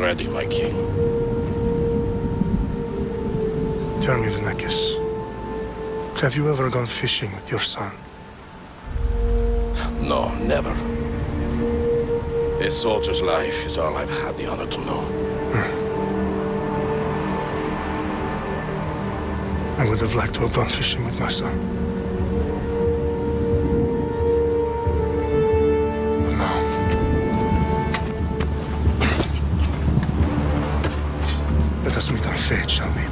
ready, my king. Tell me, Venekis, have you ever gone fishing with your son? No, never. A soldier's life is all I've had the honor to know. I would have liked to have gone fishing with my son. But no. Let us meet on fate, shall we?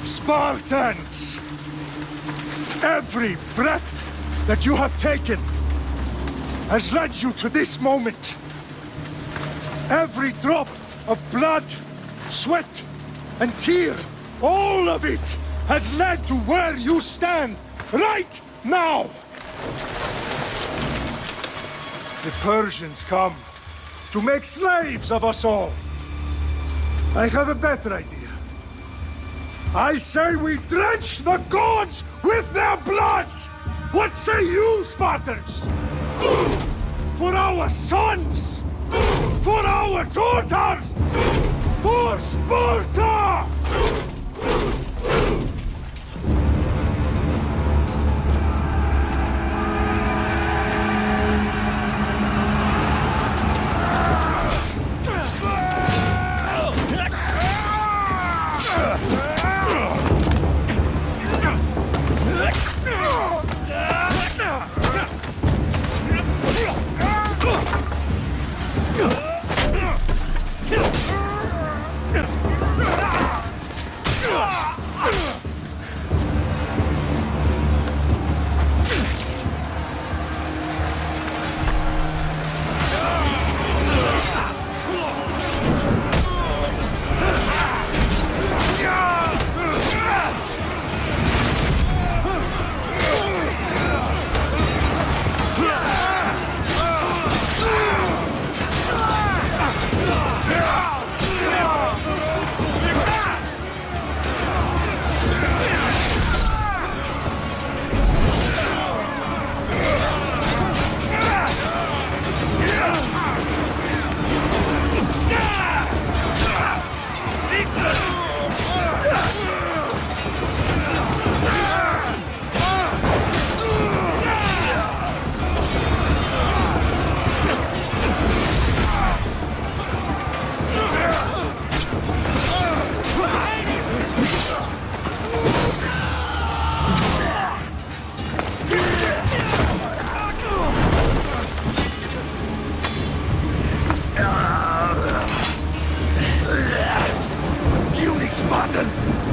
Spartans! Every breath that you have taken has led you to this moment. Every drop of blood, sweat, and tear, all of it has led to where you stand right now. The Persians come to make slaves of us all. I have a better idea. I say we drench the gods with their bloods! What say you, Spartans? For our sons! For our daughters! For Sparta!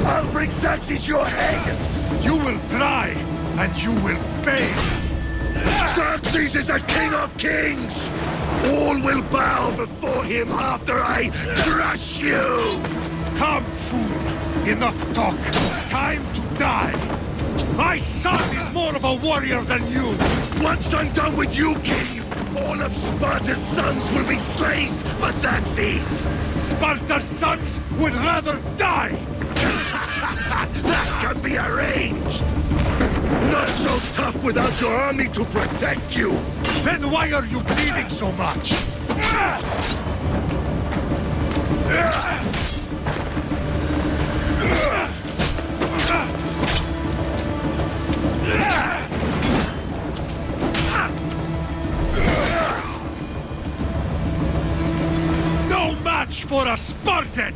I'll bring Xerxes your head! You will die, and you will pay! Xerxes is the king of kings! All will bow before him after I crush you! Come, fool! Enough talk! Time to die! My son is more of a warrior than you! Once I'm done with you, king, all of Sparta's sons will be slaves for Xerxes! Sparta's sons would rather die! That can be arranged! Not so tough without your army to protect you! Then why are you bleeding so much? No match for a Spartan!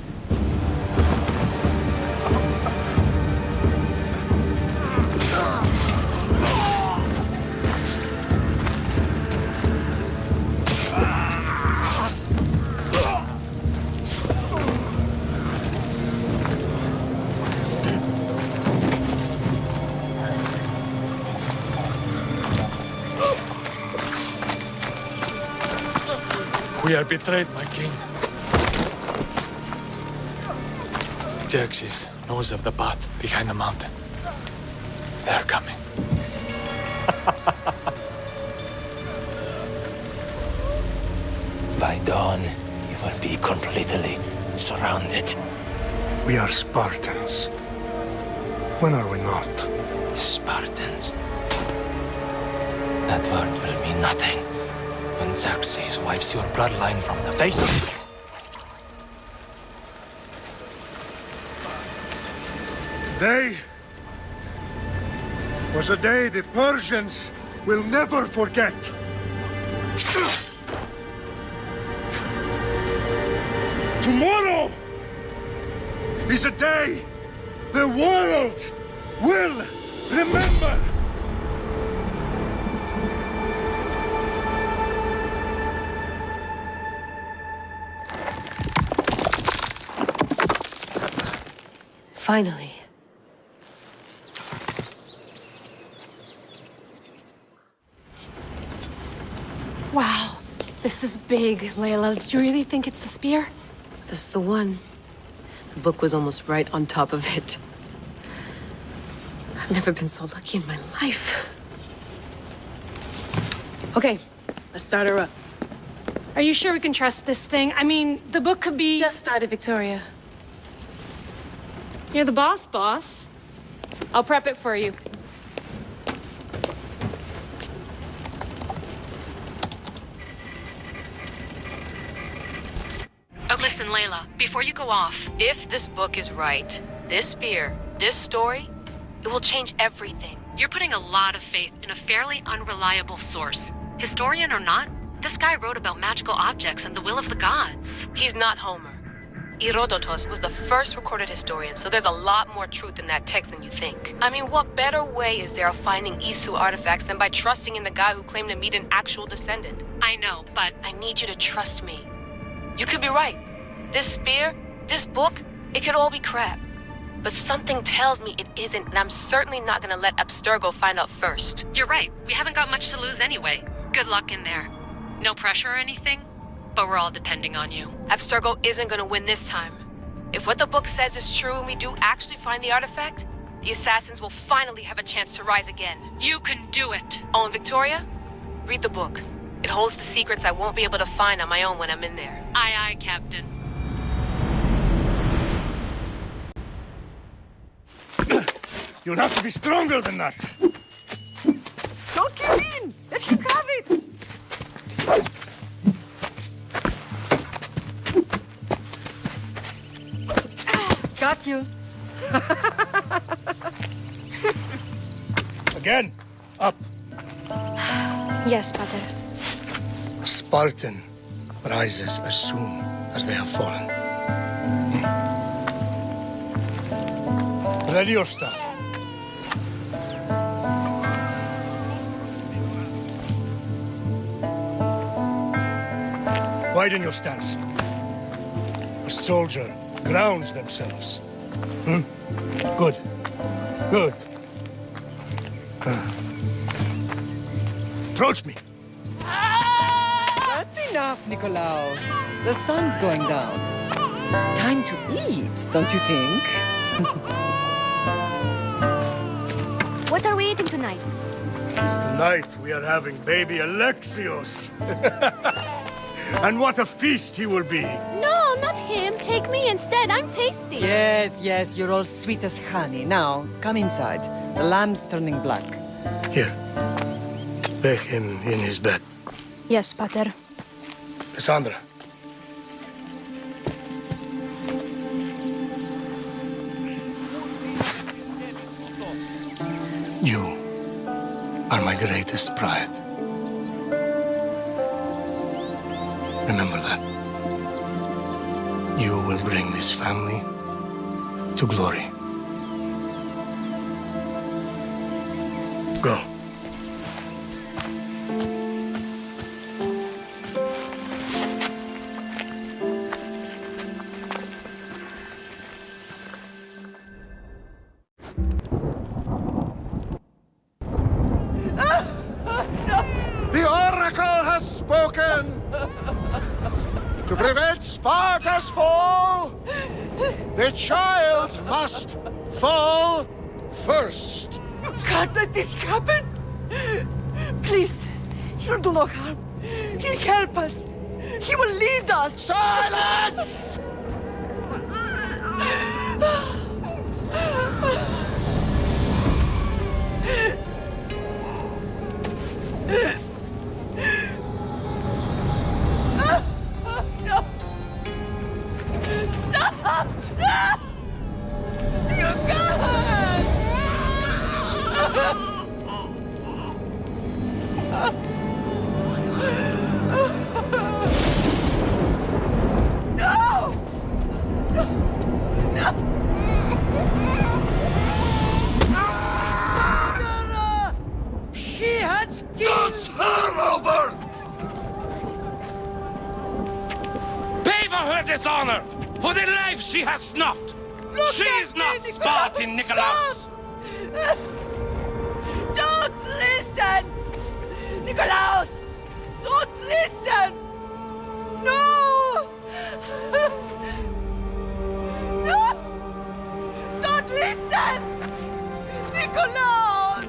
We are betrayed, my king. Xerxes knows of the path behind the mountain. They're coming. By dawn, you will be completely surrounded. We are Spartans. When are we not? Spartans. That word will mean nothing when Xerxes wipes your bloodline from the face of... Today was a day the Persians will never forget. Tomorrow is a day the world will remember. Finally. Wow, this is big, Layla. Did you really think it's the spear? This is the one. The book was almost right on top of it. I've never been so lucky in my life. Okay, let's start her up. Are you sure we can trust this thing? I mean, the book could be... Just started, Victoria. You're the boss. I'll prep it for you. Oh, listen, Layla, before you go off, If this book is right, this spear, this story, it will change everything. you're putting a lot of faith in a fairly unreliable source. Historian or not, this guy wrote about magical objects and the will of the gods. He's not Homer. Herodotus was the first recorded historian, so there's a lot more truth in that text than you think. I mean, what better way is there of finding Isu artifacts than by trusting in the guy who claimed to meet an actual descendant? I know, but I need you to trust me. You could be right. This spear, this book, it could all be crap. But something tells me it isn't, and I'm certainly not gonna let Abstergo find out first. you're right. We haven't got much to lose anyway. Good luck in there. No pressure or anything, but we're all depending on you. Abstergo isn't gonna win this time. If what the book says is true and we do actually find the artifact, the assassins will finally have a chance to rise again. You can do it. Oh, and Victoria, read the book. It holds the secrets I won't be able to find on my own when I'm in there. Aye, aye, Captain. You'll have to be stronger than that. Don't give in! Let him have it! Got you. Again, up. Yes, Pater. A Spartan rises as soon as they have fallen. Ready your stuff. Widen your stance. A soldier grounds themselves. Good. Good. Approach me. That's enough, Nikolaos. The sun's going down. Time to eat, don't you think? What are we eating tonight? Tonight we are having baby Alexios. And what a feast he will be. No, not him. Take me instead. I'm tasty. Yes, yes, you're all sweet as honey. Now, come inside. The lamb's turning black. Here. Lay him in his bed. Yes, Pater. Cassandra. You are my greatest pride. Remember that. You will bring this family to glory. Go. The Oracle has spoken! To prevent Sparta's fall, the child must fall first. You can't let this happen! Please, he'll do no harm. He'll help us. He will lead us. Silence! her dishonor for the life she has snuffed. She is not Spartan, Nikolaos. Don't listen! Nikolaos! Don't listen! No! No! Don't listen! Nikolaos!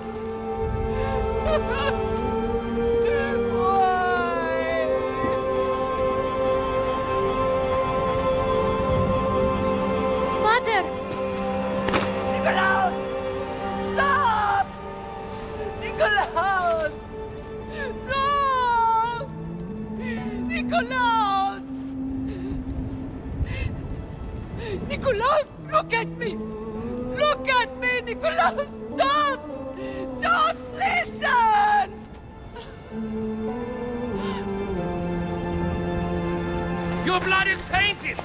Father! Nikolaos! Stop! Nikolaos! No! Nikolaos! Nikolaos, look at me! Look at me, Nikolaos! Don't! Don't listen! Your blood is tainted.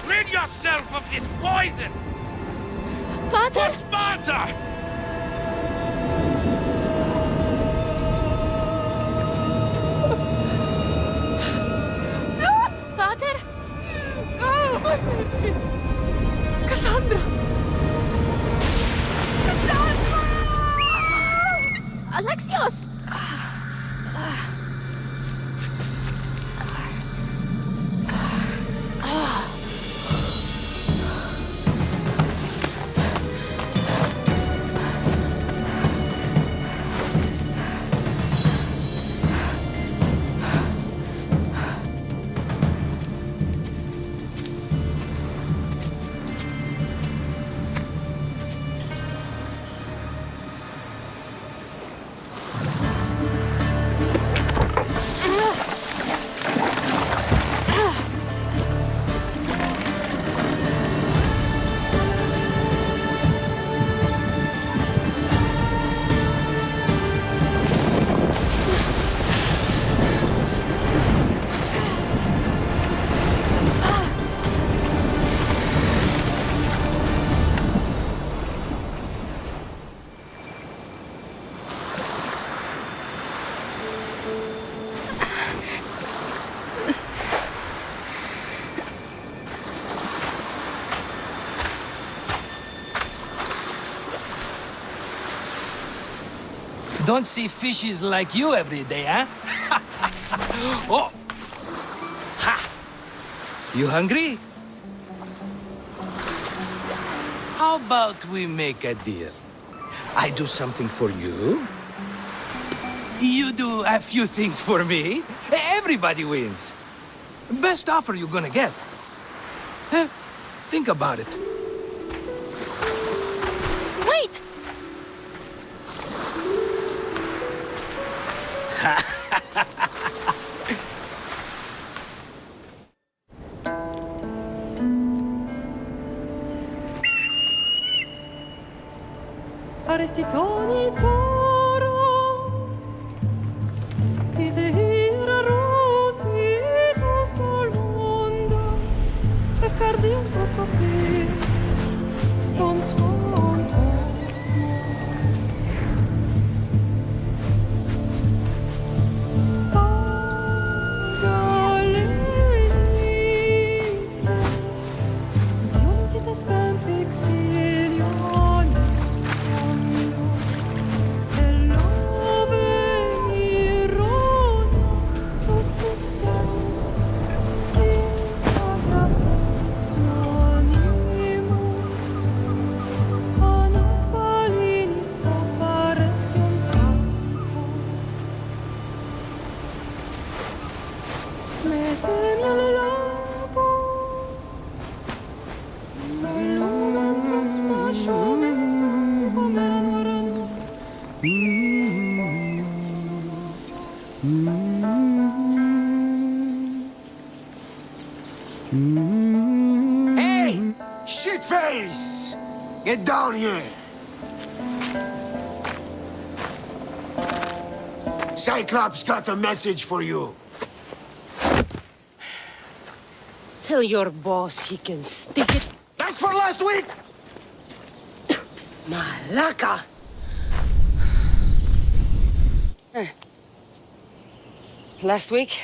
Rid yourself of this poison. Father! For Sparta! Father! Oh, my baby! Cassandra! Cassandra! Alexios! Don't see fishes like you every day, huh? Oh! Ha! You hungry? How about we make a deal? I do something for you. You do a few things for me. Everybody wins. Best offer you're gonna get. Think about it. Wait! Arrestitoni toro, idehira rositos tolondas, efcardios proskopir, ton svont Pagalenise, iuntites ben fixilion. Hey! Shitface! Get down here! Cyclops got a message for you. Tell your boss he can stick it. That's for last week! Malaka! Last week,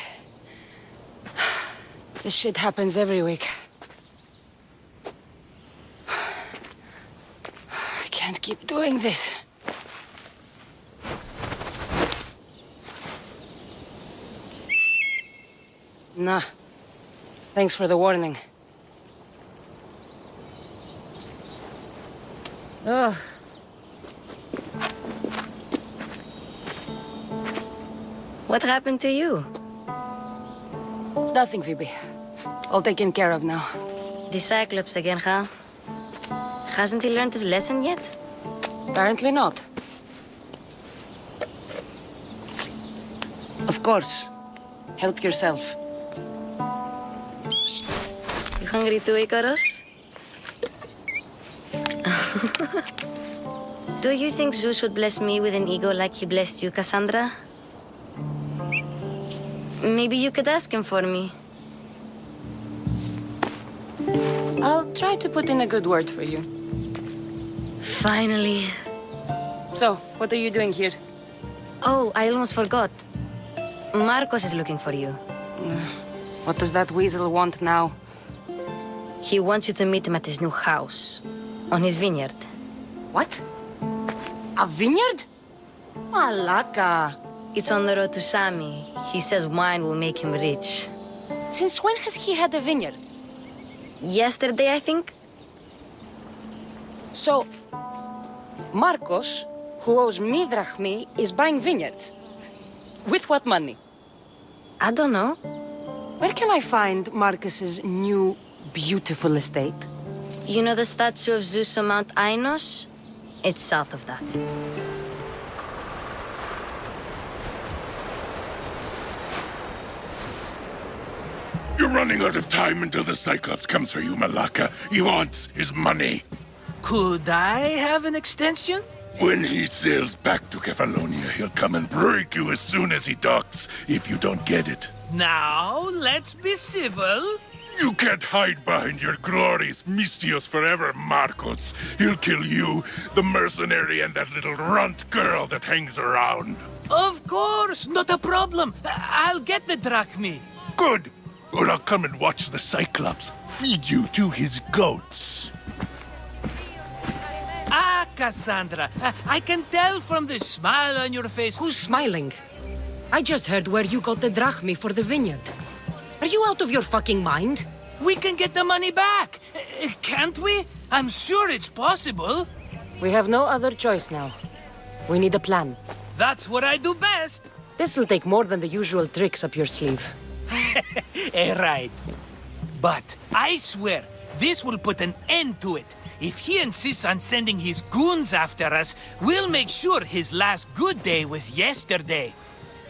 This shit happens every week. I can't keep doing this. Nah. Thanks for the warning. Ugh. What happened to you? It's nothing, Phoebe. All taken care of now. The Cyclops again, huh? Hasn't he learned his lesson yet? Apparently not. Of course. Help yourself. You hungry too, Icarus? Do you think Zeus would bless me with an ego like he blessed you, Cassandra? Maybe you could ask him for me. I'll try to put in a good word for you. Finally. So, what are you doing here? Oh, I almost forgot. Marcos is looking for you. What does that weasel want now? He wants you to meet him at his new house. On his vineyard. What? A vineyard? Malaka. It's on the road to Sami. He says wine will make him rich. Since when has he had a vineyard? Yesterday, I think? So, Marcos, who owes me drachmi, is buying vineyards. With what money? I don't know. Where can I find Marcus's new, beautiful estate? You know the statue of Zeus on Mount Ainos? It's south of that. You're running out of time until the Cyclops comes for you, Malaka. He wants his money. Could I have an extension? When he sails back to Kefalonia, he'll come and break you as soon as he docks, if you don't get it. Now, let's be civil. You can't hide behind your glories, Mistios forever, Marcos. He'll kill you, the mercenary, and that little runt girl that hangs around. Of course, not a problem. I'll get the drachmi. Good. Or I'll come and watch the Cyclops feed you to his goats. Ah, Cassandra, I can tell from the smile on your face. Who's smiling? I just heard where you got the drachmi for the vineyard. Are you out of your fucking mind? We can get the money back, can't we? I'm sure it's possible. We have no other choice now. We need a plan. That's what I do best. This'll take more than the usual tricks up your sleeve. Right. But I swear, this will put an end to it. If he insists on sending his goons after us, we'll make sure his last good day was yesterday.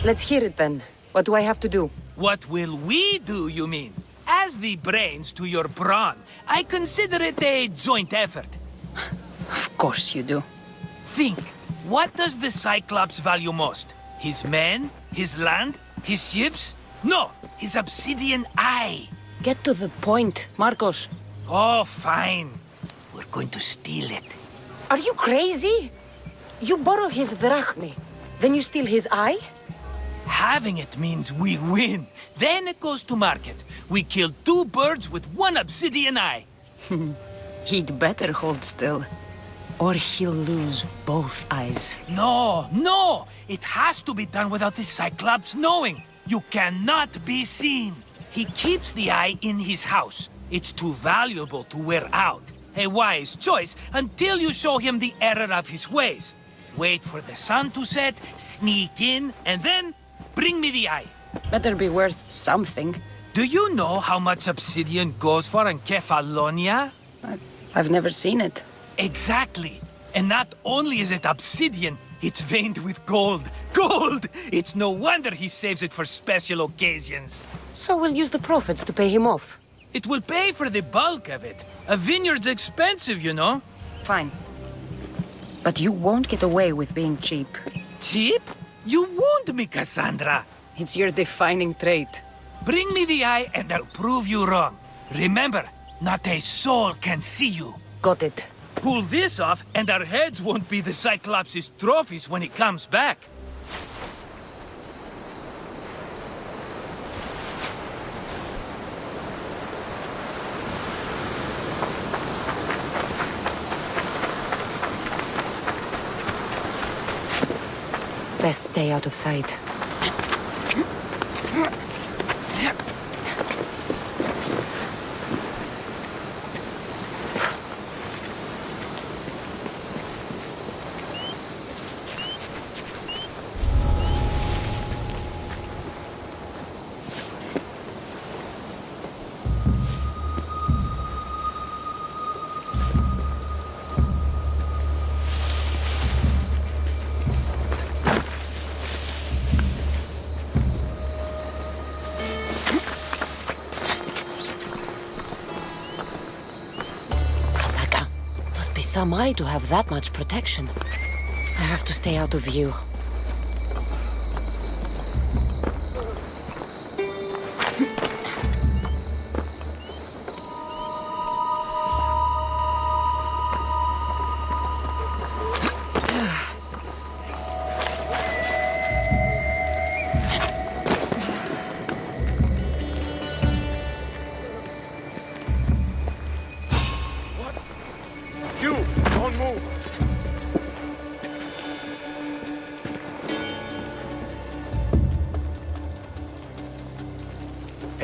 Let's hear it then. What do I have to do? What will we do, you mean? As the brains to your brawn, I consider it a joint effort. Of course you do. Think, what does the Cyclops value most? His men? His land? His ships? No, his obsidian eye. Get to the point, Marcos. Oh, fine. We're going to steal it. Are you crazy? You borrow his drachmi, then you steal his eye? Having it means we win. Then it goes to market. We kill two birds with one obsidian eye. He'd better hold still. Or he'll lose both eyes. No, no! It has to be done without the Cyclops knowing. You cannot be seen. He keeps the eye in his house. It's too valuable to wear out. A wise choice until you show him the error of his ways. Wait for the sun to set, sneak in, and then bring me the eye. Better be worth something. Do you know how much obsidian goes for in Kefalonia? I've never seen it. Exactly. And not only is it obsidian, it's veined with gold. Gold! It's no wonder he saves it for special occasions. So we'll use the profits to pay him off. It will pay for the bulk of it. A vineyard's expensive, you know. Fine. But you won't get away with being cheap. Cheap? You wound me, Cassandra. It's your defining trait. Bring me the eye and I'll prove you wrong. Remember, not a soul can see you. Got it. Pull this off and our heads won't be the Cyclops' trophies when he comes back. Best stay out of sight. Some eye to have that much protection. I have to stay out of view.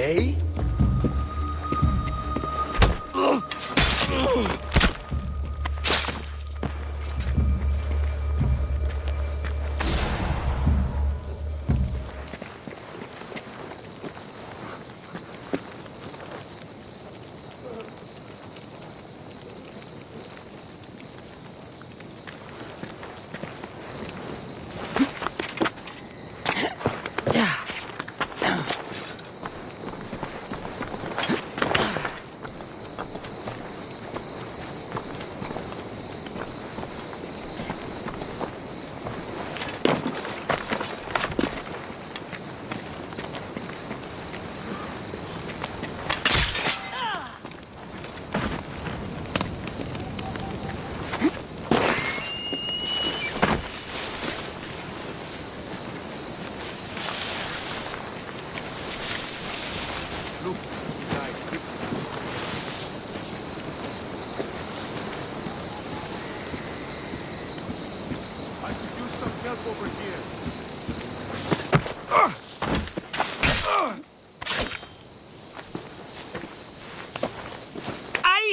Eh?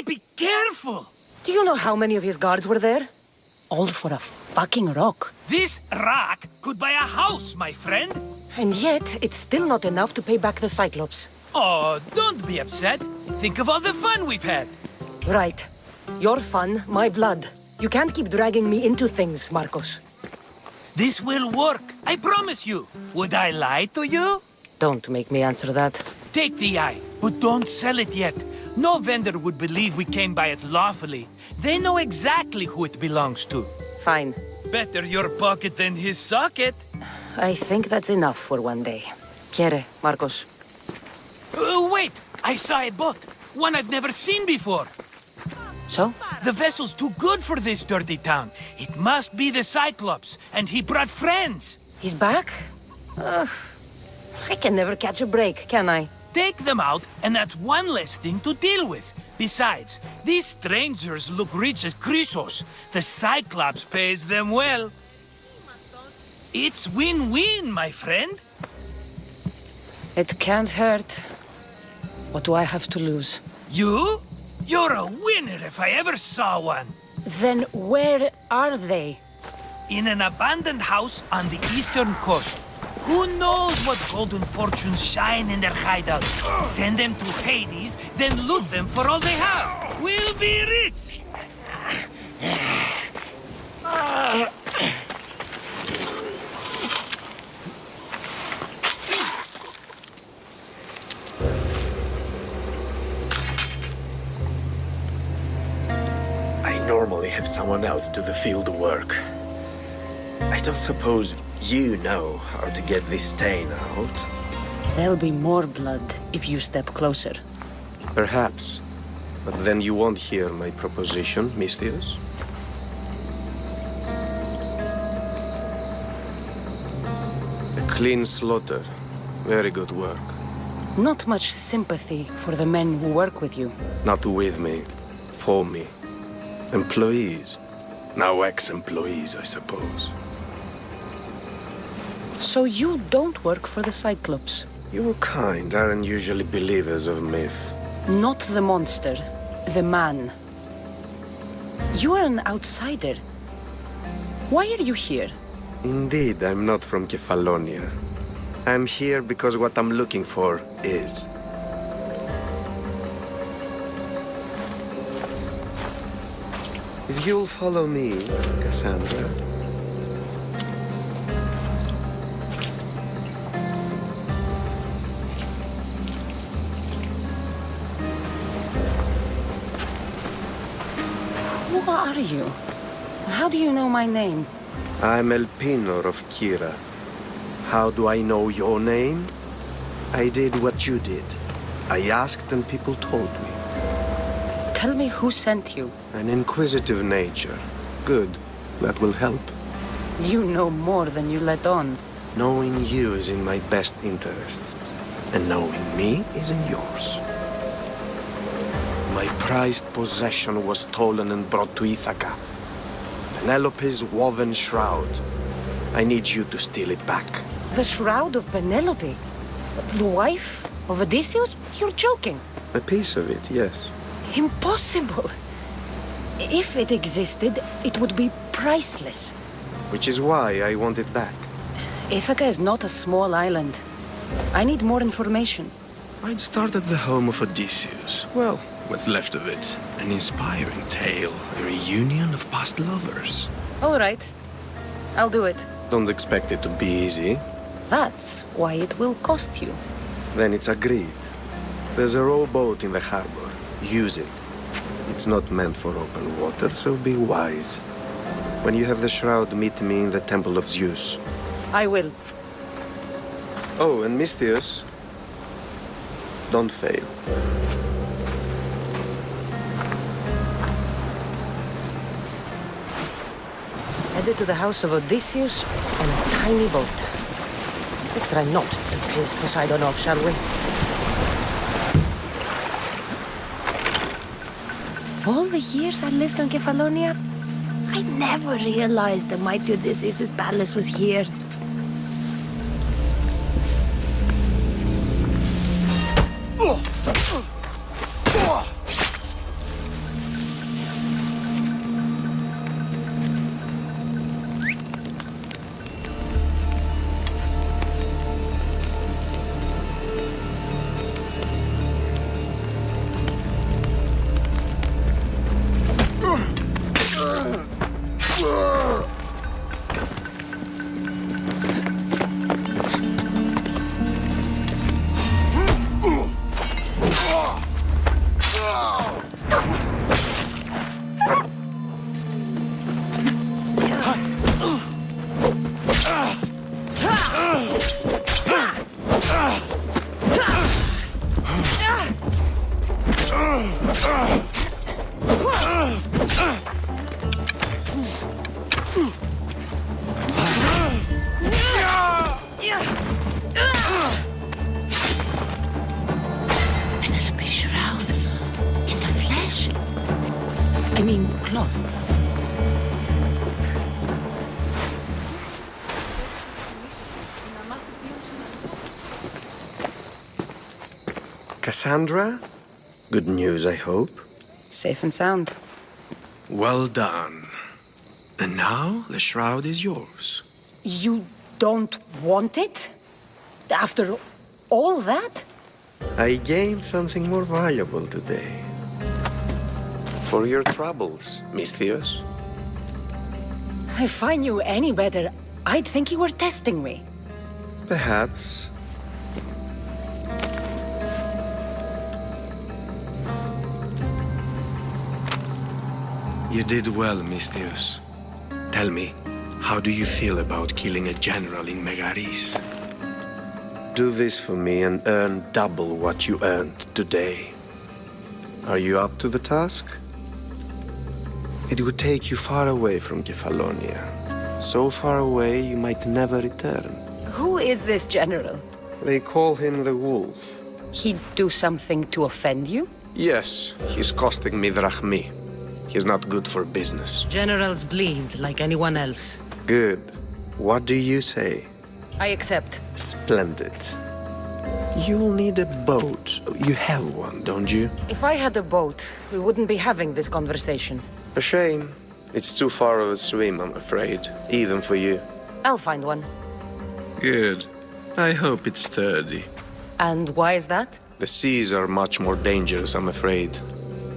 Be careful! Do you know how many of his guards were there? All for a fucking rock. This rock could buy a house, my friend. And yet, it's still not enough to pay back the Cyclops. Oh, don't be upset. Think of all the fun we've had. Right. Your fun, my blood. You can't keep dragging me into things, Marcos. This will work, I promise you. Would I lie to you? Don't make me answer that. Take the eye, but don't sell it yet. No vendor would believe we came by it lawfully. They know exactly who it belongs to. Fine. Better your pocket than his socket. I think that's enough for one day. Quiere, Marcos. Wait! I saw a boat. One I've never seen before. So? The vessel's too good for this dirty town. It must be the Cyclops, and he brought friends. He's back? Ugh. I can never catch a break, can I? Take them out, and that's one less thing to deal with. Besides, these strangers look rich as Chrysos. The Cyclops pays them well. It's win-win, my friend. It can't hurt. What do I have to lose? You? You're a winner if I ever saw one. Then where are they? In an abandoned house on the eastern coast. Who knows what golden fortunes shine in their hideout? Send them to Hades, then loot them for all they have. We'll be rich! I normally have someone else do the field work. I don't suppose you know how to get this stain out. There'll be more blood if you step closer. Perhaps. But then you won't hear my proposition, Mistius. A clean slaughter. Very good work. Not much sympathy for the men who work with you. Not with me. For me. Employees. Now ex-employees, I suppose. So you don't work for the Cyclops? Your kind aren't usually believers of myth. Not the monster, the man. You are an outsider. Why are you here? Indeed, I'm not from Kefalonia. I'm here because what I'm looking for is. If you'll follow me, Cassandra. Who are you? How do you know my name? I'm El Pinor of Kira. How do I know your name? I did what you did. I asked and people told me. Tell me who sent you. An inquisitive nature. Good. That will help. You know more than you let on. Knowing you is in my best interest. And knowing me is in yours. My prized possession was stolen and brought to Ithaca. Penelope's woven shroud. I need you to steal it back. The shroud of Penelope? The wife of Odysseus? You're joking. A piece of it, yes. Impossible. If it existed, it would be priceless. Which is why I want it back. Ithaca is not a small island. I need more information. I'd start at the home of Odysseus. Well, what's left of it. An inspiring tale. A reunion of past lovers. All right. I'll do it. Don't expect it to be easy. That's why it will cost you. Then it's agreed. There's a rowboat in the harbor. Use it. It's not meant for open water, so be wise. When you have the shroud, meet me in the Temple of Zeus. I will. Oh, and Misthios, don't fail. Headed to the house of Odysseus on a tiny boat. Let's try not to piss Poseidon off, shall we? All the years I lived on Kefalonia, I never realized the mighty Odysseus' palace was here. Penelope's shroud. In the flesh. I mean, cloth. Cassandra? Good news, I hope. Safe and sound. Well done. And now the shroud is yours. You don't want it? After all that? I gained something more valuable today. For your troubles, Misthios. If I knew any better, I'd think you were testing me. Perhaps. You did well, Misthios. Tell me, how do you feel about killing a general in Megaris? Do this for me and earn double what you earned today. Are you up to the task? It would take you far away from Kefalonia. So far away you might never return. Who is this general? They call him the Wolf. He'd do something to offend you? Yes, he's costing me drachmi. He's not good for business. Generals bleed like anyone else. Good. What do you say? I accept. Splendid. You'll need a boat. You have one, don't you? If I had a boat, we wouldn't be having this conversation. A shame. It's too far of a swim, I'm afraid. Even for you. I'll find one. Good. I hope it's sturdy. And why is that? The seas are much more dangerous, I'm afraid.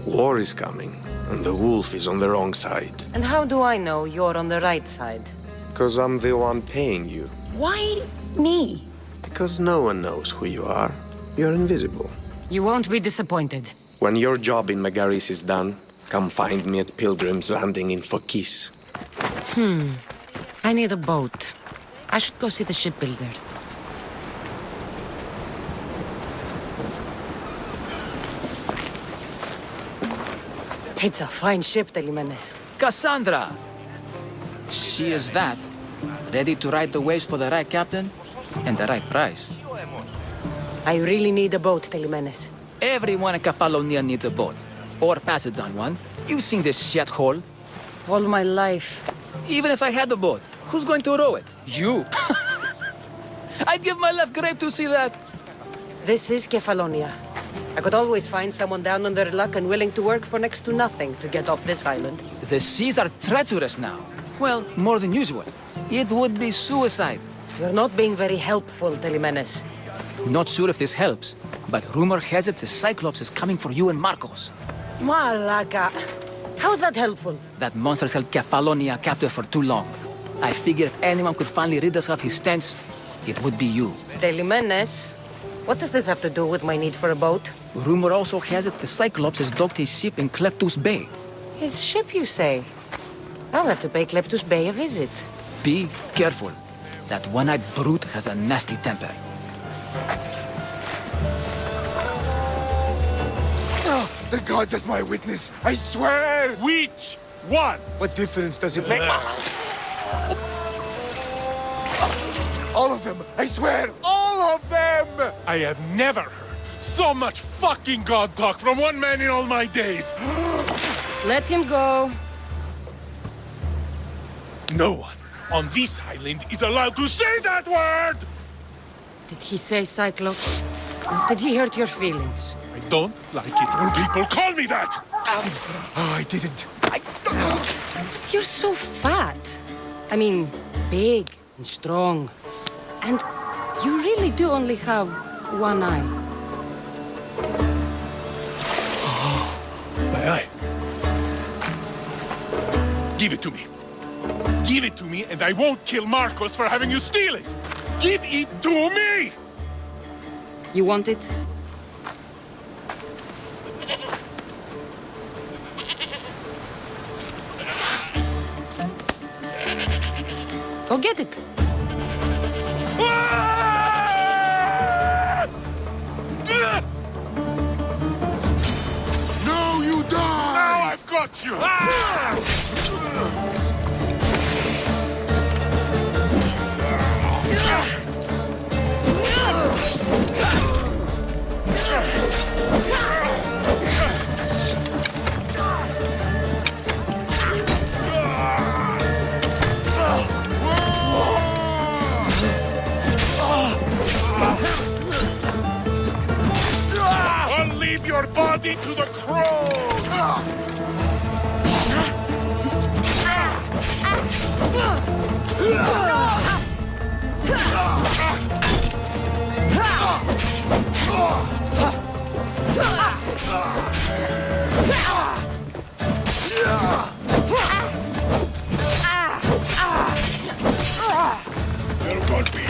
War is coming, and the wolf is on the wrong side. And how do I know you're on the right side? Because I'm the one paying you. Why me? Because no one knows who you are. You're invisible. You won't be disappointed. When your job in Megaris is done, come find me at Pilgrim's Landing in Phokis. I need a boat. I should go see the shipbuilder. It's a fine ship, Telimenes. Cassandra! She is that. Ready to ride the waves for the right captain and the right price. I really need a boat, Telimenes. Everyone in Kefalonia needs a boat. Or passage on one. You've seen this shithole. All my life. Even if I had a boat, who's going to row it? You! I'd give my left grape to see that. This is Kefalonia. I could always find someone down on their luck and willing to work for next to nothing to get off this island. The seas are treacherous now. Well, more than usual. It would be suicide. You're not being very helpful, Telimenes. Not sure if this helps, but rumor has it the Cyclops is coming for you and Marcos. Malaka. How's that helpful? That monster's held Kefalonia captive for too long. I figure if anyone could finally rid us of his stench, it would be you. Telimenes, what does this have to do with my need for a boat? Rumor also has it the Cyclops has docked his ship in Kleptus Bay. His ship, you say? I'll have to pay Kleptus Bay a visit. Be careful. That one-eyed brute has a nasty temper. Oh, the gods as my witness, I swear! Which one? What difference does it make? All of them, I swear, all of them! I have never heard so much fucking god talk from one man in all my days. Let him go. No one on this island is allowed to say that word! Did he say Cyclops? Did he hurt your feelings? I don't like it when people call me that! Oh, I didn't. But you're so fat. I mean, big and strong. And you really do only have one eye. My eye. Give it to me. Give it to me, and I won't kill Marcos for having you steal it! Give it to me! You want it? Go get it. No, you don't! Now I've got you! I'll leave your body to the crows! There won't be...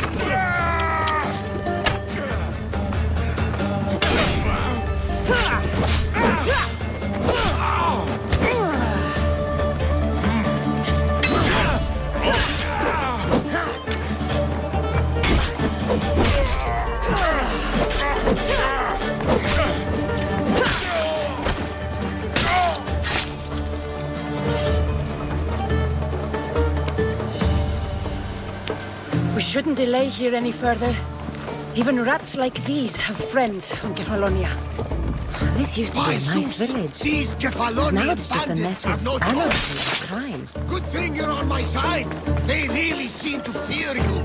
We shouldn't delay here any further. Even rats like these have friends on Kefalonia. This used to be a nice village. These Kefalonian Now it's just a bandits nest have of no anarchy choice. and crime. Good thing you're on my side. They really seem to fear you.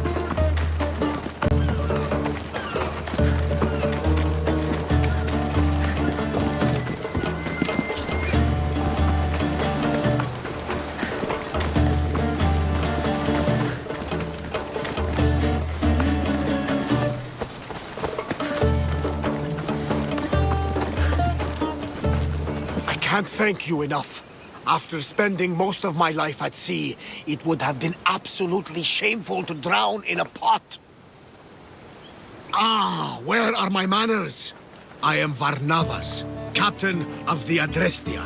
can't thank you enough. After spending most of my life at sea, it would have been absolutely shameful to drown in a pot. Ah, where are my manners? I am Varnavas, captain of the Adrestia.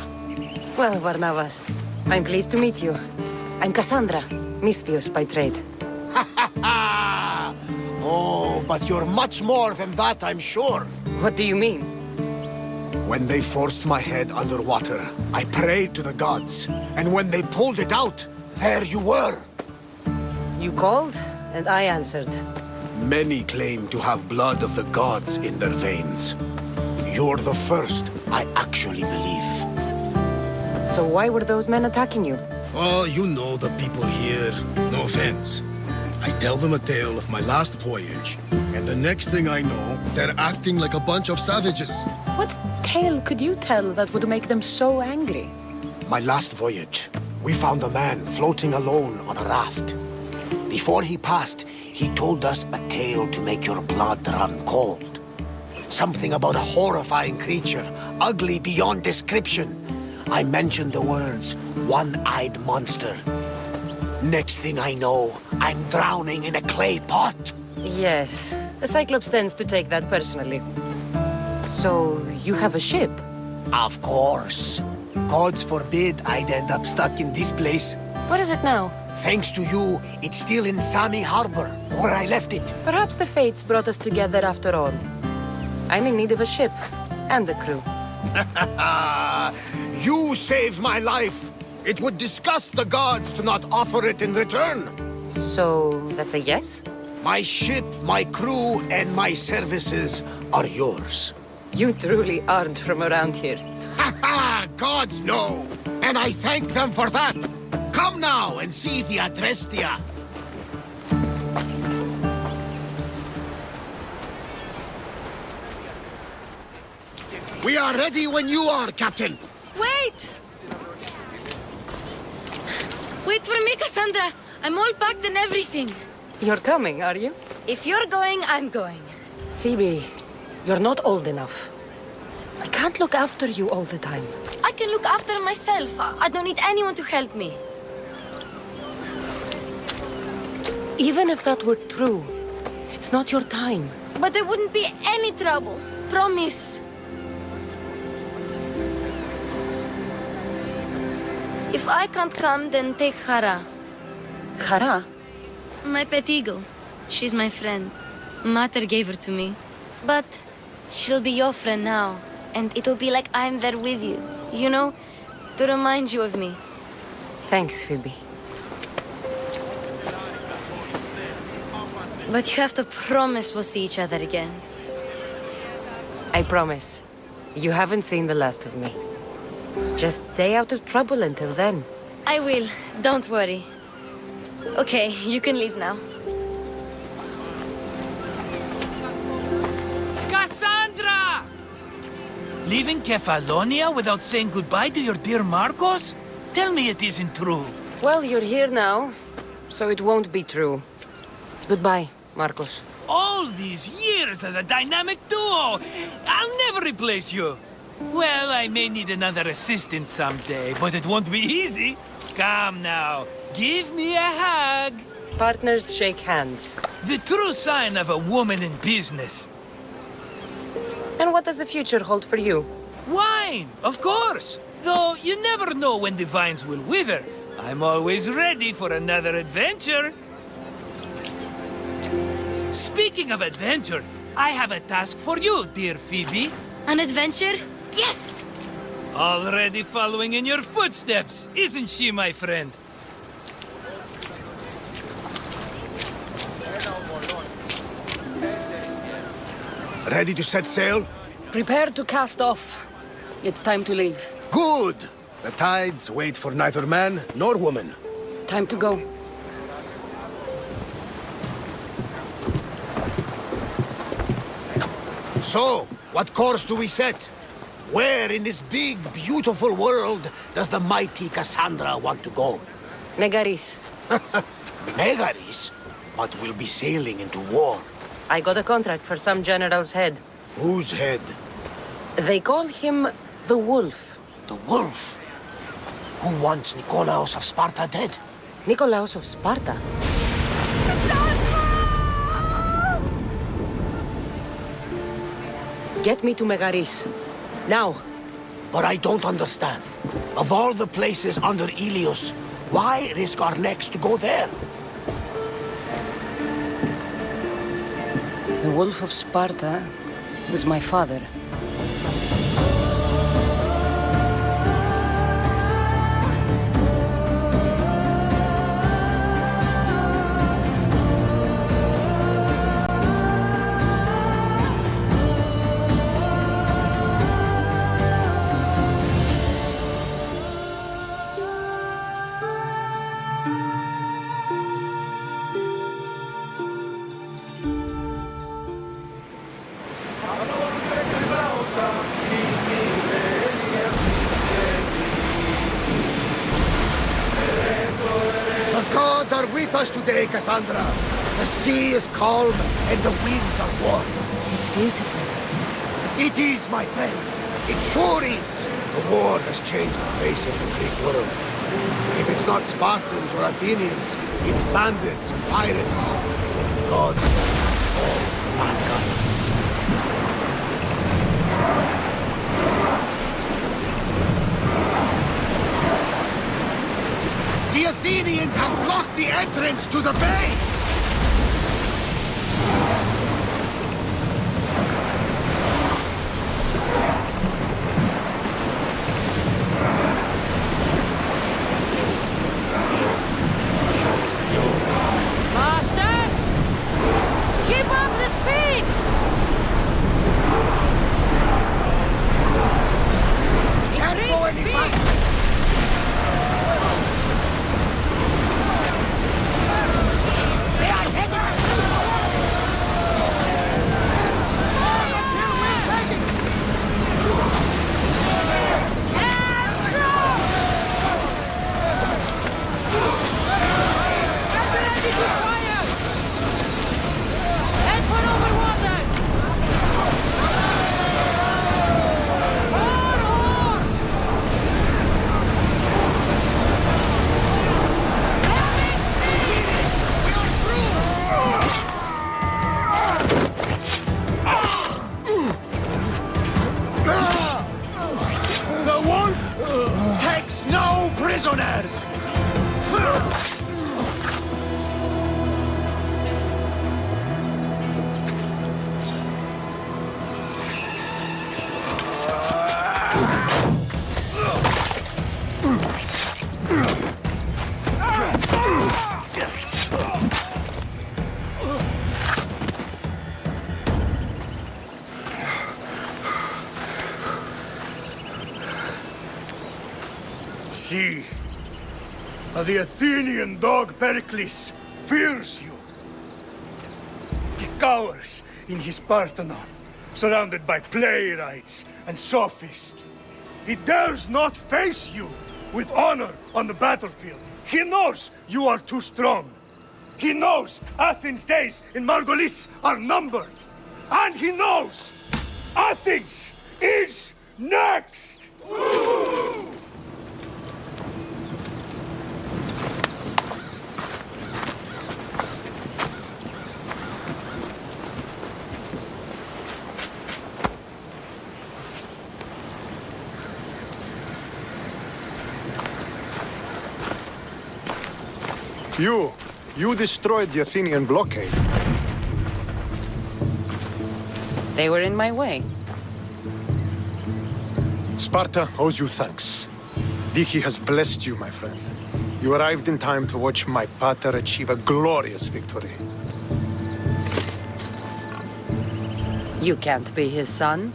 Well, Varnavas, I'm pleased to meet you. I'm Cassandra, Misthios by trade. Oh, but you're much more than that, I'm sure. What do you mean? When they forced my head underwater, I prayed to the gods. And when they pulled it out, there you were. You called, and I answered. Many claim to have blood of the gods in their veins. You're the first I actually believe. So why were those men attacking you? Oh, you know the people here. No offense. I tell them a tale of my last voyage, and the next thing I know, they're acting like a bunch of savages. What tale could you tell that would make them so angry? My last voyage, we found a man floating alone on a raft. Before he passed, he told us a tale to make your blood run cold. Something about a horrifying creature, ugly beyond description. I mentioned the words, one-eyed monster. Next thing I know, I'm drowning in a clay pot. Yes, the Cyclops tends to take that personally. So, you have a ship? Of course. Gods forbid I'd end up stuck in this place. What is it now? Thanks to you, it's still in Sami Harbor, where I left it. Perhaps the fates brought us together after all. I'm in need of a ship, and a crew. You saved my life. It would disgust the gods to not offer it in return. So, that's a yes? My ship, my crew, and my services are yours. You truly aren't from around here. Ha ha! Gods know! And I thank them for that! Come now and see the Adrestia! We are ready when you are, Captain! Wait! Wait for me, Cassandra! I'm all packed and everything. You're coming, are you? If you're going, I'm going. Phoebe, you're not old enough. I can't look after you all the time. I can look after myself. I don't need anyone to help me. Even if that were true, it's not your time. But there wouldn't be any trouble. Promise. If I can't come, then take Hara. Hara? My pet eagle. She's my friend. Mater gave her to me. But she'll be your friend now. And it'll be like I'm there with you. You know? To remind you of me. Thanks, Phoebe. But you have to promise we'll see each other again. I promise. You haven't seen the last of me. Just stay out of trouble until then. I will. Don't worry. Okay, you can leave now. Cassandra! Leaving Kefalonia without saying goodbye to your dear Marcos? Tell me it isn't true. Well, you're here now, so it won't be true. Goodbye, Marcos. All these years as a dynamic duo! I'll never replace you! Well, I may need another assistant someday, but it won't be easy. Come now, give me a hug. Partners shake hands. The true sign of a woman in business. And what does the future hold for you? Wine, of course. Though you never know when the vines will wither. I'm always ready for another adventure. Speaking of adventure, I have a task for you, dear Phoebe. An adventure? Yes! Already following in your footsteps, isn't she, my friend? Ready to set sail? Prepare to cast off. It's time to leave. Good! The tides wait for neither man nor woman. Time to go. So, what course do we set? Where in this big, beautiful world does the mighty Cassandra want to go? Megaris. Megaris? But we'll be sailing into war. I got a contract for some general's head. Whose head? They call him the Wolf. The wolf. Who wants Nikolaos of Sparta dead? Nikolaos of Sparta? Get me to Megaris. Now. But I don't understand. Of all the places under Ilios, why risk our necks to go there? The Wolf of Sparta was my father. The gods are with us today, Cassandra. The sea is calm and the winds are warm. It's beautiful. It is, my friend. It sure is. The war has changed the face of the Greek world. If it's not Spartans or Athenians, it's bandits and pirates. Gods all mankind. The Athenians have blocked the entrance to the bay! Master! Keep up the speed! Can't go any faster! They are heading through the water! The wolf takes no prisoners! See, the Athenian dog Pericles fears you. He cowers in his Parthenon, surrounded by playwrights and sophists. He dares not face you with honor on the battlefield. He knows you are too strong. He knows Athens' days in Margolis are numbered. And he knows Athens is next! You destroyed the Athenian blockade. They were in my way. Sparta owes you thanks. Dichi has blessed you, my friend. You arrived in time to watch my pater achieve a glorious victory. You can't be his son.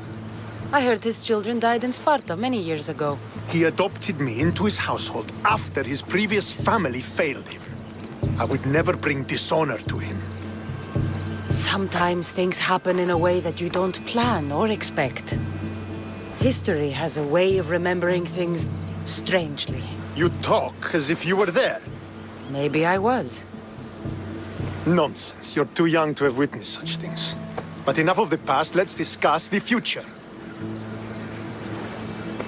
I heard his children died in Sparta many years ago. He adopted me into his household after his previous family failed him. I would never bring dishonor to him. Sometimes things happen in a way that you don't plan or expect. History has a way of remembering things strangely. You talk as if you were there. Maybe I was. Nonsense. You're too young to have witnessed such things. But enough of the past, let's discuss the future.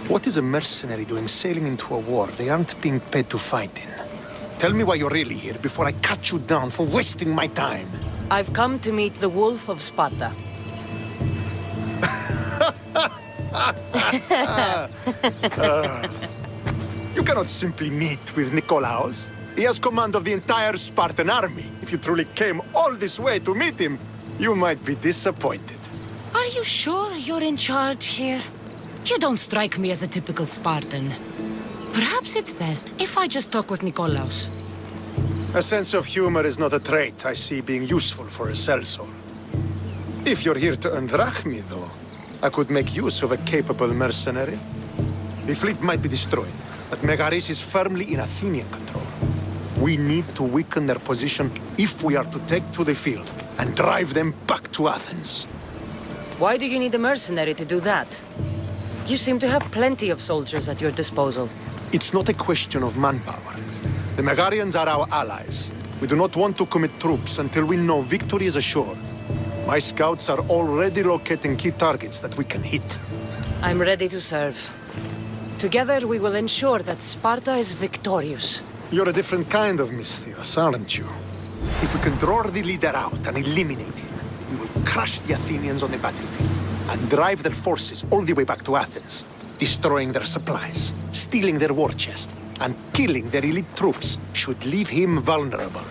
What is a mercenary doing sailing into a war they aren't being paid to fight in? Tell me why you're really here before I cut you down for wasting my time. I've come to meet the Wolf of Sparta. You cannot simply meet with Nikolaos. He has command of the entire Spartan army. If you truly came all this way to meet him, you might be disappointed. Are you sure you're in charge here? You don't strike me as a typical Spartan. Perhaps it's best if I just talk with Nikolaos. A sense of humor is not a trait I see being useful for a sellsword. If you're here to earn drachmi, though, I could make use of a capable mercenary. The fleet might be destroyed, but Megaris is firmly in Athenian control. We need to weaken their position if we are to take to the field and drive them back to Athens. Why do you need a mercenary to do that? You seem to have plenty of soldiers at your disposal. It's not a question of manpower. The Megarians are our allies. We do not want to commit troops until we know victory is assured. My scouts are already locating key targets that we can hit. I'm ready to serve. Together we will ensure that Sparta is victorious. You're a different kind of Misthios, aren't you? If we can draw the leader out and eliminate him, we will crush the Athenians on the battlefield and drive their forces all the way back to Athens, destroying their supplies, stealing their war chest, and killing their elite troops should leave him vulnerable.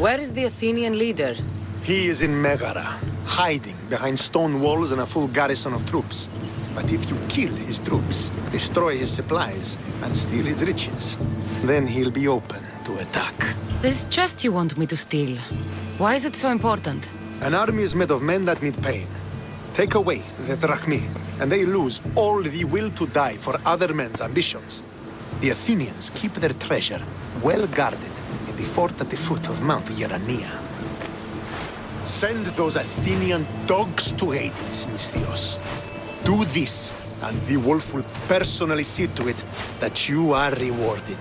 Where is the Athenian leader? He is in Megara, hiding behind stone walls and a full garrison of troops. But if you kill his troops, destroy his supplies, and steal his riches, then he'll be open to attack. This chest you want me to steal. Why is it so important? An army is made of men that need pain. Take away the drachmi, and they lose all the will to die for other men's ambitions. The Athenians keep their treasure well guarded in the fort at the foot of Mount Yerania. Send those Athenian dogs to Hades, Misthios. Do this, and the wolf will personally see to it that you are rewarded.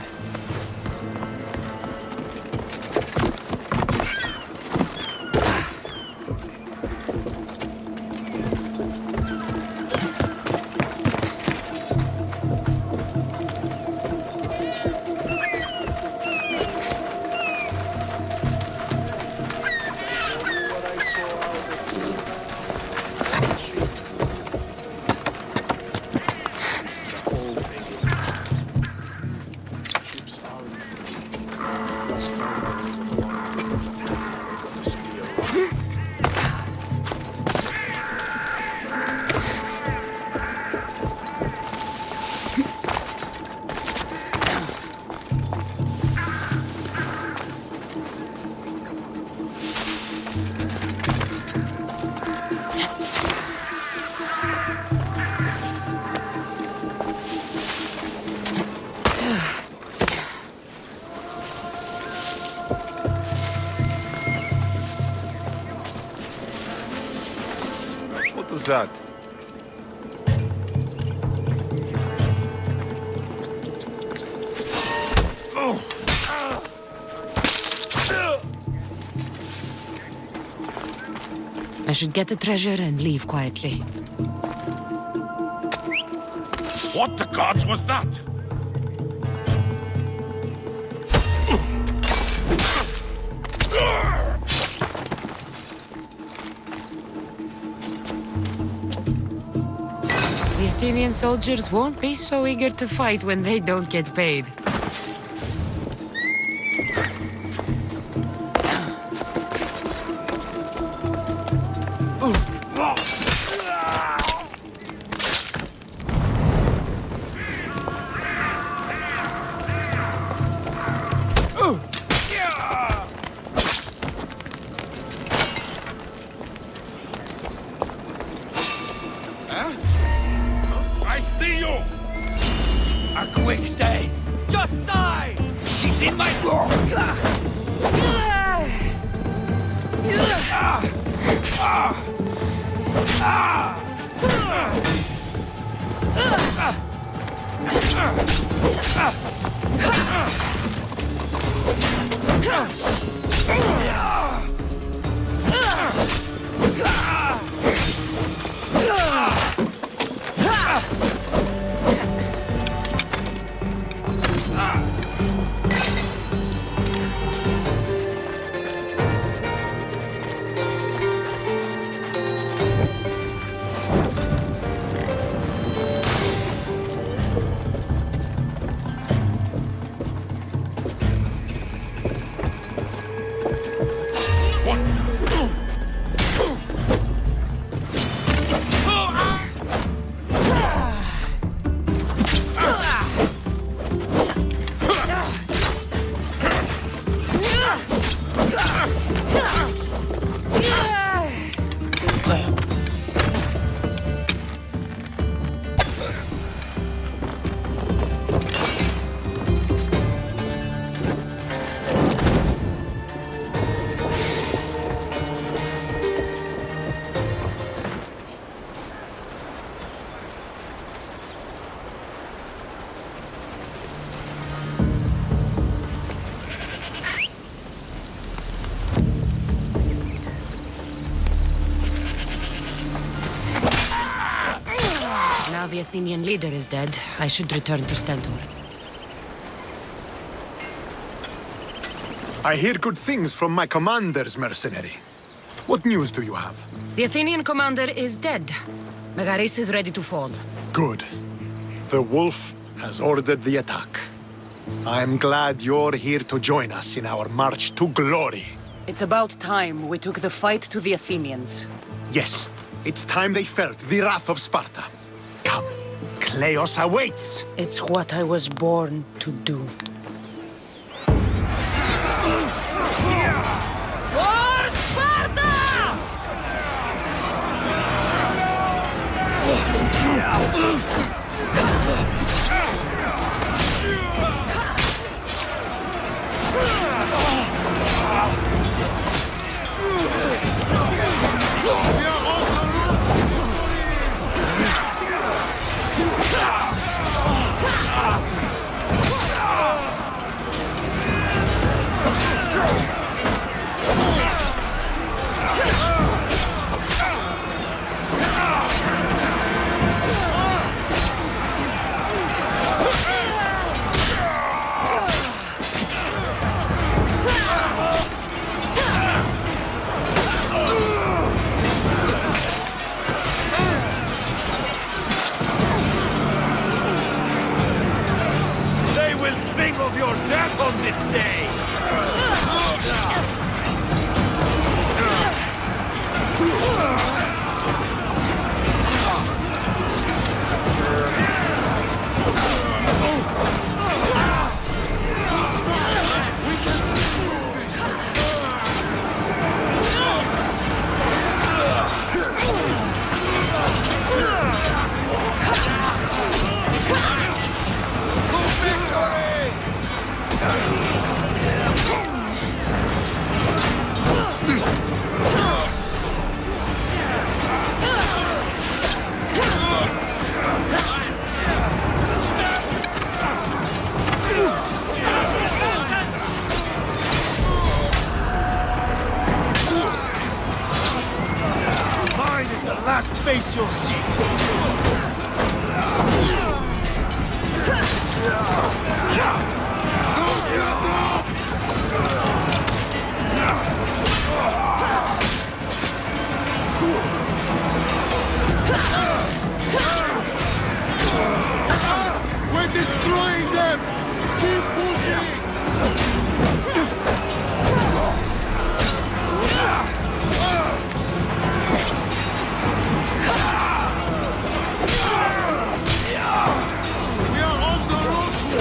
What was that? I should get the treasure and leave quietly. What the gods was that? The Athenian soldiers won't be so eager to fight when they don't get paid. I see you! A quick day. Just die! She's in my... Now the Athenian leader is dead, I should return to Stentor. I hear good things from my commanders, mercenary. What news do you have? The Athenian commander is dead. Megaris is ready to fall. Good. The wolf has ordered the attack. I'm glad you're here to join us in our march to glory. It's about time we took the fight to the Athenians. Yes, it's time they felt the wrath of Sparta. Come, Kleos awaits! It's what I was born to do. For Sparta! They will sing of your death on this day! Mine is the last face you'll see! We're destroying them! Keep pushing! We are on the road to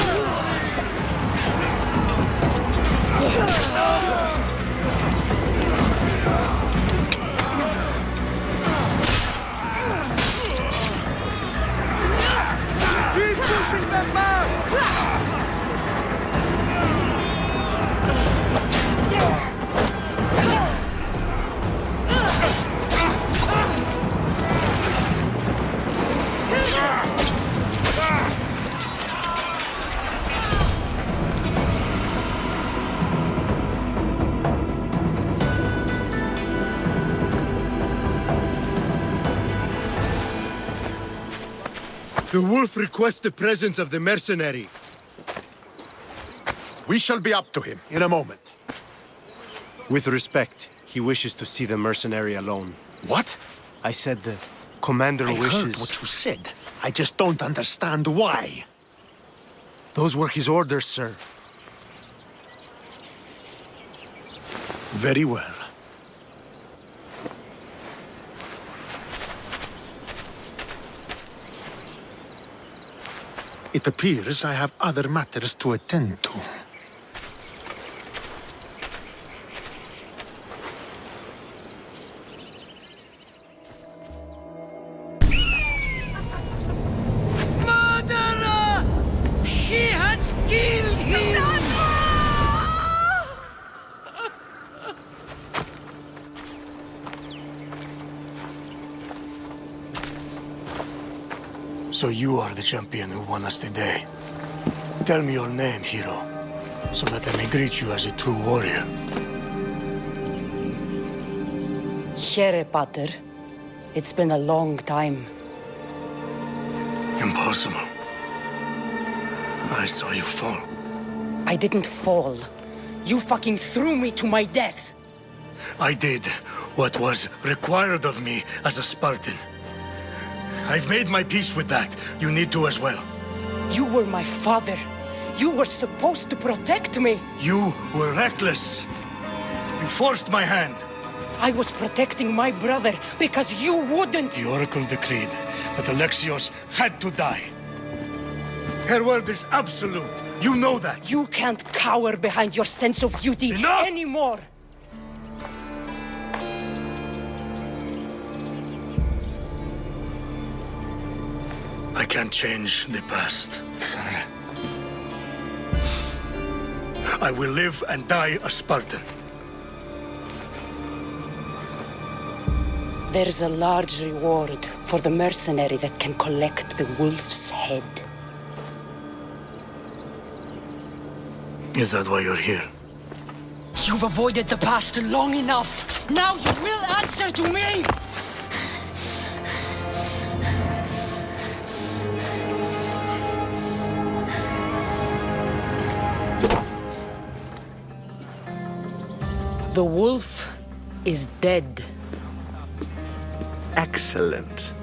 keep pushing them back! The wolf requests the presence of the mercenary. We shall be up to him in a moment. With respect, he wishes to see the mercenary alone. What? I said the commander I wishes... heard what you said. I just don't understand why. Those were his orders, sir. Very well. It appears I have other matters to attend to. Murderer! She has killed him! So you are the champion who won us today. Tell me your name, hero, so that I may greet you as a true warrior. Here, Pater. It's been a long time. Impossible. I saw you fall. I didn't fall. You fucking threw me to my death. I did what was required of me as a Spartan. I've made my peace with that. You need to as well. You were my father. You were supposed to protect me. You were reckless. You forced my hand. I was protecting my brother because you wouldn't. The Oracle decreed that Alexios had to die. Her word is absolute. You know that. You can't cower behind your sense of duty anymore. I can't change the past, son. I will live and die a Spartan. There's a large reward for the mercenary that can collect the wolf's head. Is that why you're here? You've avoided the past long enough. Now you will answer to me! The wolf is dead. Excellent.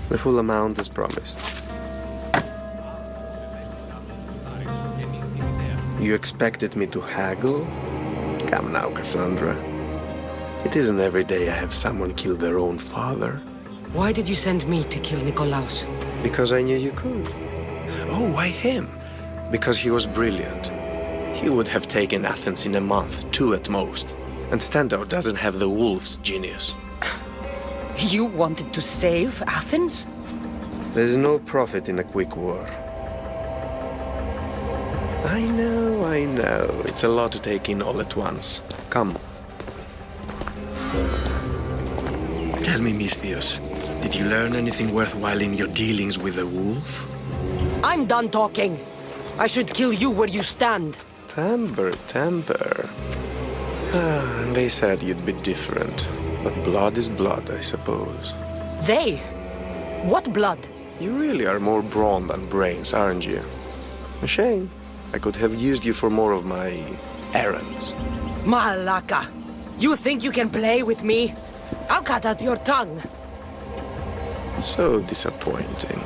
The full amount is promised. You expected me to haggle? Come now, Cassandra. It isn't every day I have someone kill their own father. Why did you send me to kill Nikolaos? Because I knew you could. Oh, why him? Because he was brilliant. He would have taken Athens in a month, 2 at most. And Stentor doesn't have the wolf's genius. You wanted to save Athens? There's no profit in a quick war. I know. It's a lot to take in all at once. Come. Tell me, Misthios, did you learn anything worthwhile in your dealings with the wolf? I'm done talking. I should kill you where you stand. Temper. And they said you'd be different. But blood is blood, I suppose. They? What blood? You really are more brawn than brains, aren't you? A shame. I could have used you for more of my errands. Malaka! You think you can play with me? I'll cut out your tongue. So disappointing.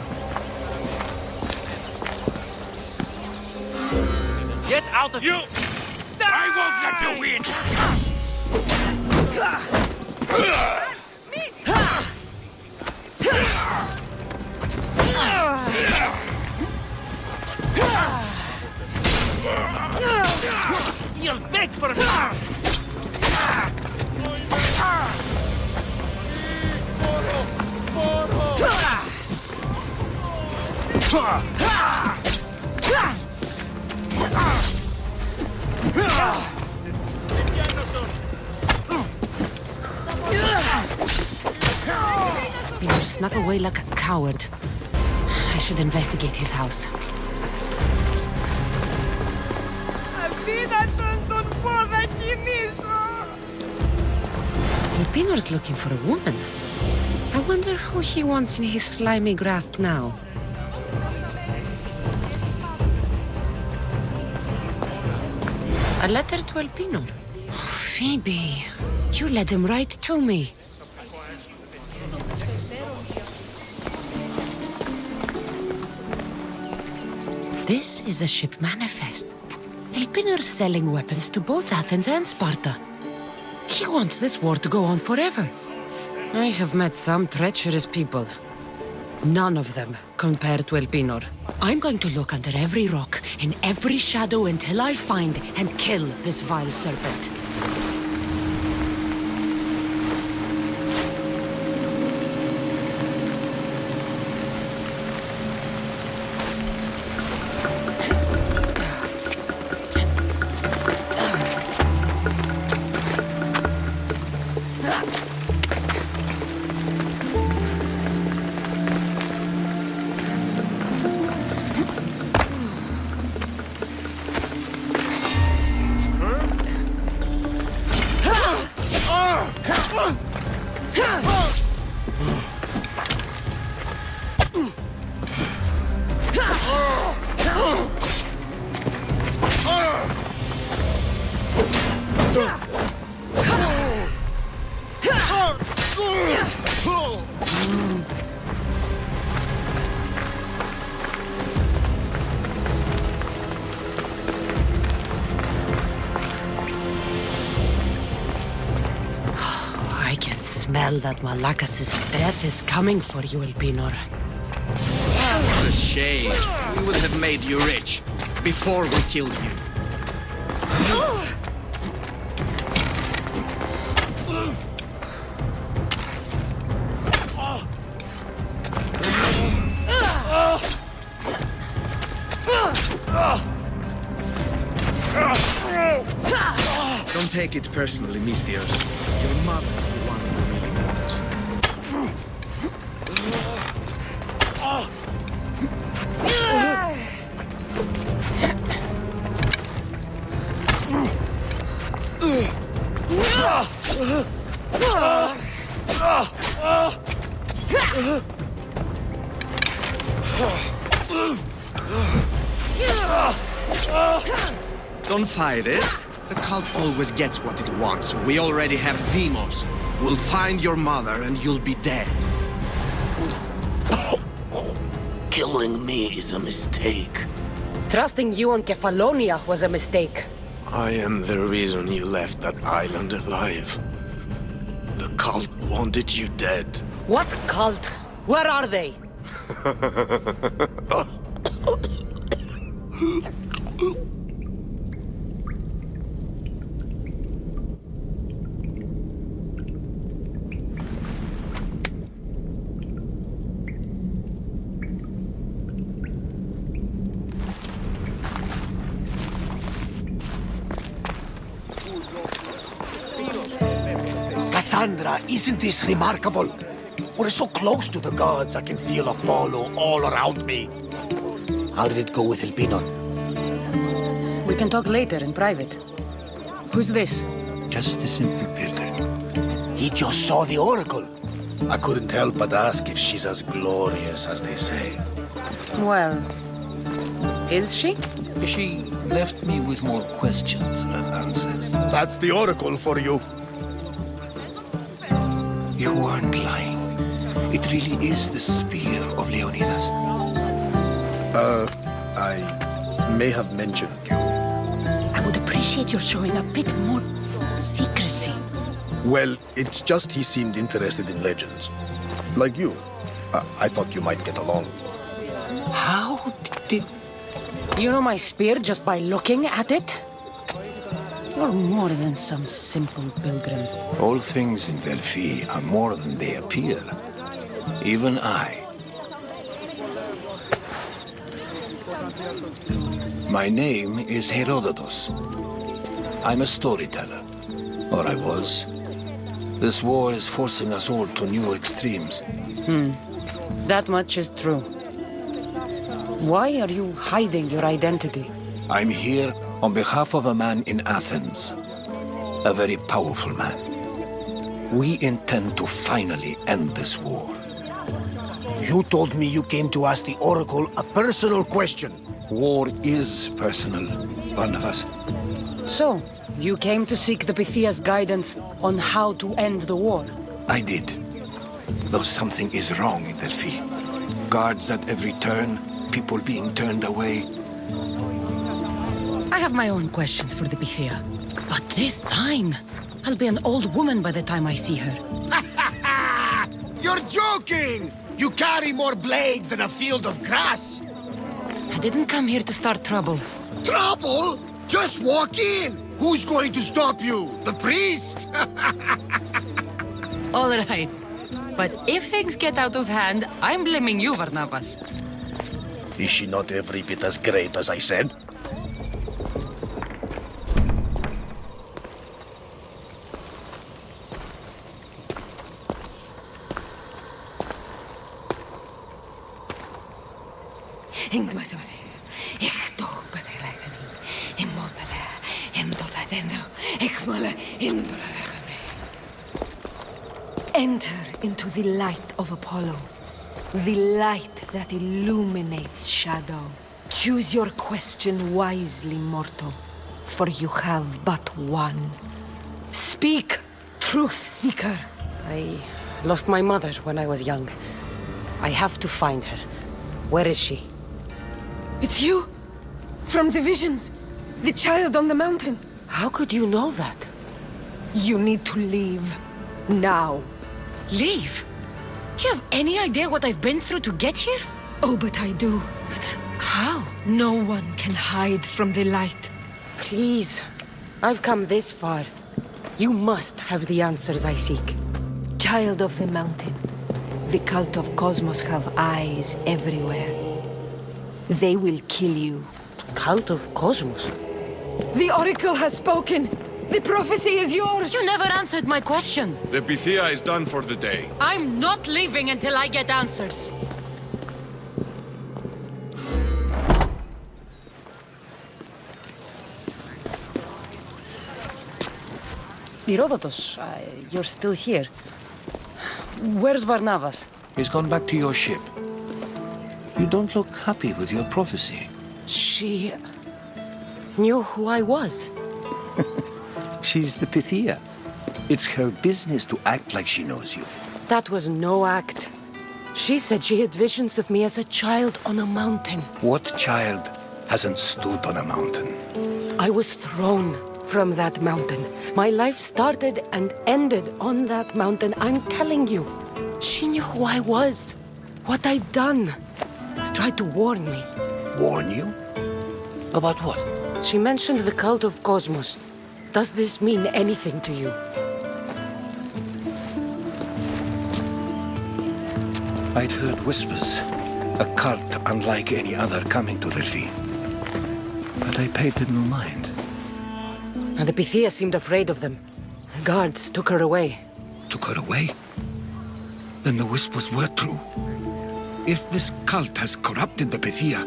Get out of you! I won't let you win! You'll beg for me! You snuck away like a coward. I should investigate his house. Elpinor's looking for a woman. I wonder who he wants in his slimy grasp now. A letter to Elpinor. Oh, Phoebe, you let him write to me. This is a ship manifest. Elpinor's selling weapons to both Athens and Sparta. He wants this war to go on forever. I have met some treacherous people. None of them compared to Elpinor. I'm going to look under every rock, in every shadow until I find and kill this vile serpent. I can smell that Malakas' death is coming for you, Elpinor. It's a shame. We would have made you rich before we killed you. Don't take it personally, Mistios. Your mother's the one we really want. Don't fight it. The cult always gets what it wants. We already have Demos. We'll find your mother and you'll be dead. Killing me is a mistake. Trusting you on Kefalonia was a mistake. I am the reason you left that island alive. The cult wanted you dead. What cult? Where are they? Cassandra, isn't this remarkable? We're so close to the gods, I can feel Apollo all around me. How did it go with Elpinor? We can talk later in private. Who's this? Just a simple pilgrim. He just saw the oracle. I couldn't help but ask if she's as glorious as they say. Well, is she? She left me with more questions than answers. That's the oracle for you. You weren't lying. It really is the spear of Leonidas. I may have mentioned you. I would appreciate your showing a bit more secrecy. Well, it's just he seemed interested in legends. Like you. I thought you might get along. How did... You know my spear just by looking at it? You're more than some simple pilgrim. All things in Delphi are more than they appear. Even I. My name is Herodotus. I'm a storyteller. Or I was. This war is forcing us all to new extremes. That much is true. Why are you hiding your identity? I'm here on behalf of a man in Athens. A very powerful man. We intend to finally end this war. You told me you came to ask the oracle a personal question. War is personal, Barnabas. So, you came to seek the Pythia's guidance on how to end the war? I did. Though something is wrong in Delphi. Guards at every turn, people being turned away. I have my own questions for the Pythia. But this time, I'll be an old woman by the time I see her. You're joking! You carry more blades than a field of grass! I didn't come here to start trouble. Trouble? Just walk in! Who's going to stop you? The priest? All right. But if things get out of hand, I'm blaming you, Barnabas. Is she not every bit as great as I said? Enter into the light of Apollo, the light that illuminates shadow. Choose your question wisely, mortal, for you have but one. Speak, truth seeker. I lost my mother when I was young. I have to find her. Where is she? It's you! From the visions! The child on the mountain! How could you know that? You need to leave. Now. Leave? Do you have any idea what I've been through to get here? Oh, but I do. But how? No one can hide from the light. Please. I've come this far. You must have the answers I seek. Child of the mountain. The cult of Cosmos have eyes everywhere. They will kill you. Cult of Cosmos? The Oracle has spoken! The prophecy is yours! You never answered my question! The Pythia is done for the day. I'm not leaving until I get answers! Herodotus, you're still here. Where's Varnavas? He's gone back to your ship. You don't look happy with your prophecy. She knew who I was. She's the Pythia. It's her business to act like she knows you. That was no act. She said she had visions of me as a child on a mountain. What child hasn't stood on a mountain? I was thrown from that mountain. My life started and ended on that mountain. I'm telling you. She knew who I was, what I'd done. She tried to warn me. Warn you? About what? She mentioned the cult of Cosmos. Does this mean anything to you? I'd heard whispers. A cult unlike any other coming to Delphi. But I paid them no mind. And the Pythia seemed afraid of them. Guards took her away. Took her away? Then the whispers were true. If this cult has corrupted the Pythia,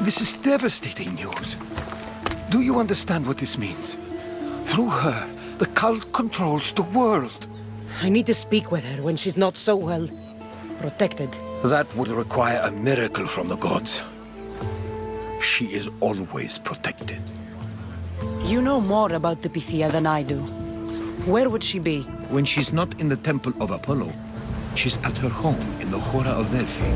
this is devastating news. Do you understand what this means? Through her, the cult controls the world. I need to speak with her when she's not so well protected. That would require a miracle from the gods. She is always protected. You know more about the Pythia than I do. Where would she be? When she's not in the Temple of Apollo, she's at her home in the Hora of Delphi.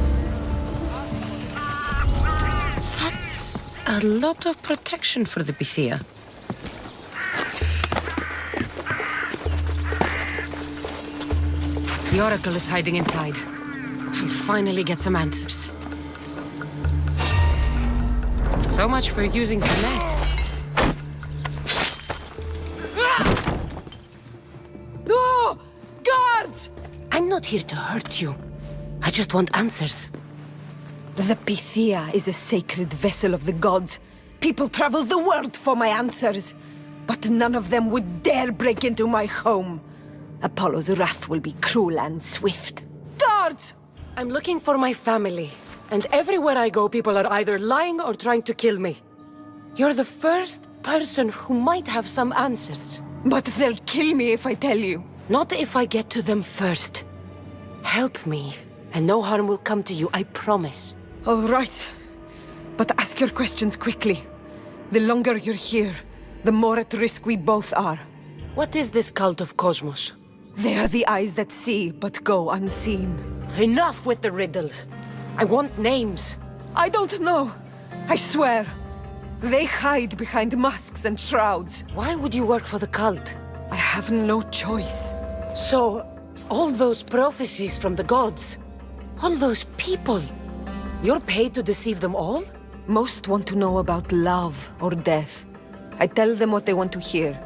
That's a lot of protection for the Pythia. The Oracle is hiding inside. I'll finally get some answers. So much for using finesse. No! Guards! I'm not here to hurt you. I just want answers. The Pythia is a sacred vessel of the gods. People travel the world for my answers. But none of them would dare break into my home. Apollo's wrath will be cruel and swift. Guards! I'm looking for my family. And everywhere I go, people are either lying or trying to kill me. You're the first person who might have some answers. But they'll kill me if I tell you. Not if I get to them first. Help me, and no harm will come to you, I promise. All right. But ask your questions quickly. The longer you're here, the more at risk we both are. What is this cult of Cosmos? They are the eyes that see, but go unseen. Enough with the riddles. I want names. I don't know. I swear. They hide behind masks and shrouds. Why would you work for the cult? I have no choice. So, all those prophecies from the gods, all those people, you're paid to deceive them all? Most want to know about love or death. I tell them what they want to hear.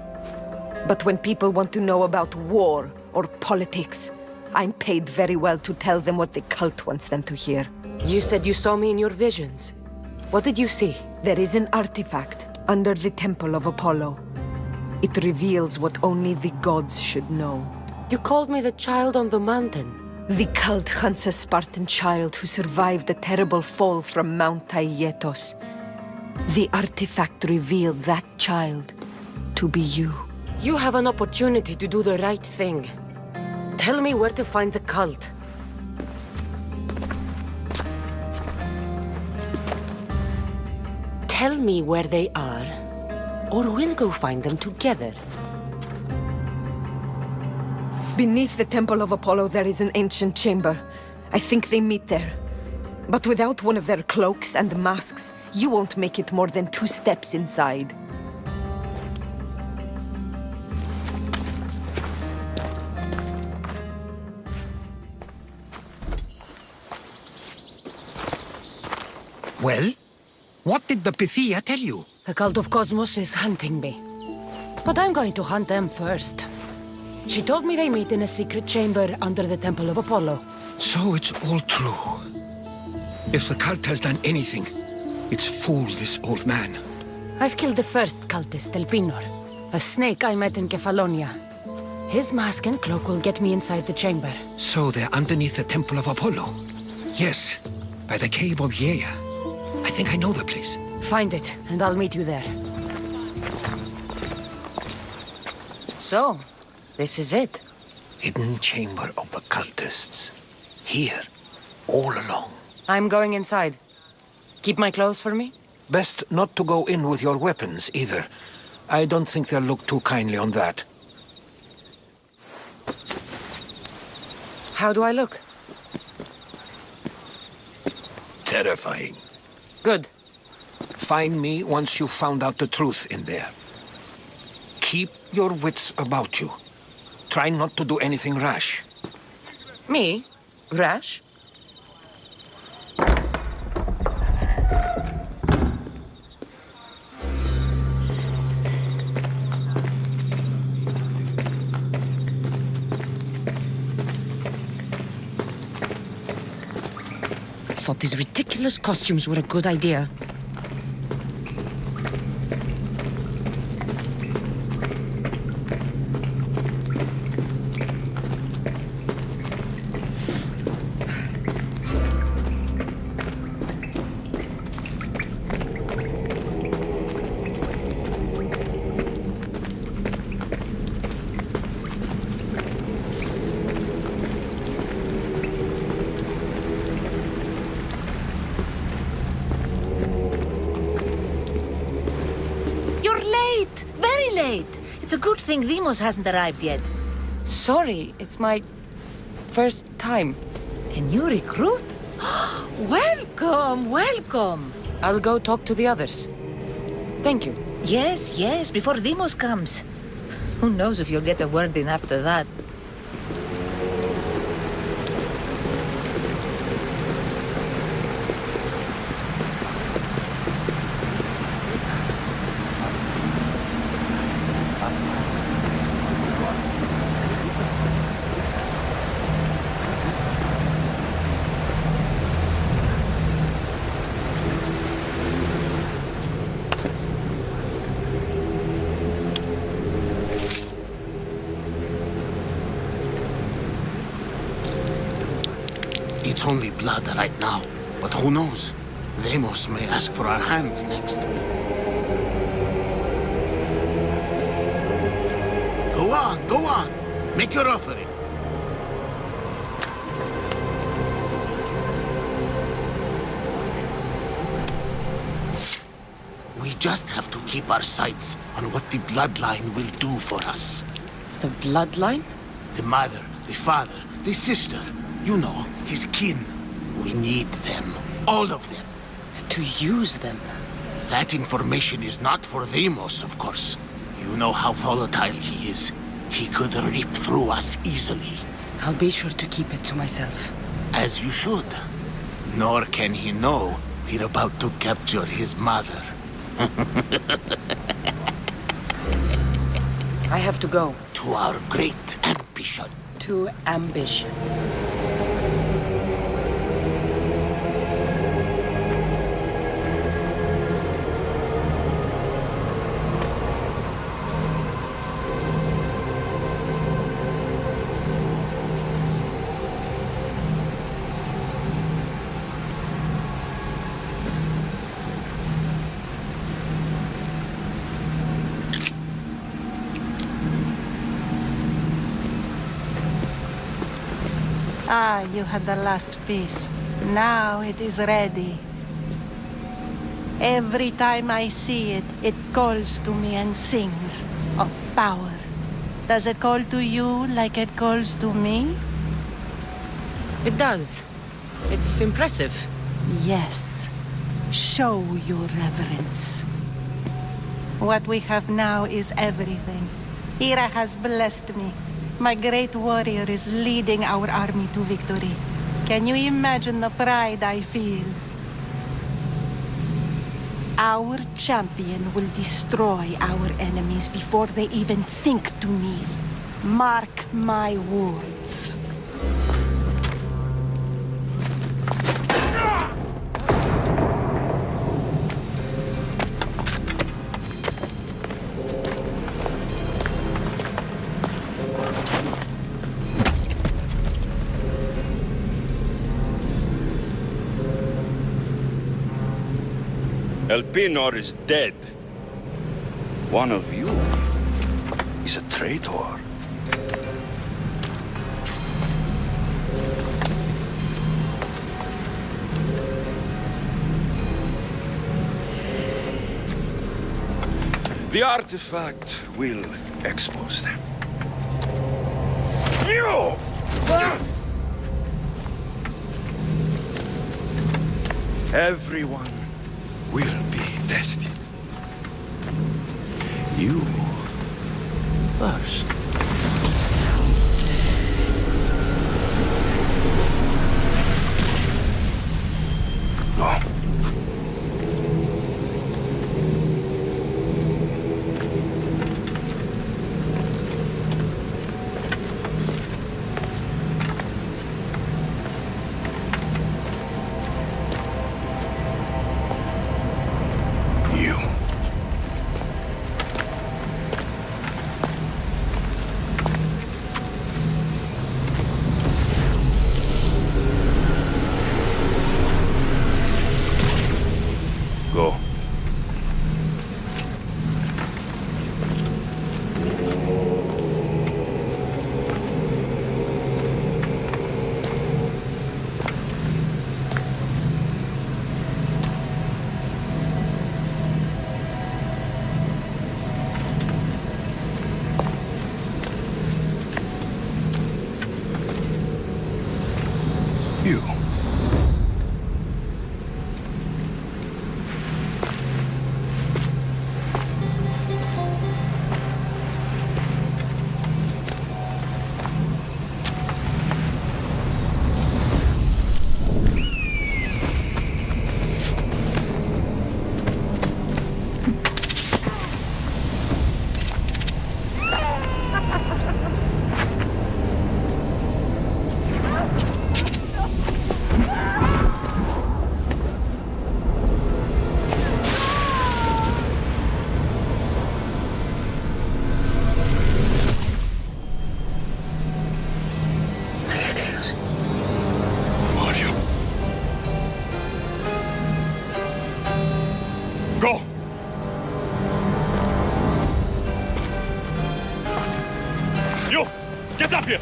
But when people want to know about war or politics, I'm paid very well to tell them what the cult wants them to hear. You said you saw me in your visions. What did you see? There is an artifact under the Temple of Apollo. It reveals what only the gods should know. You called me the child on the mountain. The cult hunts a Spartan child who survived a terrible fall from Mount Aietos. The artifact revealed that child to be you. You have an opportunity to do the right thing. Tell me where to find the cult. Tell me where they are, or we'll go find them together. Beneath the Temple of Apollo, there is an ancient chamber. I think they meet there. But without one of their cloaks and masks, you won't make it more than 2 steps inside. Well? What did the Pythia tell you? The cult of Cosmos is hunting me. But I'm going to hunt them first. She told me they meet in a secret chamber under the Temple of Apollo. So it's all true. If the cult has done anything, it's fooled this old man. I've killed the first cultist, Elpinor, a snake I met in Kefalonia. His mask and cloak will get me inside the chamber. So they're underneath the Temple of Apollo? Yes, by the cave of Yea. I think I know the place. Find it, and I'll meet you there. So, this is it. Hidden chamber of the cultists. Here, all along. I'm going inside. Keep my clothes for me? Best not to go in with your weapons, either. I don't think they'll look too kindly on that. How do I look? Terrifying. Good. Find me once you've found out the truth in there. Keep your wits about you. Try not to do anything rash. Me? Rash? I thought these ridiculous costumes were a good idea. It's a good thing Demos hasn't arrived yet. Sorry, it's my first time. A new recruit? Welcome, welcome. I'll go talk to the others. Thank you. Yes, yes, before Demos comes. Who knows if you'll get a word in after that. It's only blood right now, but who knows? Demos may ask for our hands next. Go on. Make your offering. We just have to keep our sights on what the bloodline will do for us. The bloodline? The mother, the father, the sister. You know, his kin. We need them. All of them. To use them? That information is not for Demos, of course. You know how volatile he is. He could rip through us easily. I'll be sure to keep it to myself. As you should. Nor can he know we're about to capture his mother. I have to go. To our great ambition. To ambition. Ah, you had the last piece. Now it is ready. Every time I see it, it calls to me and sings of power. Does it call to you like it calls to me? It does. It's impressive. Yes. Show your reverence. What we have now is everything. Ira has blessed me. My great warrior is leading our army to victory. Can you imagine the pride I feel? Our champion will destroy our enemies before they even think to kneel. Mark my words. Elpinor is dead. One of you is a traitor. The artifact will expose them. You! Everyone will be tested. You first. Go. Go. You. Go! You! Get up here!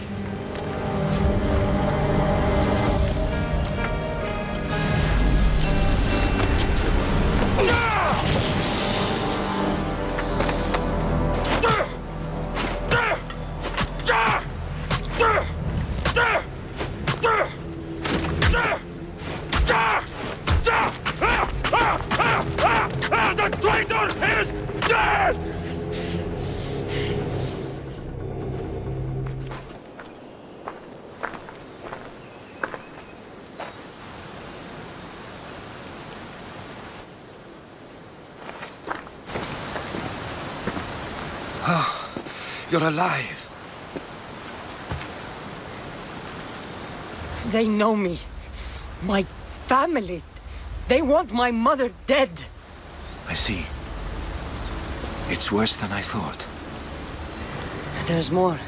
The traitor is dead! You're alive. They know me. My family. They want my mother dead. I see. It's worse than I thought. There's more.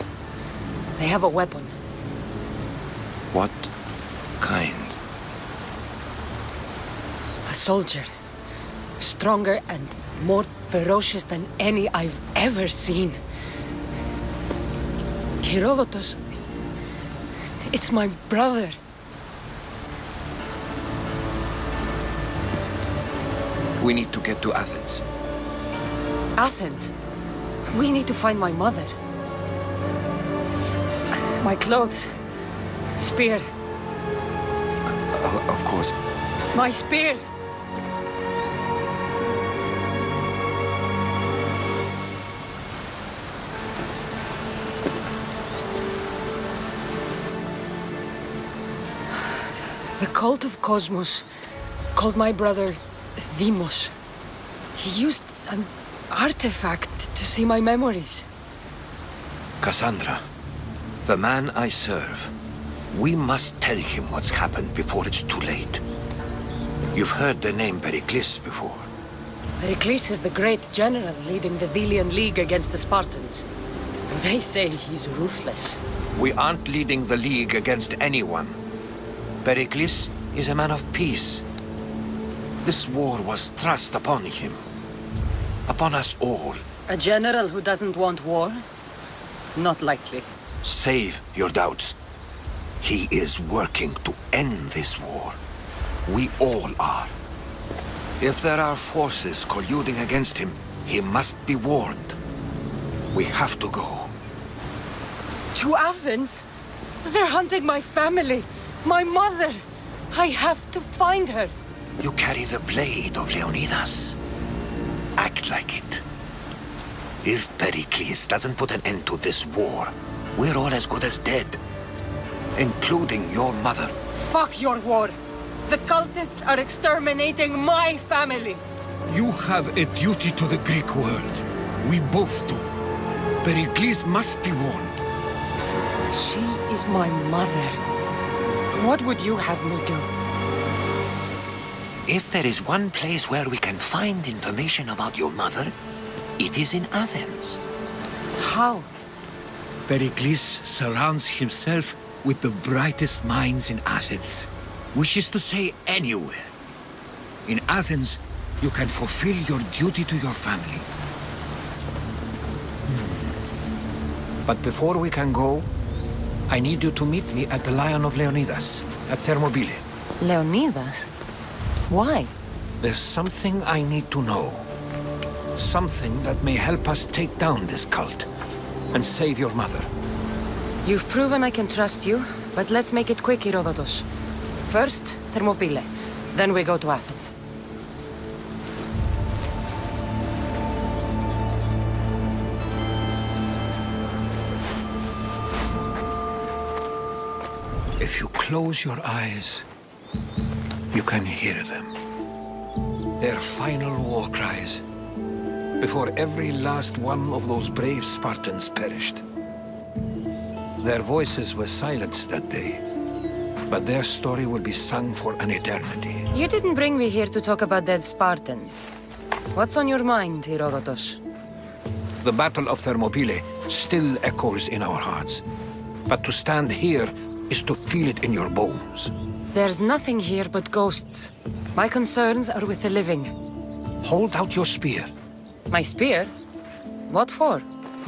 They have a weapon. What kind? A soldier. Stronger and more ferocious than any I've ever seen. Herodotus. It's my brother. We need to get to Athens. Athens? We need to find my mother. My clothes. Spear. Of course. My spear! The cult of Cosmos called my brother Deimos. He used an artifact to see my memories. Cassandra, the man I serve, we must tell him what's happened before it's too late. You've heard the name Pericles before. Pericles is the great general leading the Delian League against the Spartans. They say he's ruthless. We aren't leading the League against anyone. Pericles is a man of peace. This war was thrust upon him. Upon us all. A general who doesn't want war? Not likely. Save your doubts. He is working to end this war. We all are. If there are forces colluding against him, he must be warned. We have to go. To Athens? They're hunting my family, my mother. I have to find her. You carry the blade of Leonidas. Act like it. If Pericles doesn't put an end to this war, we're all as good as dead. Including your mother. Fuck your war. The cultists are exterminating my family. You have a duty to the Greek world. We both do. Pericles must be warned. She is my mother. What would you have me do? If there is one place where we can find information about your mother, it is in Athens. How? Pericles surrounds himself with the brightest minds in Athens. Which is to say, anywhere. In Athens, you can fulfill your duty to your family. But before we can go, I need you to meet me at the Lion of Leonidas, at Thermopylae. Leonidas? Why? There's something I need to know. Something that may help us take down this cult and save your mother. You've proven I can trust you, but let's make it quick, Herodotus. First, Thermopylae. Then we go to Athens. If you close your eyes, you can hear them. Their final war cries, before every last one of those brave Spartans perished. Their voices were silenced that day, but their story will be sung for an eternity. You didn't bring me here to talk about dead Spartans. What's on your mind, Herodotus? The Battle of Thermopylae still echoes in our hearts. But to stand here is to feel it in your bones. There's nothing here but ghosts. My concerns are with the living. Hold out your spear. My spear? What for?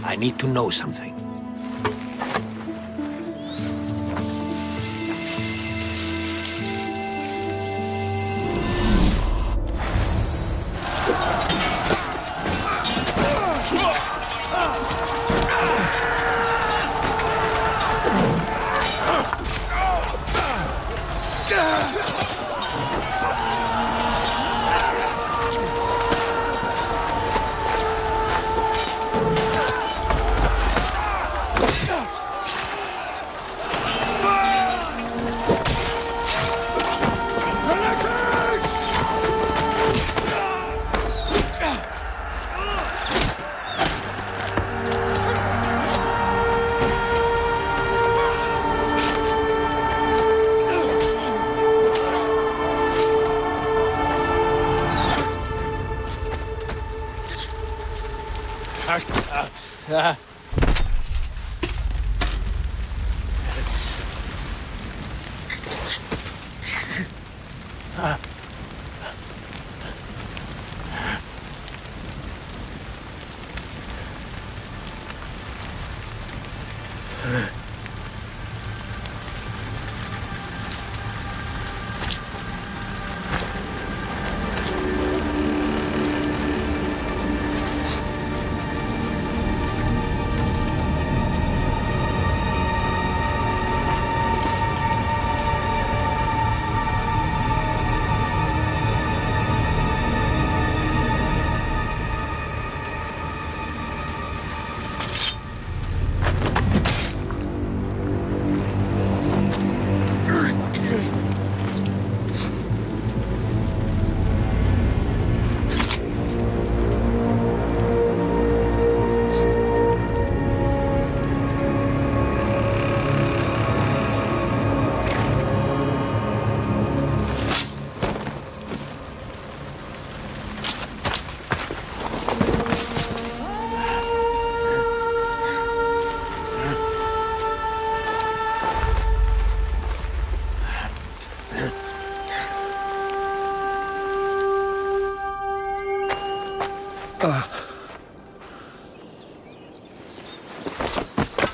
I need to know something.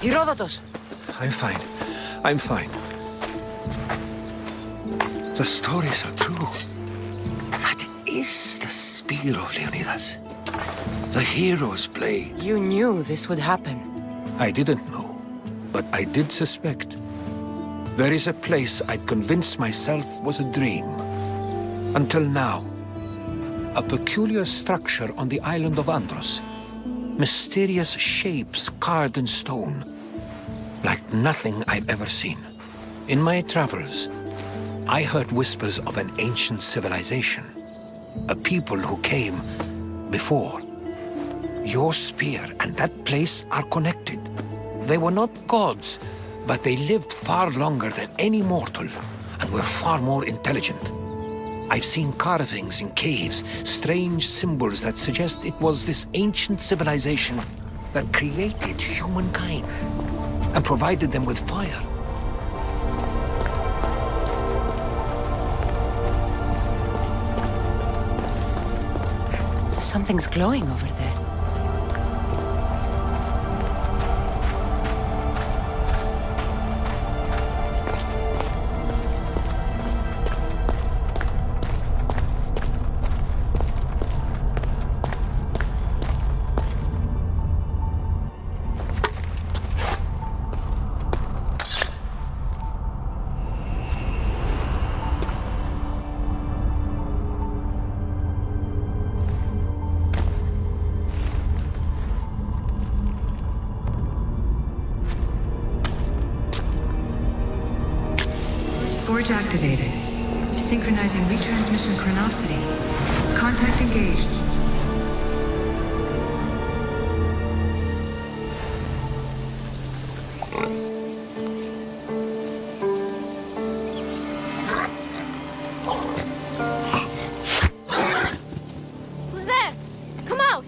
Herodotus! I'm fine. I'm fine. The stories are true. That is the spear of Leonidas. The hero's blade. You knew this would happen. I didn't know, but I did suspect. There is a place I'd convinced myself was a dream. Until now. A peculiar structure on the island of Andros. Mysterious shapes carved in stone. Like nothing I've ever seen. In my travels, I heard whispers of an ancient civilization. A people who came before. Your spear and that place are connected. They were not gods, but they lived far longer than any mortal, and were far more intelligent. I've seen carvings in caves, strange symbols that suggest it was this ancient civilization that created humankind and provided them with fire. Something's glowing over there. Forge activated. Synchronizing retransmission chronicity. Contact engaged. Who's there? Come out!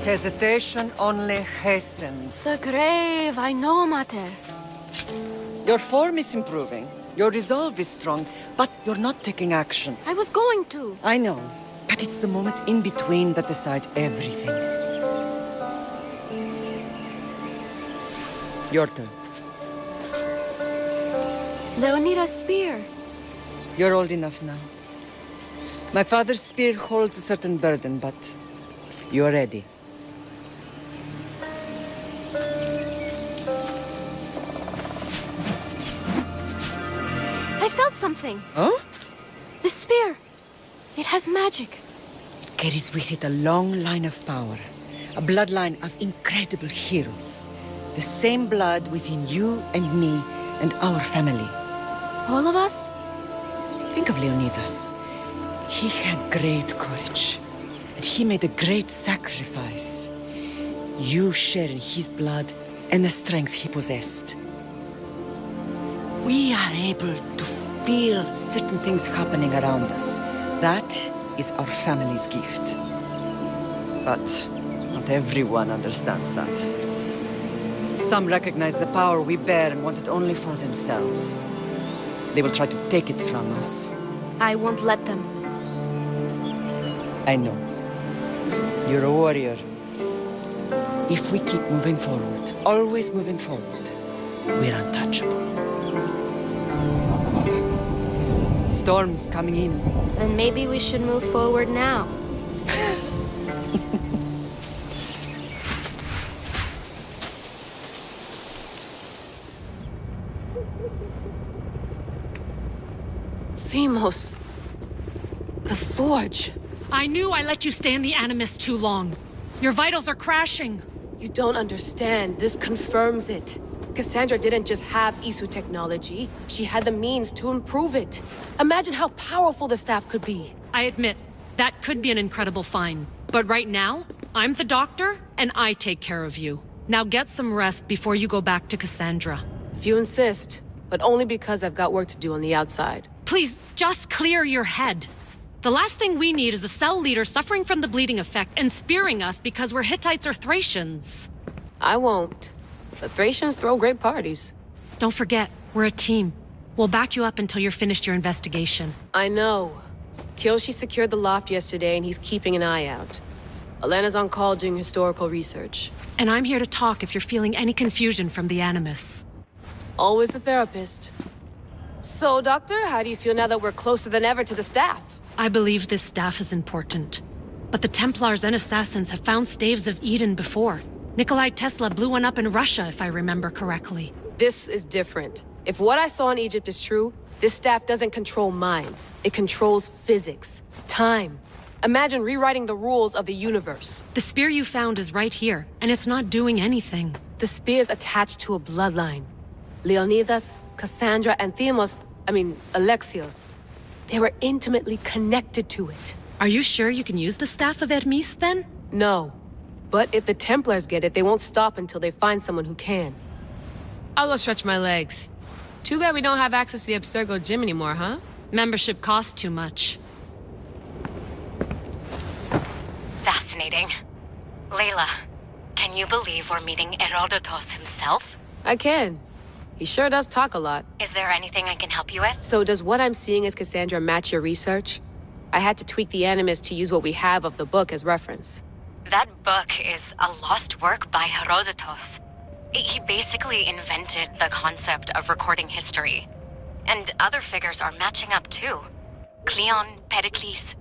Hesitation only hastens. The grave, I know, Mater. Your form is improving. Your resolve is strong, but you're not taking action. I was going to. I know, but it's the moments in between that decide everything. Your turn. Leonida's spear. You're old enough now. My father's spear holds a certain burden, but you're ready. I felt something. Huh? The spear. It has magic. It carries with it a long line of power. A bloodline of incredible heroes. The same blood within you and me and our family. All of us? Think of Leonidas. He had great courage. And he made a great sacrifice. You share in his blood and the strength he possessed. We are able to feel certain things happening around us. That is our family's gift. But not everyone understands that. Some recognize the power we bear and want it only for themselves. They will try to take it from us. I won't let them. I know. You're a warrior. If we keep moving forward, always moving forward, we're untouchable. Storm's coming in. Then maybe we should move forward now. Themos. The Forge. I knew I let you stay in the Animus too long. Your vitals are crashing. You don't understand. This confirms it. Cassandra didn't just have Isu technology. She had the means to improve it. Imagine how powerful the staff could be. I admit, that could be an incredible find. But right now, I'm the doctor, and I take care of you. Now get some rest before you go back to Cassandra. If you insist, but only because I've got work to do on the outside. Please, just clear your head. The last thing we need is a cell leader suffering from the bleeding effect and spearing us because we're Hittites or Thracians. I won't. The Thracians throw great parties. Don't forget, we're a team. We'll back you up until you're finished your investigation. I know. Kyoshi secured the loft yesterday and he's keeping an eye out. Elena's on call doing historical research. And I'm here to talk if you're feeling any confusion from the Animus. Always the therapist. So, Doctor, how do you feel now that we're closer than ever to the staff? I believe this staff is important. But the Templars and Assassins have found staves of Eden before. Nikolai Tesla blew one up in Russia, if I remember correctly. This is different. If what I saw in Egypt is true, this staff doesn't control minds. It controls physics, time. Imagine rewriting the rules of the universe. The spear you found is right here, and it's not doing anything. The spear's attached to a bloodline. Leonidas, Cassandra, and Alexios. They were intimately connected to it. Are you sure you can use the Staff of Hermes, then? No. But if the Templars get it, they won't stop until they find someone who can. I'll go stretch my legs. Too bad we don't have access to the Abstergo gym anymore, huh? Membership costs too much. Fascinating. Layla, can you believe we're meeting Herodotus himself? I can. He sure does talk a lot. Is there anything I can help you with? So does what I'm seeing as Cassandra match your research? I had to tweak the Animus to use what we have of the book as reference. That book is a lost work by Herodotus. He basically invented the concept of recording history. And other figures are matching up too. Cleon, Pericles.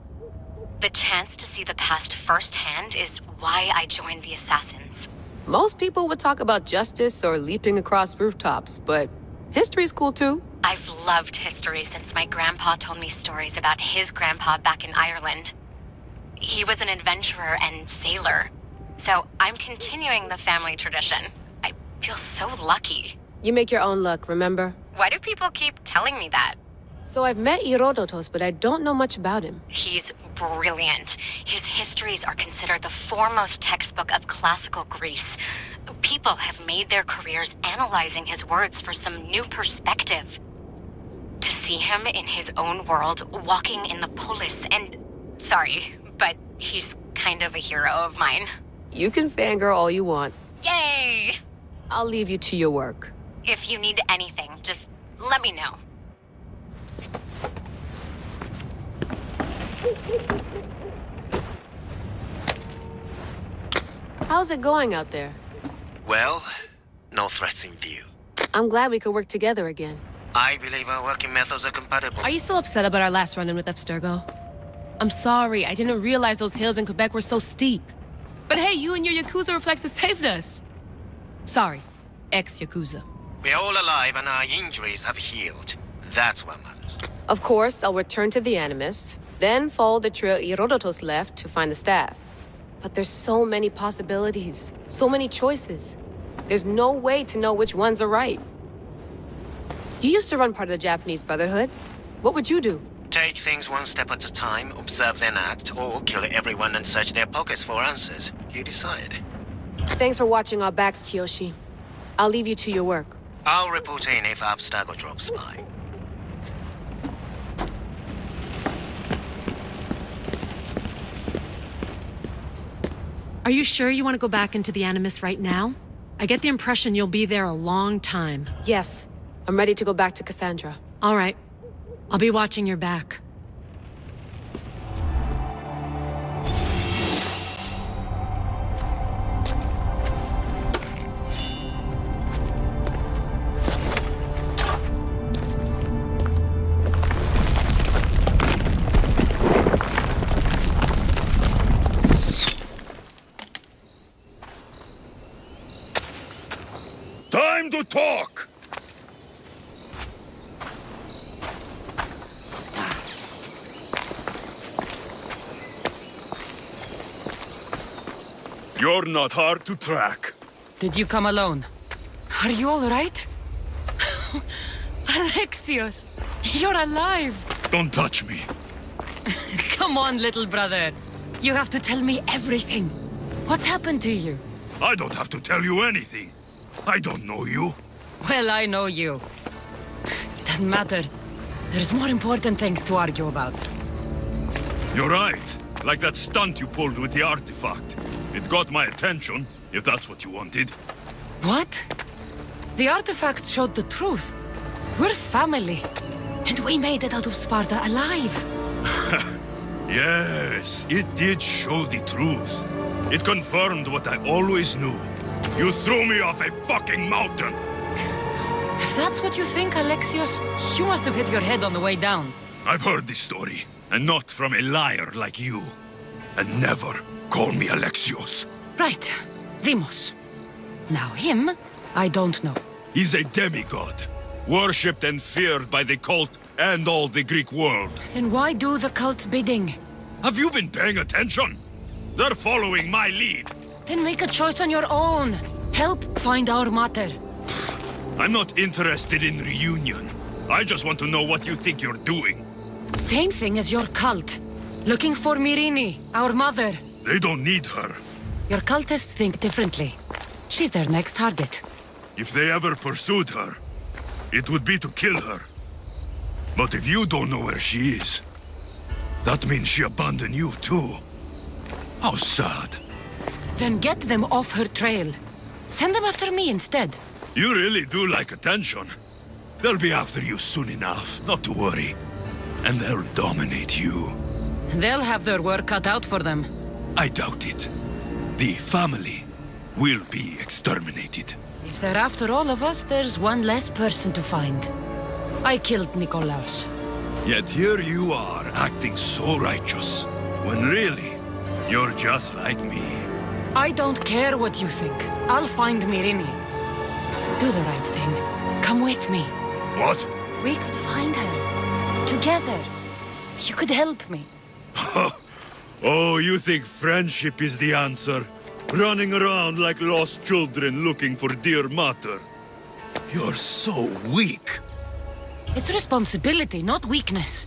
The chance to see the past firsthand is why I joined the Assassins. Most people would talk about justice or leaping across rooftops, but history's cool too. I've loved history since my grandpa told me stories about his grandpa back in Ireland. He was an adventurer and sailor, so I'm continuing the family tradition. I feel so lucky. You make your own luck, remember? Why do people keep telling me that? So I've met Herodotus, but I don't know much about him. He's brilliant. His histories are considered the foremost textbook of classical Greece. People have made their careers analyzing his words for some new perspective. To see him in his own world, walking in the polis, and... Sorry, but he's kind of a hero of mine. You can fangirl all you want. Yay! I'll leave you to your work. If you need anything, just let me know. How's it going out there? Well, no threats in view. I'm glad we could work together again. I believe our working methods are compatible. Are you still upset about our last run-in with Abstergo? I'm sorry, I didn't realize those hills in Quebec were so steep. But hey, you and your Yakuza reflexes saved us. Sorry, ex-Yakuza. We're all alive and our injuries have healed. That's what matters. Of course, I'll return to the Animus, then follow the trail Herodotus left to find the staff. But there's so many possibilities, so many choices. There's no way to know which ones are right. You used to run part of the Japanese Brotherhood. What would you do? Take things one step at a time, observe then act, or kill everyone and search their pockets for answers. You decide. Thanks for watching our backs, Kiyoshi. I'll leave you to your work. I'll report in if Abstergo drops by. Are you sure you want to go back into the Animus right now? I get the impression you'll be there a long time. Yes. I'm ready to go back to Cassandra. All right. I'll be watching your back. Time to talk! You're not hard to track. Did you come alone? Are you all right? Alexios, you're alive! Don't touch me. Come on, little brother. You have to tell me everything. What's happened to you? I don't have to tell you anything. I don't know you. Well, I know you. It doesn't matter. There's more important things to argue about. You're right. Like that stunt you pulled with the artifact. It got my attention, if that's what you wanted. What? The artifact showed the truth. We're family. And we made it out of Sparta alive. Yes, it did show the truth. It confirmed what I always knew. You threw me off a fucking mountain! If that's what you think, Alexios, you must have hit your head on the way down. I've heard this story, and not from a liar like you. And never call me Alexios. Right. Demos. Now him, I don't know. He's a demigod, worshipped and feared by the cult and all the Greek world. Then why do the cult's bidding? Have you been paying attention? They're following my lead. Then make a choice on your own. Help find our mater. I'm not interested in reunion. I just want to know what you think you're doing. Same thing as your cult. Looking for Myrrine, our mother. They don't need her. Your cultists think differently. She's their next target. If they ever pursued her, it would be to kill her. But if you don't know where she is, that means she abandoned you too. How sad. Then get them off her trail. Send them after me instead. You really do like attention. They'll be after you soon enough, not to worry. And they'll dominate you. They'll have their work cut out for them. I doubt it. The family will be exterminated. If they're after all of us, there's one less person to find. I killed Nikolaos. Yet here you are, acting so righteous, when really, you're just like me. I don't care what you think. I'll find Myrrine. Do the right thing. Come with me. What? We could find her. Together. You could help me. Oh, you think friendship is the answer? Running around like lost children looking for dear mater. You're so weak. It's responsibility, not weakness.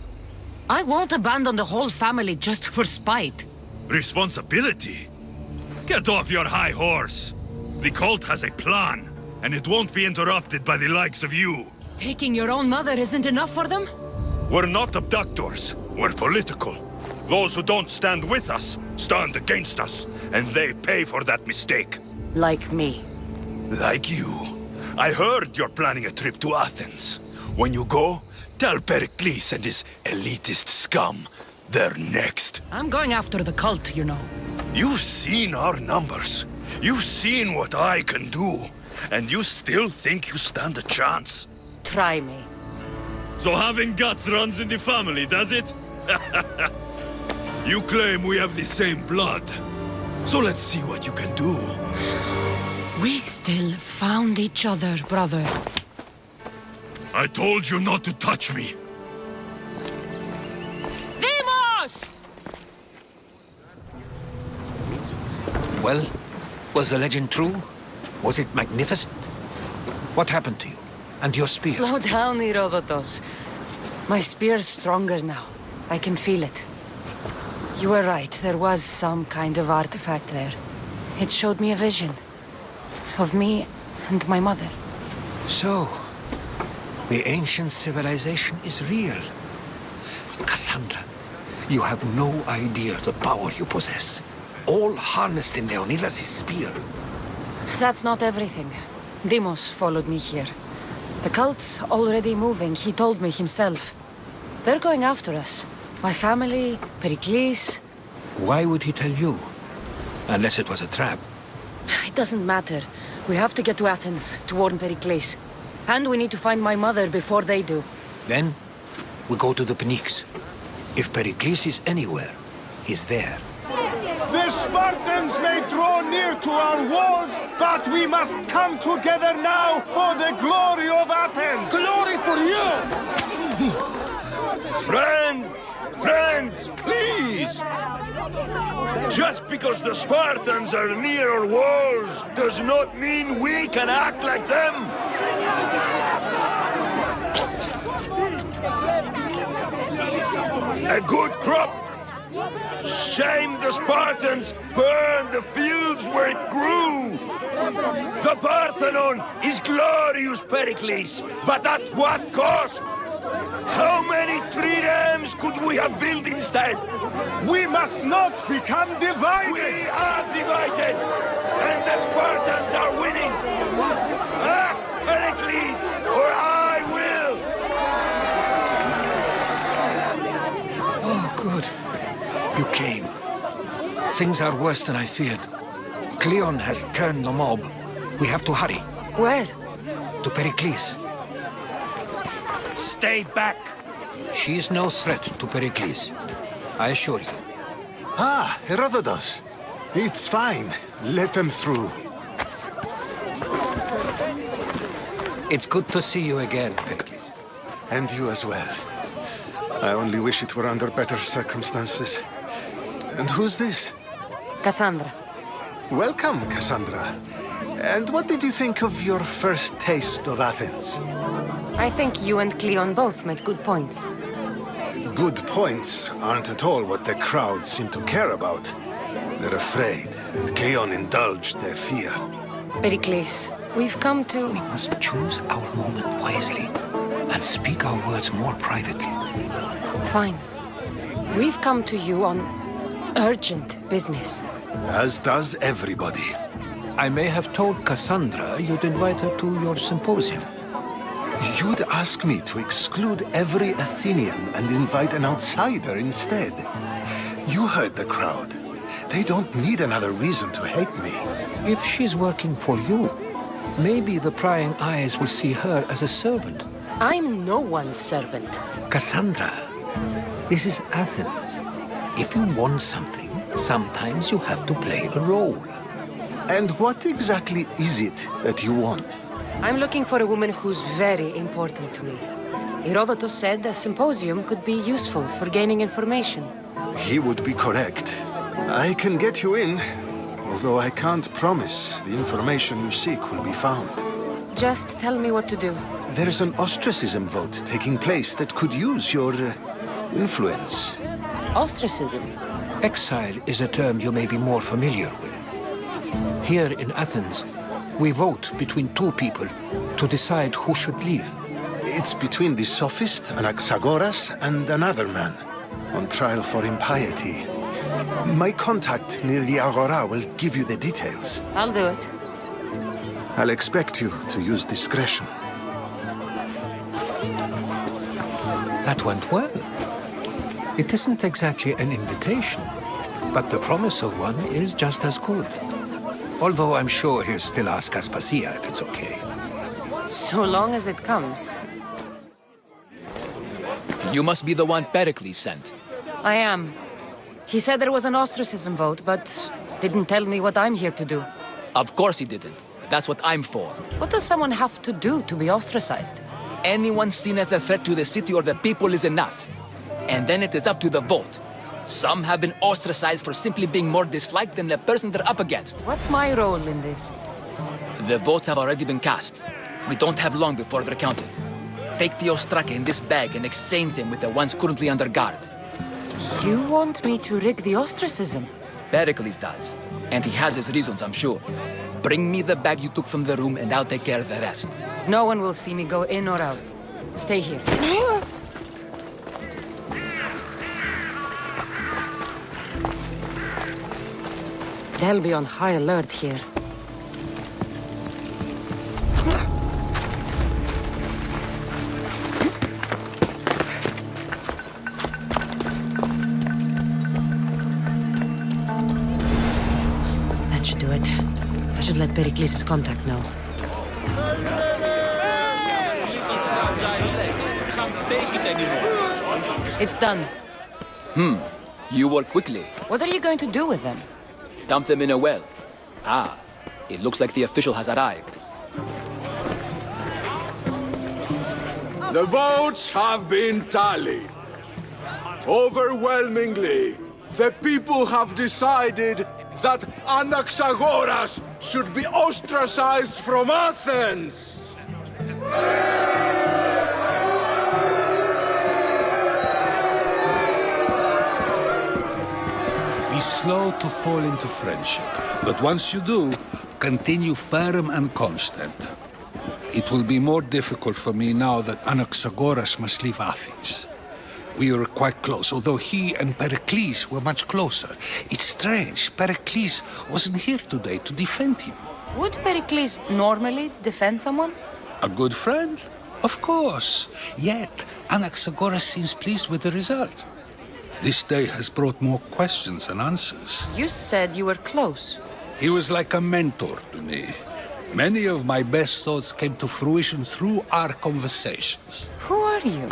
I won't abandon the whole family just for spite. Responsibility? Get off your high horse. The cult has a plan, and it won't be interrupted by the likes of you. Taking your own mother isn't enough for them? We're not abductors. We're political. Those who don't stand with us, stand against us, and they pay for that mistake. Like me. Like you. I heard you're planning a trip to Athens. When you go, tell Pericles and his elitist scum they're next. I'm going after the cult, you know. You've seen our numbers. You've seen what I can do. And you still think you stand a chance? Try me. So having guts runs in the family, does it? You claim we have the same blood. So let's see what you can do. We still found each other, brother. I told you not to touch me. Demos! Well, was the legend true? Was it magnificent? What happened to you? And your spear? Slow down, Herodotos. My spear's stronger now. I can feel it. You were right, there was some kind of artifact there. It showed me a vision. Of me and my mother. So, the ancient civilization is real. Cassandra, you have no idea the power you possess. All harnessed in Leonidas' spear. That's not everything. Demos followed me here. The cult's already moving, he told me himself. They're going after us. My family, Pericles. Why would he tell you? Unless it was a trap. It doesn't matter. We have to get to Athens, to warn Pericles. And we need to find my mother before they do. Then, we go to the Pnyx. If Pericles is anywhere, he's there. The Spartans may draw near to our walls, but we must come together now for the glory of Athens! Glory for you! Friends, please! Just because the Spartans are near our walls does not mean we can act like them! A good crop! Shame the Spartans burned the fields where it grew! The Parthenon is glorious, Pericles, but at what cost? How many triremes could we have built instead? We must not become divided! We are divided! And the Spartans are winning! Act, Pericles, or I will! Oh, good. You came. Things are worse than I feared. Cleon has turned the mob. We have to hurry. Where? To Pericles. Stay back! She is no threat to Pericles. I assure you. Ah, Herodotus. It's fine. Let them through. It's good to see you again, Pericles. And you as well. I only wish it were under better circumstances. And who's this? Cassandra. Welcome, Cassandra. And what did you think of your first taste of Athens? I think you and Cleon both made good points. Good points aren't at all what the crowd seem to care about. They're afraid, and Cleon indulged their fear. Pericles, we've come to... We must choose our moment wisely, and speak our words more privately. Fine. We've come to you on urgent business. As does everybody. I may have told Cassandra you'd invite her to your symposium. You'd ask me to exclude every Athenian and invite an outsider instead. You heard the crowd. They don't need another reason to hate me. If she's working for you, maybe the prying eyes will see her as a servant. I'm no one's servant. Cassandra, this is Athens. If you want something, sometimes you have to play a role. And what exactly is it that you want? I'm looking for a woman who's very important to me. Herodotus said a symposium could be useful for gaining information. He would be correct. I can get you in, although I can't promise the information you seek will be found. Just tell me what to do. There's an ostracism vote taking place that could use your influence. Ostracism? Exile is a term you may be more familiar with. Here in Athens, we vote between two people to decide who should leave. It's between the sophist Anaxagoras and another man, on trial for impiety. My contact near the Agora will give you the details. I'll do it. I'll expect you to use discretion. That went well. It isn't exactly an invitation, but the promise of one is just as good. Although I'm sure he'll still ask Aspasia if it's okay. So long as it comes. You must be the one Pericles sent. I am. He said there was an ostracism vote, but didn't tell me what I'm here to do. Of course he didn't. That's what I'm for. What does someone have to do to be ostracized? Anyone seen as a threat to the city or the people is enough. And then it is up to the vote. Some have been ostracized for simply being more disliked than the person they're up against. What's my role in this? The votes have already been cast. We don't have long before they're counted. Take the ostraka in this bag and exchange them with the ones currently under guard. You want me to rig the ostracism? Pericles does. And he has his reasons, I'm sure. Bring me the bag you took from the room and I'll take care of the rest. No one will see me go in or out. Stay here. They'll be on high alert here. That should do it. I should let Pericles' contact know. It's done. You work quickly. What are you going to do with them? Dump them in a well. Ah, it looks like the official has arrived. The votes have been tallied. Overwhelmingly, the people have decided that Anaxagoras should be ostracized from Athens. Be slow to fall into friendship, but once you do, continue firm and constant. It will be more difficult for me now that Anaxagoras must leave Athens. We were quite close, although he and Pericles were much closer. It's strange, Pericles wasn't here today to defend him. Would Pericles normally defend someone? A good friend? Of course. Yet, Anaxagoras seems pleased with the result. This day has brought more questions than answers. You said you were close. He was like a mentor to me. Many of my best thoughts came to fruition through our conversations. Who are you?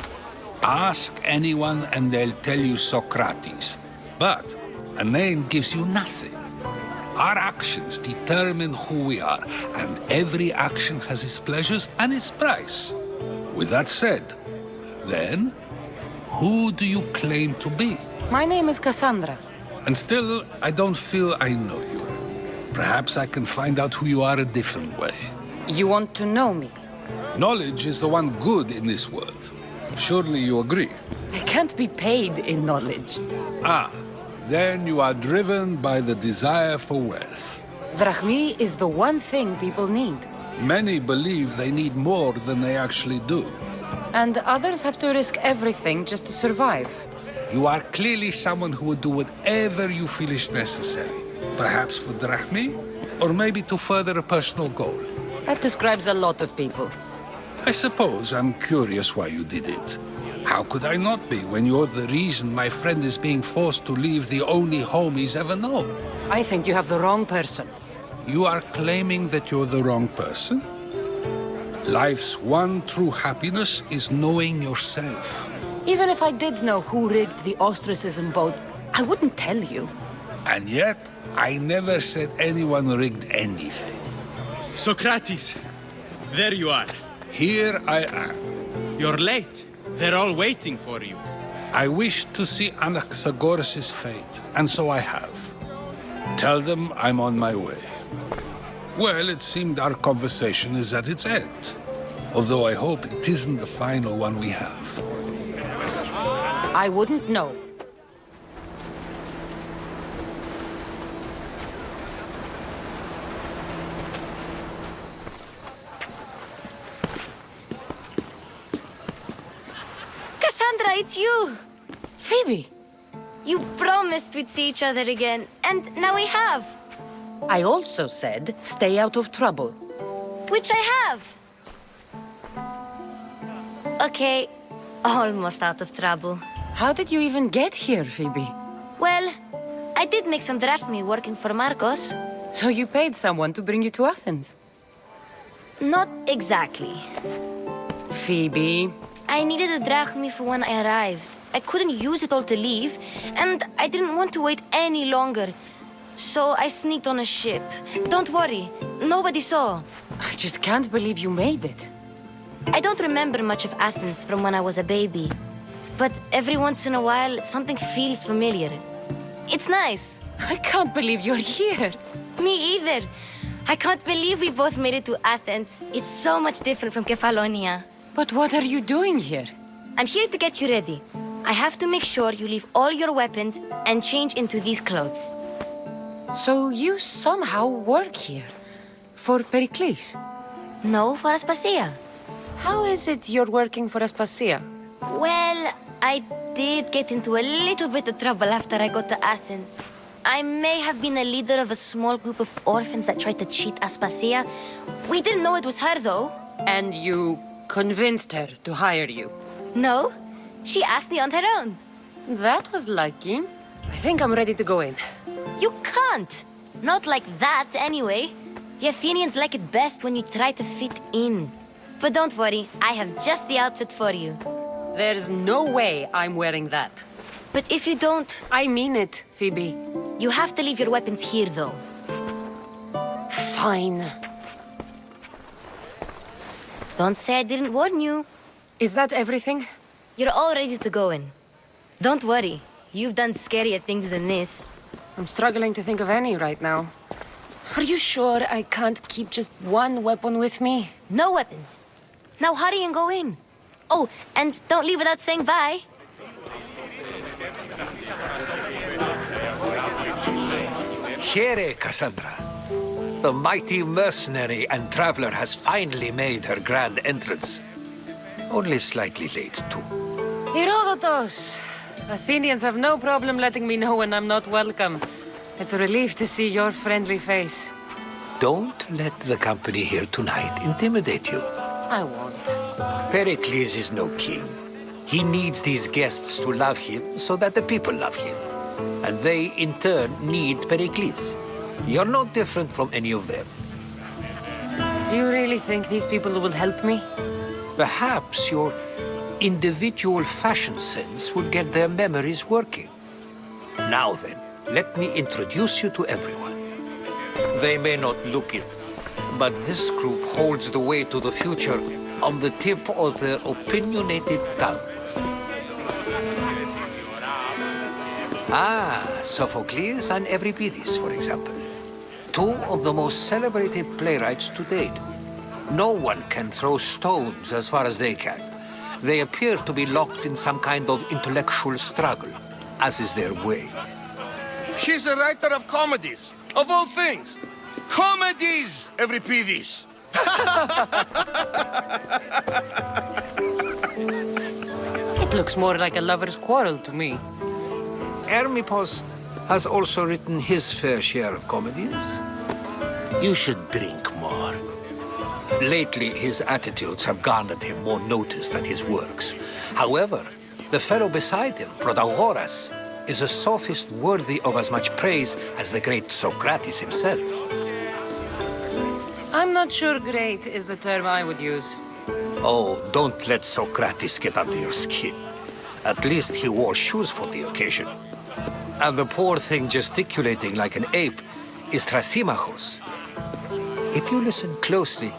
Ask anyone and they'll tell you Socrates. But a name gives you nothing. Our actions determine who we are, and every action has its pleasures and its price. With that said, then, who do you claim to be? My name is Cassandra. And still, I don't feel I know you. Perhaps I can find out who you are a different way. You want to know me? Knowledge is the one good in this world. Surely you agree? I can't be paid in knowledge. Ah, then you are driven by the desire for wealth. Drachmi is the one thing people need. Many believe they need more than they actually do. And others have to risk everything just to survive. You are clearly someone who would do whatever you feel is necessary. Perhaps for drachmi, or maybe to further a personal goal. That describes a lot of people. I suppose I'm curious why you did it. How could I not be when you're the reason my friend is being forced to leave the only home he's ever known? I think you have the wrong person. You are claiming that you're the wrong person? Life's one true happiness is knowing yourself. Even if I did know who rigged the ostracism vote, I wouldn't tell you. And yet, I never said anyone rigged anything. Socrates, there you are. Here I am. You're late. They're all waiting for you. I wish to see Anaxagoras' fate, and so I have. Tell them I'm on my way. Well, it seemed our conversation is at its end. Although I hope it isn't the final one we have. I wouldn't know. Cassandra, it's you! Phoebe! You promised we'd see each other again, and now we have. I also said, stay out of trouble. Which I have. Okay, almost out of trouble. How did you even get here, Phoebe? Well, I did make some drachmi working for Marcos. So you paid someone to bring you to Athens? Not exactly. Phoebe... I needed a drachmi for when I arrived. I couldn't use it all to leave, and I didn't want to wait any longer. So I sneaked on a ship. Don't worry, nobody saw. I just can't believe you made it. I don't remember much of Athens from when I was a baby. But every once in a while, something feels familiar. It's nice. I can't believe you're here. Me either. I can't believe we both made it to Athens. It's so much different from Kefalonia. But what are you doing here? I'm here to get you ready. I have to make sure you leave all your weapons and change into these clothes. So you somehow work here? For Pericles? No, for Aspasia. How is it you're working for Aspasia? Well, I did get into a little bit of trouble after I got to Athens. I may have been a leader of a small group of orphans that tried to cheat Aspasia. We didn't know it was her, though. And you convinced her to hire you? No, she asked me on her own. That was lucky. I think I'm ready to go in. You can't. Not like that, anyway. The Athenians like it best when you try to fit in. But don't worry, I have just the outfit for you. There's no way I'm wearing that. But if you don't... I mean it, Phoebe. You have to leave your weapons here, though. Fine. Don't say I didn't warn you. Is that everything? You're all ready to go in. Don't worry. You've done scarier things than this. I'm struggling to think of any right now. Are you sure I can't keep just one weapon with me? No weapons. Now hurry and go in. Oh, and don't leave without saying bye. Here, Cassandra. The mighty mercenary and traveler has finally made her grand entrance. Only slightly late, too. Herodotus! Athenians have no problem letting me know when I'm not welcome. It's a relief to see your friendly face. Don't let the company here tonight intimidate you. I won't. Pericles is no king. He needs these guests to love him so that the people love him. And they, in turn, need Pericles. You're no different from any of them. Do you really think these people will help me? Perhaps your individual fashion sense will get their memories working. Now then, let me introduce you to everyone. They may not look it, but this group holds the way to the future on the tip of their opinionated tongues. Sophocles and Euripides, for example. Two of the most celebrated playwrights to date. No one can throw stones as far as they can. They appear to be locked in some kind of intellectual struggle, as is their way. He's a writer of comedies, of all things. Comedies, Euripides. It looks more like a lover's quarrel to me. Hermippos has also written his fair share of comedies. You should drink more. Lately, his attitudes have garnered him more notice than his works. However, the fellow beside him, Protagoras, is a sophist worthy of as much praise as the great Socrates himself. I'm not sure great is the term I would use. Oh, don't let Socrates get under your skin. At least he wore shoes for the occasion. And the poor thing gesticulating like an ape is Thrasymachos. If you listen closely,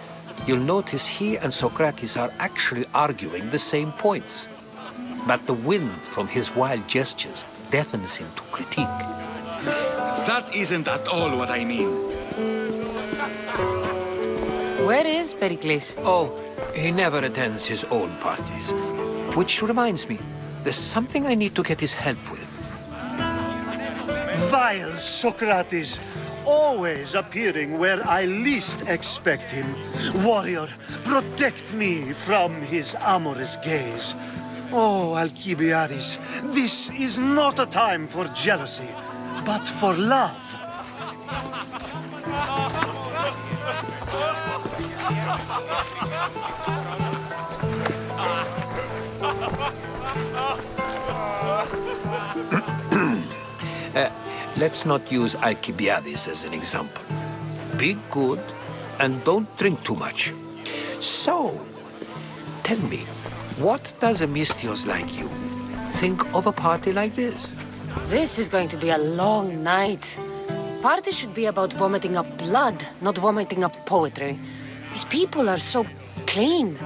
you'll notice he and Socrates are actually arguing the same points. But the wind from his wild gestures deafens him to critique. That isn't at all what I mean. Where is Pericles? Oh, he never attends his own parties. Which reminds me, there's something I need to get his help with. Vile Socrates, always appearing where I least expect him. Warrior, protect me from his amorous gaze. Oh, Alcibiades, this is not a time for jealousy, but for love. Let's not use Alcibiades as an example. Be good and don't drink too much. So, tell me, what does a Misthios like you think of a party like this? This is going to be a long night. Party should be about vomiting up blood, not vomiting up poetry. These people are so clean.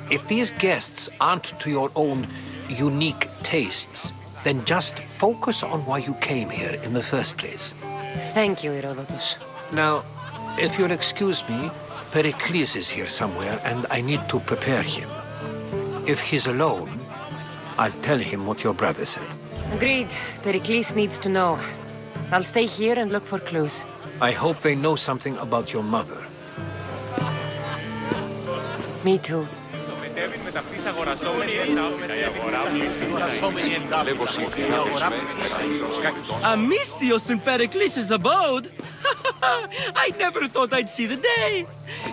If these guests aren't to your own unique tastes, then just focus on why you came here in the first place. Thank you, Herodotus. Now, if you'll excuse me, Pericles is here somewhere, and I need to prepare him. If he's alone, I'll tell him what your brother said. Agreed. Pericles needs to know. I'll stay here and look for clues. I hope they know something about your mother. Me too. Misthios in Pericles' abode? I never thought I'd see the day.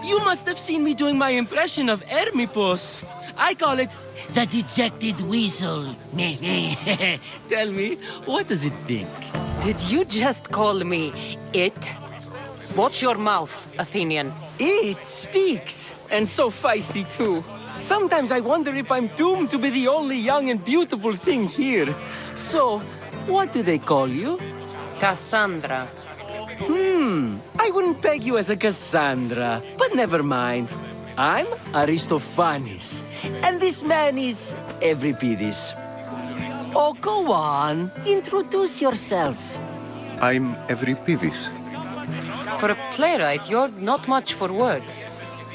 You must have seen me doing my impression of Hermippos. I call it the dejected weasel. Tell me, what does it think? Did you just call me it? Watch your mouth, Athenian. It speaks, and so feisty too. Sometimes I wonder if I'm doomed to be the only young and beautiful thing here. So, what do they call you? Cassandra. I wouldn't peg you as a Cassandra, but never mind. I'm Aristophanes, and this man is Euripides. Oh, go on. Introduce yourself. I'm Euripides. For a playwright, you're not much for words.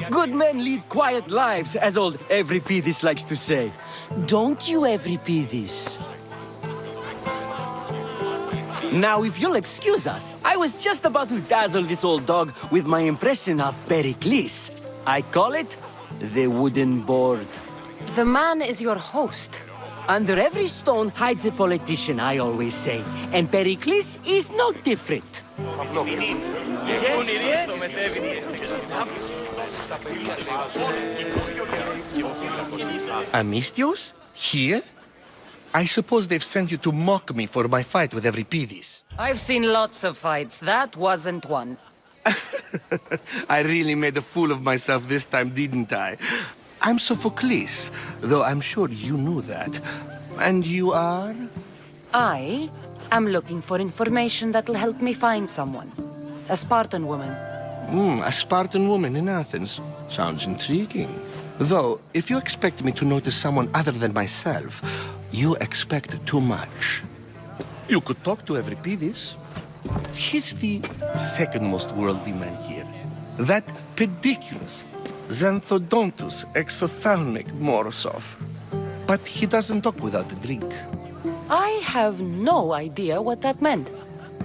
Good men lead quiet lives, as old Euripides likes to say. Don't you, Euripides? Now, if you'll excuse us, I was just about to dazzle this old dog with my impression of Pericles. I call it the wooden board. The man is your host. Under every stone hides a politician, I always say. And Pericles is no different. A Misthios? Here? I suppose they've sent you to mock me for my fight with Euripides. I've seen lots of fights. That wasn't one. I really made a fool of myself this time, didn't I? I'm Sophocles, though I'm sure you knew that. And you are? I am looking for information that'll help me find someone. A Spartan woman. A Spartan woman in Athens. Sounds intriguing. Though, if you expect me to notice someone other than myself, you expect too much. You could talk to Euripides. He's the second most worldly man here. That pediculous, xanthodontus exophthalmic Morosov. But he doesn't talk without a drink. I have no idea what that meant.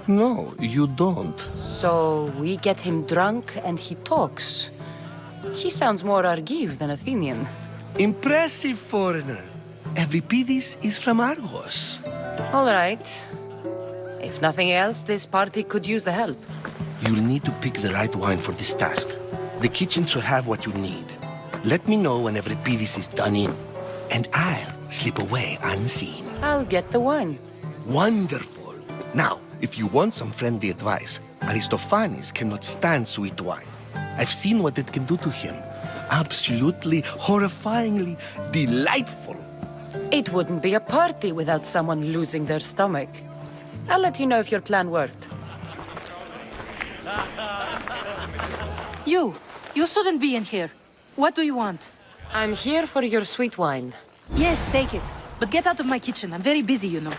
No, you don't. So we get him drunk and he talks. He sounds more Argive than Athenian. Impressive foreigner. Euripides is from Argos. All right. If nothing else, this party could use the help. You'll need to pick the right wine for this task. The kitchen should have what you need. Let me know when Euripides is done in, and I'll slip away unseen. I'll get the wine. Wonderful. Now, if you want some friendly advice, Aristophanes cannot stand sweet wine. I've seen what it can do to him. Absolutely, horrifyingly delightful. It wouldn't be a party without someone losing their stomach. I'll let you know if your plan worked. You shouldn't be in here. What do you want? I'm here for your sweet wine. Yes, take it. But get out of my kitchen. I'm very busy, you know.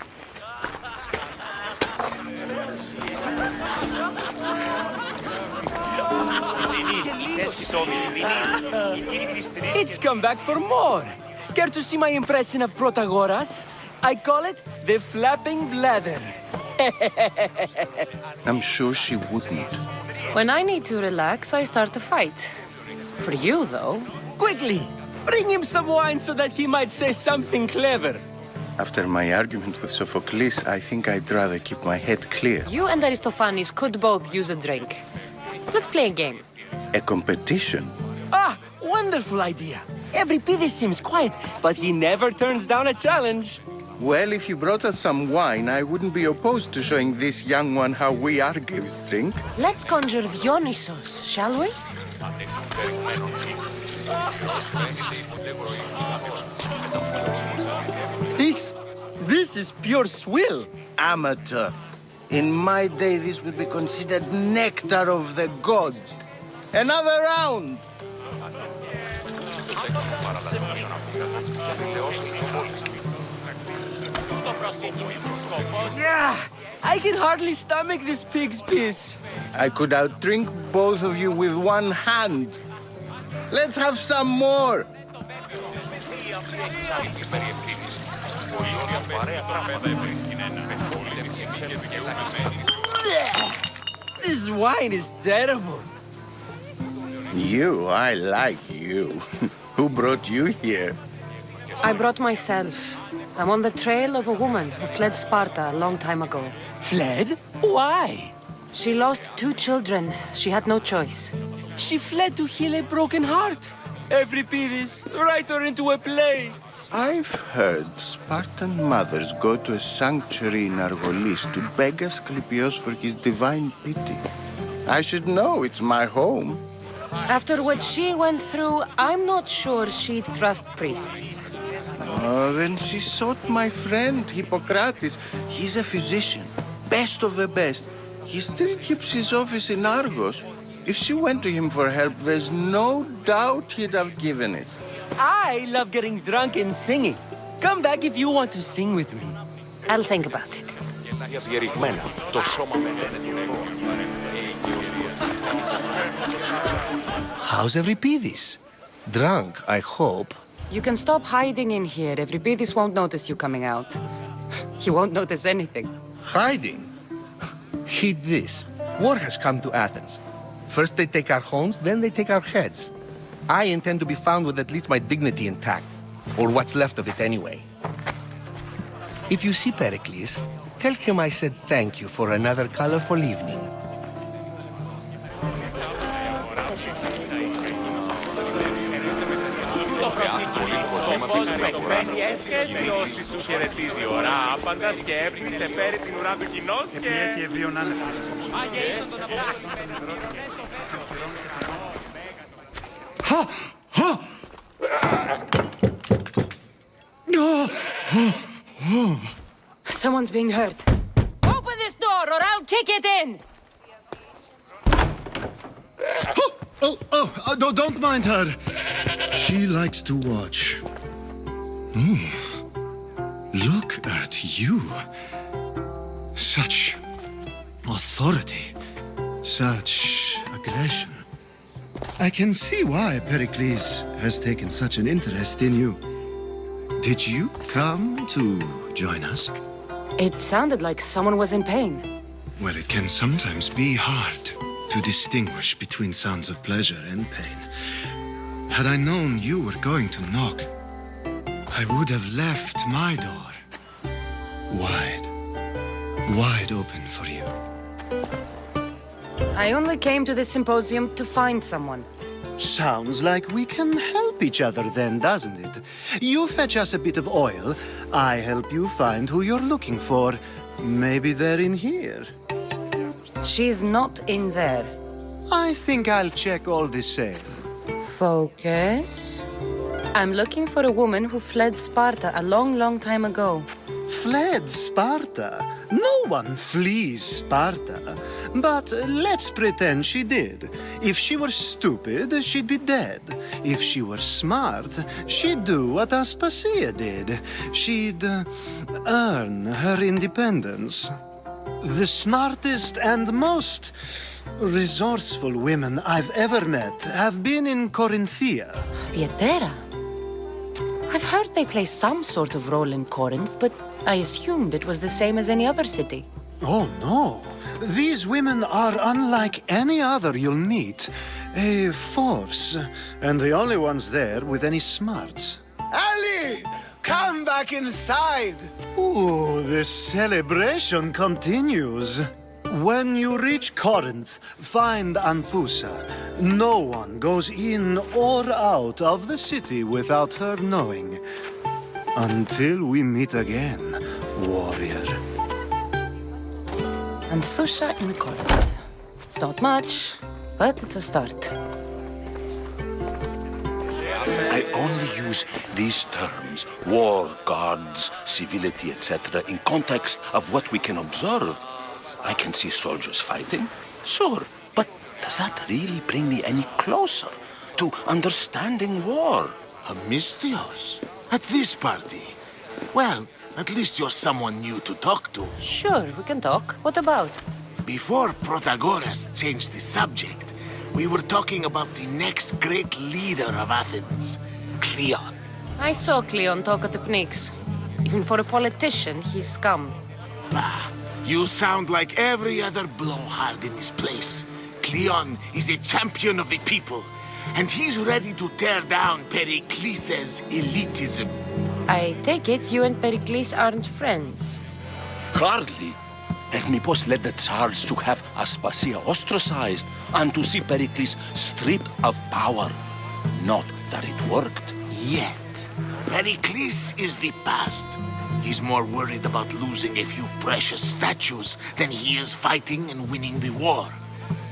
It's come back for more. Care to see my impression of Protagoras? I call it the flapping bladder. I'm sure she wouldn't. When I need to relax, I start a fight. For you, though. Quickly! Bring him some wine so that he might say something clever. After my argument with Sophocles, I think I'd rather keep my head clear. You and Aristophanes could both use a drink. Let's play a game. A competition? Ah, wonderful idea. Euripides seems quiet, but he never turns down a challenge. Well, if you brought us some wine, I wouldn't be opposed to showing this young one how we Argives drink. Let's conjure Dionysos, shall we? This is pure swill. Amateur. In my day, this would be considered nectar of the gods. Another round! Yeah, I can hardly stomach this pig's piss. I could outdrink both of you with one hand. Let's have some more! This wine is terrible. You, I like you. Who brought you here? I brought myself. I'm on the trail of a woman who fled Sparta a long time ago. Fled? Why? She lost 2 children. She had no choice. She fled to heal a broken heart. Euripides, write her into a play. I've heard Spartan mothers go to a sanctuary in Argolis to beg Asclepios for his divine pity. I should know, it's my home. After what she went through, I'm not sure she'd trust priests. Oh, then she sought my friend, Hippocrates. He's a physician, best of the best. He still keeps his office in Argos. If she went to him for help, there's no doubt he'd have given it. I love getting drunk and singing. Come back if you want to sing with me. I'll think about it. How's Euripides? Drunk, I hope. You can stop hiding in here. Euripides won't notice you coming out. He won't notice anything. Hiding? Heed this. War has come to Athens. First they take our homes, then they take our heads. I intend to be found with at least my dignity intact. Or what's left of it anyway. If you see Pericles, tell him I said thank you for another colorful evening. φως που εκπέμπει έρχεστη ώστι σου χαιρετίζει ώρα άπαντα σκέφτη σε φέρει την ουρά του κοινός και... και βίων άνευρα. Someone's being hurt. Open this door or I'll kick it in! Don't mind her. She likes to watch. Look at you. Such authority. Such aggression. I can see why Pericles has taken such an interest in you. Did you come to join us? It sounded like someone was in pain. Well, it can sometimes be hard to distinguish between sounds of pleasure and pain. Had I known you were going to knock, I would have left my door wide open for you. I only came to this symposium to find someone. Sounds like we can help each other then, doesn't it? You fetch us a bit of oil, I help you find who you're looking for. Maybe they're in here. She's not in there. I think I'll check all the same. Focus. I'm looking for a woman who fled Sparta a long time ago. Fled Sparta? No one flees Sparta. But let's pretend she did. If she were stupid, she'd be dead. If she were smart, she'd do what Aspasia did. She'd earn her independence. The smartest and most resourceful women I've ever met have been in Corinthia. Theatera? I've heard they play some sort of role in Corinth, but I assumed it was the same as any other city. Oh, no. These women are unlike any other you'll meet. A force, and the only ones there with any smarts. Ali! Come back inside! Ooh, the celebration continues. When you reach Corinth, find Anthusa. No one goes in or out of the city without her knowing. Until we meet again, warrior. Anthusa in Corinth. It's not much, but it's a start. I only use these terms, war, gods, civility, etc., in context of what we can observe. I can see soldiers fighting, sure, but does that really bring me any closer to understanding war? Amistios? At this party? Well, at least you're someone new to talk to. Sure, we can talk. What about? Before Protagoras changed the subject, we were talking about the next great leader of Athens, Cleon. I saw Cleon talk at the Pnyx. Even for a politician, he's scum. Bah, you sound like every other blowhard in this place. Cleon is a champion of the people, and he's ready to tear down Pericles' elitism. I take it you and Pericles aren't friends. Hardly. Hermippos led the Tsars to have Aspasia ostracized and to see Pericles stripped of power. Not that it worked. Yet. Pericles is the past. He's more worried about losing a few precious statues than he is fighting and winning the war.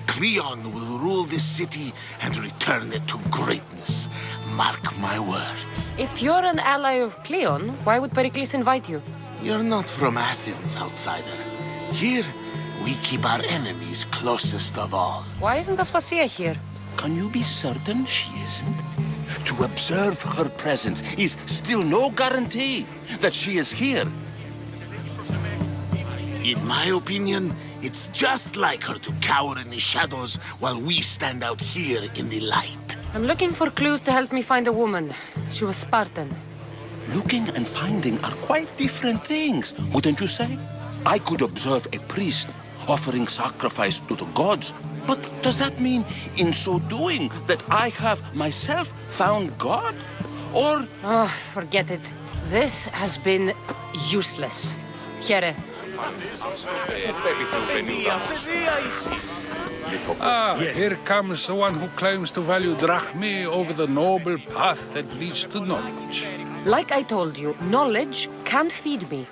Cleon will rule this city and return it to greatness. Mark my words. If you're an ally of Cleon, why would Pericles invite you? You're not from Athens, outsider. Here, we keep our enemies closest of all. Why isn't Aspasia here? Can you be certain she isn't? To observe her presence is still no guarantee that she is here. In my opinion, it's just like her to cower in the shadows while we stand out here in the light. I'm looking for clues to help me find a woman. She was Spartan. Looking and finding are quite different things, wouldn't you say? I could observe a priest offering sacrifice to the gods, but does that mean, in so doing, that I have myself found God? Or... Oh, forget it. This has been useless. Here. Here comes the one who claims to value drachmae over the noble path that leads to knowledge. Like I told you, knowledge can't feed me.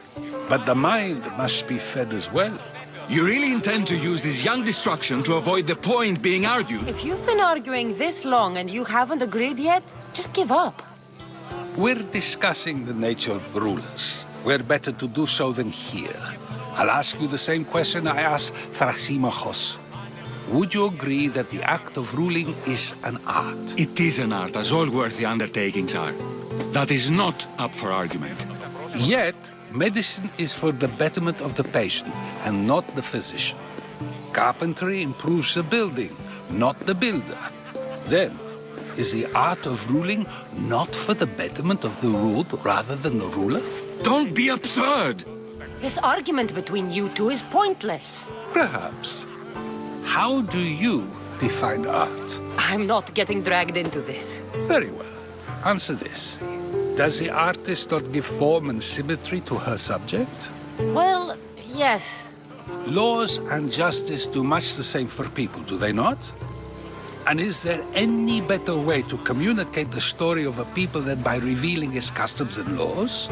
But the mind must be fed as well. You really intend to use this young destruction to avoid the point being argued? If you've been arguing this long and you haven't agreed yet, just give up. We're discussing the nature of rulers. Where better to do so than here? I'll ask you the same question I asked Thrasymachos. Would you agree that the act of ruling is an art? It is an art, as all worthy undertakings are. That is not up for argument. Yet, medicine is for the betterment of the patient and not the physician. Carpentry improves the building, not the builder. Then, is the art of ruling not for the betterment of the ruled rather than the ruler? Don't be absurd! This argument between you two is pointless. Perhaps. How do you define art? I'm not getting dragged into this. Very well. Answer this. Does the artist not give form and symmetry to her subject? Well, yes. Laws and justice do much the same for people, do they not? And is there any better way to communicate the story of a people than by revealing its customs and laws?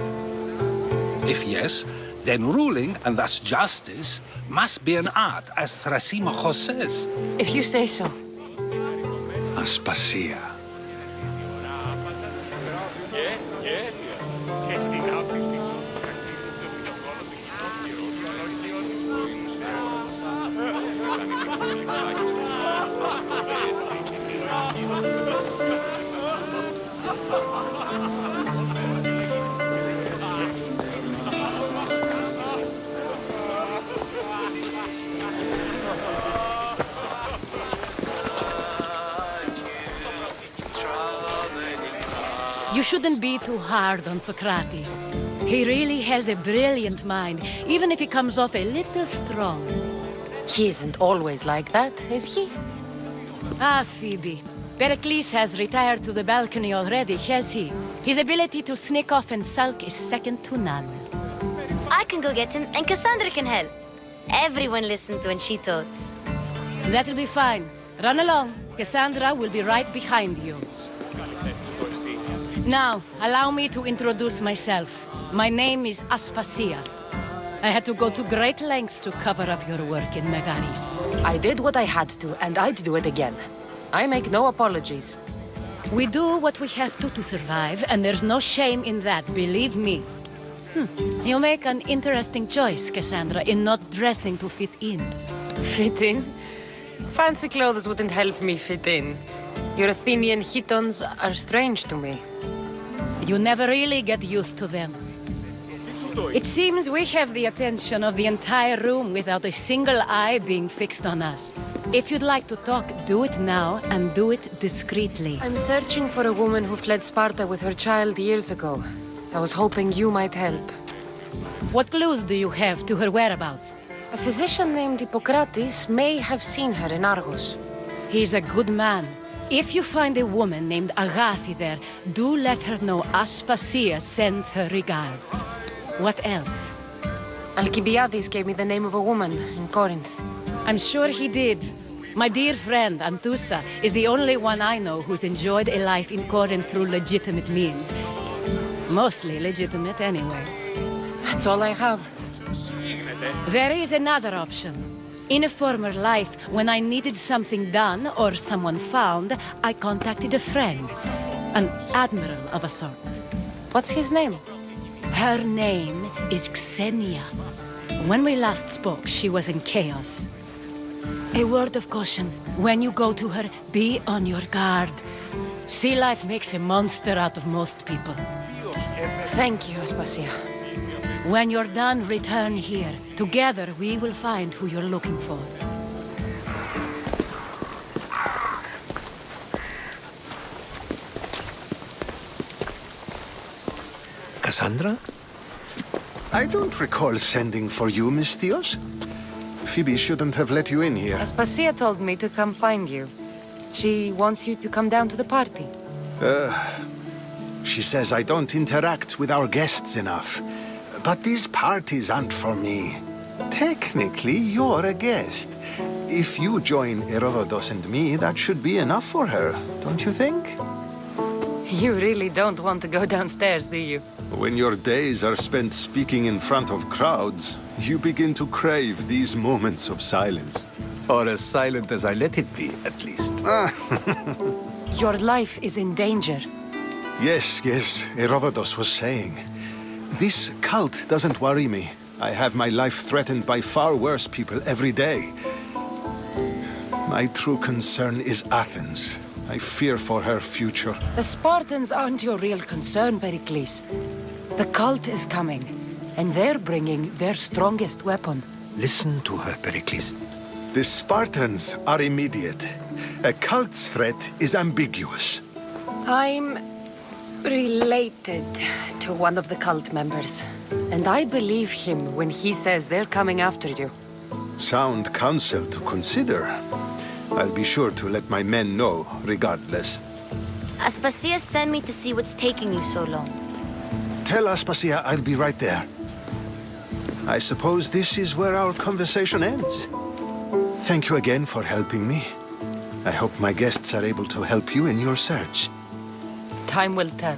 If yes, then ruling, and thus justice, must be an art, as Thrasymachos says. If you say so. Aspasia. You shouldn't be too hard on Socrates. He really has a brilliant mind, even if he comes off a little strong. He isn't always like that, is he? Ah, Phoebe. Pericles has retired to the balcony already, has he? His ability to sneak off and sulk is second to none. I can go get him, and Cassandra can help. Everyone listens when she talks. That'll be fine. Run along. Cassandra will be right behind you. Now, allow me to introduce myself. My name is Aspasia. I had to go to great lengths to cover up your work in Megaris. I did what I had to, and I'd do it again. I make no apologies. We do what we have to survive, and there's no shame in that, believe me. You make an interesting choice, Cassandra, in not dressing to fit in. Fit in? Fancy clothes wouldn't help me fit in. Your Athenian chitons are strange to me. You never really get used to them. It seems we have the attention of the entire room without a single eye being fixed on us. If you'd like to talk, do it now, and do it discreetly. I'm searching for a woman who fled Sparta with her child years ago. I was hoping you might help. What clues do you have to her whereabouts? A physician named Hippocrates may have seen her in Argos. He's a good man. If you find a woman named Agathi there, do let her know Aspasia sends her regards. What else? Alcibiades gave me the name of a woman in Corinth. I'm sure he did. My dear friend, Anthusa, is the only one I know who's enjoyed a life in Corinth through legitimate means. Mostly legitimate, anyway. That's all I have. There is another option. In a former life, when I needed something done or someone found, I contacted a friend. An admiral of a sort. What's his name? Her name is Xenia. When we last spoke, she was in chaos. A word of caution. When you go to her, be on your guard. Sea life makes a monster out of most people. Thank you, Aspasia. When you're done, return here. Together, we will find who you're looking for. Cassandra? I don't recall sending for you, Miss Theos. Phoebe shouldn't have let you in here. Aspasia told me to come find you. She wants you to come down to the party. She says I don't interact with our guests enough. But these parties aren't for me. Technically, you're a guest. If you join Herodotus and me, that should be enough for her, don't you think? You really don't want to go downstairs, do you? When your days are spent speaking in front of crowds, you begin to crave these moments of silence. Or as silent as I let it be, at least. Your life is in danger. Yes, Herodotus was saying. This cult doesn't worry me. I have my life threatened by far worse people every day. My true concern is Athens. I fear for her future. The Spartans aren't your real concern, Pericles. The cult is coming, and they're bringing their strongest weapon. Listen to her, Pericles. The Spartans are immediate. A cult's threat is ambiguous. I'm related to one of the cult members, and I believe him when he says they're coming after you. Sound counsel to consider. I'll be sure to let my men know, regardless. Aspasia sent me to see what's taking you so long. Tell Aspasia I'll be right there. I suppose this is where our conversation ends. Thank you again for helping me. I hope my guests are able to help you in your search. Time will tell.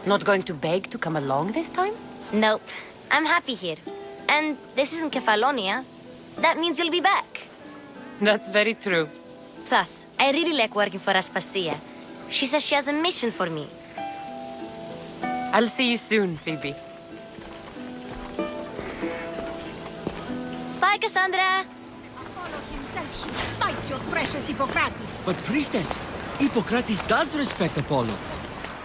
Not going to beg to come along this time? Nope. I'm happy here. And this isn't Kefalonia. That means you'll be back. That's very true. Plus, I really like working for Aspasia. She says she has a mission for me. I'll see you soon, Phoebe. Bye, Cassandra! Apollo himself should fight your precious Hippocrates. But priestess, Hippocrates does respect Apollo.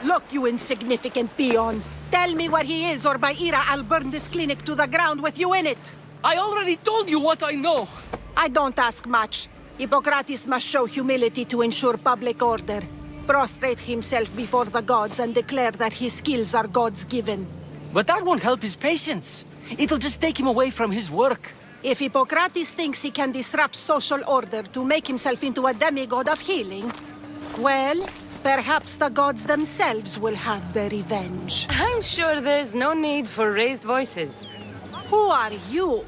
Look, you insignificant peon. Tell me where he is, or by Ira, I'll burn this clinic to the ground with you in it. I already told you what I know. I don't ask much. Hippocrates must show humility to ensure public order. Prostrate himself before the gods and declare that his skills are God's given. But that won't help his patients. It'll just take him away from his work. If Hippocrates thinks he can disrupt social order to make himself into a demigod of healing, well, perhaps the gods themselves will have their revenge. I'm sure there's no need for raised voices. Who are you?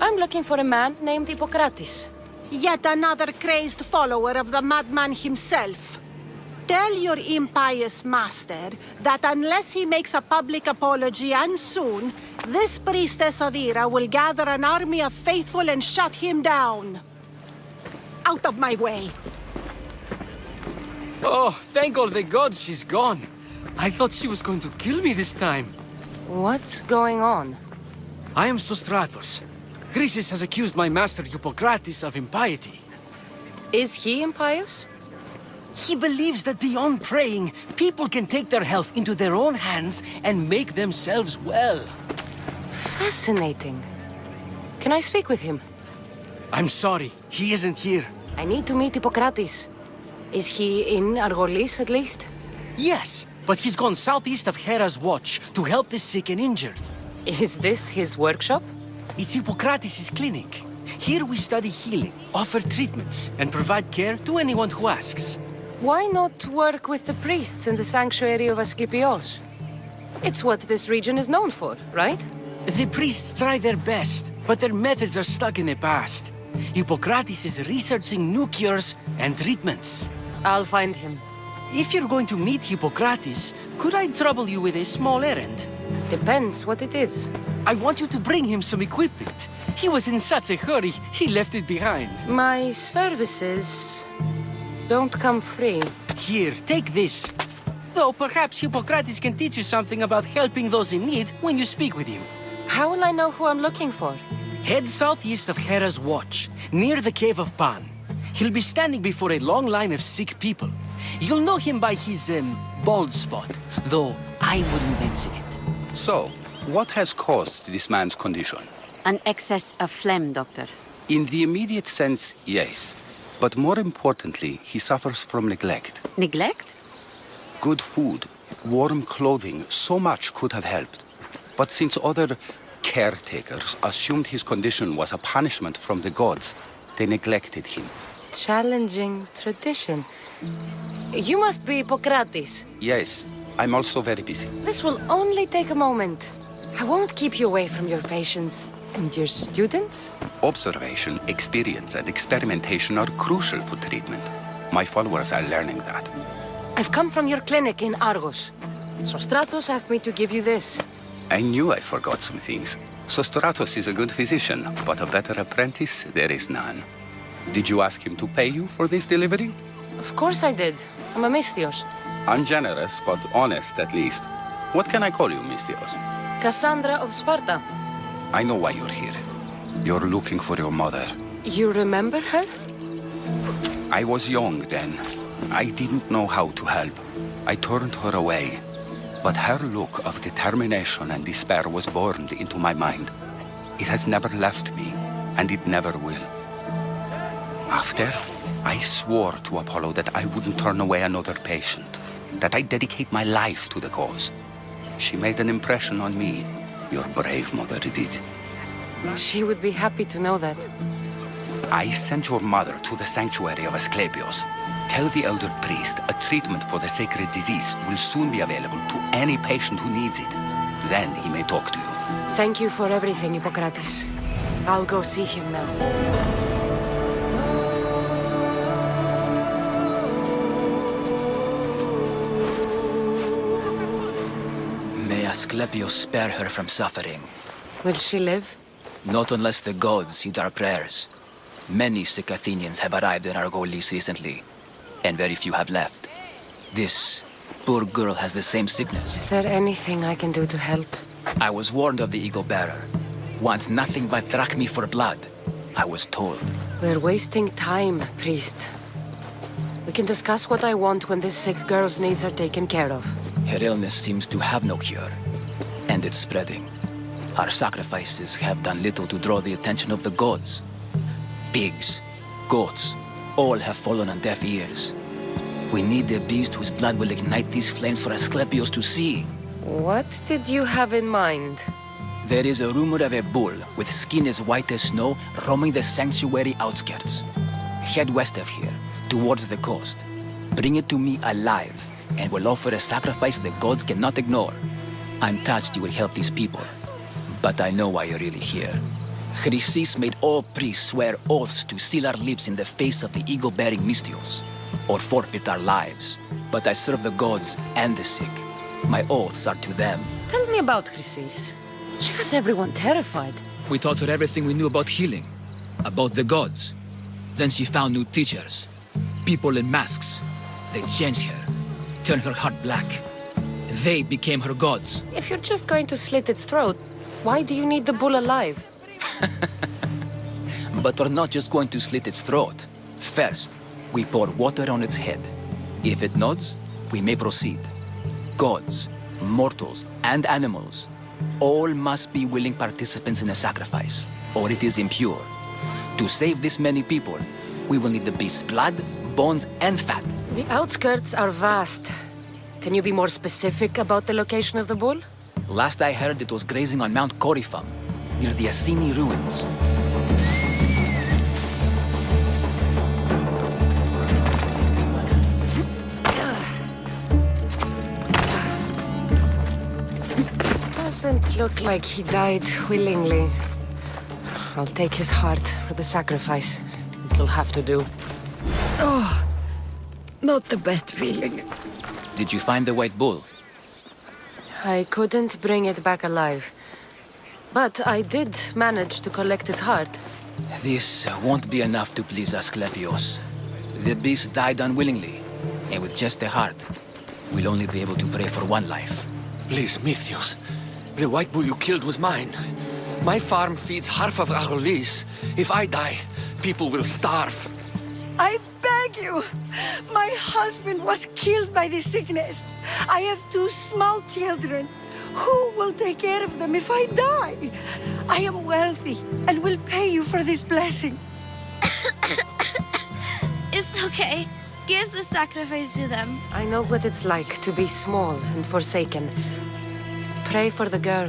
I'm looking for a man named Hippocrates. Yet another crazed follower of the madman himself. Tell your impious master that unless he makes a public apology, and soon, this priestess of Ira will gather an army of faithful and shut him down. Out of my way! Oh, thank all the gods she's gone. I thought she was going to kill me this time. What's going on? I am Sostratos. Chrysis has accused my master Hippocrates of impiety. Is he impious? He believes that beyond praying, people can take their health into their own hands and make themselves well. Fascinating. Can I speak with him? I'm sorry, he isn't here. I need to meet Hippocrates. Is he in Argolis, at least? Yes, but he's gone southeast of Hera's watch to help the sick and injured. Is this his workshop? It's Hippocrates' clinic. Here we study healing, offer treatments, and provide care to anyone who asks. Why not work with the priests in the sanctuary of Asclepios? It's what this region is known for, right? The priests try their best, but their methods are stuck in the past. Hippocrates is researching new cures and treatments. I'll find him. If you're going to meet Hippocrates, could I trouble you with a small errand? Depends what it is. I want you to bring him some equipment. He was in such a hurry, he left it behind. My services don't come free. Here, take this. Though perhaps Hippocrates can teach you something about helping those in need when you speak with him. How will I know who I'm looking for? Head southeast of Hera's watch, near the Cave of Pan. He'll be standing before a long line of sick people. You'll know him by his, bald spot, though I wouldn't mention it. So, what has caused this man's condition? An excess of phlegm, Doctor. In the immediate sense, yes. But more importantly, he suffers from neglect. Neglect? Good food, warm clothing, so much could have helped. But since other caretakers assumed his condition was a punishment from the gods, they neglected him. Challenging tradition. You must be Hippocrates. Yes, I'm also very busy. This will only take a moment. I won't keep you away from your patients. And your students? Observation, experience, and experimentation are crucial for treatment. My followers are learning that. I've come from your clinic in Argos. Sostratos asked me to give you this. I knew I forgot some things. Sostratos is a good physician, but a better apprentice there is none. Did you ask him to pay you for this delivery? Of course I did. I'm a Misthios. Ungenerous, but honest at least. What can I call you, Misthios? Cassandra of Sparta. I know why you're here. You're looking for your mother. You remember her? I was young then. I didn't know how to help. I turned her away. But her look of determination and despair was burned into my mind. It has never left me, and it never will. After, I swore to Apollo that I wouldn't turn away another patient, that I'd dedicate my life to the cause. She made an impression on me. Your brave mother did. She would be happy to know that. I sent your mother to the sanctuary of Asclepios. Tell the elder priest a treatment for the sacred disease will soon be available to any patient who needs it. Then he may talk to you. Thank you for everything, Hippocrates. I'll go see him now. May Asclepios spare her from suffering. Will she live? Not unless the gods heed our prayers. Many sick Athenians have arrived in Argolis recently, and very few have left. This poor girl has the same sickness. Is there anything I can do to help? I was warned of the Eagle Bearer. Wants nothing but drachmi for blood. I was told. We're wasting time, priest. We can discuss what I want when this sick girl's needs are taken care of. Her illness seems to have no cure, and it's spreading. Our sacrifices have done little to draw the attention of the gods. Pigs, goats, all have fallen on deaf ears. We need a beast whose blood will ignite these flames for Asclepios to see. What did you have in mind? There is a rumor of a bull with skin as white as snow roaming the sanctuary outskirts. Head west of here, towards the coast. Bring it to me alive, and we'll offer a sacrifice the gods cannot ignore. I'm touched you will help these people, but I know why you're really here. Chrysis made all priests swear oaths to seal our lips in the face of the eagle-bearing Misthios, or forfeit our lives. But I serve the gods and the sick. My oaths are to them. Tell me about Chrysis. She has everyone terrified. We taught her everything we knew about healing, about the gods. Then she found new teachers, people in masks. They changed her, turned her heart black. They became her gods. If you're just going to slit its throat, why do you need the bull alive? But we're not just going to slit its throat. First, we pour water on its head. If it nods, we may proceed. Gods, mortals, and animals, all must be willing participants in a sacrifice, or it is impure. To save this many people, we will need the beast's blood, bones, and fat. The outskirts are vast. Can you be more specific about the location of the bull? Last I heard, it was grazing on Mount Coryphon, near the Assini ruins. Doesn't look like he died willingly. I'll take his heart for the sacrifice. It'll have to do. Oh, not the best feeling. Did you find the white bull? I couldn't bring it back alive. But I did manage to collect its heart. This won't be enough to please Asclepios. The beast died unwillingly, and with just the heart, we'll only be able to pray for one life. Please, Misthios. The white bull you killed was mine. My farm feeds half of Argolis. If I die, people will starve. I beg you! My husband was killed by this sickness. I have 2 small children. Who will take care of them if I die? I am wealthy and will pay you for this blessing. It's okay. Give the sacrifice to them. I know what it's like to be small and forsaken. Pray for the girl.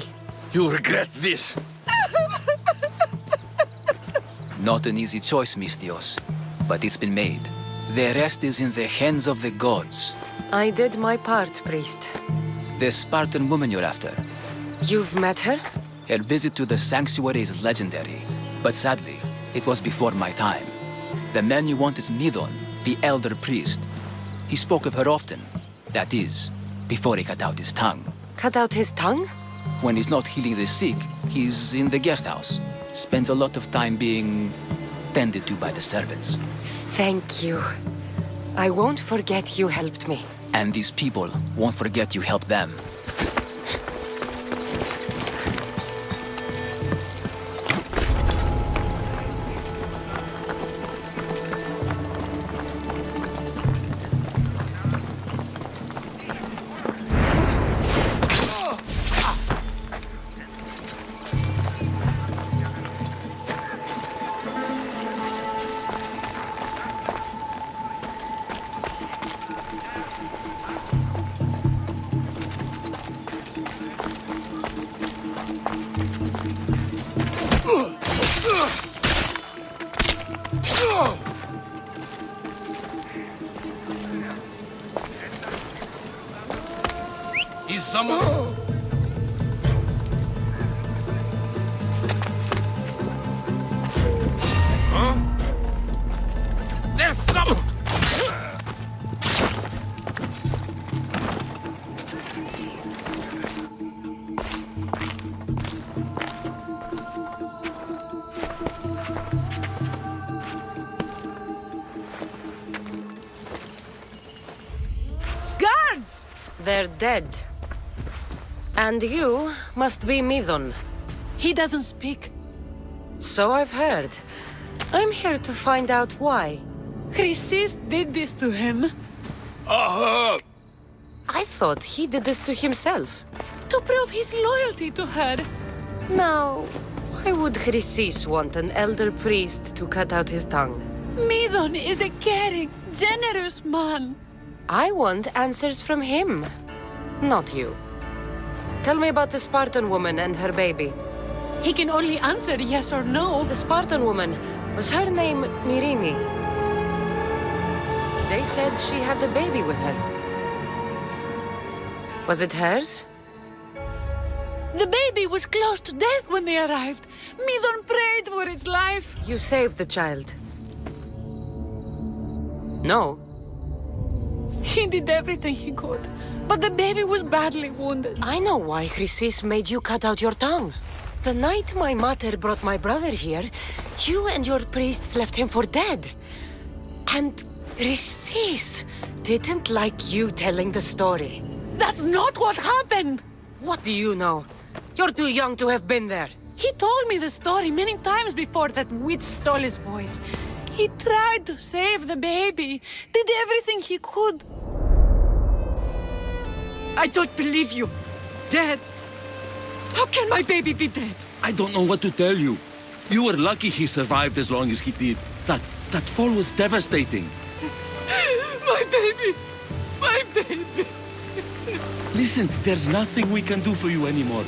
You regret this. Not an easy choice, Misthios, but it's been made. The rest is in the hands of the gods. I did my part, priest. The Spartan woman you're after. You've met her? Her visit to the sanctuary is legendary, but sadly, it was before my time. The man you want is Midon, the elder priest. He spoke of her often. That is, before he cut out his tongue. Cut out his tongue? When he's not healing the sick, he's in the guest house. Spends a lot of time being tended to by the servants. Thank you. I won't forget you helped me. And these people won't forget you helped them. Is someone... Huh? There's some... Guards! They're dead. And you must be Midon. He doesn't speak. So I've heard. I'm here to find out why. Chrysis did this to him. I thought he did this to himself. To prove his loyalty to her. Now, why would Chrysis want an elder priest to cut out his tongue? Midon is a caring, generous man. I want answers from him, not you. Tell me about the Spartan woman and her baby. He can only answer yes or no. The Spartan woman, was her name Myrine? They said she had a baby with her. Was it hers? The baby was close to death when they arrived. Midon prayed for its life. You saved the child. No. He did everything he could, but the baby was badly wounded. I know why Chrysis made you cut out your tongue. The night my mater brought my brother here, you and your priests left him for dead. And Chrysis didn't like you telling the story. That's not what happened! What do you know? You're too young to have been there. He told me the story many times before that witch stole his voice. He tried to save the baby, did everything he could. I don't believe you. Dead? How can my baby be dead? I don't know what to tell you. You were lucky he survived as long as he did. That fall was devastating. My baby! My baby! Listen, there's nothing we can do for you anymore.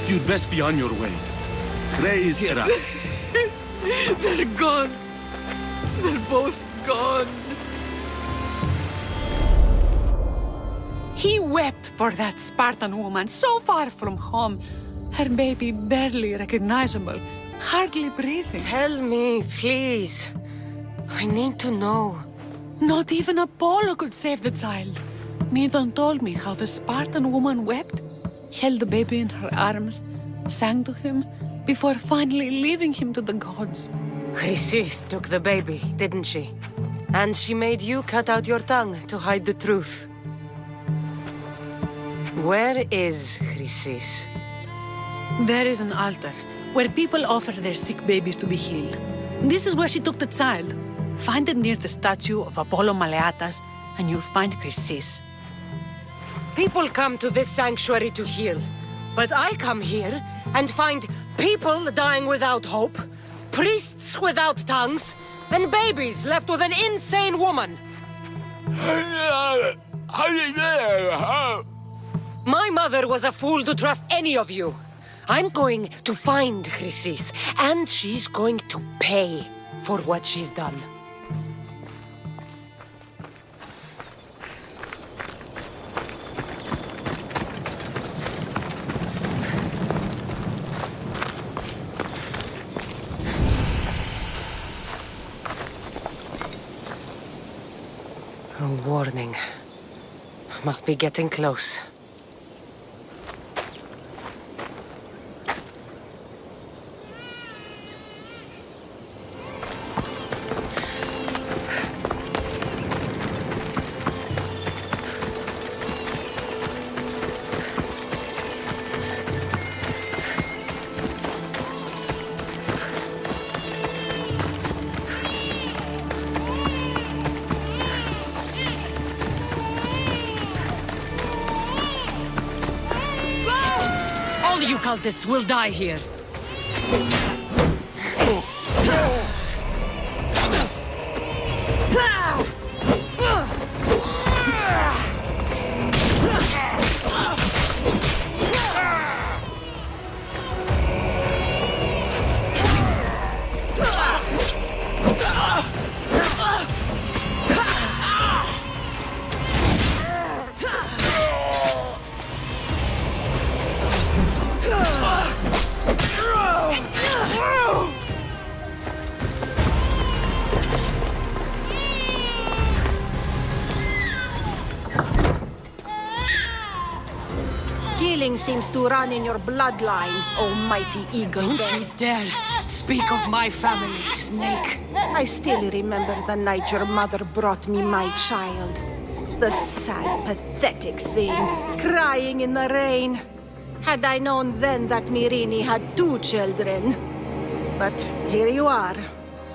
You'd best be on your way. Raise here up. They're gone. They're both gone. He wept for that Spartan woman, so far from home. Her baby barely recognizable, hardly breathing. Tell me, please. I need to know. Not even Apollo could save the child. Midon told me how the Spartan woman wept, held the baby in her arms, sang to him, before finally leaving him to the gods. Chrysis took the baby, didn't she? And she made you cut out your tongue to hide the truth. Where is Chrysis? There is an altar, where people offer their sick babies to be healed. This is where she took the child. Find it near the statue of Apollo Maleatas, and you'll find Chrysis. People come to this sanctuary to heal. But I come here and find people dying without hope, priests without tongues, and babies left with an insane woman. My mother was a fool to trust any of you. I'm going to find Chrysis, and she's going to pay for what she's done. A warning. Must be getting close. All you cultists will die here. Killing seems to run in your bloodline, almighty eagle. Don't you dare speak of my family, Snake. I still remember the night your mother brought me my child. The sad, pathetic thing, crying in the rain. Had I known then that Mirini had 2 children. But here you are.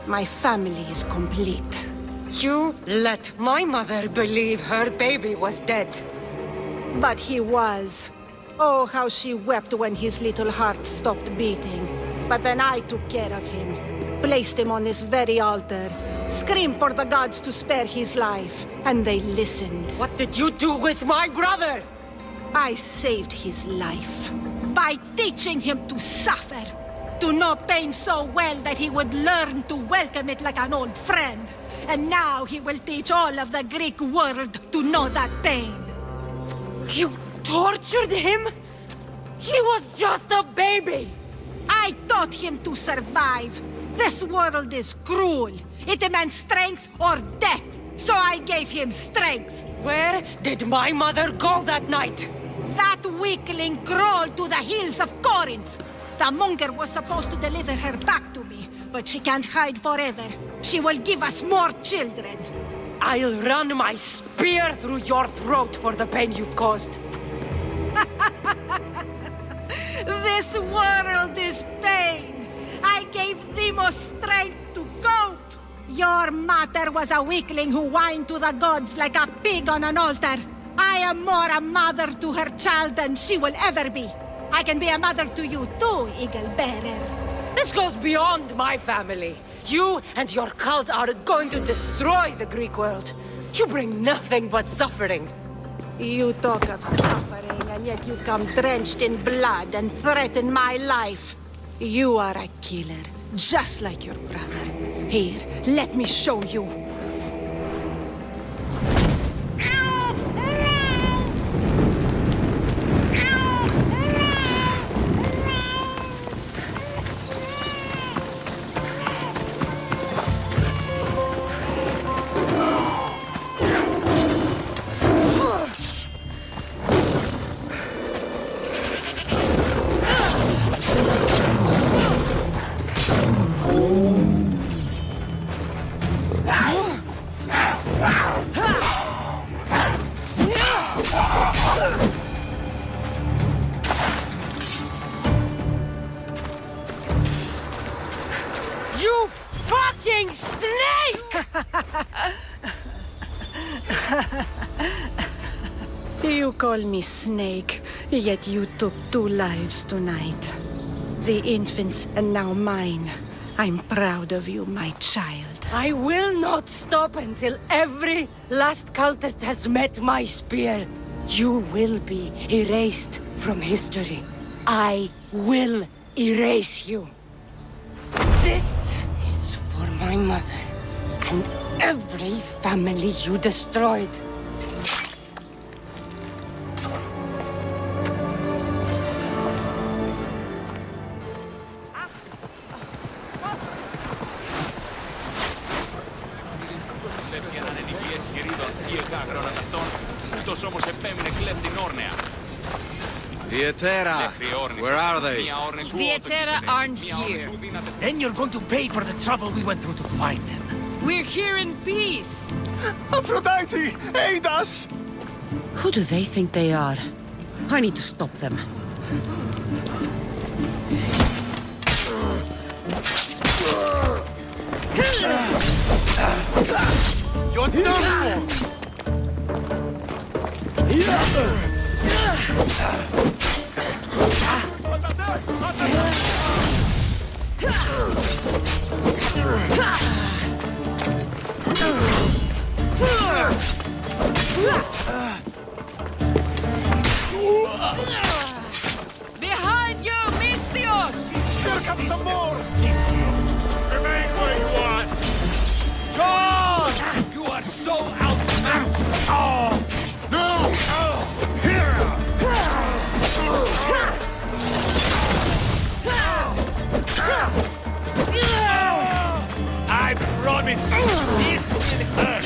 My family is complete. You let my mother believe her baby was dead. But he was. Oh, how she wept when his little heart stopped beating. But then I took care of him, placed him on this very altar, screamed for the gods to spare his life, and they listened. What did you do with my brother? I saved his life by teaching him to suffer, to know pain so well that he would learn to welcome it like an old friend. And now he will teach all of the Greek world to know that pain. You tortured him? He was just a baby! I taught him to survive. This world is cruel. It demands strength or death. So I gave him strength. Where did my mother go that night? That weakling crawled to the hills of Corinth. The monger was supposed to deliver her back to me, but she can't hide forever. She will give us more children. I'll run my spear through your throat for the pain you've caused. This world is pain. I gave Demos strength to cope. Your mother was a weakling who whined to the gods like a pig on an altar. I am more a mother to her child than she will ever be. I can be a mother to you too, Eagle Bearer. This goes beyond my family. You and your cult are going to destroy the Greek world. You bring nothing but suffering. You talk of suffering, and yet you come drenched in blood and threaten my life. You are a killer, just like your brother. Here, let me show you. You fucking snake! You call me Snake, yet you took 2 lives tonight. The infant's and now mine. I'm proud of you, my child. I will not stop until every last cultist has met my spear. You will be erased from history. I will erase you. This is for my mother and every family you destroyed. γάγροναν αυτόν, ούτως όμως επέμεινε κλέφτην όρνεα. The Etera, where are they? The Etera aren't here. Then you're going to pay for the trouble we went through to find them. We're here in peace. Aphrodite, aid us! Who do they think they are? I need to stop them. You're done for! Behind you, Mistios! Here comes some more! Remain where you are! John! You are so outmatched! Oh! No! Here! I promise you, this will hurt!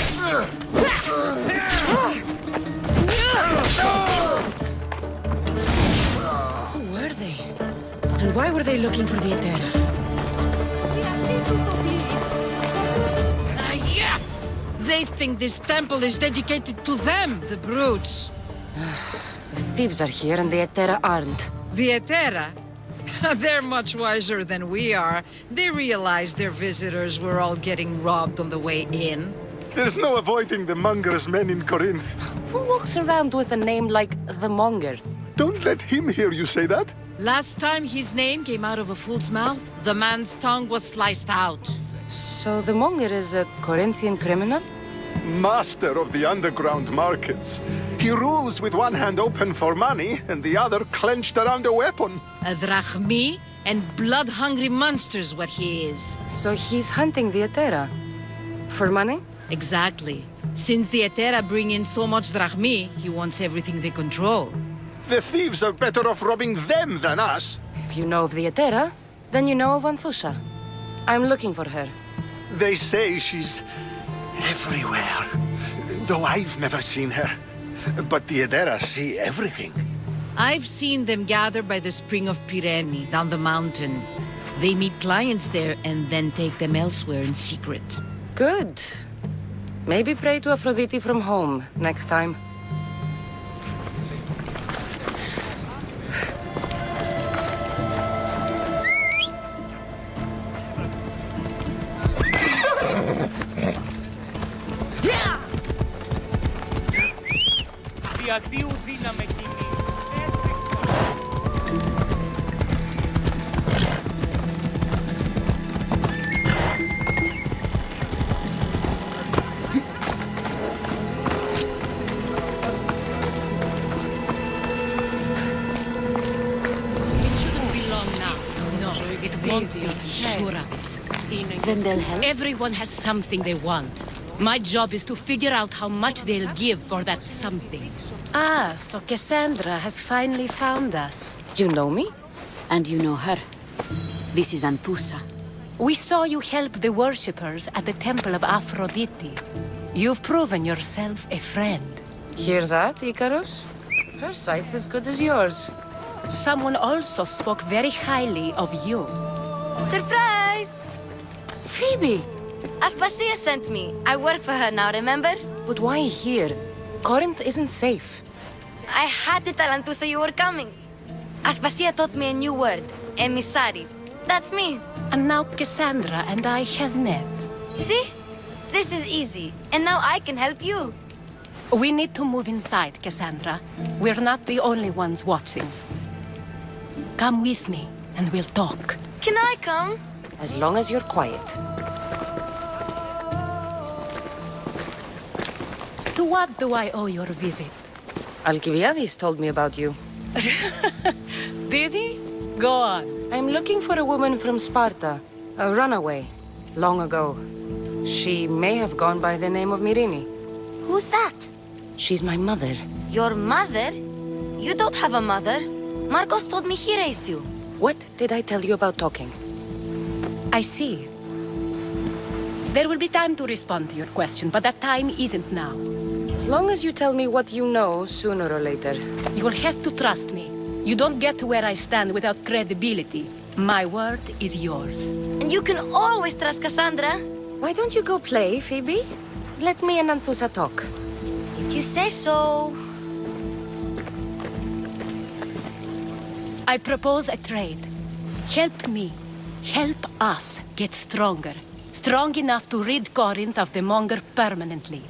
Who were they? And why were they looking for the Etera? Yeah! They think this temple is dedicated to them, the brutes. The thieves are here and the Etera aren't. The Etera? They're much wiser than we are. They realized their visitors were all getting robbed on the way in. There's no avoiding the monger's men in Corinth. Who walks around with a name like the Monger? Don't let him hear you say that. Last time his name came out of a fool's mouth, the man's tongue was sliced out. So the Monger is a Corinthian criminal? Master of the underground markets. He rules with one hand open for money and the other clenched around a weapon. A drachmi and blood-hungry monster's what he is. So he's hunting the Etera? For money? Exactly. Since the Etera bring in so much drachmi, he wants everything they control. The thieves are better off robbing them than us. If you know of the Etera, then you know of Anthusa. I'm looking for her. They say she's everywhere, though I've never seen her. But the Etera see everything. I've seen them gather by the spring of Pirene, down the mountain. They meet clients there and then take them elsewhere in secret. Good. Maybe pray to Aphrodite from home next time. Διατίου δύναμε κοινή. Won't be sure of it. Then they'll help? Everyone has something they want. My job is to figure out how much they'll give for that something. Ah, so Cassandra has finally found us. You know me? And you know her. This is Anthusa. We saw you help the worshippers at the temple of Aphrodite. You've proven yourself a friend. Hear that, Icarus? Her sight's as good as yours. Someone also spoke very highly of you. Surprise! Phoebe! Aspasia sent me. I work for her now, remember? But why here? Corinth isn't safe. I had to tell Anthusa you were coming. Aspasia taught me a new word, emissary. That's me. And now Cassandra and I have met. See? This is easy. And now I can help you. We need to move inside, Cassandra. We're not the only ones watching. Come with me, and we'll talk. Can I come? As long as you're quiet. To what do I owe your visit? Alcibiades told me about you. Did he? Go on. I'm looking for a woman from Sparta. A runaway. Long ago. She may have gone by the name of Myrine. Who's that? She's my mother. Your mother? You don't have a mother. Marcos told me he raised you. What did I tell you about talking? I see. There will be time to respond to your question, but that time isn't now. As long as you tell me what you know, sooner or later. You'll have to trust me. You don't get to where I stand without credibility. My word is yours. And you can always trust Cassandra. Why don't you go play, Phoebe? Let me and Anthusa talk. If you say so. I propose a trade. Help me. Help us get stronger. Strong enough to rid Corinth of the Monger permanently.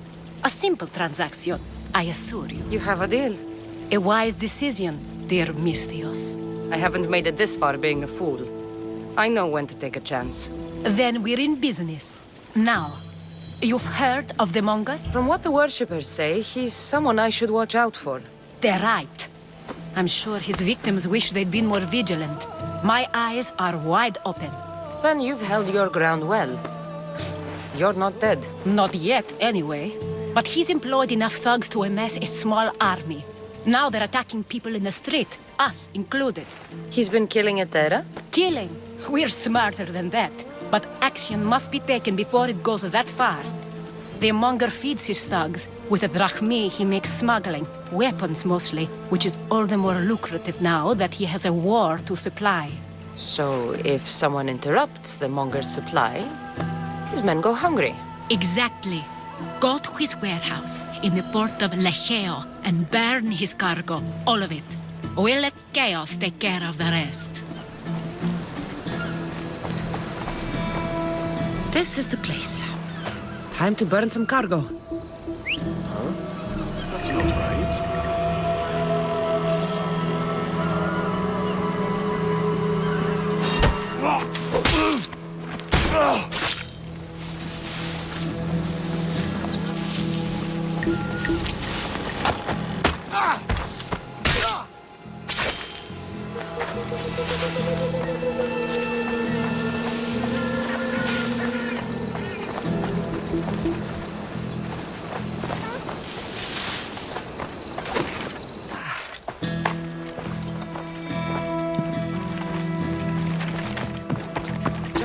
A simple transaction, I assure you. You have a deal. A wise decision, dear Misthios. I haven't made it this far being a fool. I know when to take a chance. Then we're in business. Now, you've heard of the Monger? From what the worshippers say, he's someone I should watch out for. They're right. I'm sure his victims wish they'd been more vigilant. My eyes are wide open. Then you've held your ground well. You're not dead. Not yet, anyway. But he's employed enough thugs to amass a small army. Now they're attacking people in the street, us included. He's been killing Etera? Killing? We're smarter than that. But action must be taken before it goes that far. The Monger feeds his thugs. With the drachmi, he makes smuggling. Weapons, mostly. Which is all the more lucrative now that he has a war to supply. So, if someone interrupts the Monger's supply, his men go hungry. Exactly. Go to his warehouse in the port of Lecheo and burn his cargo. All of it. We'll let chaos take care of the rest. This is the place. Time to burn some cargo. Huh? That's not right.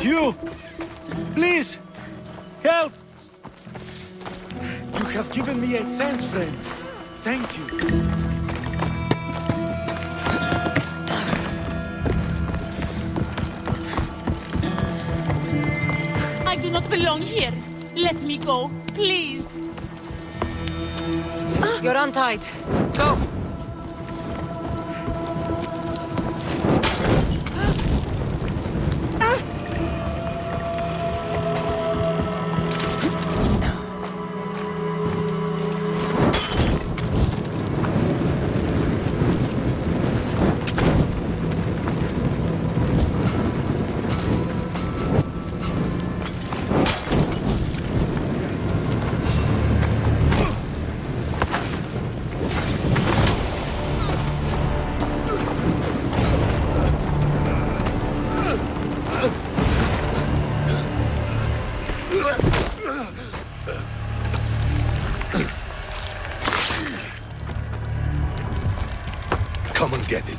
You! Please! Help! You have given me a chance, friend. Thank you. I do not belong here. Let me go, please. You're untied. Go. Come and get it.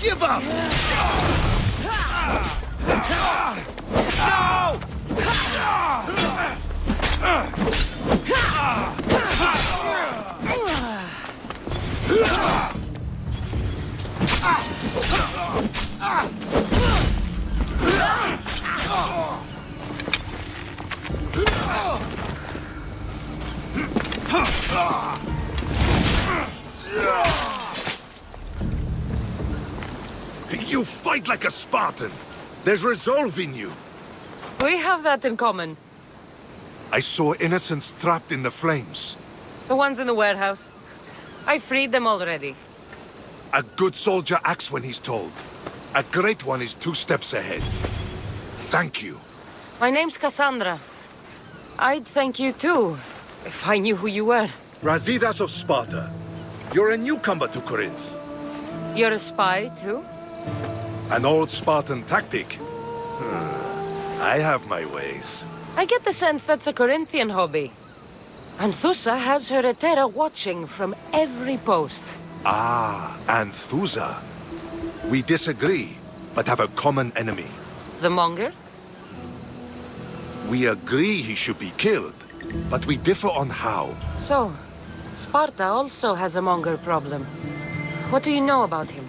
Give up! No! You fight like a Spartan. There's resolve in you. We have that in common. I saw innocents trapped in the flames. The ones in the warehouse. I freed them already. A good soldier acts when he's told. A great one is 2 steps ahead. Thank you. My name's Cassandra. I'd thank you too, if I knew who you were. Brasidas of Sparta. You're a newcomer to Corinth. You're a spy too? An old Spartan tactic. I have my ways. I get the sense that's a Corinthian hobby. Anthusa has her Etera watching from every post. Ah, Anthusa. We disagree, but have a common enemy. The Monger? We agree he should be killed, but we differ on how. So, Sparta also has a Monger problem. What do you know about him?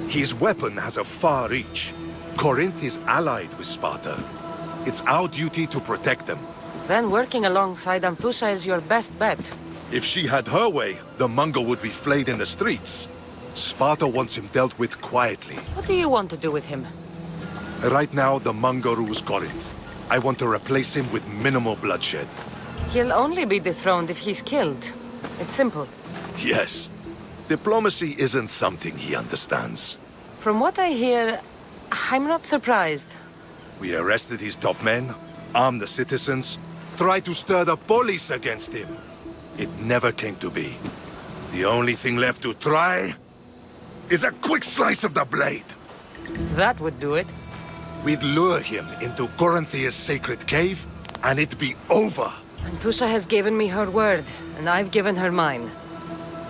His weapon has a far reach. Corinth is allied with Sparta. It's our duty to protect them. Then working alongside Anthusa is your best bet. If she had her way, the Mongol would be flayed in the streets. Sparta wants him dealt with quietly. What do you want to do with him? Right now, the Mongol rules Corinth. I want to replace him with minimal bloodshed. He'll only be dethroned if he's killed. It's simple. Yes. Diplomacy isn't something he understands. From what I hear, I'm not surprised. We arrested his top men, armed the citizens, tried to stir the police against him. It never came to be. The only thing left to try is a quick slice of the blade. That would do it. We'd lure him into Corinthia's sacred cave, and it'd be over. Anthusa has given me her word, and I've given her mine.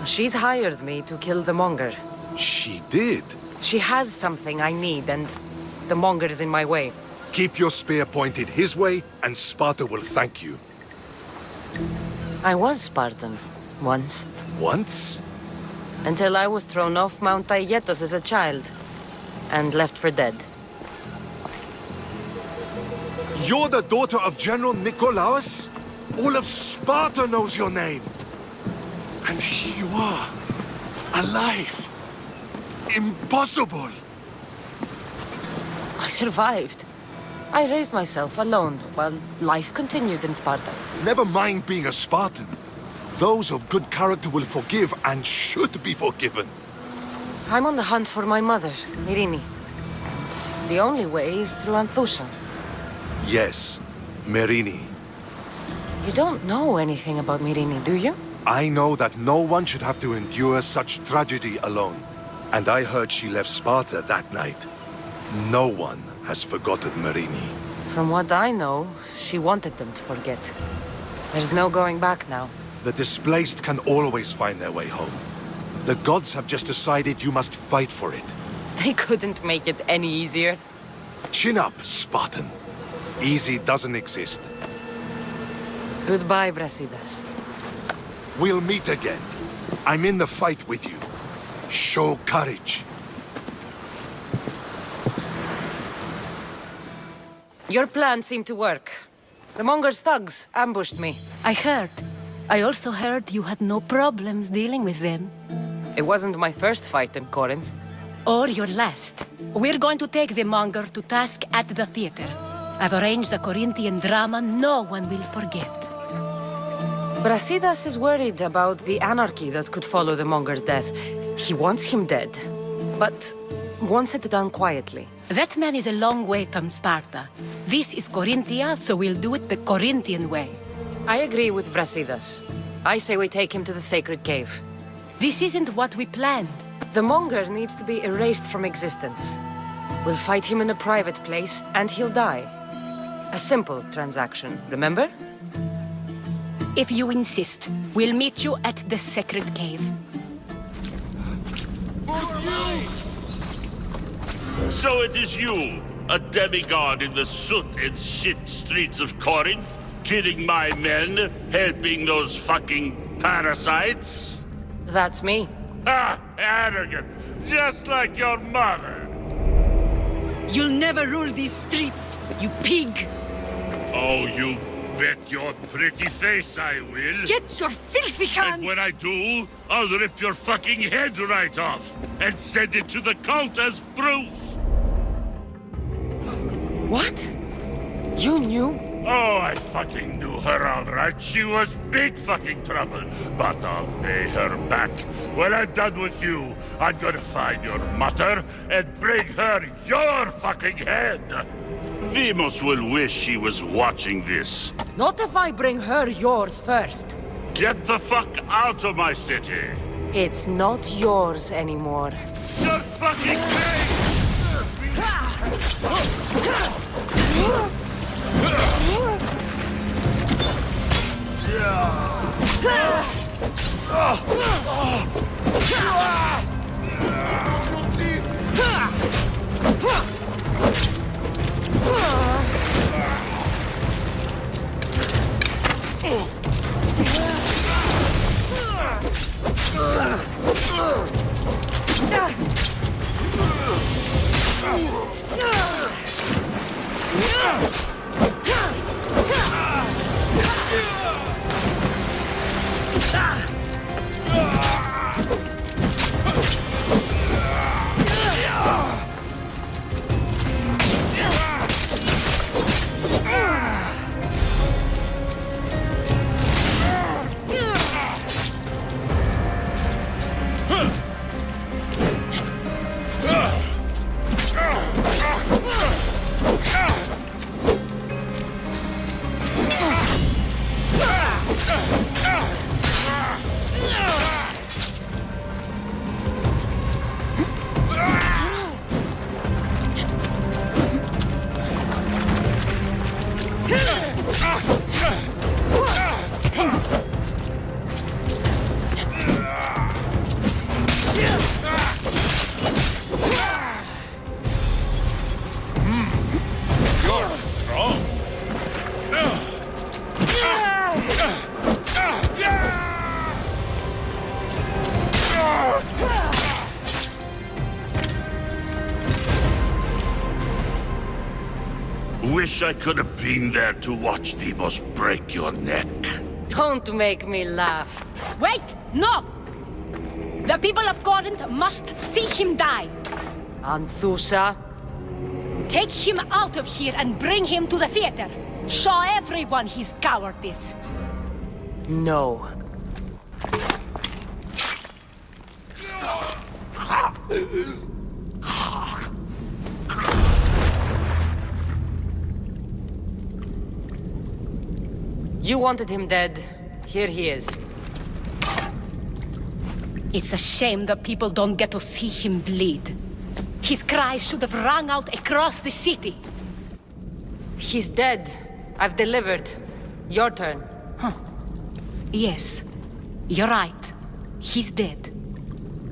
She's hired me to kill the Monger. She did? She has something I need, and the Monger is in my way. Keep your spear pointed his way, and Sparta will thank you. I was Spartan, once. Once? Until I was thrown off Mount Aietos as a child, and left for dead. You're the daughter of General Nikolaos? All of Sparta knows your name. And here you are, alive. Impossible. I survived. I raised myself alone, while life continued in Sparta. Never mind being a Spartan. Those of good character will forgive and should be forgiven. I'm on the hunt for my mother, Myrini. And the only way is through Anthusa. Yes, Myrini. You don't know anything about Myrini, do you? I know that no one should have to endure such tragedy alone. And I heard she left Sparta that night. No one has forgotten Myrini. From what I know, she wanted them to forget. There's no going back now. The displaced can always find their way home. The gods have just decided you must fight for it. They couldn't make it any easier. Chin up, Spartan. Easy doesn't exist. Goodbye, Brasidas. We'll meet again. I'm in the fight with you. Show courage. Your plan seemed to work. The Monger's thugs ambushed me. I heard. I also heard you had no problems dealing with them. It wasn't my first fight in Corinth. Or your last. We're going to take the Monger to task at the theater. I've arranged a Corinthian drama no one will forget. Brasidas is worried about the anarchy that could follow the Monger's death. He wants him dead, but wants it done quietly. That man is a long way from Sparta. This is Corinthia, so we'll do it the Corinthian way. I agree with Brasidas. I say we take him to the sacred cave. This isn't what we planned. The Monger needs to be erased from existence. We'll fight him in a private place, and he'll die. A simple transaction, remember? If you insist, we'll meet you at the sacred cave. So it is you, a demigod in the soot and shit streets of Corinth, killing my men, helping those fucking parasites? That's me. Ah, arrogant, just like your mother. You'll never rule these streets, you pig! Oh, you bet your pretty face I will. Get your filthy hands! And when I do, I'll rip your fucking head right off and send it to the cult as proof. What? You knew? Oh, I fucking knew her all right. She was big fucking trouble. But I'll pay her back. When I'm done with you, I'm gonna find your mother and bring her your fucking head. Demos will wish she was watching this. Not if I bring her yours first. Get the fuck out of my city. It's not yours anymore. You're fucking crazy! You're strong. Wish I could have been there to watch Demos break your neck. Don't make me laugh. Wait! No! The people of Corinth must see him die. Anthusa? Take him out of here and bring him to the theater. Show everyone his cowardice. No. You wanted him dead. Here he is. It's a shame that people don't get to see him bleed. His cries should have rung out across the city. He's dead. I've delivered. Your turn. Yes, you're right. He's dead.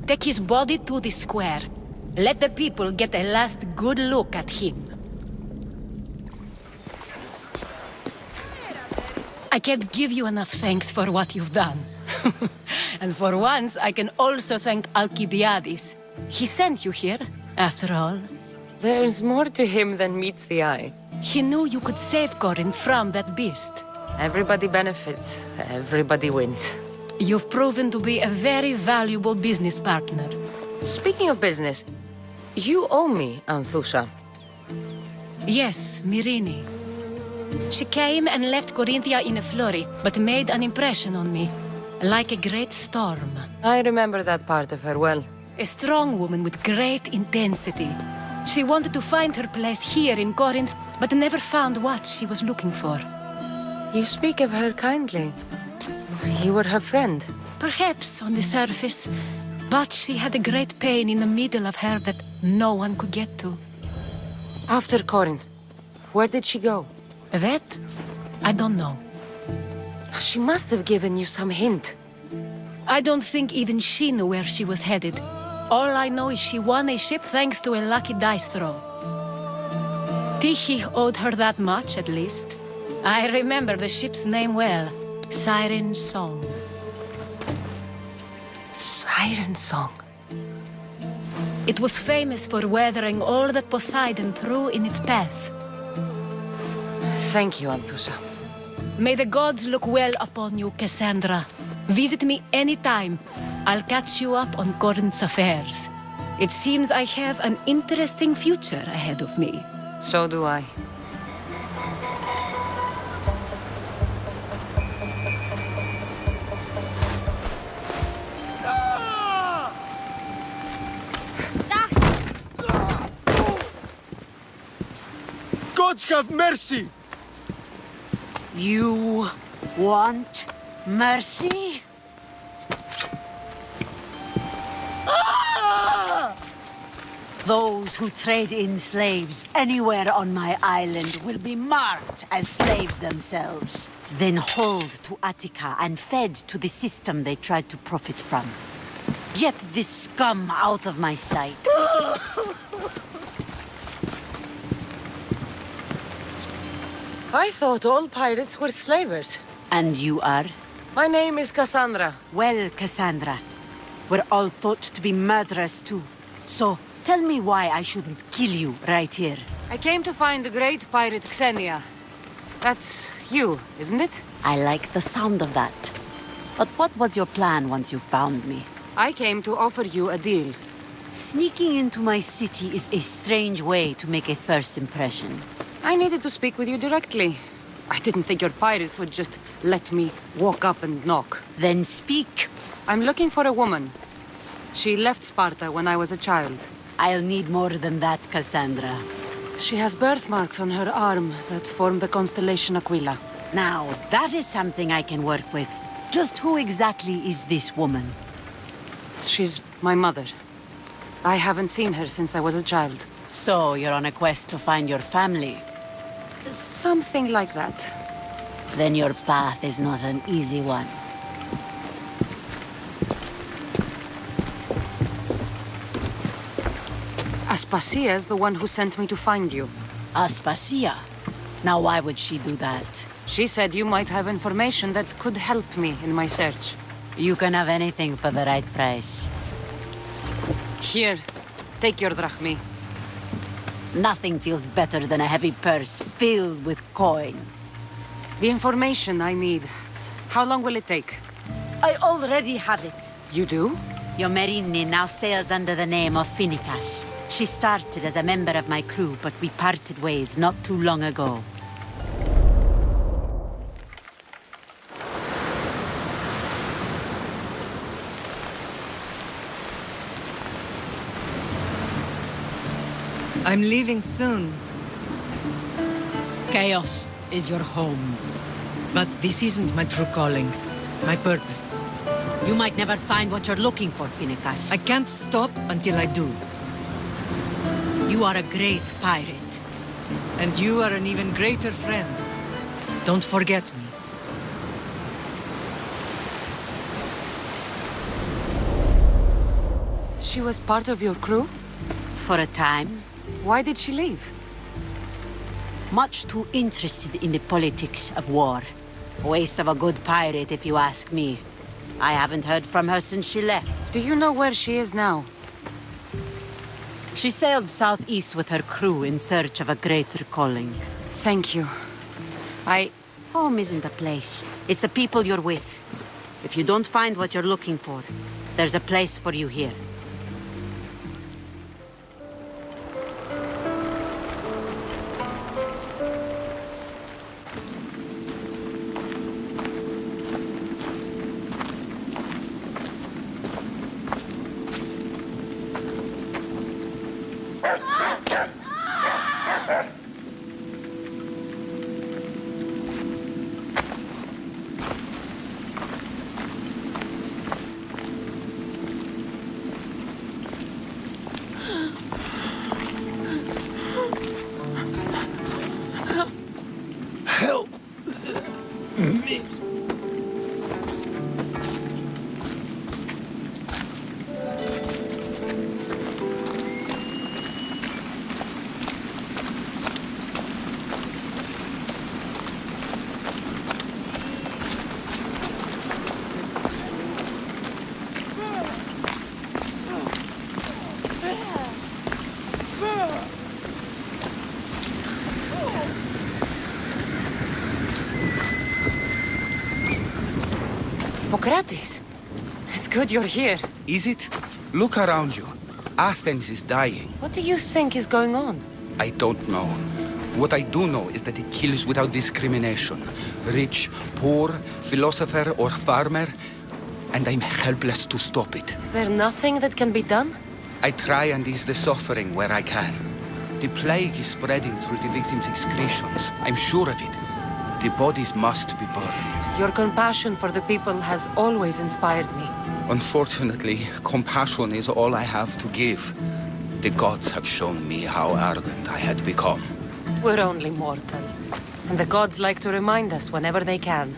Take his body to the square. Let the people get a last good look at him. I can't give you enough thanks for what you've done. And for once, I can also thank Alcibiades. He sent you here, after all. There's more to him than meets the eye. He knew you could save Corinth from that beast. Everybody benefits. Everybody wins. You've proven to be a very valuable business partner. Speaking of business, you owe me, Anthusa. Yes, Myrine. She came and left Corinthia in a flurry, but made an impression on me. Like a great storm. I remember that part of her well. A strong woman with great intensity. She wanted to find her place here in Corinth, but never found what she was looking for. You speak of her kindly. You were her friend. Perhaps on the surface, but she had a great pain in the middle of her that no one could get to. After Corinth, where did she go? That? I don't know. She must have given you some hint. I don't think even she knew where she was headed. All I know is she won a ship thanks to a lucky dice throw. Tyche owed her that much, at least. I remember the ship's name well. Siren Song. Siren Song? It was famous for weathering all that Poseidon threw in its path. Thank you, Anthusa. May the gods look well upon you, Cassandra. Visit me anytime. I'll catch you up on Corinth's affairs. It seems I have an interesting future ahead of me. So do I. Gods have mercy! You want mercy? Those who trade in slaves anywhere on my island will be marked as slaves themselves, then hauled to Attica and fed to the system they tried to profit from. Get this scum out of my sight. I thought all pirates were slavers. And you are? My name is Cassandra. Well, Cassandra, we're all thought to be murderers too. So, tell me why I shouldn't kill you right here. I came to find the great pirate Xenia. That's you, isn't it? I like the sound of that. But what was your plan once you found me? I came to offer you a deal. Sneaking into my city is a strange way to make a first impression. I needed to speak with you directly. I didn't think your pirates would just let me walk up and knock. Then speak. I'm looking for a woman. She left Sparta when I was a child. I'll need more than that, Cassandra. She has birthmarks on her arm that form the constellation Aquila. Now, that is something I can work with. Just who exactly is this woman? She's my mother. I haven't seen her since I was a child. So, you're on a quest to find your family? Something like that. Then your path is not an easy one. Aspasia's the one who sent me to find you. Aspasia? Now why would she do that? She said you might have information that could help me in my search. You can have anything for the right price. Here, take your drachmi. Nothing feels better than a heavy purse filled with coin. The information I need. How long will it take? I already have it. You do? Yomerini now sails under the name of Finicas. She started as a member of my crew, but we parted ways not too long ago. I'm leaving soon. Chaos is your home. But this isn't my true calling, my purpose. You might never find what you're looking for, Finicas. I can't stop until I do. You are a great pirate. And you are an even greater friend. Don't forget me. She was part of your crew? For a time. Why did she leave? Much too interested in the politics of war. Waste of a good pirate, if you ask me. I haven't heard from her since she left. Do you know where she is now? She sailed southeast with her crew in search of a greater calling. Thank you. Home isn't a place. It's the people you're with. If you don't find what you're looking for, there's a place for you here. Help me. Socrates, it's good you're here. Is it? Look around you. Athens is dying. What do you think is going on? I don't know. What I do know is that it kills without discrimination. Rich, poor, philosopher or farmer, and I'm helpless to stop it. Is there nothing that can be done? I try and ease the suffering where I can. The plague is spreading through the victims' excretions. I'm sure of it. The bodies must be burned. Your compassion for the people has always inspired me. Unfortunately, compassion is all I have to give. The gods have shown me how arrogant I had become. We're only mortal. And the gods like to remind us whenever they can.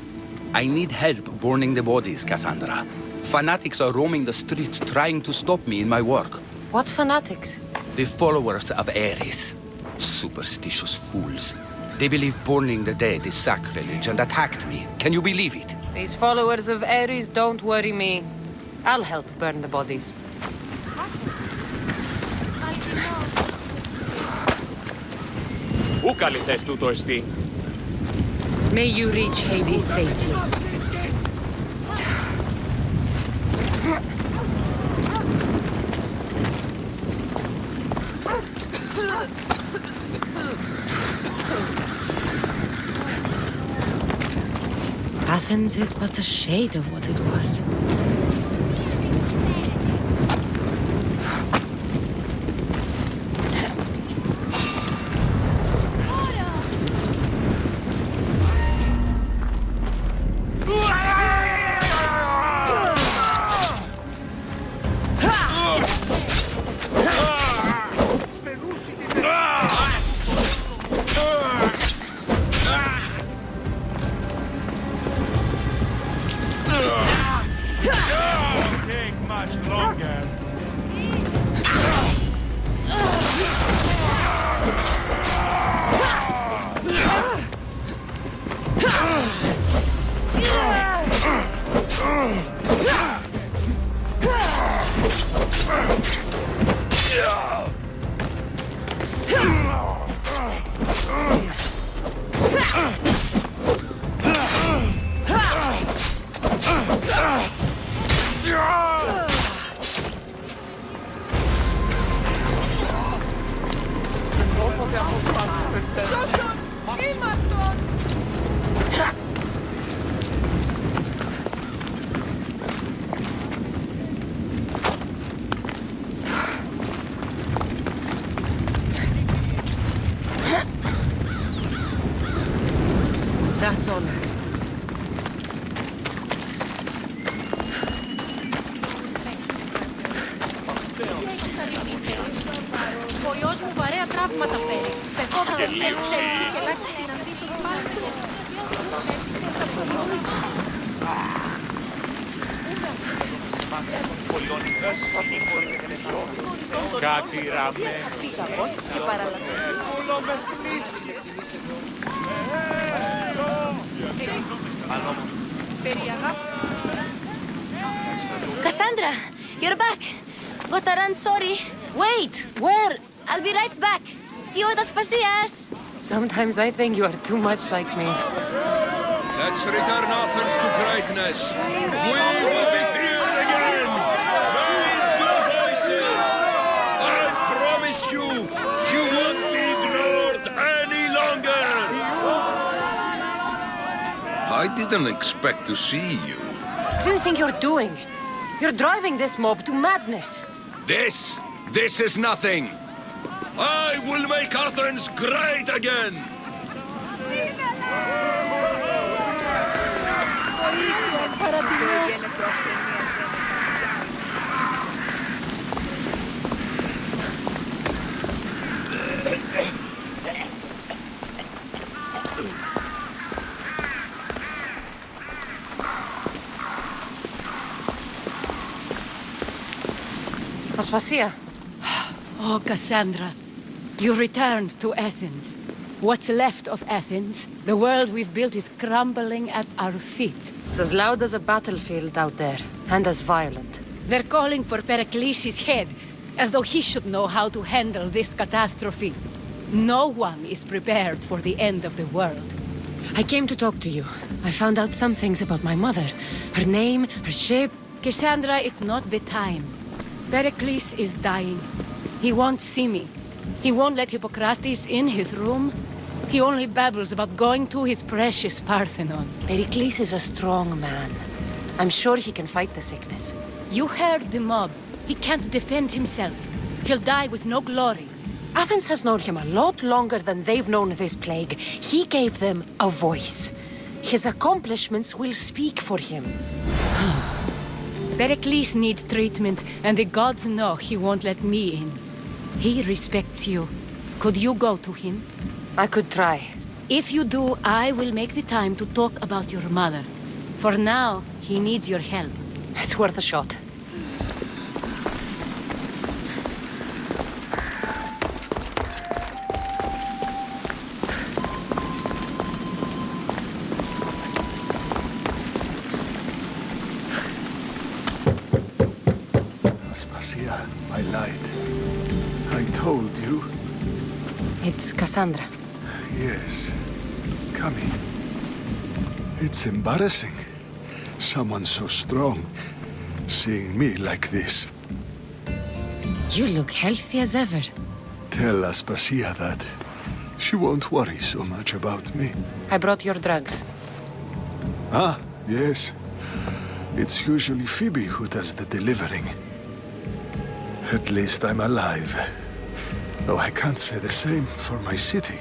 I need help burning the bodies, Cassandra. Fanatics are roaming the streets trying to stop me in my work. What fanatics? The followers of Ares. Superstitious fools. They believe burning the dead is sacrilege and attacked me. Can you believe it? These followers of Ares don't worry me. I'll help burn the bodies. Πού καλυτές τούτο εστί? May you reach Hades safely. Athens is but a shade of what it was. That's all. Ο γιος μου βαρέα τραύματα φέρει. Πεθόταν και ελάχιστη συναντήσω πάλι. Κάτι ραμέ. Και Cassandra, you're back. Gotta run, sorry. Wait, where? I'll be right back. See you at Aspasias. Sometimes I think you are too much like me. Let's return Athens to greatness. We will be feared again. Raise your voices. I promise you, you won't be ignored any longer. I didn't expect to see you. What do you think you're doing? You're driving this mob to madness. This is nothing. I will make Athens great again. Aspasia. Oh, Cassandra, you returned to Athens. What's left of Athens? The world we've built is crumbling at our feet. It's as loud as a battlefield out there, and as violent. They're calling for Pericles' head, as though he should know how to handle this catastrophe. No one is prepared for the end of the world. I came to talk to you. I found out some things about my mother. Her name, her shape. Cassandra, it's not the time. Pericles is dying. He won't see me. He won't let Hippocrates in his room. He only babbles about going to his precious Parthenon. Pericles is a strong man. I'm sure he can fight the sickness. You heard the mob. He can't defend himself. He'll die with no glory. Athens has known him a lot longer than they've known this plague. He gave them a voice. His accomplishments will speak for him. Pericles needs treatment, and the gods know he won't let me in. He respects you. Could you go to him? I could try. If you do, I will make the time to talk about your mother. For now, he needs your help. It's worth a shot. My light. I told you. It's Cassandra. Yes. Come in. It's embarrassing. Someone so strong seeing me like this. You look healthy as ever. Tell Aspasia that. She won't worry so much about me. I brought your drugs. Ah, yes. It's usually Phoebe who does the delivering. At least I'm alive. Though I can't say the same for my city.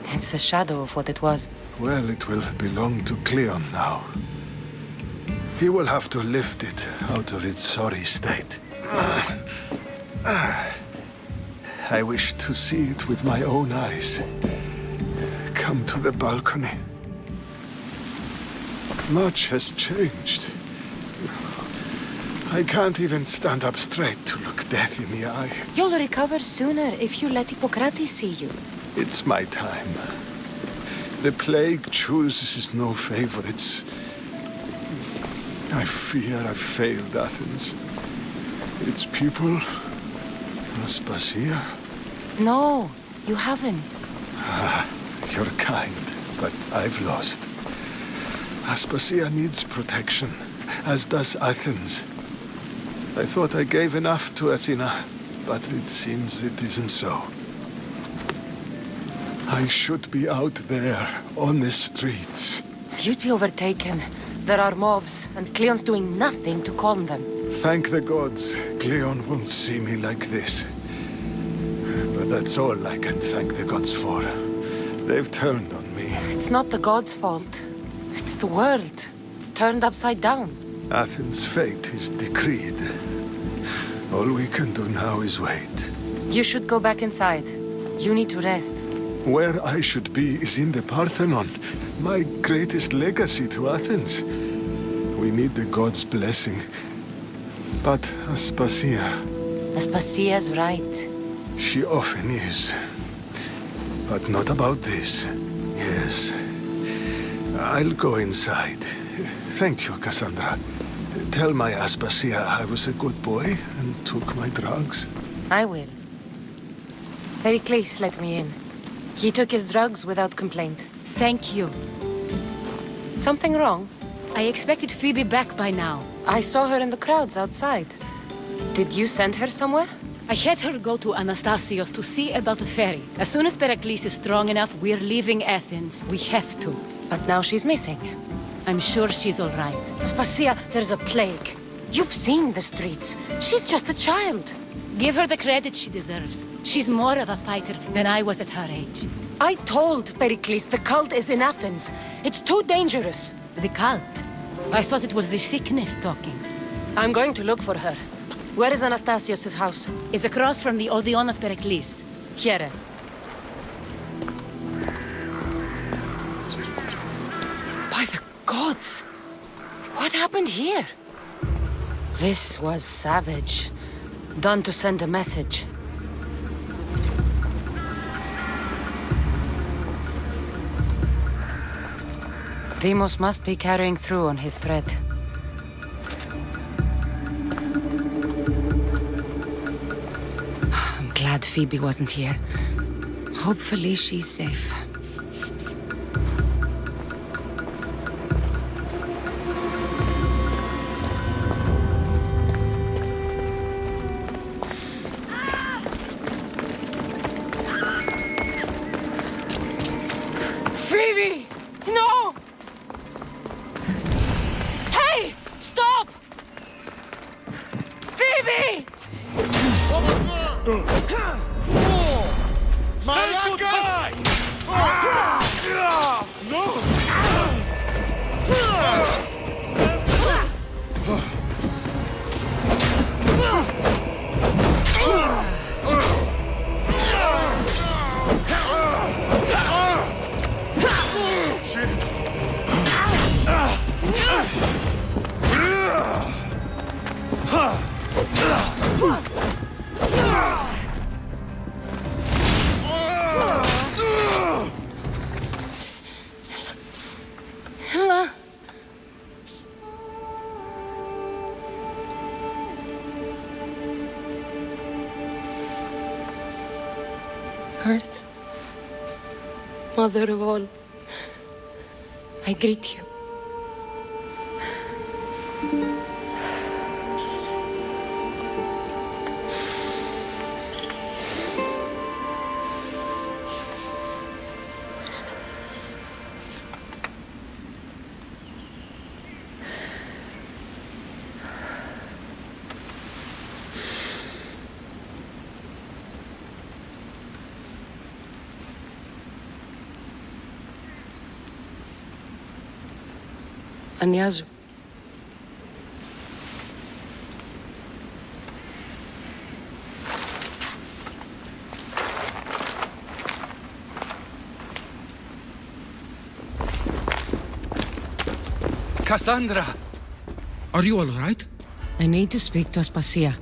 It's a shadow of what it was. Well, it will belong to Cleon now. He will have to lift it out of its sorry state. I wish to see it with my own eyes. Come to the balcony. Much has changed. I can't even stand up straight to look death in the eye. You'll recover sooner if you let Hippocrates see you. It's my time. The plague chooses no favorites. I fear I've failed Athens. Its people, Aspasia. No, you haven't. Ah, you're kind, but I've lost. Aspasia needs protection, as does Athens. I thought I gave enough to Athena, but it seems it isn't so. I should be out there, on the streets. You'd be overtaken. There are mobs, and Cleon's doing nothing to calm them. Thank the gods, Cleon won't see me like this. But that's all I can thank the gods for. They've turned on me. It's not the gods' fault. It's the world. It's turned upside down. Athens' fate is decreed. All we can do now is wait. You should go back inside. You need to rest. Where I should be is in the Parthenon, my greatest legacy to Athens. We need the gods' blessing. But Aspasia... Aspasia's right. She often is. But not about this. Yes. I'll go inside. Thank you, Cassandra. Tell my Aspasia I was a good boy and took my drugs. I will. Pericles let me in. He took his drugs without complaint. Thank you. Something wrong? I expected Phoebe back by now. I saw her in the crowds outside. Did you send her somewhere? I had her go to Anastasios to see about a ferry. As soon as Pericles is strong enough, we're leaving Athens. We have to. But now she's missing. I'm sure she's all right. Aspasia, there's a plague. You've seen the streets. She's just a child. Give her the credit she deserves. She's more of a fighter than I was at her age. I told Pericles the cult is in Athens. It's too dangerous. The cult? I thought it was the sickness talking. I'm going to look for her. Where is Anastasios' house? It's across from the Odeon of Pericles. Here. By the gods! What happened here? This was savage. Done to send a message. Deimos must be carrying through on his threat. I'm glad Phoebe wasn't here. Hopefully she's safe. Phoebe! Malachi! No! Ella. Earth, Mother of all, I greet you. Ανιάζω. Cassandra! Are you all right? I need to speak to Aspasia.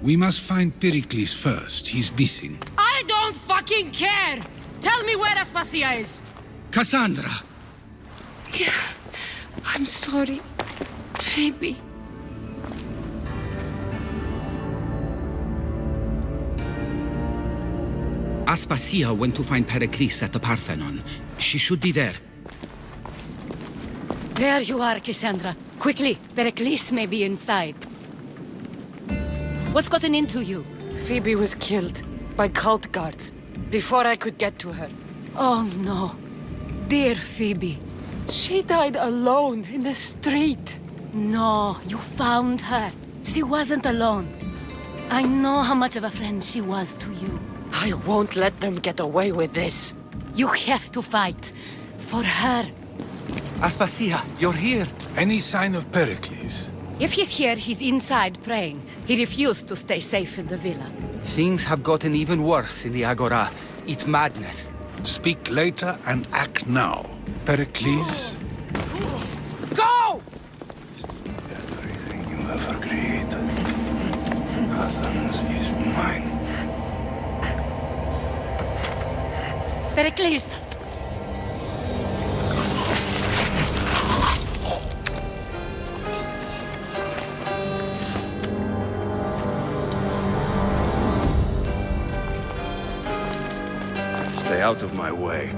We must find Pericles first. He's missing. I don't fucking care! Tell me where Aspasia is! Cassandra! I'm sorry, Phoebe. Aspasia went to find Pericles at the Parthenon. She should be there. There you are, Cassandra. Quickly, Pericles may be inside. What's gotten into you? Phoebe was killed by cult guards before I could get to her. Oh no. Dear Phoebe. She died alone in the street. No, you found her. She wasn't alone. I know how much of a friend she was to you. I won't let them get away with this. You have to fight. For her. Aspasia, you're here. Any sign of Pericles? If he's here, he's inside praying. He refused to stay safe in the villa. Things have gotten even worse in the Agora. It's madness. Speak later and act now. Pericles? Go! Everything you ever created. Athens is mine. Pericles! Stay out of my way.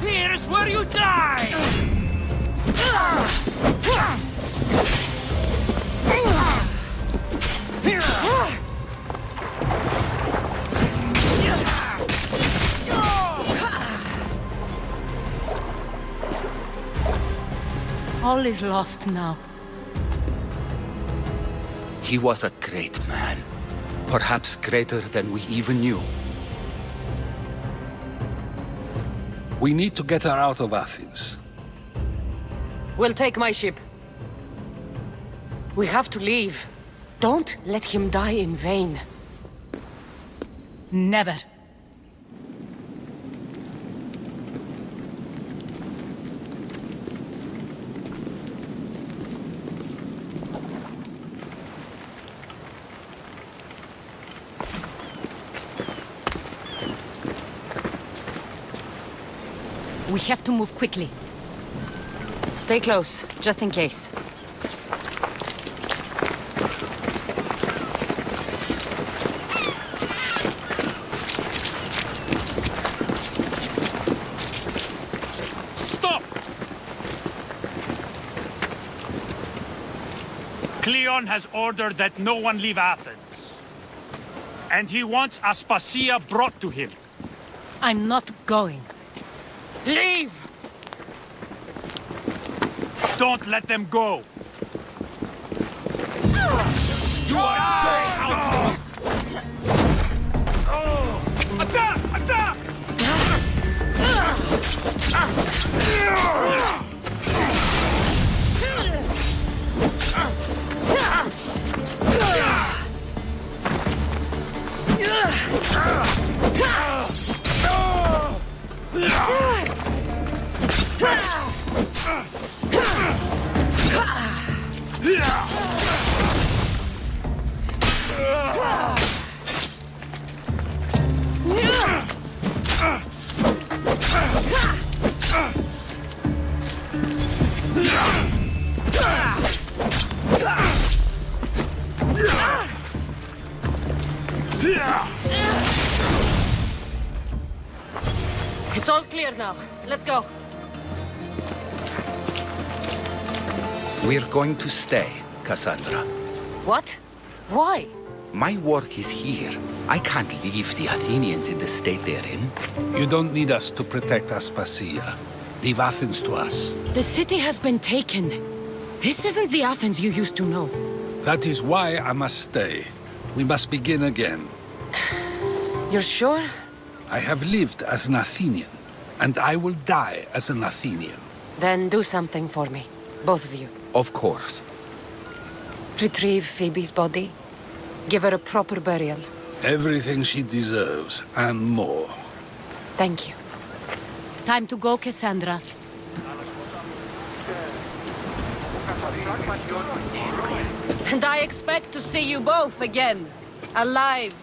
Here's where you die! All is lost now. He was a great man. Perhaps greater than we even knew. We need to get her out of Athens. We'll take my ship. We have to leave. Don't let him die in vain. Never. We have to move quickly. Stay close, just in case. Cleon! Cleon has ordered that no one leave Athens. And he wants Aspasia brought to him. I'm not going. Leave! Don't let them go! You are safe! Attack! Attack! It's all clear now. Let's go. We're going to stay, Cassandra. What? Why? My work is here. I can't leave the Athenians in the state they're in. You don't need us to protect Aspasia. Leave Athens to us. The city has been taken. This isn't the Athens you used to know. That is why I must stay. We must begin again. You're sure? I have lived as an Athenian, and I will die as an Athenian. Then do something for me. Both of you. Of course. Retrieve Phoebe's body. Give her a proper burial. Everything she deserves, and more. Thank you. Time to go, Cassandra. And I expect to see you both again. Alive.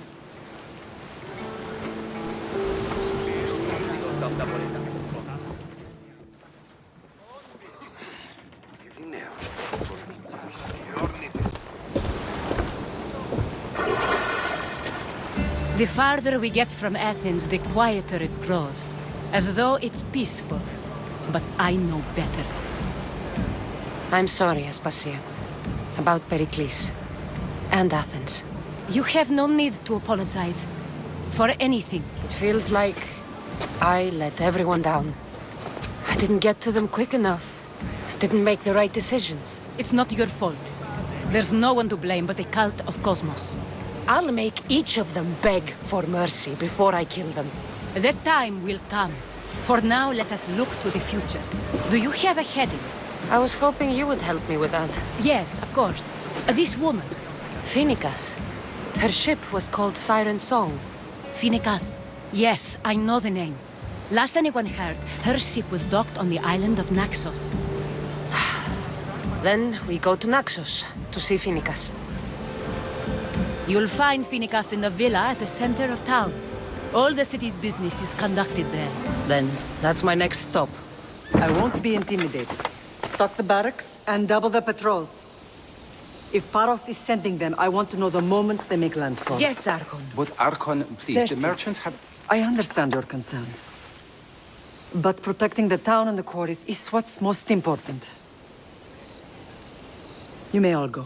The farther we get from Athens, the quieter it grows. As though it's peaceful. But I know better. I'm sorry, Aspasia. About Pericles. And Athens. You have no need to apologize. For anything. It feels like I let everyone down. I didn't get to them quick enough. I didn't make the right decisions. It's not your fault. There's no one to blame but the cult of Cosmos. I'll make each of them beg for mercy before I kill them. That time will come. For now, let us look to the future. Do you have a heading? I was hoping you would help me with that. Yes, of course. This woman. Phoenicas. Her ship was called Siren Song. Phoenicas. Yes, I know the name. Last anyone heard, her ship was docked on the island of Naxos. Then we go to Naxos to see Phoenicas. You'll find Phoenicas in the villa at the center of town. All the city's business is conducted there. Then, that's my next stop. I won't be intimidated. Stock the barracks and double the patrols. If Paros is sending them, I want to know the moment they make landfall. Yes, Archon. But Archon, please, Xerxes, the merchants have... I understand your concerns. But protecting the town and the quarries is what's most important. You may all go.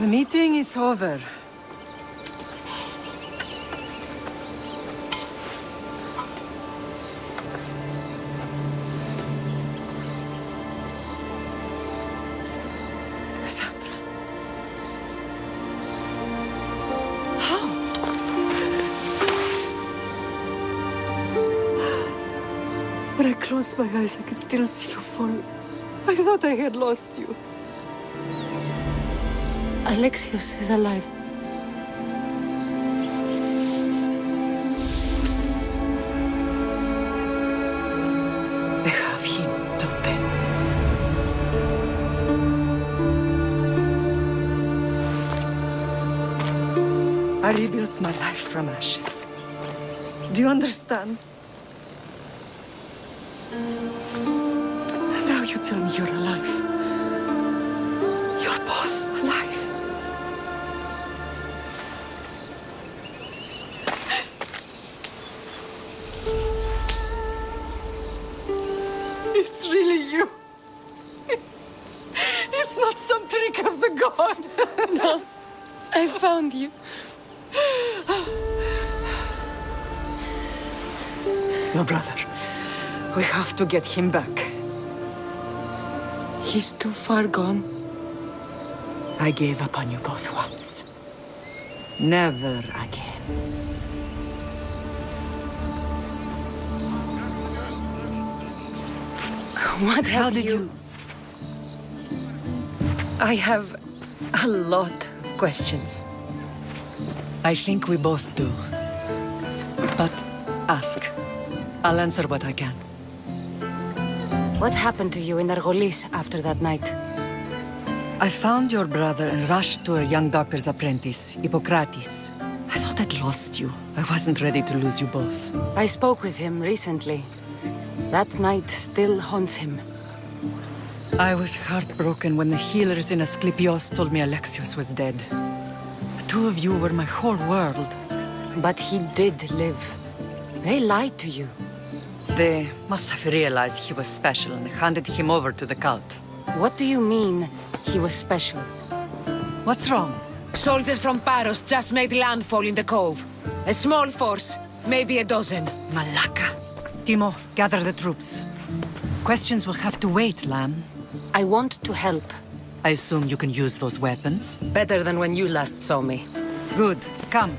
The meeting is over. Cassandra. How? When I closed my eyes, I could still see you fall. I thought I had lost you. Alexios is alive. They have him, don't they? I rebuilt my life from ashes. Do you understand? And now you tell me you're alive. You're both alive. It's really you. It's not some trick of the gods. No, I found you. Your brother. We have to get him back. He's too far gone. I gave up on you both once. Never again. What How have did you... I have a lot of questions. I think we both do. But ask. I'll answer what I can. What happened to you in Argolis after that night? I found your brother and rushed to a young doctor's apprentice, Hippocrates. I thought I'd lost you. I wasn't ready to lose you both. I spoke with him recently. That night still haunts him. I was heartbroken when the healers in Asclepios told me Alexios was dead. The two of you were my whole world. But he did live. They lied to you. They must have realized he was special and handed him over to the cult. What do you mean, he was special? What's wrong? Soldiers from Paros just made landfall in the cove. A small force, maybe a dozen. Malaka. Timo, gather the troops. Questions will have to wait, Lamb. I want to help. I assume you can use those weapons? Better than when you last saw me. Good. Come.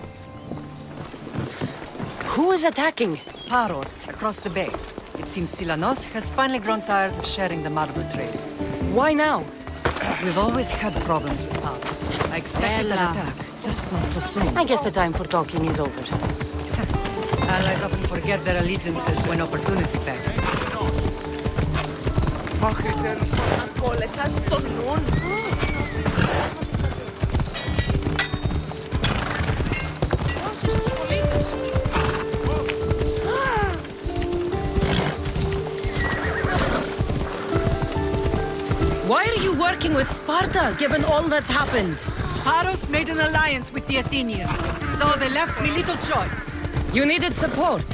Who is attacking? Paros, across the bay. It seems Silanos has finally grown tired of sharing the marble trade. Why now? We've always had problems with Paros. I expected an attack, just not so soon. I guess the time for talking is over. Allies often forget their allegiances when opportunity beckons. Why are you working with Sparta, given all that's happened? Paros made an alliance with the Athenians, so they left me little choice. You needed support.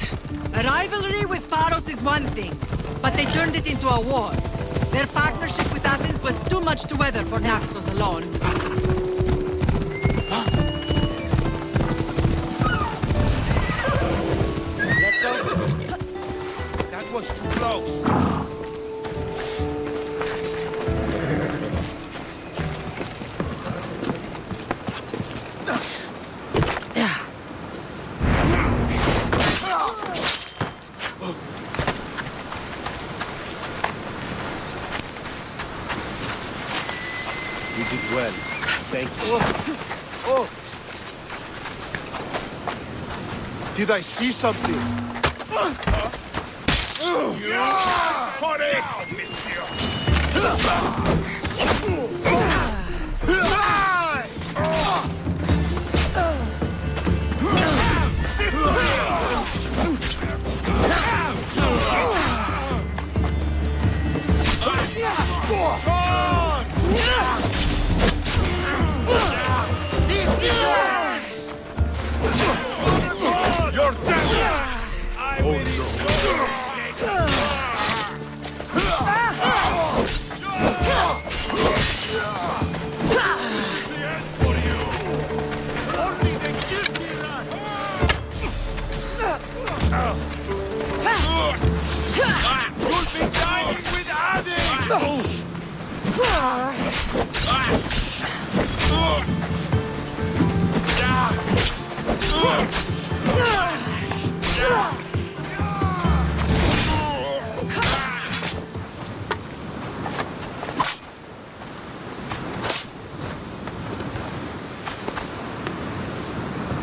A rivalry with Paros is one thing, but they turned it into a war. Their partnership with Athens was too much to weather for Naxos alone. Let's go. That was too close. You did well. Thank you. Oh! Did I see something? You're dead! Oh You'll be dining with Hades!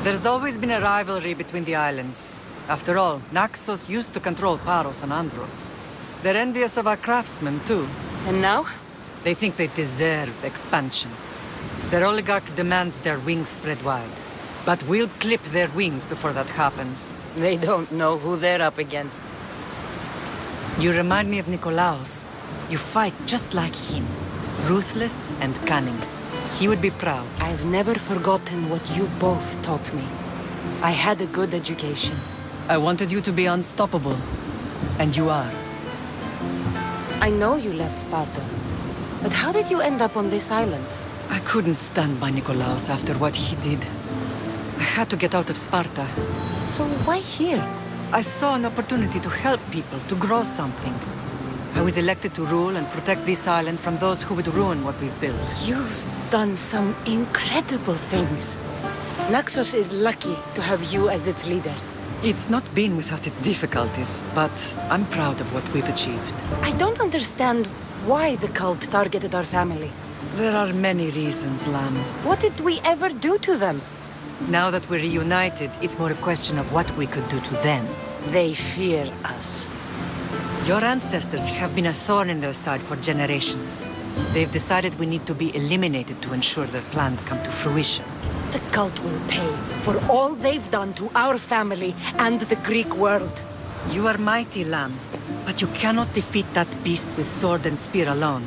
There's always been a rivalry between the islands. After all, Naxos used to control Paros and Andros. They're envious of our craftsmen, too. And now? They think they deserve expansion. Their oligarch demands their wings spread wide. But we'll clip their wings before that happens. They don't know who they're up against. You remind me of Nikolaos. You fight just like him. Ruthless and cunning. He would be proud. I've never forgotten what you both taught me. I had a good education. I wanted you to be unstoppable. And you are. I know you left Sparta. But how did you end up on this island? I couldn't stand by Nikolaos after what he did. I had to get out of Sparta. So why here? I saw an opportunity to help people, to grow something. I was elected to rule and protect this island from those who would ruin what we've built. You've done some incredible things. Naxos is lucky to have you as its leader. It's not been without its difficulties, but I'm proud of what we've achieved. I don't understand why the cult targeted our family. There are many reasons, Lamb. What did we ever do to them? Now that we're reunited, it's more a question of what we could do to them. They fear us. Your ancestors have been a thorn in their side for generations. They've decided we need to be eliminated to ensure their plans come to fruition. The cult will pay for all they've done to our family and the Greek world. You are mighty, Lamb, but you cannot defeat that beast with sword and spear alone.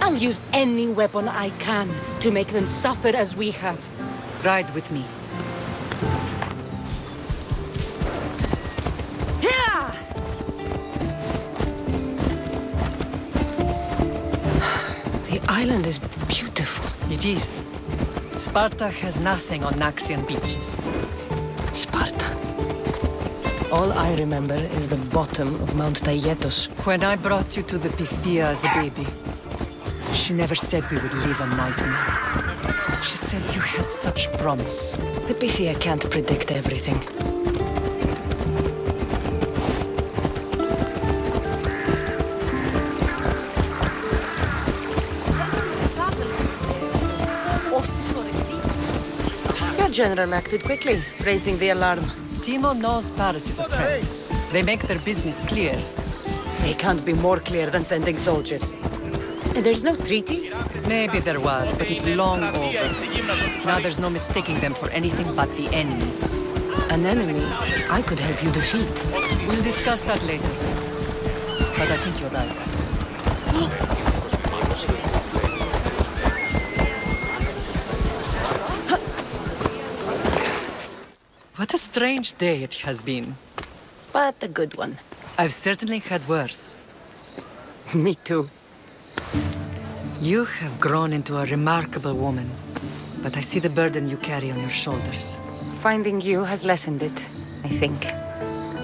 I'll use any weapon I can to make them suffer as we have. Ride with me. Here! The island is beautiful. It is. Sparta has nothing on Naxian beaches. Sparta. All I remember is the bottom of Mount Taygetos. When I brought you to the Pythia as a baby, she never said we would live a nightmare. She said you had such promise. The Pythia can't predict everything. Your general acted quickly, raising the alarm. Timo knows Paris is a threat. They make their business clear. They can't be more clear than sending soldiers. And there's no treaty? Maybe there was, but it's long over. Now there's no mistaking them for anything but the enemy. An enemy I could help you defeat. We'll discuss that later. But I think you're right. What a strange day it has been. But a good one. I've certainly had worse. Me too. You have grown into a remarkable woman, but I see the burden you carry on your shoulders. Finding you has lessened it, I think.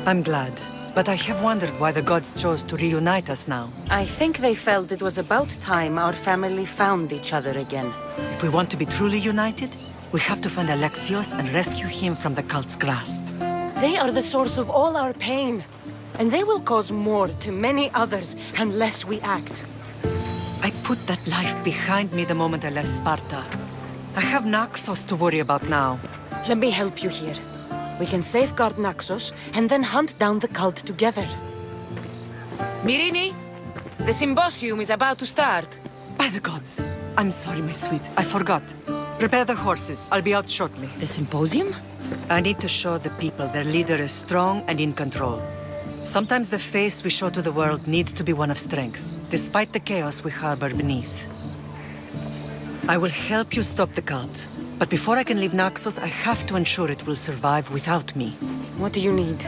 I'm glad, but I have wondered why the gods chose to reunite us now. I think they felt it was about time our family found each other again. If we want to be truly united, we have to find Alexios and rescue him from the cult's grasp. They are the source of all our pain, and they will cause more to many others unless we act. I put that life behind me the moment I left Sparta. I have Naxos to worry about now. Let me help you here. We can safeguard Naxos and then hunt down the cult together. Myrrine, the symposium is about to start. By the gods! I'm sorry, my sweet. I forgot. Prepare the horses. I'll be out shortly. The symposium? I need to show the people their leader is strong and in control. Sometimes the face we show to the world needs to be one of strength, despite the chaos we harbor beneath. I will help you stop the cult, but before I can leave Naxos, I have to ensure it will survive without me. What do you need?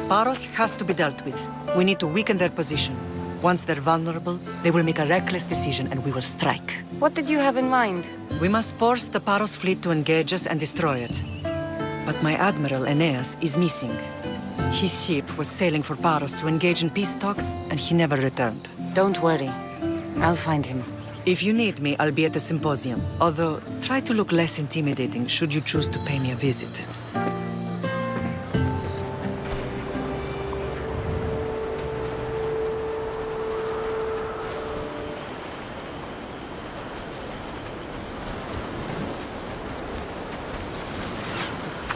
Paros has to be dealt with. We need to weaken their position. Once they're vulnerable, they will make a reckless decision and we will strike. What did you have in mind? We must force the Paros fleet to engage us and destroy it. But my admiral, Aeneas, is missing. His ship was sailing for Paros to engage in peace talks, and he never returned. Don't worry. I'll find him. If you need me, I'll be at the symposium. Although, try to look less intimidating should you choose to pay me a visit.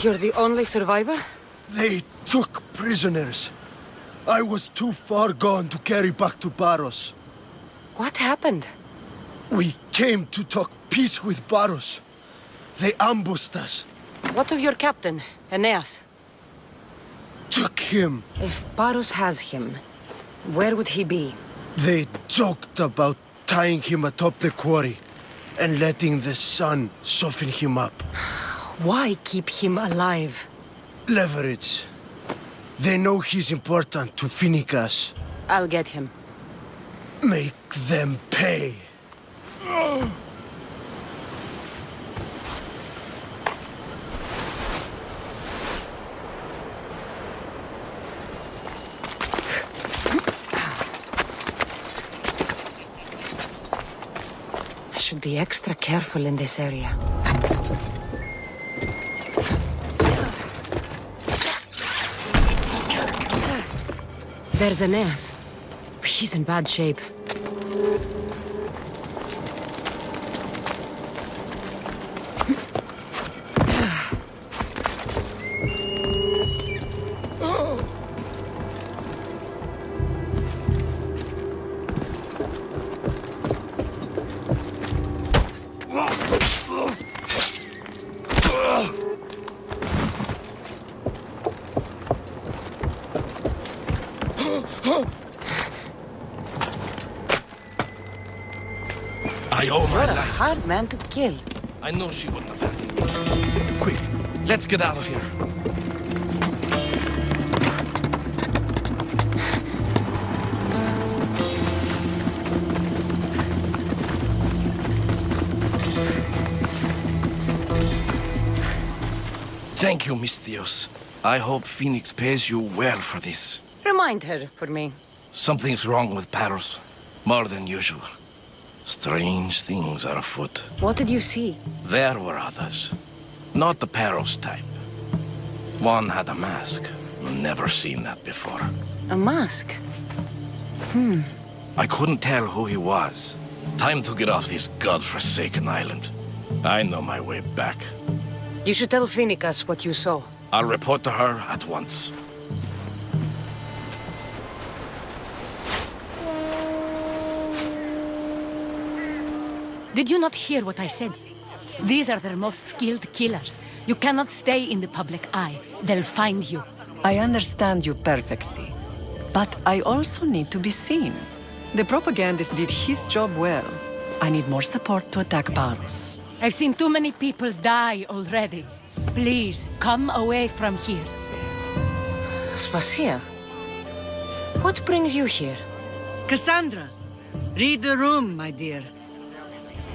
You're the only survivor? They took prisoners. I was too far gone to carry back to Paros. What happened? We came to talk peace with Paros. They ambushed us. What of your captain, Aeneas? Took him. If Paros has him, where would he be? They joked about tying him atop the quarry and letting the sun soften him up. Why keep him alive? Leverage. They know he's important to Phoenicus. I'll get him. Make them pay. I should be extra careful in this area. There's Aeneas. He's in bad shape. I owe my What a life. hard man to kill. I know she wouldn't have had it. Quick, let's get out of here. Thank you, Miss Theos. I hope Phoenix pays you well for this. Remind her for me. Something's wrong with Paros. More than usual. Strange things are afoot. What did you see? There were others. Not the Paros type. One had a mask. Never seen that before. A mask? I couldn't tell who he was. Time to get off this godforsaken island. I know my way back. You should tell Phoenicus what you saw. I'll report to her at once. Did you not hear what I said? These are their most skilled killers. You cannot stay in the public eye. They'll find you. I understand you perfectly. But I also need to be seen. The propagandist did his job well. I need more support to attack Paros. I've seen too many people die already. Please, come away from here. Spacia, what brings you here? Cassandra, read the room, my dear.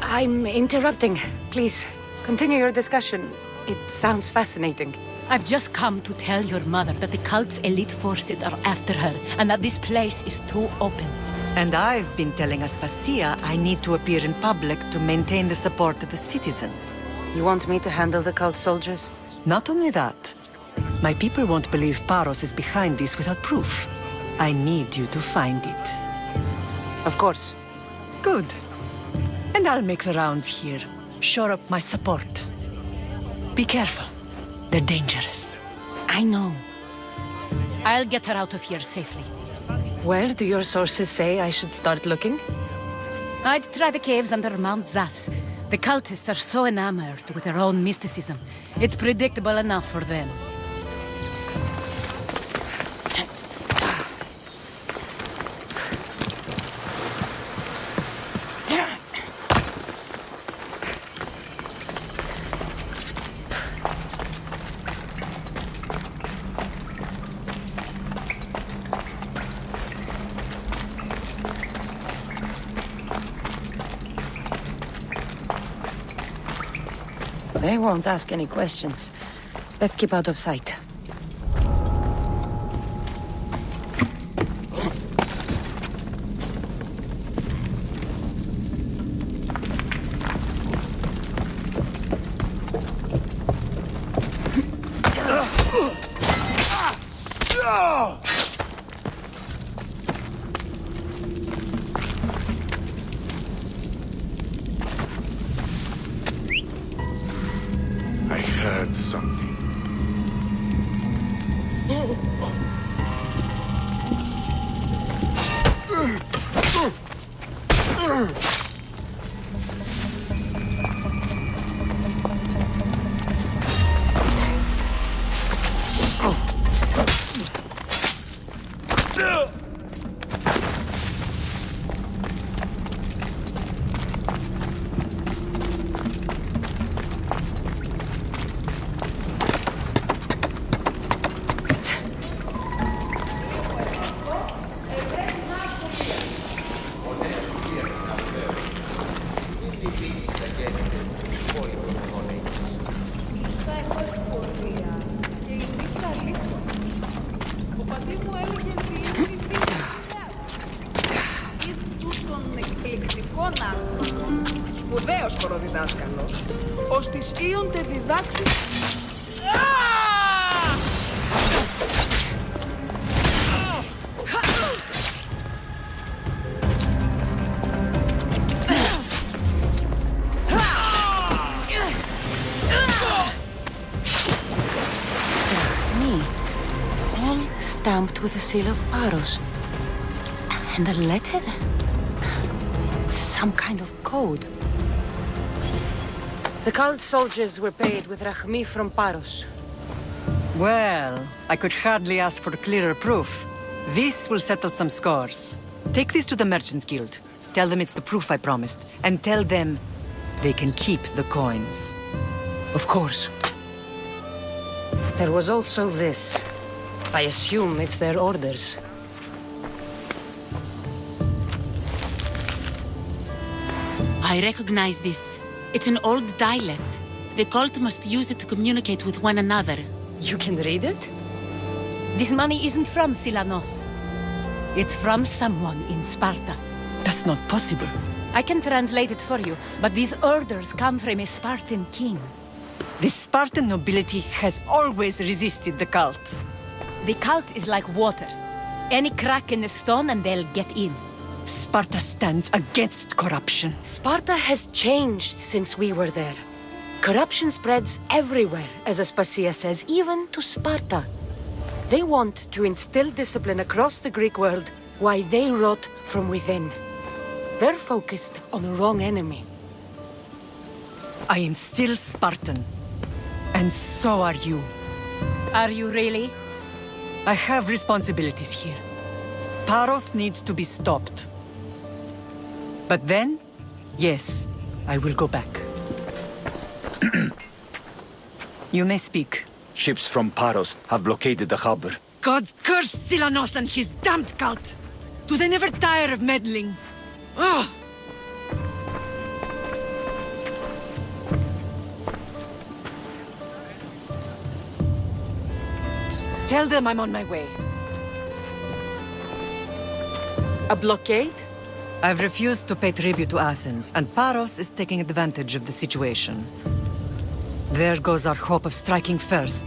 I'm interrupting. Please, continue your discussion. It sounds fascinating. I've just come to tell your mother that the cult's elite forces are after her, and that this place is too open. And I've been telling Aspasia I need to appear in public to maintain the support of the citizens. You want me to handle the cult soldiers? Not only that. My people won't believe Paros is behind this without proof. I need you to find it. Of course. Good. And I'll make the rounds here. Shore up my support. Be careful. They're dangerous. I know. I'll get her out of here safely. Where do your sources say I should start looking? I'd try the caves under Mount Zas. The cultists are so enamored with their own mysticism. It's predictable enough for them. They won't ask any questions. Let's keep out of sight. I heard something. ισχύονται διδάξεις. All stamped with the seal of Paros. And a letter? It's some kind of code. The cult soldiers were paid with Rahmi from Paros. Well, I could hardly ask for clearer proof. This will settle some scores. Take this to the Merchants Guild. Tell them it's the proof I promised. And tell them they can keep the coins. Of course. There was also this. I assume it's their orders. I recognize this. It's an old dialect. The cult must use it to communicate with one another. You can read it? This money isn't from Silanos. It's from someone in Sparta. That's not possible. I can translate it for you, but these orders come from a Spartan king. The Spartan nobility has always resisted the cult. The cult is like water. Any crack in the stone and they'll get in. Sparta stands against corruption. Sparta has changed since we were there. Corruption spreads everywhere, as Aspasia says, even to Sparta. They want to instill discipline across the Greek world while they rot from within. They're focused on the wrong enemy. I am still Spartan. And so are you. Are you really? I have responsibilities here. Paros needs to be stopped. But then, yes, I will go back. You may speak. Ships from Paros have blockaded the harbor. God curse Silanos and his damned cult! Do they never tire of meddling? Ah! Tell them I'm on my way. A blockade? I've refused to pay tribute to Athens, and Paros is taking advantage of the situation. There goes our hope of striking first.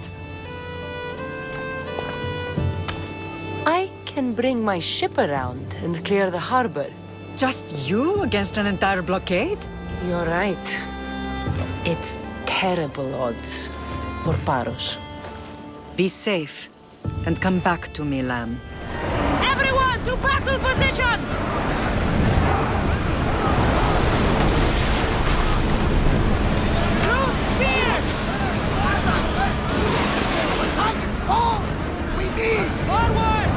I can bring my ship around and clear the harbor. Just you against an entire blockade? You're right. It's terrible odds for Paros. Be safe, and come back to me, lamb. Everyone to battle positions! Forward!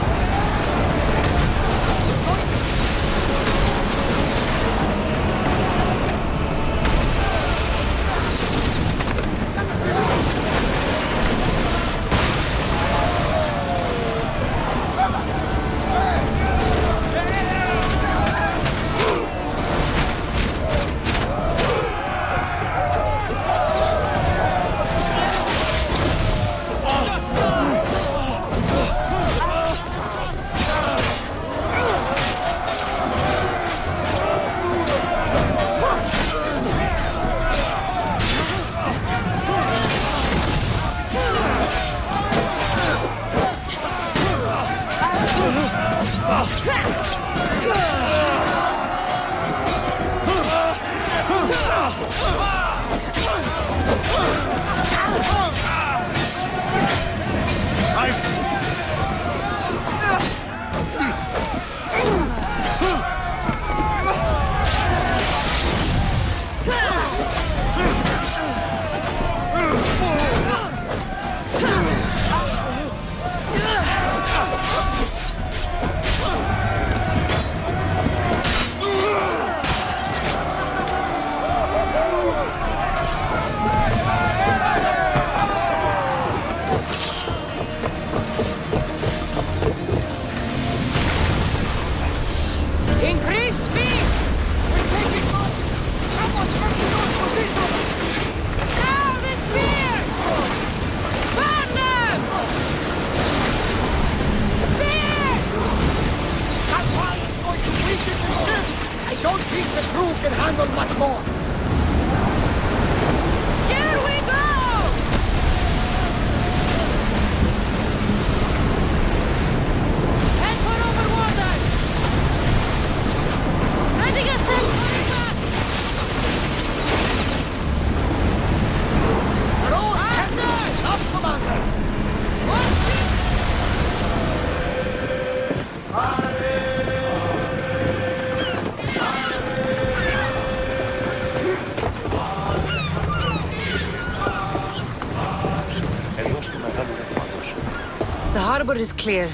harbor is clear.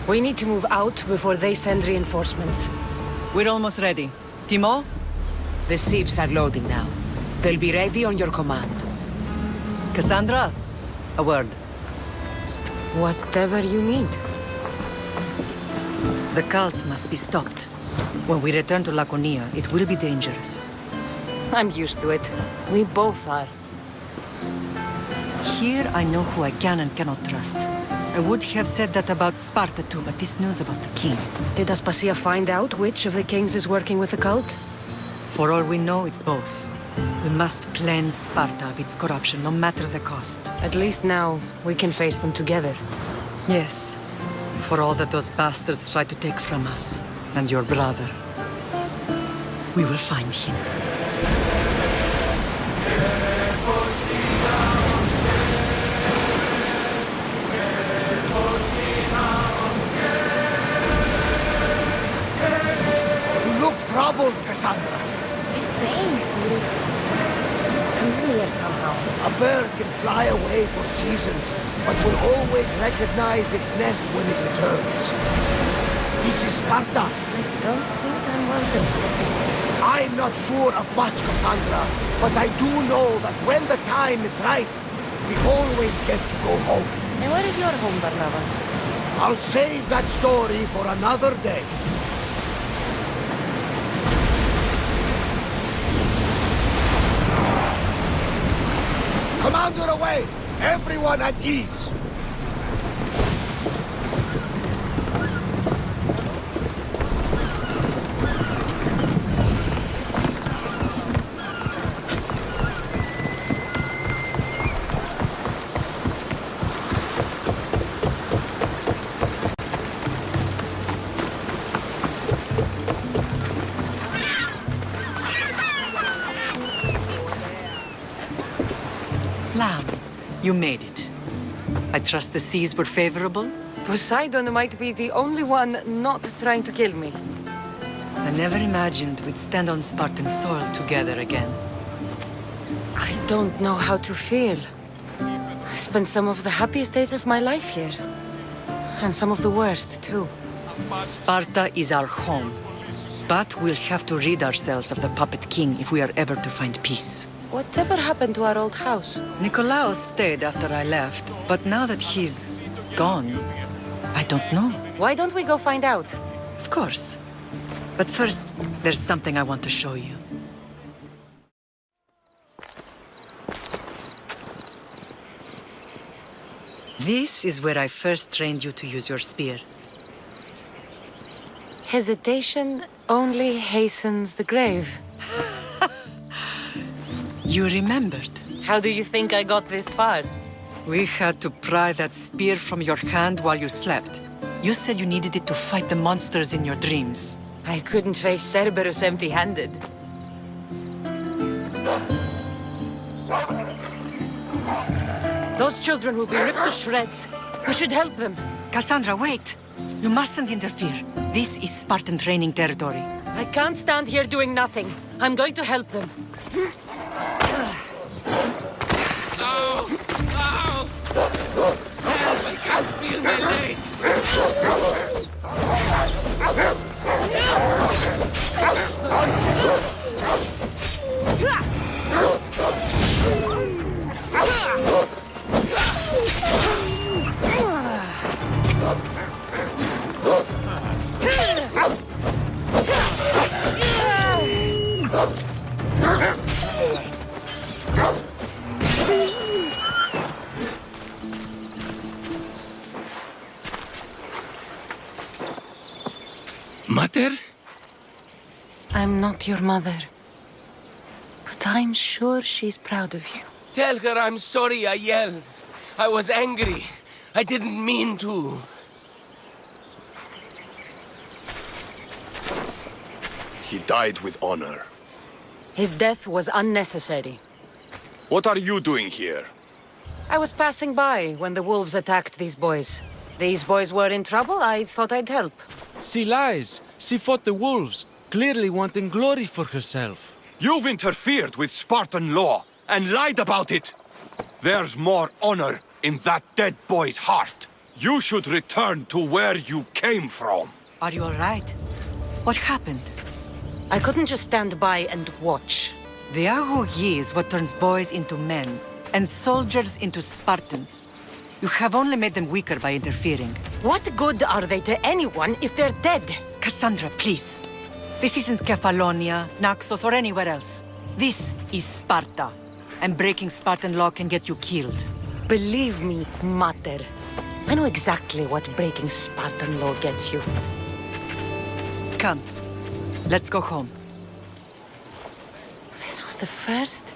We need to move out before they send reinforcements. We're almost ready. Timo? The ships are loading now. They'll be ready on your command. Cassandra? A word. Whatever you need. The cult must be stopped. When we return to Laconia, it will be dangerous. I'm used to it. We both are. Here I know who I can and cannot trust. I would have said that about Sparta too, but this news about the king... Did Aspasia find out which of the kings is working with the cult? For all we know, it's both. We must cleanse Sparta of its corruption, no matter the cost. At least now, we can face them together. Yes. For all that those bastards tried to take from us, and your brother. We will find him. You look troubled, Cassandra. This pain feels familiar somehow. A bird can fly away for seasons, but will always recognize its nest when it returns. This is Sparta. I don't think I'm welcome. I'm not sure of much, Cassandra, but I do know that when the time is right, we always get to go home. And where is your home, Barnabas? I'll save that story for another day. Commander away! Everyone at ease! Lamb, you made it. I trust the seas were favorable? Poseidon might be the only one not trying to kill me. I never imagined we'd stand on Spartan soil together again. I don't know how to feel. I spent some of the happiest days of my life here. And some of the worst, too. Sparta is our home. But we'll have to rid ourselves of the puppet king if we are ever to find peace. Whatever happened to our old house? Nikolaos stayed after I left, but now that he's gone, I don't know. Why don't we go find out? Of course. But first, there's something I want to show you. This is where I first trained you to use your spear. Hesitation only hastens the grave. You remembered. How do you think I got this far? We had to pry that spear from your hand while you slept. You said you needed it to fight the monsters in your dreams. I couldn't face Cerberus empty-handed. Those children will be ripped to shreds. We should help them. Cassandra, wait! You mustn't interfere. This is Spartan training territory. I can't stand here doing nothing. I'm going to help them. Ow! Ow! Help! I can't feel my legs! Mater? I'm not your mother. But I'm sure she's proud of you. Tell her I'm sorry I yelled. I was angry. I didn't mean to. He died with honor. His death was unnecessary. What are you doing here? I was passing by when the wolves attacked these boys. These boys were in trouble, I thought I'd help. She lies. She fought the wolves, clearly wanting glory for herself. You've interfered with Spartan law and lied about it. There's more honor in that dead boy's heart. You should return to where you came from. Are you all right? What happened? I couldn't just stand by and watch. The Ahu Yi is what turns boys into men, and soldiers into Spartans. You have only made them weaker by interfering. What good are they to anyone if they're dead? Cassandra, please. This isn't Kefalonia, Naxos, or anywhere else. This is Sparta. And breaking Spartan law can get you killed. Believe me, Mater. I know exactly what breaking Spartan law gets you. Come. Let's go home. This was the first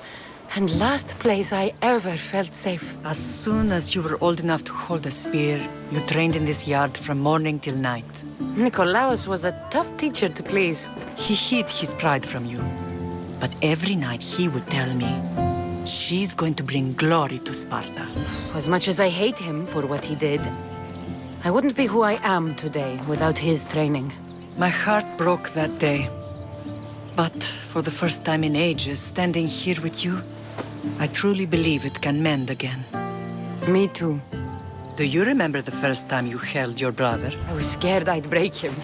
and last place I ever felt safe. As soon as you were old enough to hold a spear, you trained in this yard from morning till night. Nikolaos was a tough teacher to please. He hid his pride from you. But every night he would tell me, she's going to bring glory to Sparta. As much as I hate him for what he did, I wouldn't be who I am today without his training. My heart broke that day. But for the first time in ages, standing here with you, I truly believe it can mend again. Me too. Do you remember the first time you held your brother? I was scared I'd break him.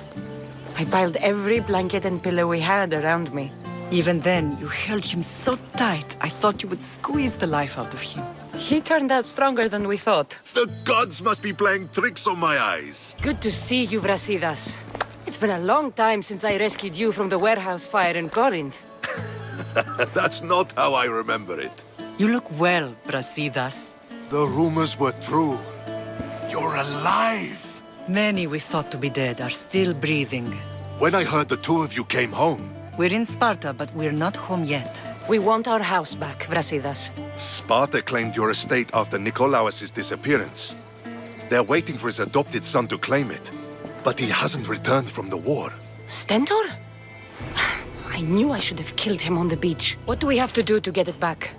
I piled every blanket and pillow we had around me. Even then, you held him so tight, I thought you would squeeze the life out of him. He turned out stronger than we thought. The gods must be playing tricks on my eyes. Good to see you, Brasidas. It's been a long time since I rescued you from the warehouse fire in Corinth. That's not how I remember it. You look well, Brasidas. The rumors were true. You're alive. Many we thought to be dead are still breathing. When I heard the two of you came home... We're in Sparta, but we're not home yet. We want our house back, Brasidas. Sparta claimed your estate after Nikolaos' disappearance. They're waiting for his adopted son to claim it. But he hasn't returned from the war. Stentor? I knew I should have killed him on the beach. What do we have to do to get it back?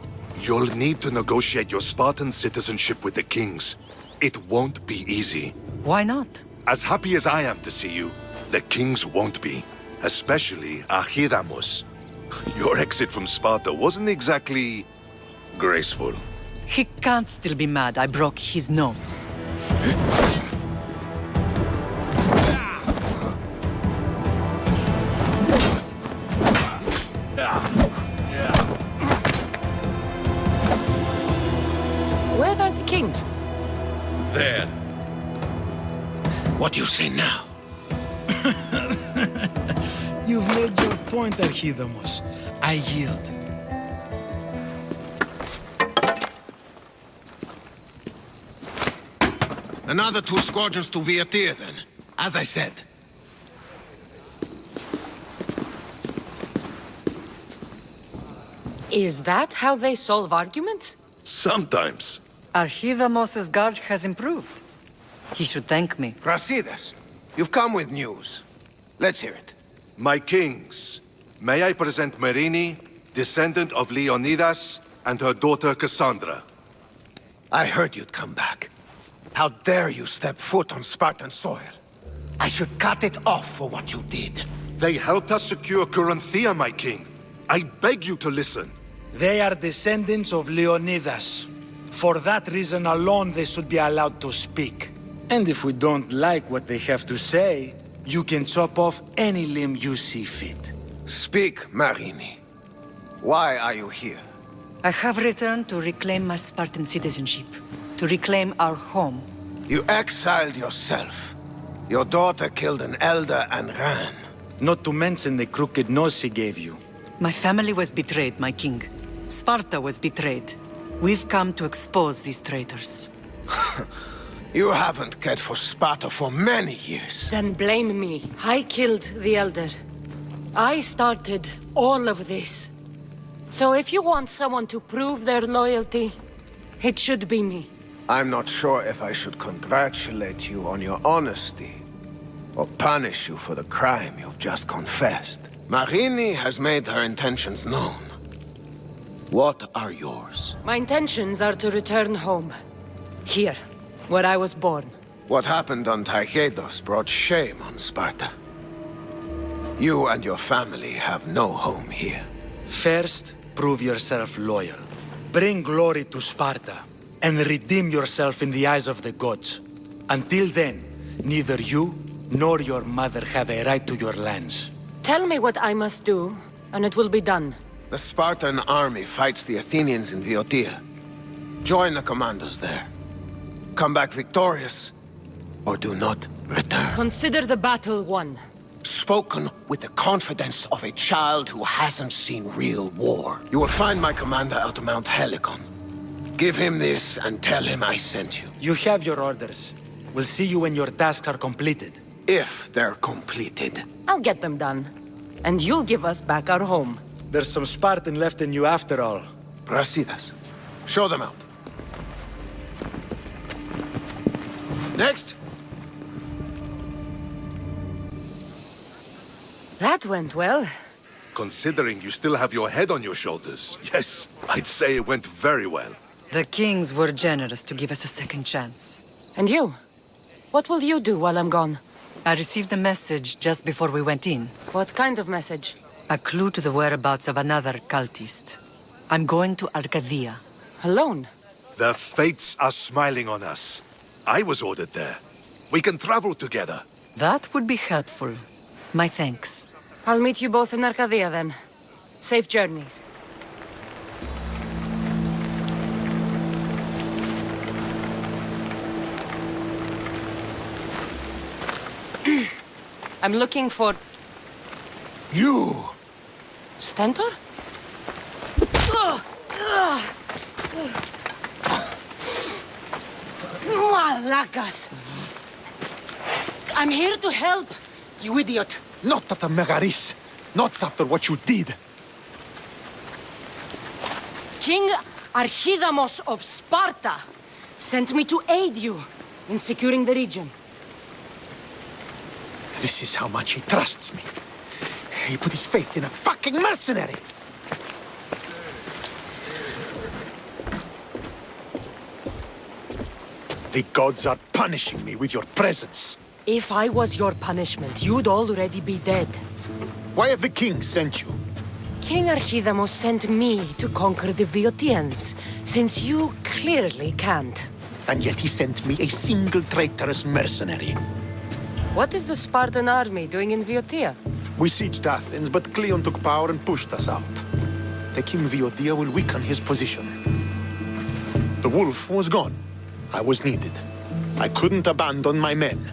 You'll need to negotiate your Spartan citizenship with the kings. It won't be easy. Why not? As happy as I am to see you, the kings won't be. Especially Archidamos. Your exit from Sparta wasn't exactly... graceful. He can't still be mad I broke his nose. Where are the kings? There. What do you say now? You've made your point, Archidamos. I yield. Another 2 squadrons to Viatir, then. As I said. Is that how they solve arguments? Sometimes. Archidamos' guard has improved. He should thank me. Brasidas, you've come with news. Let's hear it. My kings, may I present Marini, descendant of Leonidas, and her daughter Cassandra. I heard you'd come back. How dare you step foot on Spartan soil? I should cut it off for what you did. They helped us secure Corinthia, my king. I beg you to listen. They are descendants of Leonidas. For that reason alone, they should be allowed to speak. And if we don't like what they have to say, you can chop off any limb you see fit. Speak, Marini. Why are you here? I have returned to reclaim my Spartan citizenship. To reclaim our home. You exiled yourself. Your daughter killed an elder and ran. Not to mention the crooked nose she gave you. My family was betrayed, my king. Sparta was betrayed. We've come to expose these traitors. You haven't cared for Sparta for many years. Then blame me. I killed the Elder. I started all of this. So if you want someone to prove their loyalty, it should be me. I'm not sure if I should congratulate you on your honesty, or punish you for the crime you've just confessed. Marini has made her intentions known. What are yours? My intentions are to return home. Here, where I was born. What happened on Taygetos brought shame on Sparta. You and your family have no home here. First, prove yourself loyal. Bring glory to Sparta, and redeem yourself in the eyes of the gods. Until then, neither you nor your mother have a right to your lands. Tell me what I must do, and it will be done. The Spartan army fights the Athenians in Viotia. Join the commandos there. Come back victorious, or do not return. Consider the battle won. Spoken with the confidence of a child who hasn't seen real war. You will find my commander out Mount Helicon. Give him this and tell him I sent you. You have your orders. We'll see you when your tasks are completed. If they're completed. I'll get them done. And you'll give us back our home. There's some Spartan left in you after all. Brasidas. Show them out. Next! That went well. Considering you still have your head on your shoulders, yes, I'd say it went very well. The kings were generous to give us a second chance. And you? What will you do while I'm gone? I received a message just before we went in. What kind of message? A clue to the whereabouts of another cultist. I'm going to Arcadia. Alone? The fates are smiling on us. I was ordered there. We can travel together. That would be helpful. My thanks. I'll meet you both in Arcadia then. Safe journeys. I'm looking for... You! Stentor? Malacas! I'm here to help, you idiot! Not after Megaris. Not after what you did. King Archidamos of Sparta sent me to aid you in securing the region. This is how much he trusts me. He put his faith in a fucking mercenary! The gods are punishing me with your presence. If I was your punishment, you'd already be dead. Why have the kings sent you? King Archidamos sent me to conquer the Viotians, since you clearly can't. And yet he sent me a single traitorous mercenary. What is the Spartan army doing in Viotia? We sieged Athens, but Cleon took power and pushed us out. Taking Viotia will weaken his position. The wolf was gone. I was needed. I couldn't abandon my men.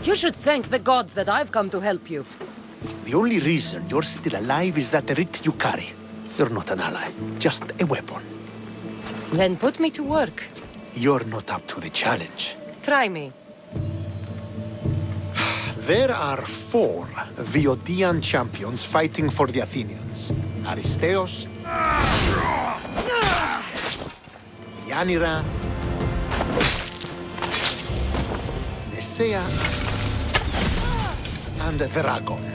You should thank the gods that I've come to help you. The only reason you're still alive is that writ you carry. You're not an ally, just a weapon. Then put me to work. You're not up to the challenge. Try me. There are 4 Viotian champions fighting for the Athenians. Aristeos, Yanira, Nesea, and Veragon.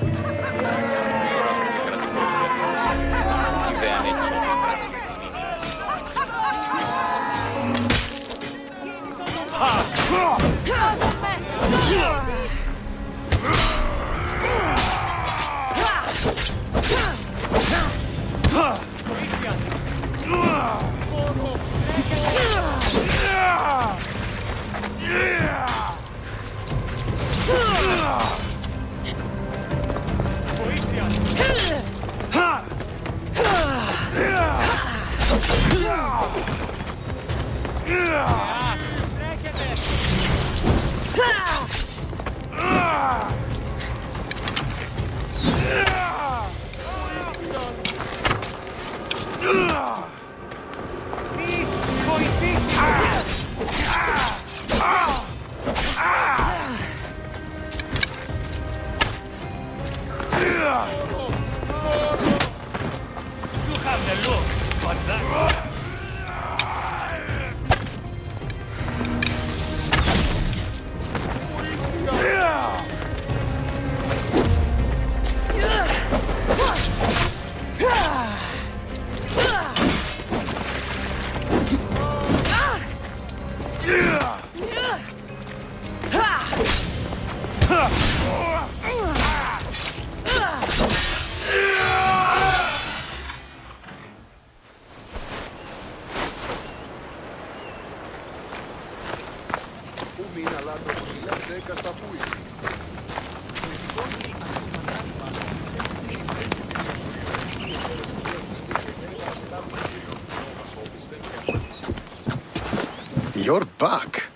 You're back.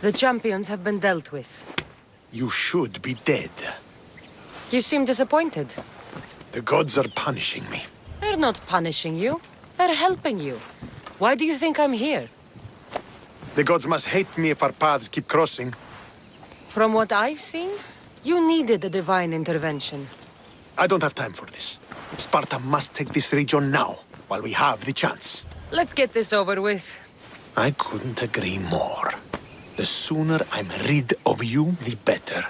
The champions have been dealt with. You should be dead. You seem disappointed. The gods are punishing me. They're not punishing you. They're helping you. Why do you think I'm here? The gods must hate me if our paths keep crossing. From what I've seen, you needed a divine intervention. I don't have time for this. Sparta must take this region now, while we have the chance. Let's get this over with. I couldn't agree more. The sooner I'm rid of you, the better.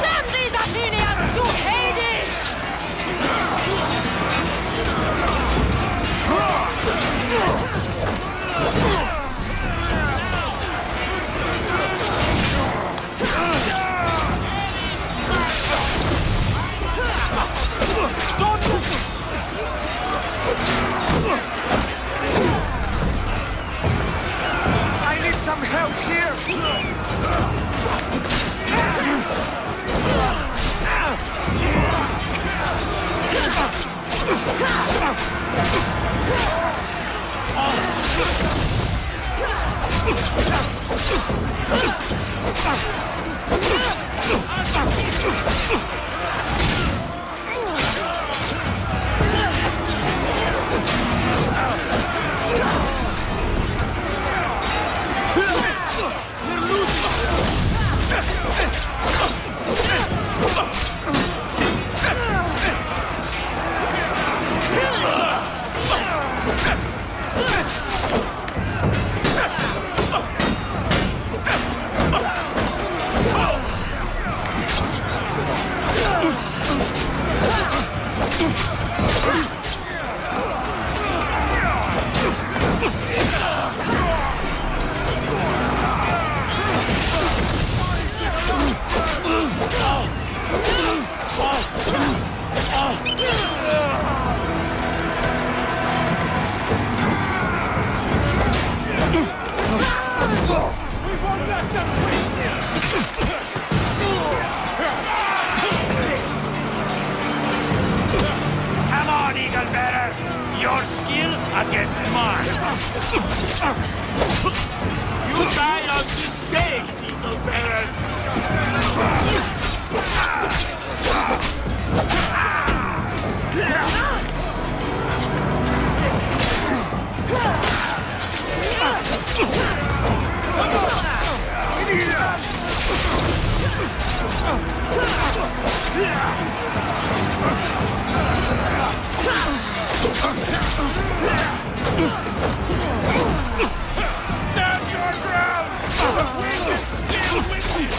Send these Athenians to Hades! I need some help here! Come on, Eagle Bearer! Your skill against mine! You die on this day, Eagle Bearer! Stand your ground! We can deal with you!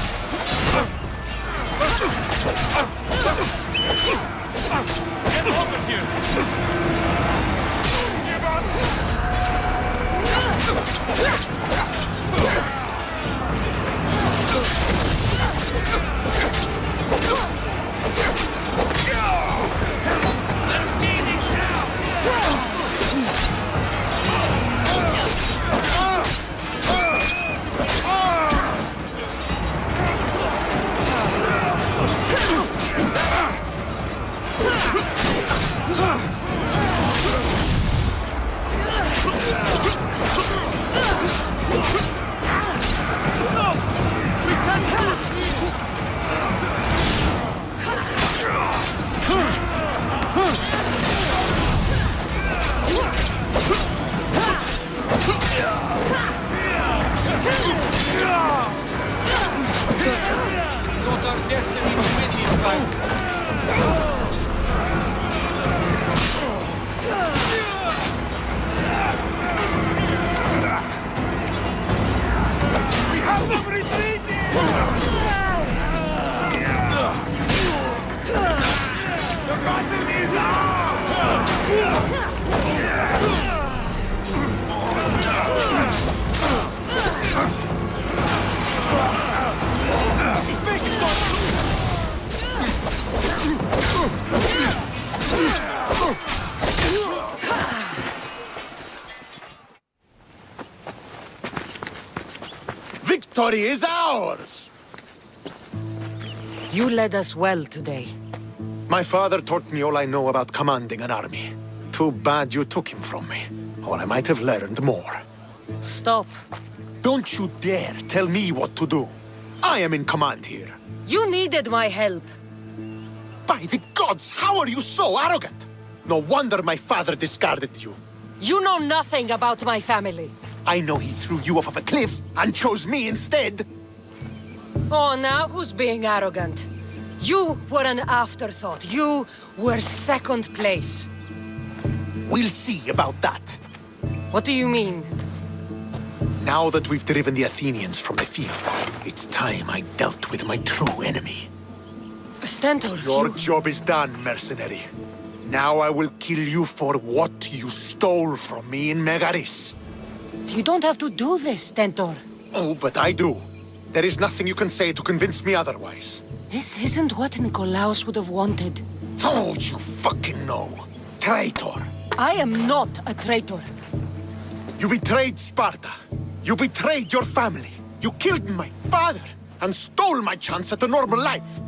victory is ours! You led us well today. My father taught me all I know about commanding an army. Too bad you took him from me, or I might have learned more. Stop. Don't you dare tell me what to do. I am in command here. You needed my help. By the gods, how are you so arrogant? No wonder my father discarded you. You know nothing about my family. I know he threw you off of a cliff and chose me instead. Oh, now who's being arrogant? You were an afterthought. You were second place. We'll see about that. What do you mean? Now that we've driven the Athenians from the field, it's time I dealt with my true enemy. Stentor, Your job is done, mercenary. Now I will kill you for what you stole from me in Megaris. You don't have to do this, Stentor. Oh, but I do. There is nothing you can say to convince me otherwise. This isn't what Nikolaos would have wanted. Oh, you fucking know. Traitor. I am not a traitor. You betrayed Sparta. You betrayed your family. You killed my father and stole my chance at a normal life.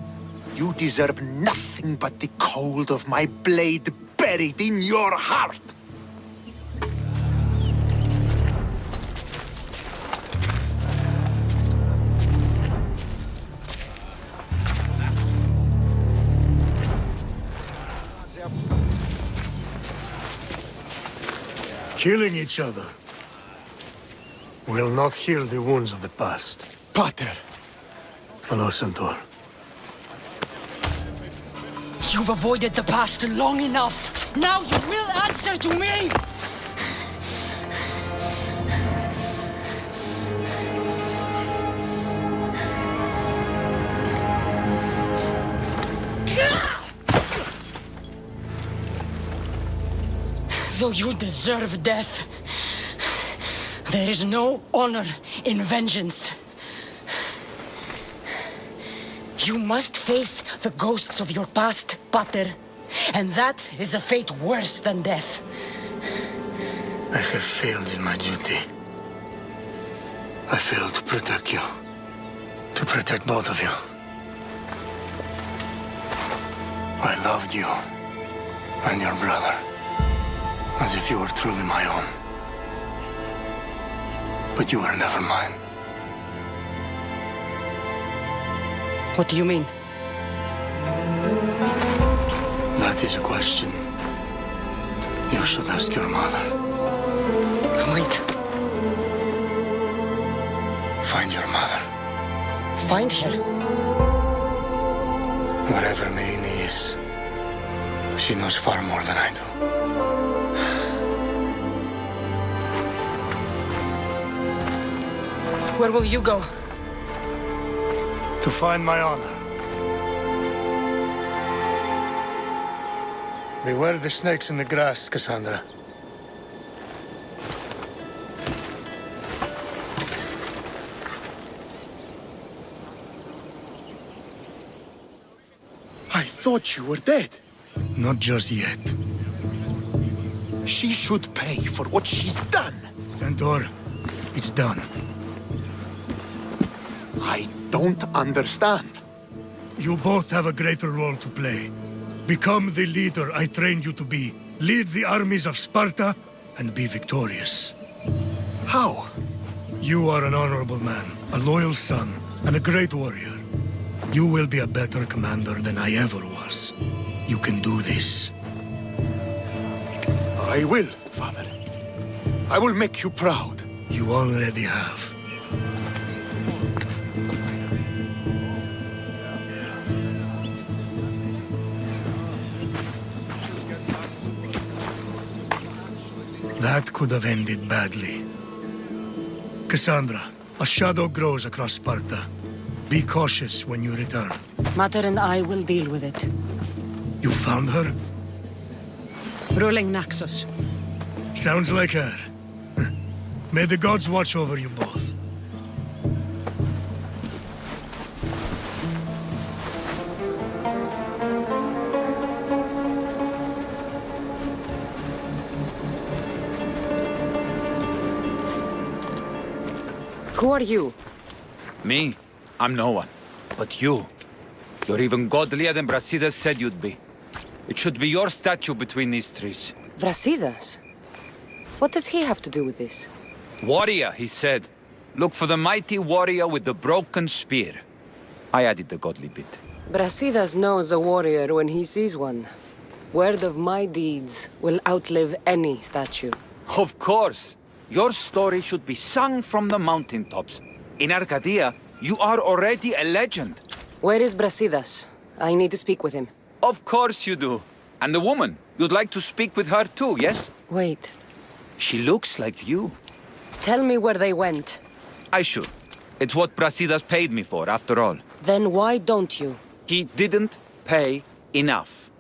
You deserve nothing but the cold of my blade buried in your heart. Killing each other will not heal the wounds of the past. Pater! Hello, Centaur. You've avoided the past long enough. Now you will answer to me! Though you deserve death, there is no honor in vengeance. You must face the ghosts of your past, Pater, and that is a fate worse than death. I have failed in my duty. I failed to protect you. To protect both of you. I loved you and your brother as if you were truly my own. But you were never mine. What do you mean? That is a question you should ask your mother. Wait. Find your mother. Find her? Wherever Merini is, she knows far more than I do. Where will you go? To find my honor. Beware the snakes in the grass, Cassandra. I thought you were dead. Not just yet. She should pay for what she's done. Stentor, it's done. I don't understand. You both have a greater role to play. Become the leader I trained you to be. Lead the armies of Sparta and be victorious. How? You are an honorable man, a loyal son, and a great warrior. You will be a better commander than I ever was. You can do this. I will, Father. I will make you proud. You already have. That could have ended badly. Cassandra, a shadow grows across Sparta. Be cautious when you return. Mater and I will deal with it. You found her? Ruling Naxos. Sounds like her. May the gods watch over you both. Who are you? Me? I'm no one. But you, you're even godlier than Brasidas said you'd be. It should be your statue between these trees. Brasidas? What does he have to do with this? Warrior, he said. Look for the mighty warrior with the broken spear. I added the godly bit. Brasidas knows a warrior when he sees one. Word of my deeds will outlive any statue. Of course. Your story should be sung from the mountaintops. In Arcadia, you are already a legend. Where is Brasidas? I need to speak with him. Of course you do. And the woman, you'd like to speak with her too, yes? Wait. She looks like you. Tell me where they went. I should. It's what Brasidas paid me for, after all. Then why don't you? He didn't pay enough.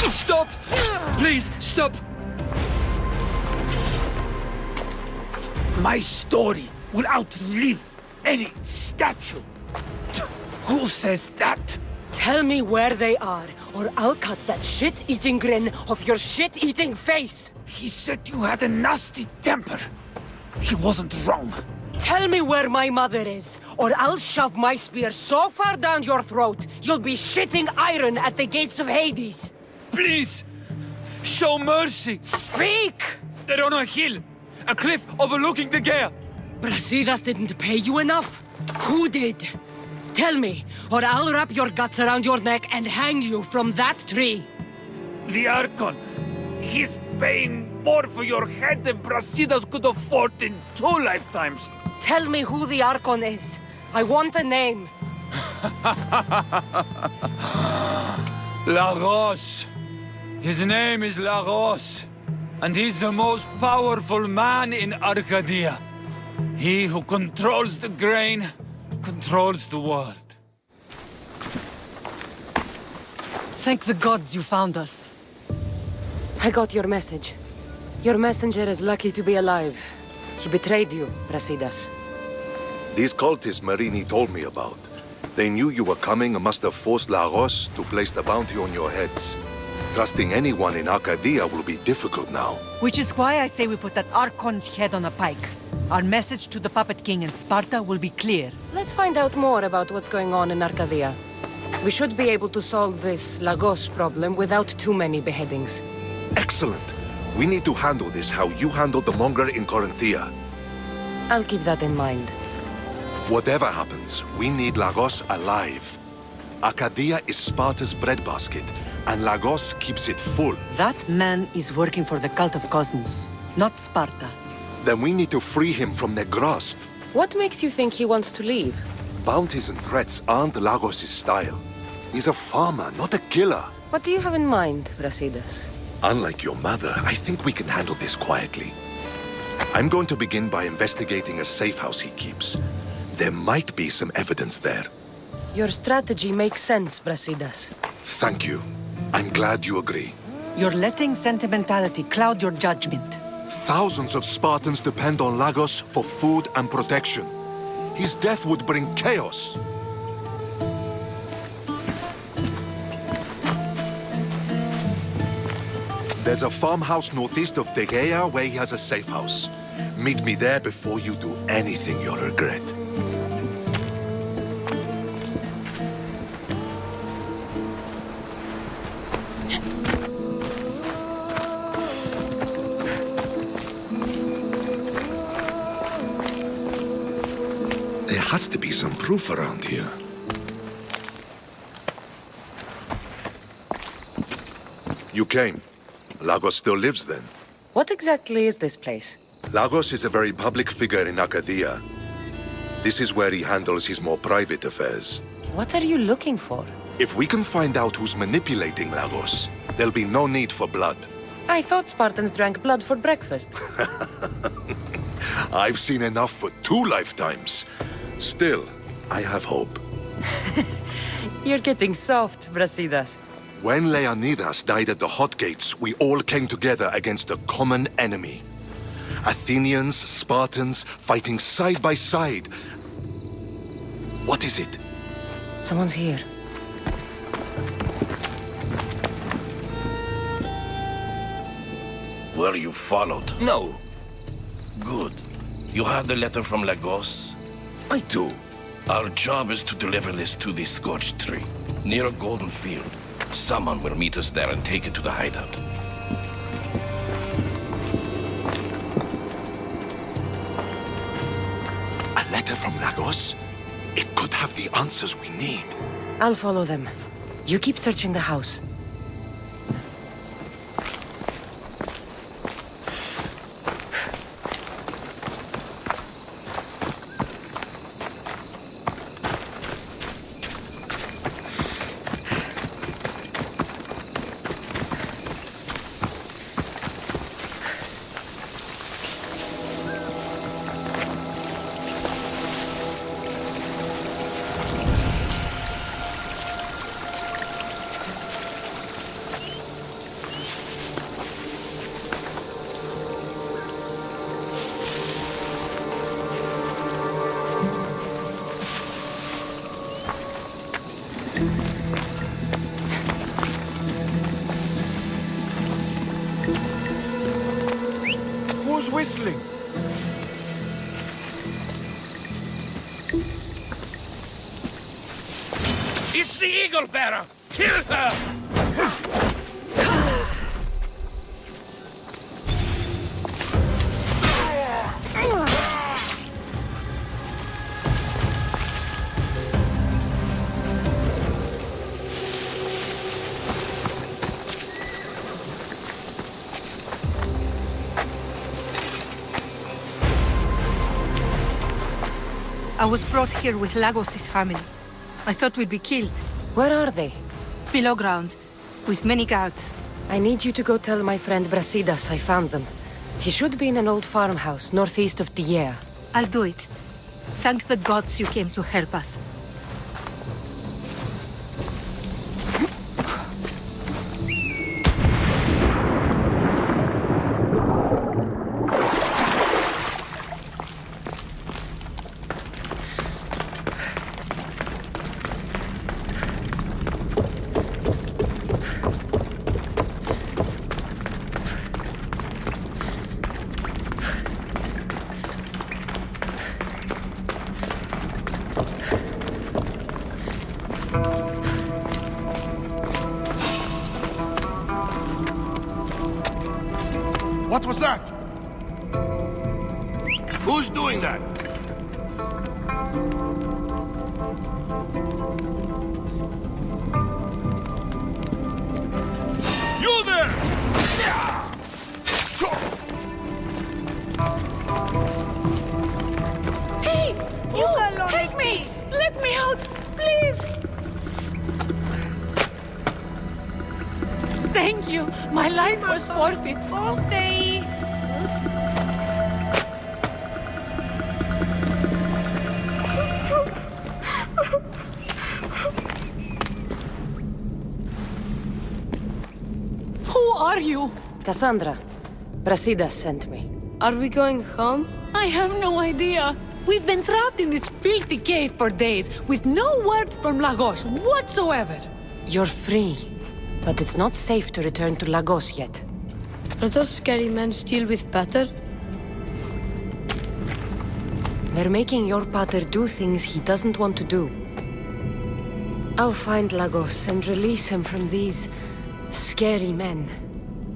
Stop! Please, stop! My story will outlive any statue. Who says that? Tell me where they are, or I'll cut that shit-eating grin off your shit-eating face! He said you had a nasty temper. He wasn't wrong. Tell me where my mother is, or I'll shove my spear so far down your throat, you'll be shitting iron at the gates of Hades! Please! Show mercy! Speak! They're on a hill! A cliff overlooking the gale! Brasidas didn't pay you enough? Who did? Tell me, or I'll wrap your guts around your neck and hang you from that tree! The Archon! He's paying more for your head than Brasidas could afford in 2 lifetimes! Tell me who the Archon is. I want a name. Lagos. His name is Lagos. And he's the most powerful man in Arcadia. He who controls the grain, controls the world. Thank the gods you found us. I got your message. Your messenger is lucky to be alive. He betrayed you, Brasidas. These cultists Marini told me about. They knew you were coming and must have forced Lagos to place the bounty on your heads. Trusting anyone in Arcadia will be difficult now. Which is why I say we put that Archon's head on a pike. Our message to the Puppet King in Sparta will be clear. Let's find out more about what's going on in Arcadia. We should be able to solve this Lagos problem without too many beheadings. Excellent. We need to handle this how you handled the monger in Corinthia. I'll keep that in mind. Whatever happens, we need Lagos alive. Arcadia is Sparta's breadbasket, and Lagos keeps it full. That man is working for the cult of Cosmos, not Sparta. Then we need to free him from their grasp. What makes you think he wants to leave? Bounties and threats aren't Lagos' style. He's a farmer, not a killer. What do you have in mind, Brasidas? Unlike your mother, I think we can handle this quietly. I'm going to begin by investigating a safe house he keeps. There might be some evidence there. Your strategy makes sense, Brasidas. Thank you. I'm glad you agree. You're letting sentimentality cloud your judgment. Thousands of Spartans depend on Lagos for food and protection. His death would bring chaos. There's a farmhouse northeast of Tegea where he has a safe house. Meet me there before you do anything you'll regret. There has to be some proof around here. You came. Lagos still lives then? What exactly is this place? Lagos is a very public figure in Arcadia. This is where he handles his more private affairs. What are you looking for? If we can find out who's manipulating Lagos, there'll be no need for blood. I thought Spartans drank blood for breakfast. I've seen enough for 2 lifetimes. Still, I have hope. You're getting soft, Brasidas. When Leonidas died at the Hot Gates, we all came together against a common enemy. Athenians, Spartans, fighting side by side. What is it? Someone's here. Were you followed? No. Good. You have the letter from Lagos? I do. Our job is to deliver this to the Scorched Tree, near a golden field. Someone will meet us there and take it to the hideout. A letter from Lagos? It could have the answers we need. I'll follow them. You keep searching the house. Who's whistling? It's the Eagle Bearer! Kill her! I was brought here with Lagos' family. I thought we'd be killed. Where are they? Below ground, with many guards. I need you to go tell my friend Brasidas I found them. He should be in an old farmhouse northeast of Tiea. I'll do it. Thank the gods you came to help us. What was that? Who's doing that? You there! Hey! You! Help me! Let me out! Please! Thank you! My life was worth it. Okay. Who are you? Cassandra, Brasidas sent me. Are we going home? I have no idea. We've been trapped in this filthy cave for days, with no word from Lagos whatsoever. You're free, but it's not safe to return to Lagos yet. Are those scary men still with Peter? They're making your pater do things he doesn't want to do. I'll find Lagos and release him from these scary men.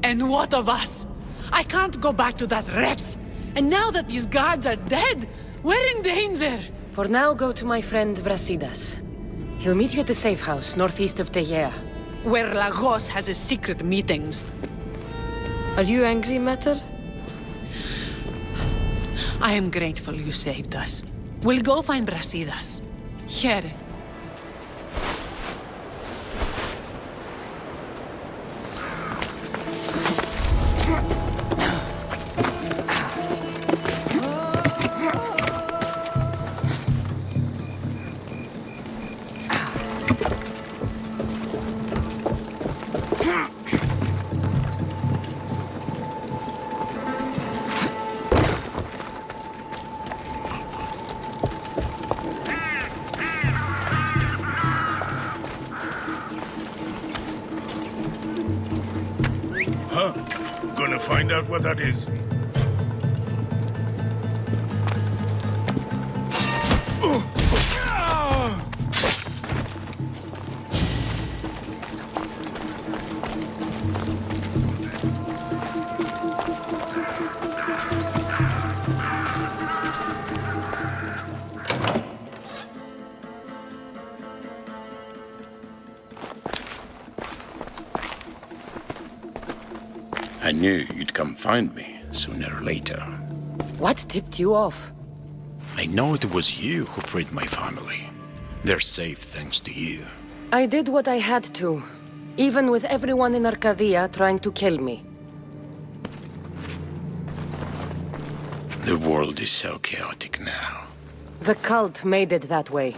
And what of us? I can't go back to that Rex. And now that these guards are dead, we're in danger. For now, go to my friend Brasidas. He'll meet you at the safe house northeast of Tegea. Where Lagos has his secret meetings. Are you angry, Mater? I am grateful you saved us. We'll go find Brasidas. Here. Huh? Gonna find out what that is. I knew you'd come find me, sooner or later. What tipped you off? I know it was you who freed my family. They're safe thanks to you. I did what I had to, even with everyone in Arcadia trying to kill me. The world is so chaotic now. The cult made it that way.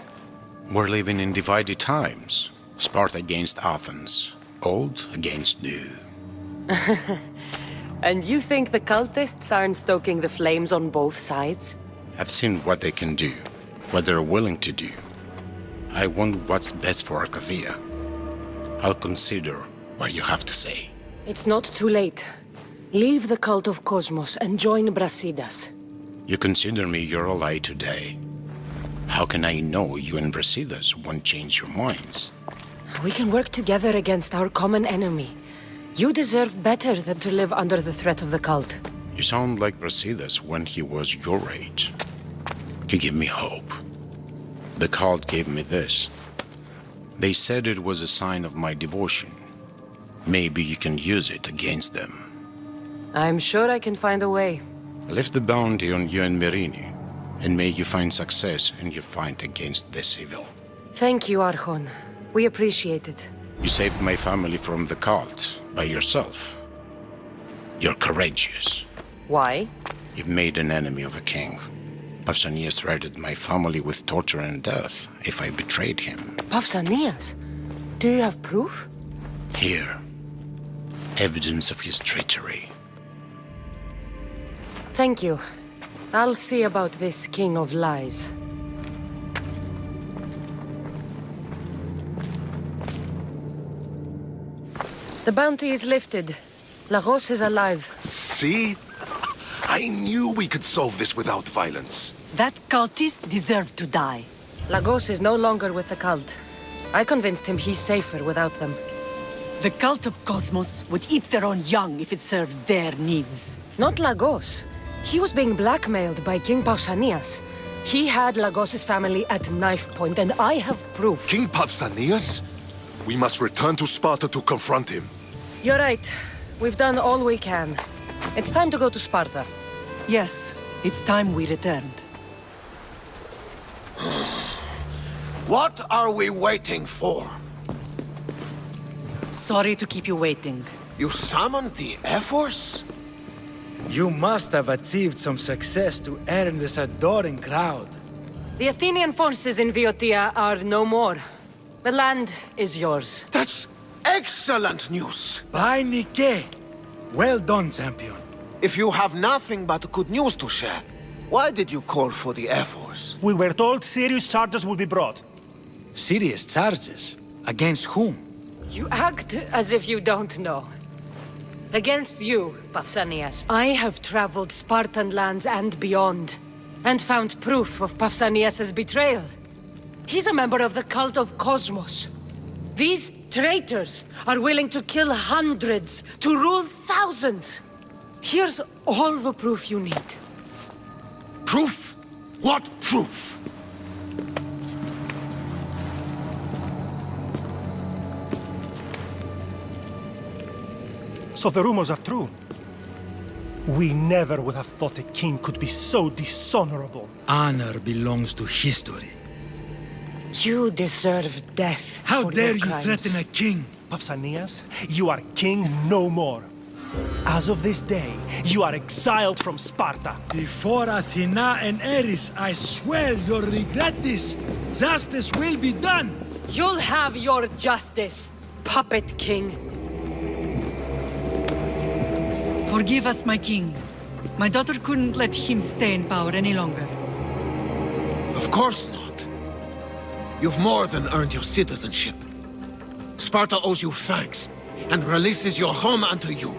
We're living in divided times. Sparta against Athens. Old against new. And you think the cultists aren't stoking the flames on both sides? I've seen what they can do, what they're willing to do. I want what's best for Arcadia. I'll consider what you have to say. It's not too late. Leave the cult of Cosmos and join Brasidas. You consider me your ally today. How can I know you and Brasidas won't change your minds? We can work together against our common enemy. You deserve better than to live under the threat of the cult. You sound like Brasidas when he was your age. You give me hope. The cult gave me this. They said it was a sign of my devotion. Maybe you can use it against them. I'm sure I can find a way. I left the bounty on you and Merini, and may you find success in your fight against this evil. Thank you, Archon. We appreciate it. You saved my family from the cult by yourself. You're courageous. Why? You've made an enemy of a king. Pausanias threatened my family with torture and death if I betrayed him. Pausanias? Do you have proof? Here. Evidence of his treachery. Thank you. I'll see about this king of lies. The bounty is lifted. Lagos is alive. See? I knew we could solve this without violence. That cultist deserved to die. Lagos is no longer with the cult. I convinced him he's safer without them. The cult of Cosmos would eat their own young if it serves their needs. Not Lagos. He was being blackmailed by King Pausanias. He had Lagos's family at knife point, and I have proof. King Pausanias? We must return to Sparta to confront him. You're right. We've done all we can. It's time to go to Sparta. Yes, it's time we returned. What are we waiting for? Sorry to keep you waiting. You summoned the Air Force? You must have achieved some success to earn this adoring crowd. The Athenian forces in Viotia are no more. The land is yours. That's excellent news! By Nike! Well done, champion. If you have nothing but good news to share, why did you call for the Air Force? We were told serious charges would be brought. Serious charges? Against whom? You act as if you don't know. Against you, Pausanias. I have traveled Spartan lands and beyond. and found proof of Pausanias' betrayal. He's a member of the cult of Cosmos. These traitors are willing to kill hundreds to rule thousands. Here's all the proof you need. Proof? What proof? So the rumors are true. We never would have thought a king could be so dishonorable. Honor belongs to history. You deserve death. How for dare your you crimes. threaten a king? Pausanias, you are king no more. As of this day, you are exiled from Sparta. Before Athena and Eris, I swear you'll regret this. Justice will be done. You'll have your justice, puppet king. Forgive us, my king. My daughter couldn't let him stay in power any longer. Of course not. You've more than earned your citizenship. Sparta owes you thanks, and releases your home unto you.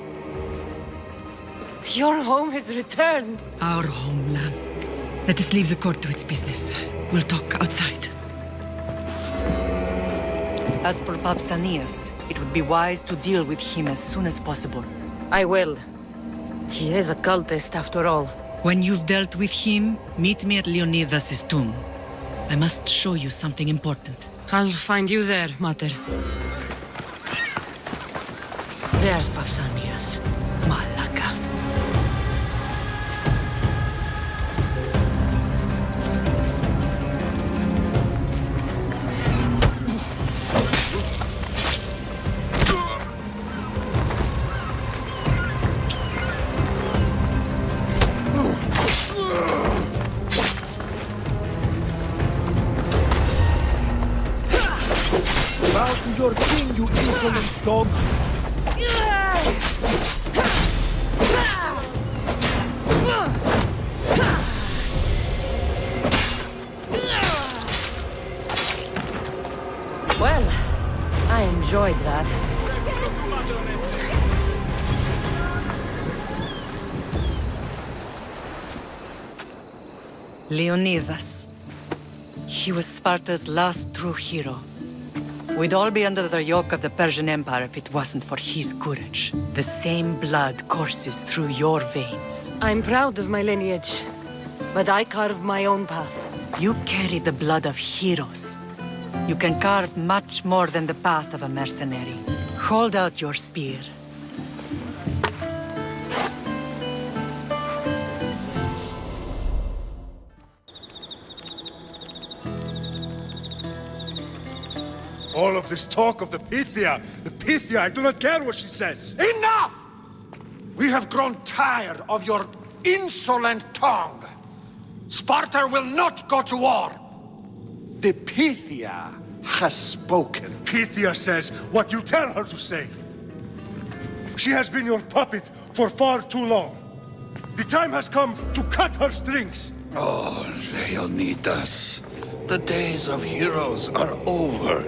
Your home has returned. Our homeland. Let us leave the court to its business. We'll talk outside. As for Pausanias, it would be wise to deal with him as soon as possible. I will. He is a cultist, after all. When you've dealt with him, meet me at Leonidas' tomb. I must show you something important. I'll find you there, Mater. There's Pausanias. Malaka. Bow to your king, you insolent dog. Well, I enjoyed that. Leonidas. He was Sparta's last true hero. We'd all be under the yoke of the Persian Empire if it wasn't for his courage. The same blood courses through your veins. I'm proud of my lineage, but I carve my own path. You carry the blood of heroes. You can carve much more than the path of a mercenary. Hold out your spear. All of this talk of the Pythia, I do not care what she says. Enough! We have grown tired of your insolent tongue. Sparta will not go to war. The Pythia has spoken. Pythia says what you tell her to say. She has been your puppet for far too long. The time has come to cut her strings. Oh, Leonidas, the days of heroes are over.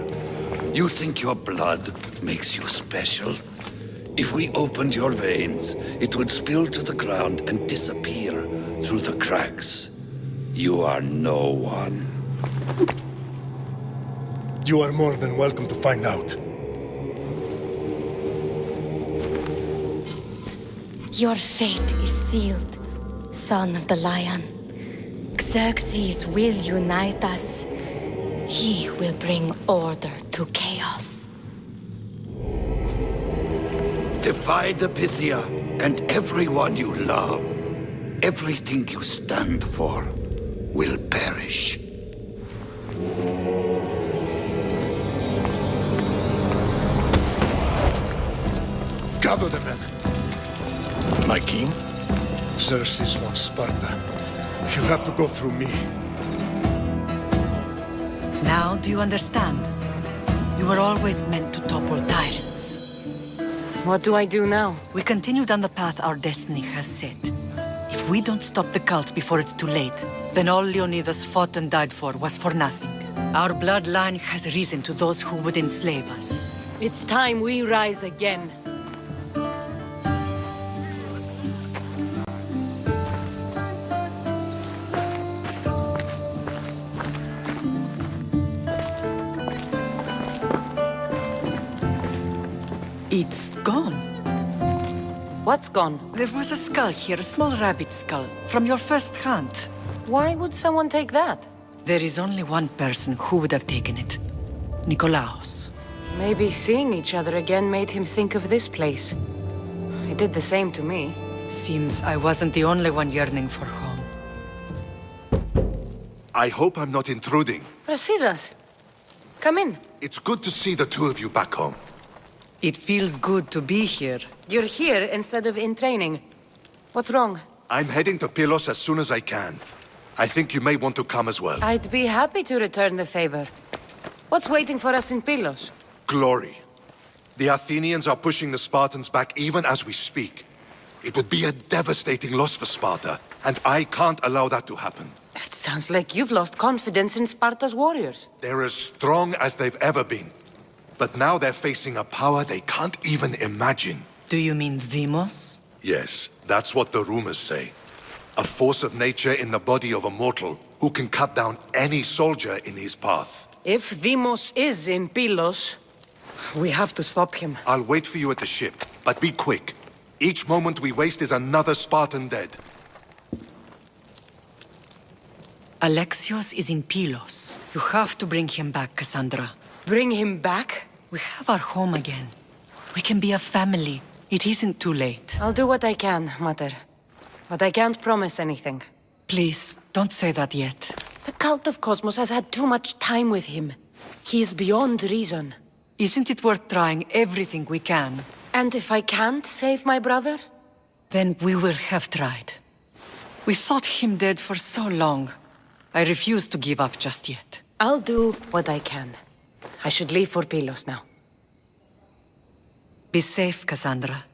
You think your blood makes you special? If we opened your veins, it would spill to the ground and disappear through the cracks. You are no one. You are more than welcome to find out. Your fate is sealed, son of the lion. Xerxes will unite us. He will bring order to chaos. Divide the Pythia and everyone you love. Everything you stand for will perish. Gather the men. My king? Xerxes wants Sparta. He'll have to go through me. Now do you understand? You were always meant to topple tyrants. What do I do now? We continue down the path our destiny has set. If we don't stop the cult before it's too late, then all Leonidas fought and died for was for nothing. Our bloodline has risen to those who would enslave us. It's time we rise again. It's gone. What's gone? There was a skull here, a small rabbit skull, from your first hunt. Why would someone take that? There is only one person who would have taken it. Nikolaos. Maybe seeing each other again made him think of this place. It did the same to me. Seems I wasn't the only one yearning for home. I hope I'm not intruding. Brasidas, come in. It's good to see the two of you back home. It feels good to be here. You're here instead of in training. What's wrong? I'm heading to Pylos as soon as I can. I think you may want to come as well. I'd be happy to return the favor. What's waiting for us in Pylos? Glory. The Athenians are pushing the Spartans back even as we speak. It would be a devastating loss for Sparta, and I can't allow that to happen. It sounds like you've lost confidence in Sparta's warriors. They're as strong as they've ever been. But now they're facing a power they can't even imagine. Do you mean Demos? Yes, that's what the rumors say. A force of nature in the body of a mortal who can cut down any soldier in his path. If Demos is in Pylos, we have to stop him. I'll wait for you at the ship, but be quick. Each moment we waste is another Spartan dead. Alexios is in Pylos. You have to bring him back, Cassandra. Bring him back? We have our home again. We can be a family. It isn't too late. I'll do what I can, Mater. But I can't promise anything. Please, don't say that yet. The cult of Cosmos has had too much time with him. He is beyond reason. Isn't it worth trying everything we can? And if I can't save my brother? Then we will have tried. We thought him dead for so long. I refuse to give up just yet. I'll do what I can. I should leave for Pylos now. Be safe, Cassandra.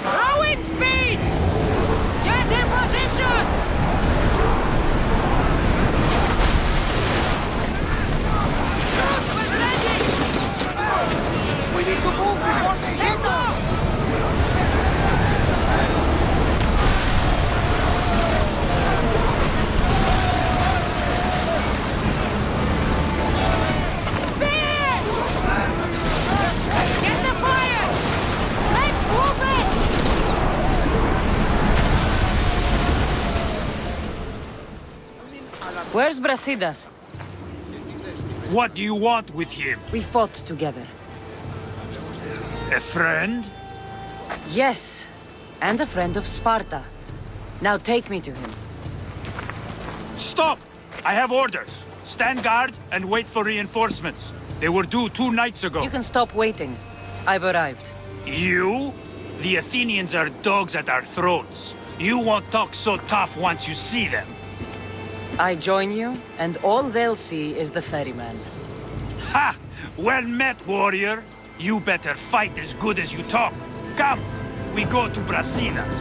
Rowing speed! Get in position! We need to move before they hit us! Get the fire! Let's move it! Where's Brasidas? What do you want with him? We fought together. A friend? Yes, and a friend of Sparta. Now take me to him. Stop! I have orders. Stand guard and wait for reinforcements. They were due 2 nights ago. You can stop waiting. I've arrived. You? The Athenians are dogs at our throats. You won't talk so tough once you see them. I join you, and all they'll see is the ferryman. Ha! Well met, warrior. You better fight as good as you talk. Come, we go to Brasidas.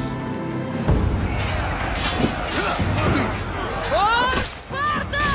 For Sparta!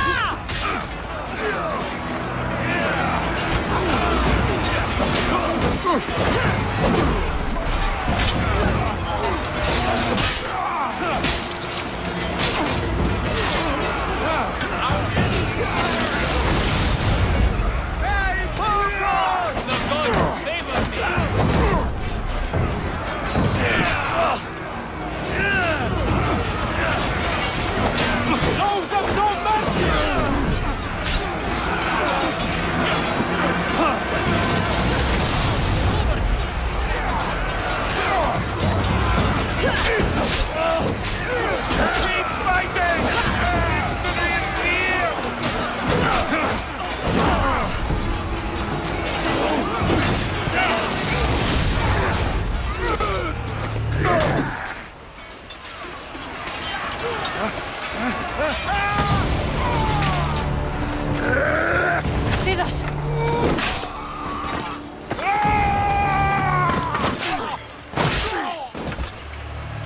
Brasidas!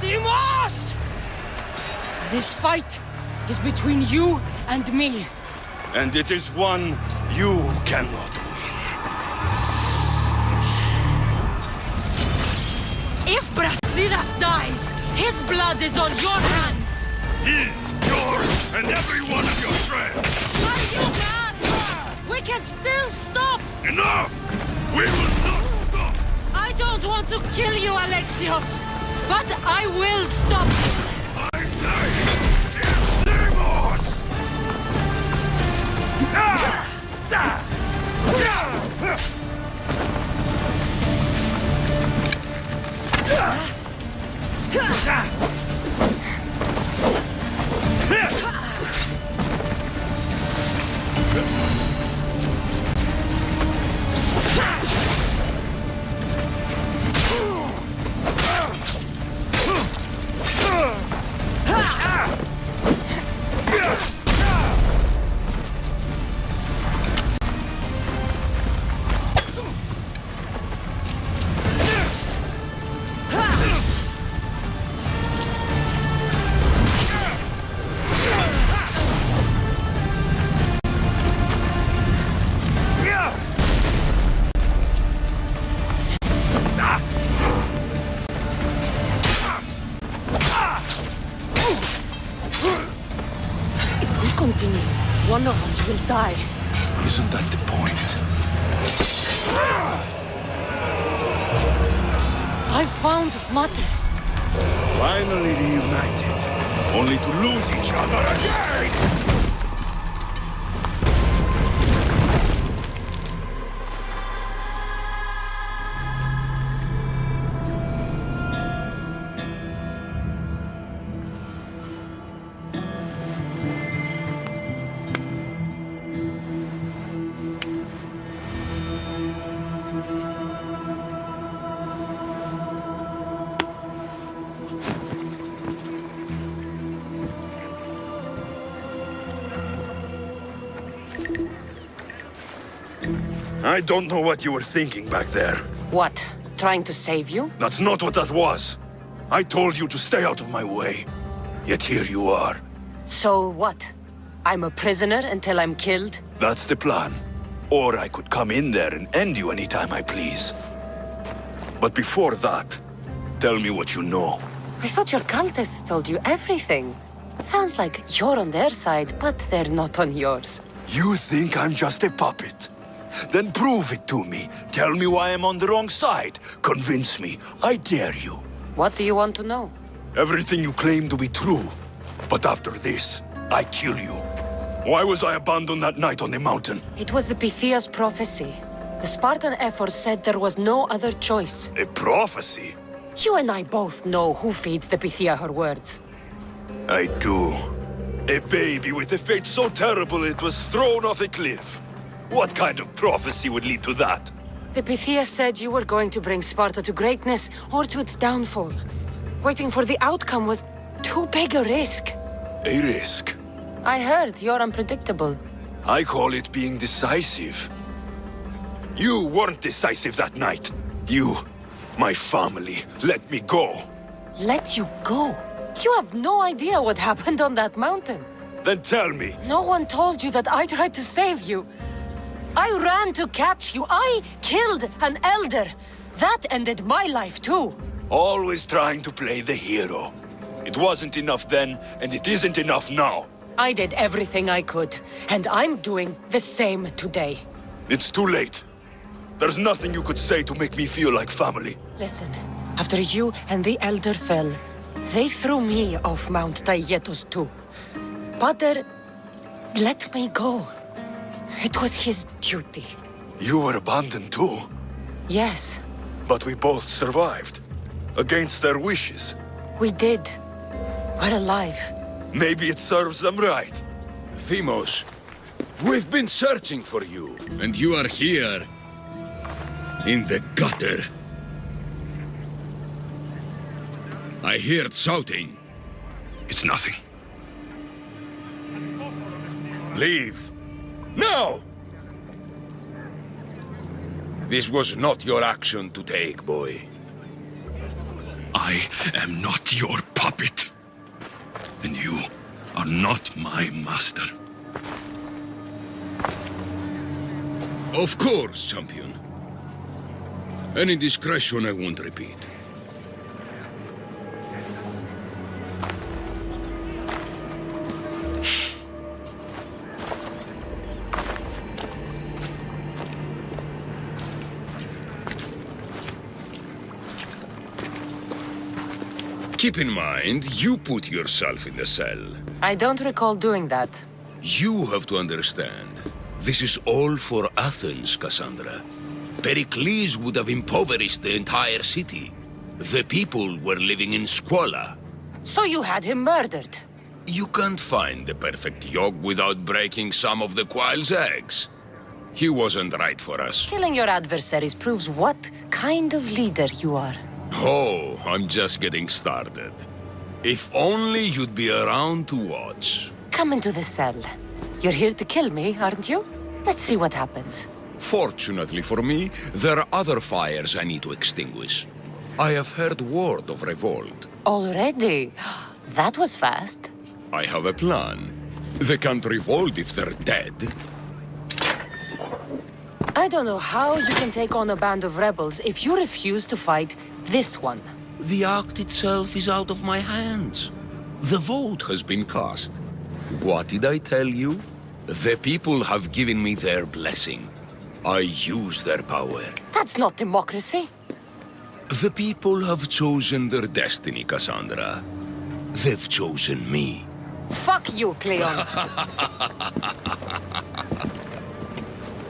Demos! This fight is between you and me. And it is one you cannot win. If Brasidas dies, his blood is on your hands! His, yours, and every one of your friends! Are you mad? We can still stop! Enough! We will not stop! I don't want to kill you, Alexios, but I will stop you! My name is Demos! Continue. One of us will die. Isn't that the point? I found Mate. Finally reunited, only to lose each other again! I don't know what you were thinking back there. What? Trying to save you? That's not what that was. I told you to stay out of my way. Yet here you are. So what? I'm a prisoner until I'm killed? That's the plan. Or I could come in there and end you anytime I please. But before that, tell me what you know. I thought your cultists told you everything. Sounds like you're on their side, but they're not on yours. You think I'm just a puppet? Then prove it to me. Tell me why I'm on the wrong side. Convince me. I dare you. What do you want to know? Everything you claim to be true. But after this, I kill you. Why was I abandoned that night on the mountain? It was the Pythia's prophecy. The Spartan Ephor said there was no other choice. A prophecy? You and I both know who feeds the Pythia her words. I do. A baby with a fate so terrible it was thrown off a cliff. What kind of prophecy would lead to that? The Pythia said you were going to bring Sparta to greatness or to its downfall. Waiting for the outcome was too big a risk. A risk? I heard you're unpredictable. I call it being decisive. You weren't decisive that night. You, my family, let me go. Let you go? You have no idea what happened on that mountain. Then tell me. No one told you that I tried to save you. I ran to catch you. I killed an elder. That ended my life too. Always trying to play the hero. It wasn't enough then, and it isn't enough now. I did everything I could, and I'm doing the same today. It's too late. There's nothing you could say to make me feel like family. Listen, after you and the elder fell, they threw me off Mount Taietos too. Pater let me go. It was his duty. You were abandoned too? Yes. But we both survived. Against their wishes. We did. We're alive. Maybe it serves them right. Themos, we've been searching for you, and you are here. In the gutter. I heard shouting. It's nothing. Leave. Now! This was not your action to take, boy. I am not your puppet. And you are not my master. Of course, champion. Any indiscretion I won't repeat. Keep in mind, you put yourself in the cell. I don't recall doing that. You have to understand. This is all for Athens, Cassandra. Pericles would have impoverished the entire city. The people were living in squalor. So you had him murdered? You can't find the perfect yolk without breaking some of the quail's eggs. He wasn't right for us. Killing your adversaries proves what kind of leader you are. Oh, I'm just getting started. If only you'd be around to watch. Come into the cell. You're here to kill me, aren't you? Let's see what happens. Fortunately for me, there are other fires I need to extinguish. I have heard word of revolt. Already? That was fast. I have a plan. They can't revolt if they're dead. I don't know how you can take on a band of rebels if you refuse to fight this one. The act itself is out of my hands. The vote has been cast. What did I tell you? The people have given me their blessing. I use their power. That's not democracy. The people have chosen their destiny, Cassandra. They've chosen me. Fuck you, Cleon.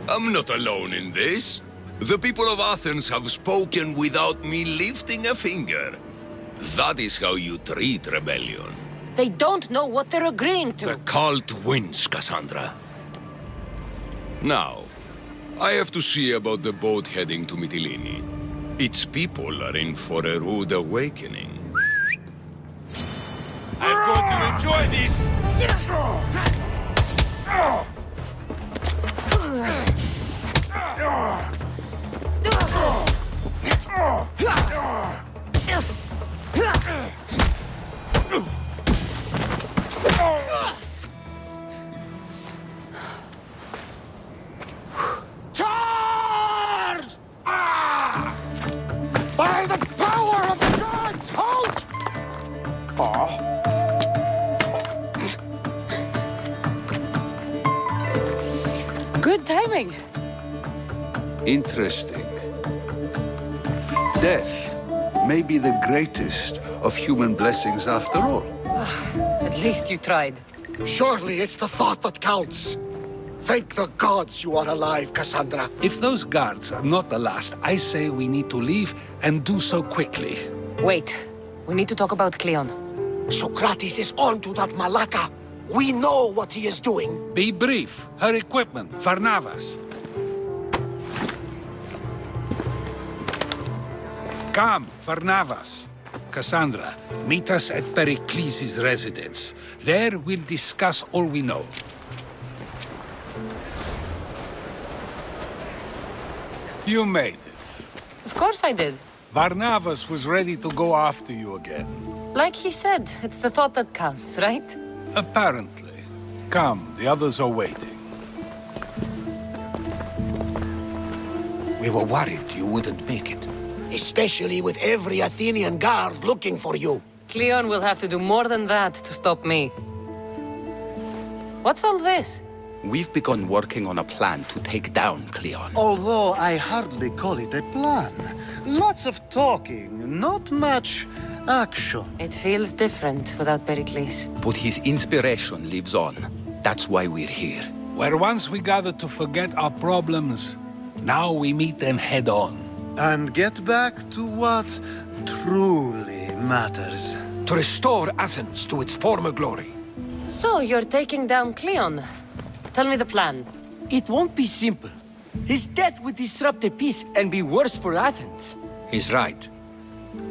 I'm not alone in this. The people of Athens have spoken without me lifting a finger. That is how you treat rebellion. They don't know what they're agreeing to. The cult wins, Cassandra. Now, I have to see about the boat heading to Mytilene. Its people are in for a rude awakening. I'm going to enjoy this! Charge! By the power of the gods, halt! Good timing. Interesting. Death may be the greatest of human blessings after all. At least you tried. Surely it's the thought that counts. Thank the gods you are alive, Cassandra. If those guards are not the last, I say we need to leave and do so quickly. Wait. We need to talk about Cleon. Socrates is on to that Malaka. We know what he is doing. Be brief. Her equipment, Varnavas. Come, Varnavas. Cassandra, meet us at Pericles' residence. There we'll discuss all we know. You made it. Of course I did. Varnavas was ready to go after you again. Like he said, it's the thought that counts, right? Apparently. Come, the others are waiting. We were worried you wouldn't make it. Especially with every Athenian guard looking for you. Cleon will have to do more than that to stop me. What's all this? We've begun working on a plan to take down Cleon. Although I hardly call it a plan. Lots of talking, not much action. It feels different without Pericles. But his inspiration lives on. That's why we're here. Where once we gathered to forget our problems, now we meet them head on. And get back to what truly matters. To restore Athens to its former glory. So, you're taking down Cleon. Tell me the plan. It won't be simple. His death would disrupt the peace and be worse for Athens. He's right.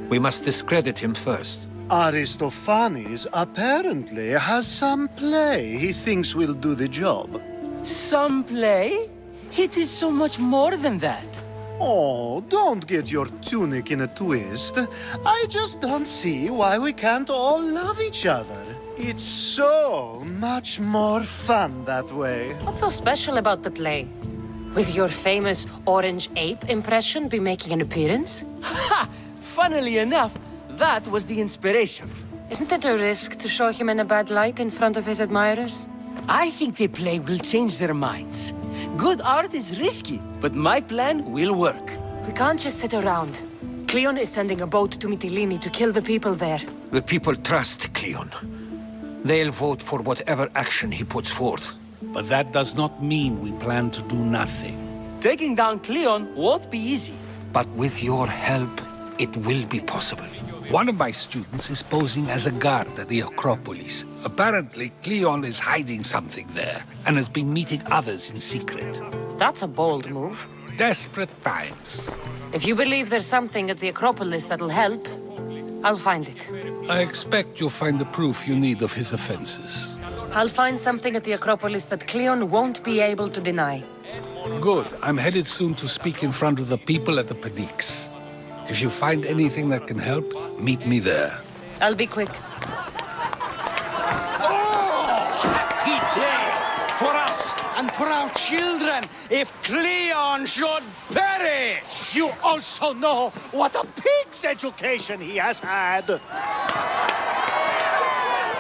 We must discredit him first. Aristophanes apparently has some play he thinks will do the job. Some play? It is so much more than that. Oh, don't get your tunic in a twist. I just don't see why we can't all love each other. It's so much more fun that way. What's so special about the play? Will your famous orange ape impression be making an appearance? Ha! Funnily enough, that was the inspiration. Isn't it a risk to show him in a bad light in front of his admirers? I think the play will change their minds. Good art is risky, but my plan will work. We can't just sit around. Cleon is sending a boat to Mytilene to kill the people there. The people trust Cleon. They'll vote for whatever action he puts forth. But that does not mean we plan to do nothing. Taking down Cleon won't be easy. But with your help, it will be possible. One of my students is posing as a guard at the Acropolis. Apparently, Cleon is hiding something there, and has been meeting others in secret. That's a bold move. Desperate times. If you believe there's something at the Acropolis that'll help, I'll find it. I expect you'll find the proof you need of his offenses. I'll find something at the Acropolis that Cleon won't be able to deny. Good. I'm headed soon to speak in front of the people at the Paniques. If you find anything that can help, meet me there. I'll be quick. Happy day for us and for our children if Cleon should perish! You also know what a pig's education he has had.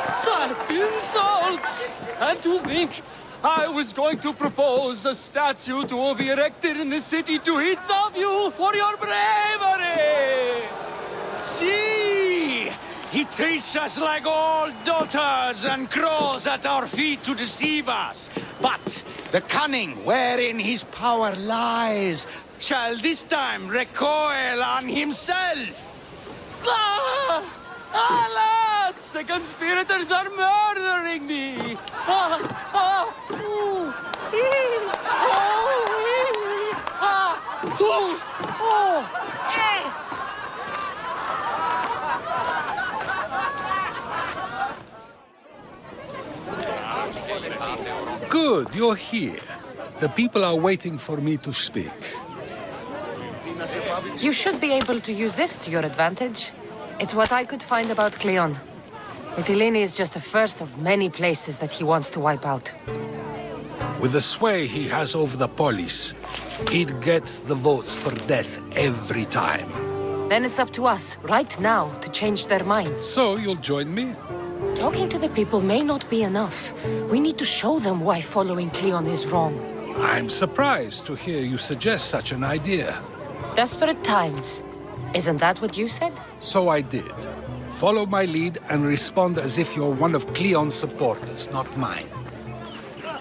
Such insults! And to think I was going to propose a statue to be erected in the city to each of you for your bravery! See! He treats us like old dotards and crawls at our feet to deceive us. But the cunning wherein his power lies shall this time recoil on himself. Ah! Alas! The conspirators are murdering me! Ah! Ah! Ooh! Ee! Oh! Ee! Ah! Ooh! Oh! Eh! Good, you're here. The people are waiting for me to speak. You should be able to use this to your advantage. It's what I could find about Cleon. Mytilene is just the first of many places that he wants to wipe out. With the sway he has over the polis, he'd get the votes for death every time. Then it's up to us, right now, to change their minds. So you'll join me? Talking to the people may not be enough. We need to show them why following Cleon is wrong. I'm surprised to hear you suggest such an idea. Desperate times. Isn't that what you said? So I did. Follow my lead and respond as if you're one of Cleon's supporters, not mine.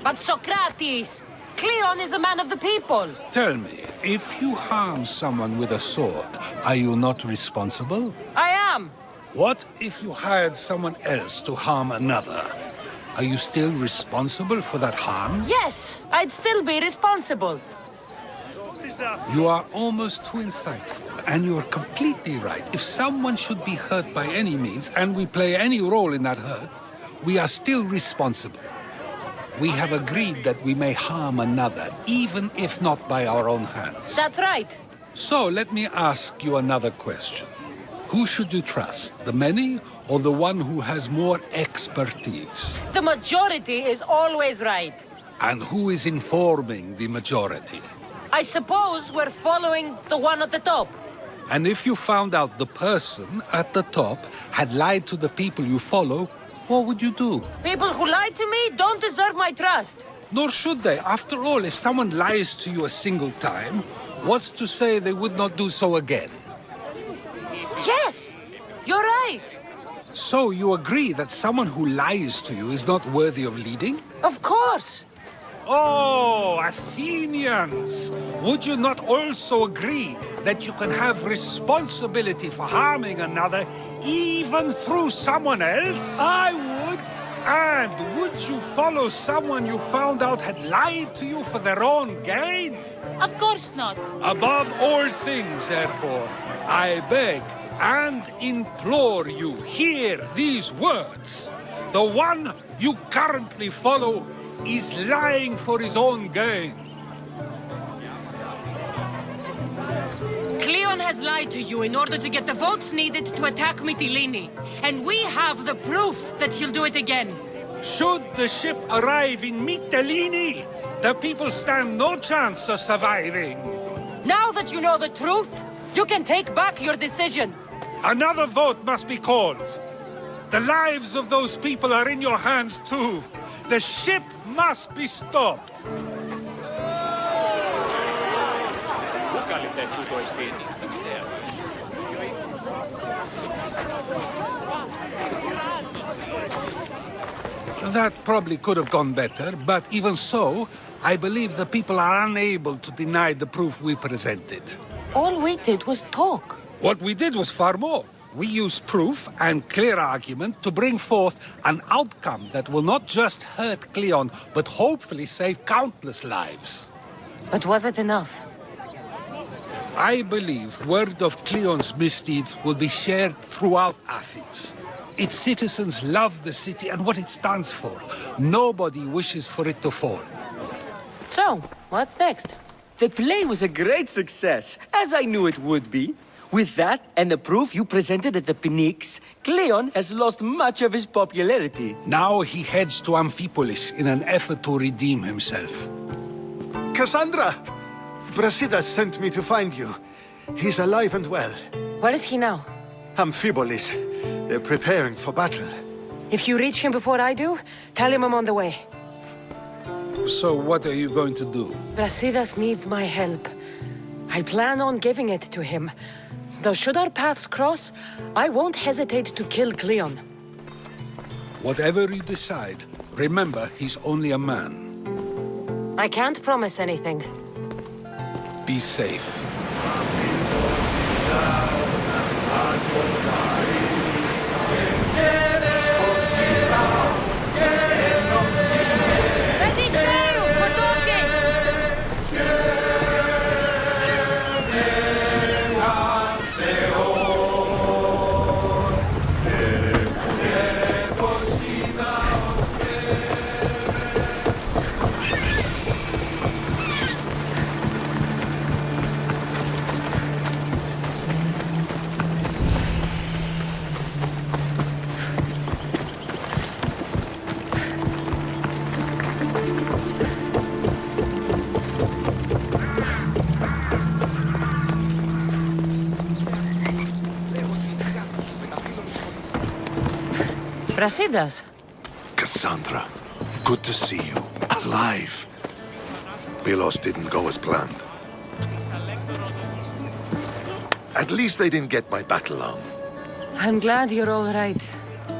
But Socrates! Cleon is a man of the people! Tell me, if you harm someone with a sword, are you not responsible? I am! What if you hired someone else to harm another? Are you still responsible for that harm? Yes! I'd still be responsible. You are almost too insightful, and you're completely right. If someone should be hurt by any means, and we play any role in that hurt, we are still responsible. We have agreed that we may harm another, even if not by our own hands. That's right. So let me ask you another question. Who should you trust, the many or the one who has more expertise? The majority is always right. And who is informing the majority? I suppose we're following the one at the top. And if you found out the person at the top had lied to the people you follow, what would you do? People who lie to me don't deserve my trust. Nor should they. After all, if someone lies to you a single time, what's to say they would not do so again? Yes, you're right. So you agree that someone who lies to you is not worthy of leading? Of course. Oh, Athenians! Would you not also agree that you can have responsibility for harming another even through someone else? I would. And would you follow someone you found out had lied to you for their own gain? Of course not. Above all things, therefore, I beg and implore you, hear these words. The one you currently follow is lying for his own gain. Cleon has lied to you in order to get the votes needed to attack Mytilene. And we have the proof that he'll do it again. Should the ship arrive in Mytilene, the people stand no chance of surviving. Now that you know the truth, you can take back your decision. Another vote must be called. The lives of those people are in your hands too. The ship must be stopped. That probably could have gone better, but even so, I believe the people are unable to deny the proof we presented. All we did was talk. What we did was far more. We used proof and clear argument to bring forth an outcome that will not just hurt Cleon, but hopefully save countless lives. But was it enough? I believe word of Cleon's misdeeds will be shared throughout Athens. Its citizens love the city and what it stands for. Nobody wishes for it to fall. So, what's next? The play was a great success, as I knew it would be. With that, and the proof you presented at the Pnyx, Cleon has lost much of his popularity. Now he heads to Amphipolis in an effort to redeem himself. Cassandra! Brasidas sent me to find you. He's alive and well. Where is he now? Amphipolis. They're preparing for battle. If you reach him before I do, tell him I'm on the way. So what are you going to do? Brasidas needs my help. I plan on giving it to him. Though should our paths cross, I won't hesitate to kill Cleon. Whatever you decide, remember he's only a man. I can't promise anything. Be safe. Ready sails! We're docking! Brasidas. Cassandra, good to see you. Alive. Pylos didn't go as planned. At least they didn't get my battle arm. I'm glad you're all right.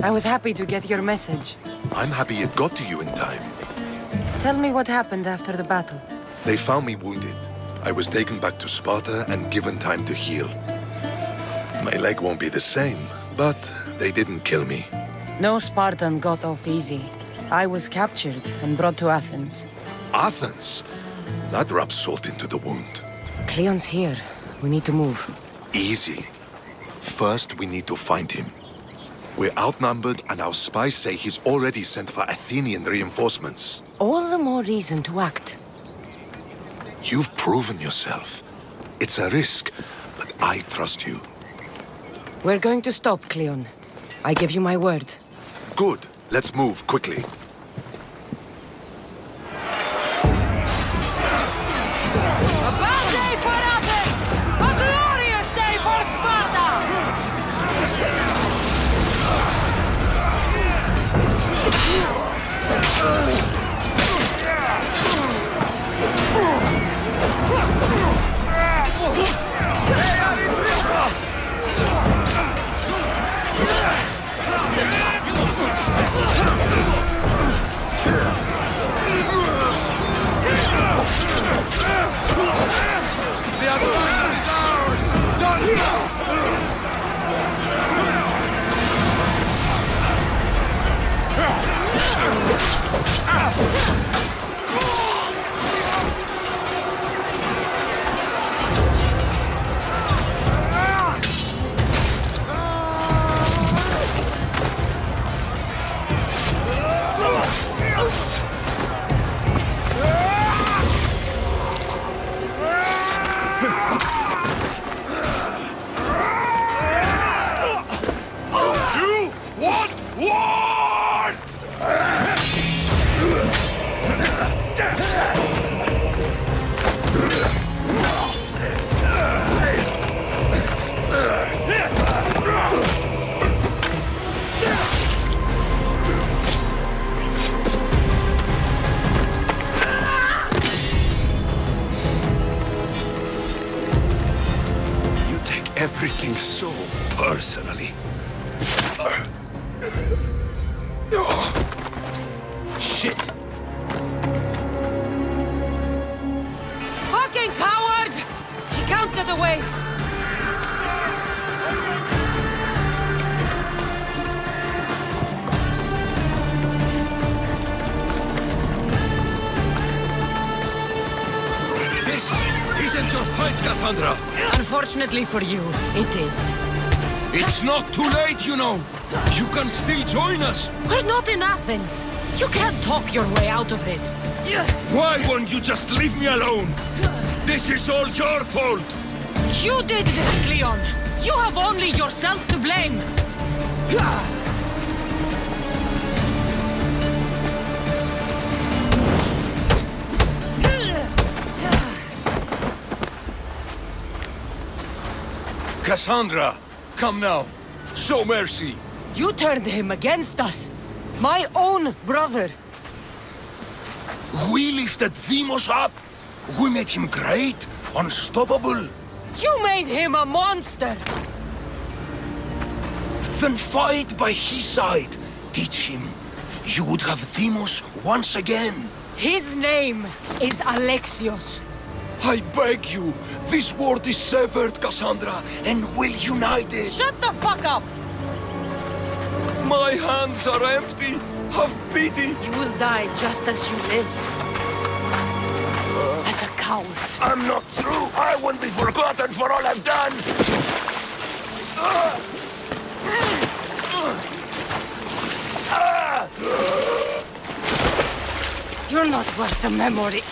I was happy to get your message. I'm happy it got to you in time. Tell me what happened after the battle. They found me wounded. I was taken back to Sparta and given time to heal. My leg won't be the same, but they didn't kill me. No Spartan got off easy. I was captured and brought to Athens. Athens? That rubs salt into the wound. Cleon's here. We need to move. Easy. First, we need to find him. We're outnumbered, and our spies say he's already sent for Athenian reinforcements. All the more reason to act. You've proven yourself. It's a risk, but I trust you. We're going to stop, Cleon. I give you my word. Good. Let's move quickly. A bad day for Athens! A glorious day for Sparta! everything so personally. Shit! Fucking coward! She can't get away! This isn't your fight, Cassandra! Unfortunately for you, it is. It's not too late, you know! You can still join us! We're not in Athens! You can't talk your way out of this! Why won't you just leave me alone? This is all your fault! You did this, Cleon! You have only yourself to blame! Cassandra, come now. Show mercy. You turned him against us! My own brother! We lifted Deimos up. We made him great, unstoppable. You made him a monster! Then fight by his side. Teach him. You would have Deimos once again. His name is Alexios. I beg you, this world is severed, Cassandra, and we'll unite it. Shut the fuck up! My hands are empty. Have pity. You will die just as you lived. As a coward. I'm not through. I won't be forgotten for all I've done. You're not worth the memory.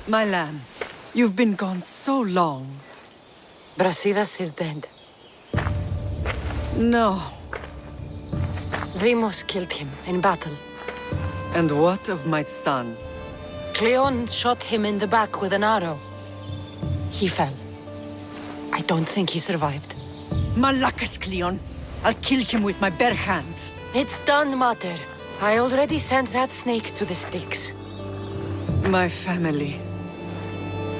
My lamb, you've been gone so long. Brasidas is dead. No. Deimos killed him in battle. And what of my son? Cleon shot him in the back with an arrow. He fell. I don't think he survived. Malakas, Cleon. I'll kill him with my bare hands. It's done, Mater. I already sent that snake to the Styx. My family.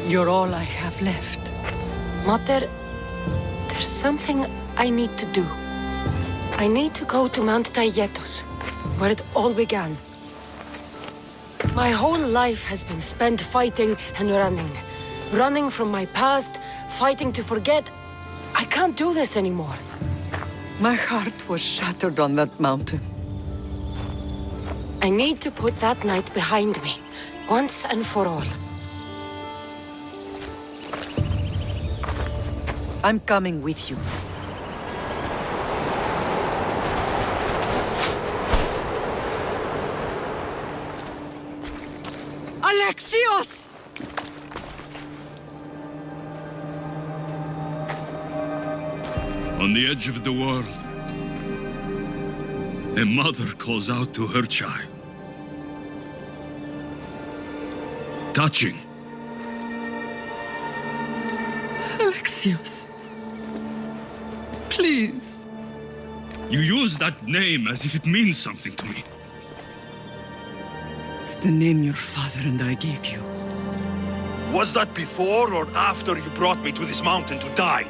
You're all I have left. Mater, there's something I need to do. I need to go to Mount Taygetos, where it all began. My whole life has been spent fighting and running. Running from my past, fighting to forget. I can't do this anymore. My heart was shattered on that mountain. I need to put that night behind me, once and for all. I'm coming with you. Alexios! On the edge of the world, a mother calls out to her child. Touching. Alexios. Please. You use that name as if it means something to me. It's the name your father and I gave you. Was that before or after you brought me to this mountain to die?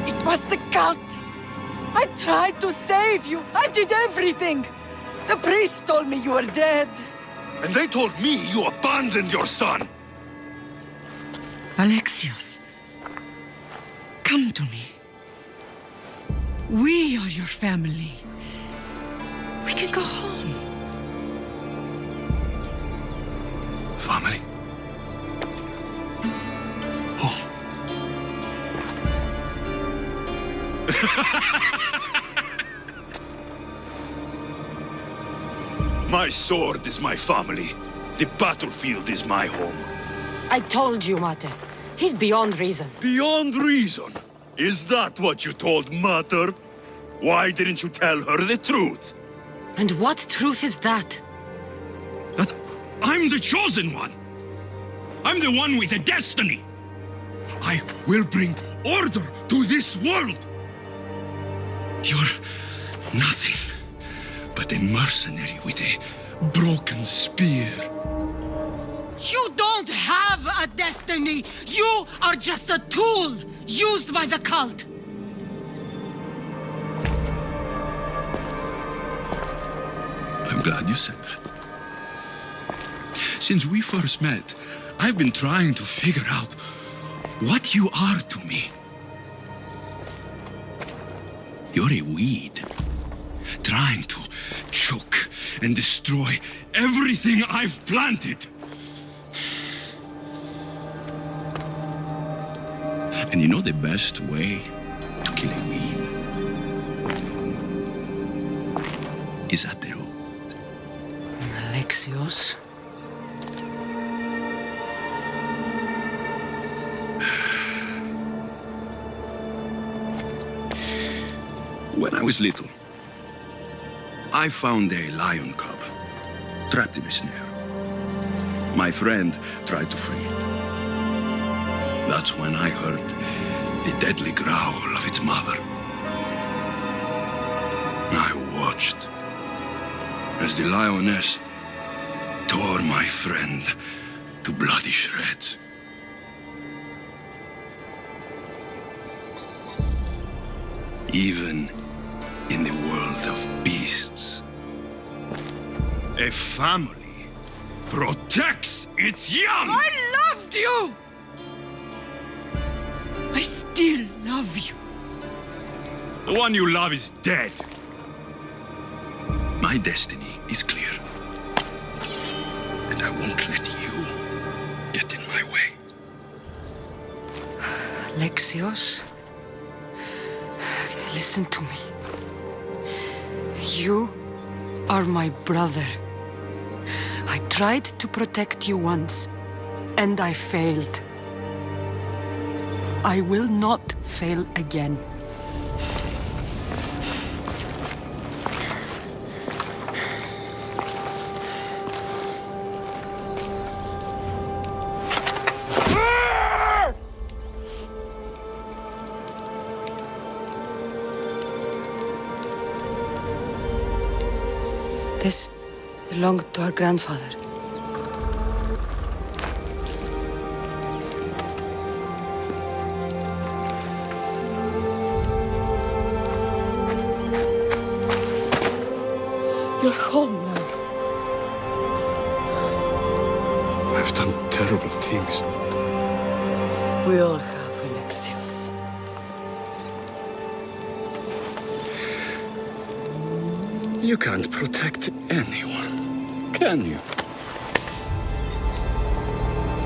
It was the cult. I tried to save you. I did everything. The priest told me you were dead. And they told me you abandoned your son. Alexios, come to me. We are your family. We can go home. Family? Home? My sword is my family. The battlefield is my home. I told you, Mater. He's beyond reason. Beyond reason? Is that what you told Mother? Why didn't you tell her the truth? And what truth is that? That I'm the chosen one. I'm the one with a destiny. I will bring order to this world. You're nothing but a mercenary with a broken spear. You don't have a destiny! You are just a tool used by the cult! I'm glad you said that. Since we first met, I've been trying to figure out what you are to me. You're a weed, trying to choke and destroy everything I've planted. And you know the best way to kill a weed is at the root. Alexios? When I was little, I found a lion cub trapped in a snare. My friend tried to free it. That's when I heard the deadly growl of its mother. I watched as the lioness tore my friend to bloody shreds. Even in the world of beasts, a family protects its young! I loved you! I still love you. The one you love is dead. My destiny is clear. And I won't let you get in my way. Alexios, listen to me. You are my brother. I tried to protect you once, and I failed. I will not fail again. This belonged to our grandfather. You're home now. I've done terrible things. We all have, Alexios. You can't protect anyone, can you?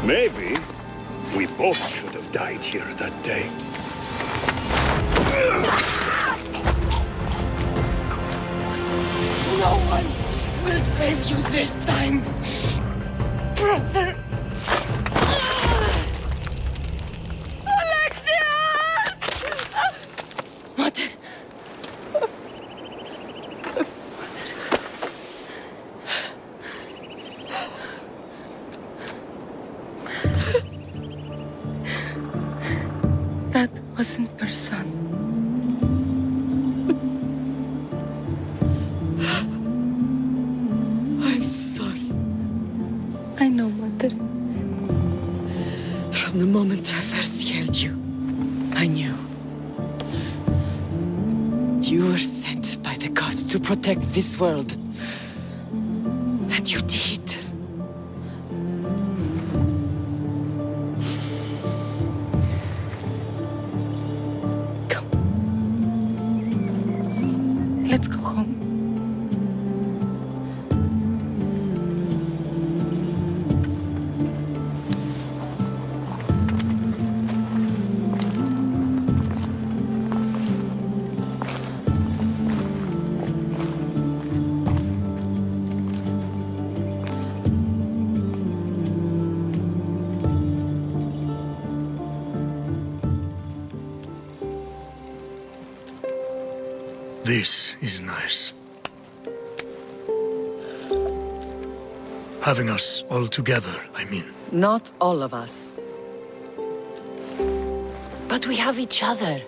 Maybe we both should have died here that day. No one will save you this time, brother. Alexios! Mother. That wasn't your son. I'm sorry. I know, Mother. From the moment I first held you, I knew. You were sent by the gods to protect this world. And you did. Let's go home. This is nice. Having us all together, I mean. Not all of us. But we have each other.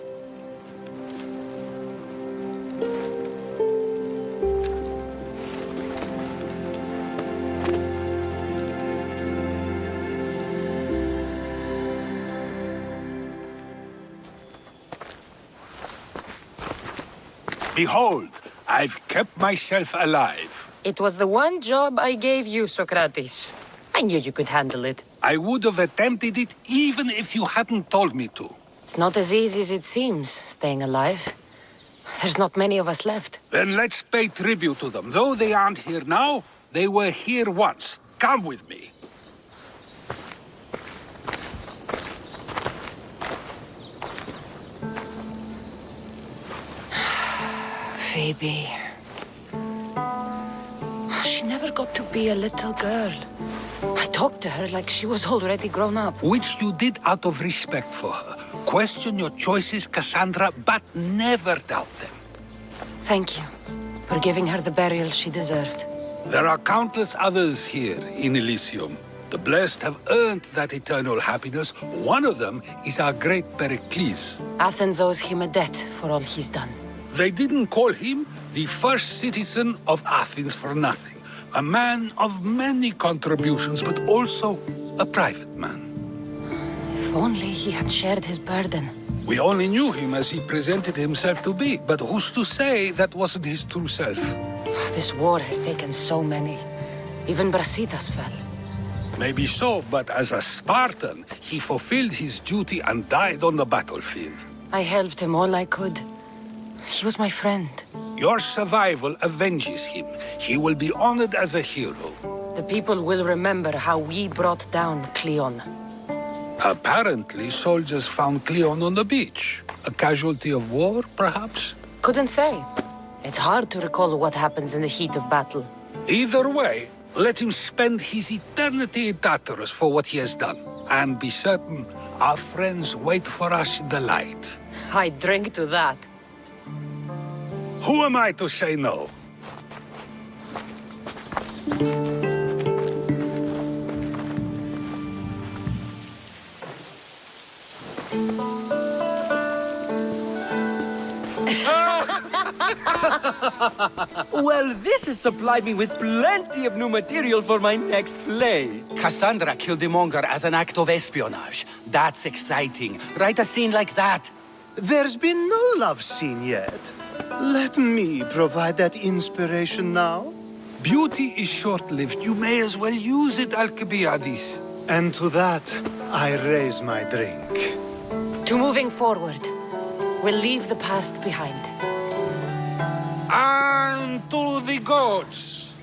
Behold, I've kept myself alive. It was the one job I gave you, Socrates. I knew you could handle it. I would have attempted it even if you hadn't told me to. It's not as easy as it seems, staying alive. There's not many of us left. Then let's pay tribute to them. Though they aren't here now, they were here once. Come with me. Phoebe. She never got to be a little girl. I talked to her like she was already grown up. Which you did out of respect for her. Question your choices, Cassandra, but never doubt them. Thank you for giving her the burial she deserved. There are countless others here in Elysium. The blessed have earned that eternal happiness. One of them is our great Pericles. Athens owes him a debt for all he's done. They didn't call him the first citizen of Athens for nothing. A man of many contributions, but also a private man. If only he had shared his burden. We only knew him as he presented himself to be, but who's to say that wasn't his true self? This war has taken so many. Even Brasidas fell. Maybe so, but as a Spartan, he fulfilled his duty and died on the battlefield. I helped him all I could. He was my friend. Your survival avenges him. He will be honored as a hero. The people will remember how we brought down Cleon. Apparently, soldiers found Cleon on the beach. A casualty of war, perhaps? Couldn't say. It's hard to recall what happens in the heat of battle. Either way, let him spend his eternity in Tartarus for what he has done. And be certain, our friends wait for us in the light. I drink to that. Who am I to say no? Well, this has supplied me with plenty of new material for my next play. Cassandra killed the monger as an act of espionage. That's exciting. Write a scene like that. There's been no love scene yet. Let me provide that inspiration now. Beauty is short-lived. You may as well use it, Alcibiades. And to that, I raise my drink. To moving forward. We'll leave the past behind. And to the gods.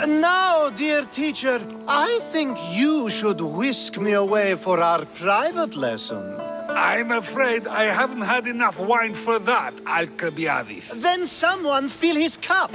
Now, dear teacher, I think you should whisk me away for our private lesson. I'm afraid I haven't had enough wine for that, Alcibiades. Then someone fill his cup.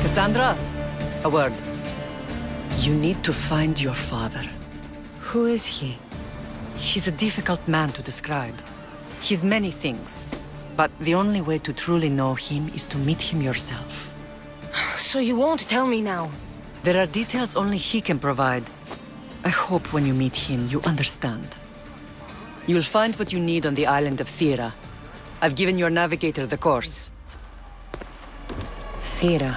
Cassandra, a word. You need to find your father. Who is he? He's a difficult man to describe. He's many things, but the only way to truly know him is to meet him yourself. So you won't tell me now? There are details only he can provide. I hope when you meet him, you understand. You'll find what you need on the island of Thera. I've given your navigator the course. Thera.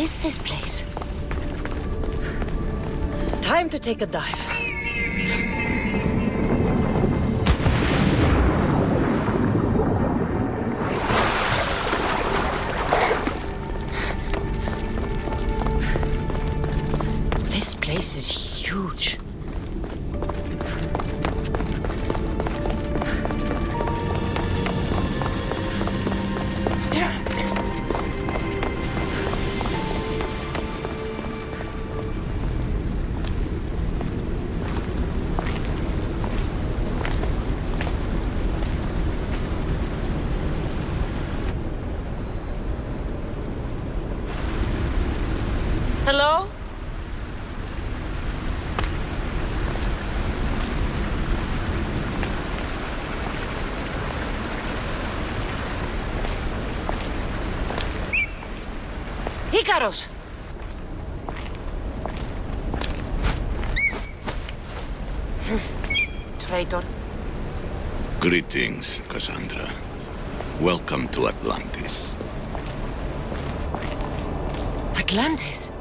is this place? Time to take a dive. This place is huge. Hello? Ikaros! Traitor. Greetings, Cassandra. Welcome to Atlantis. Atlantis?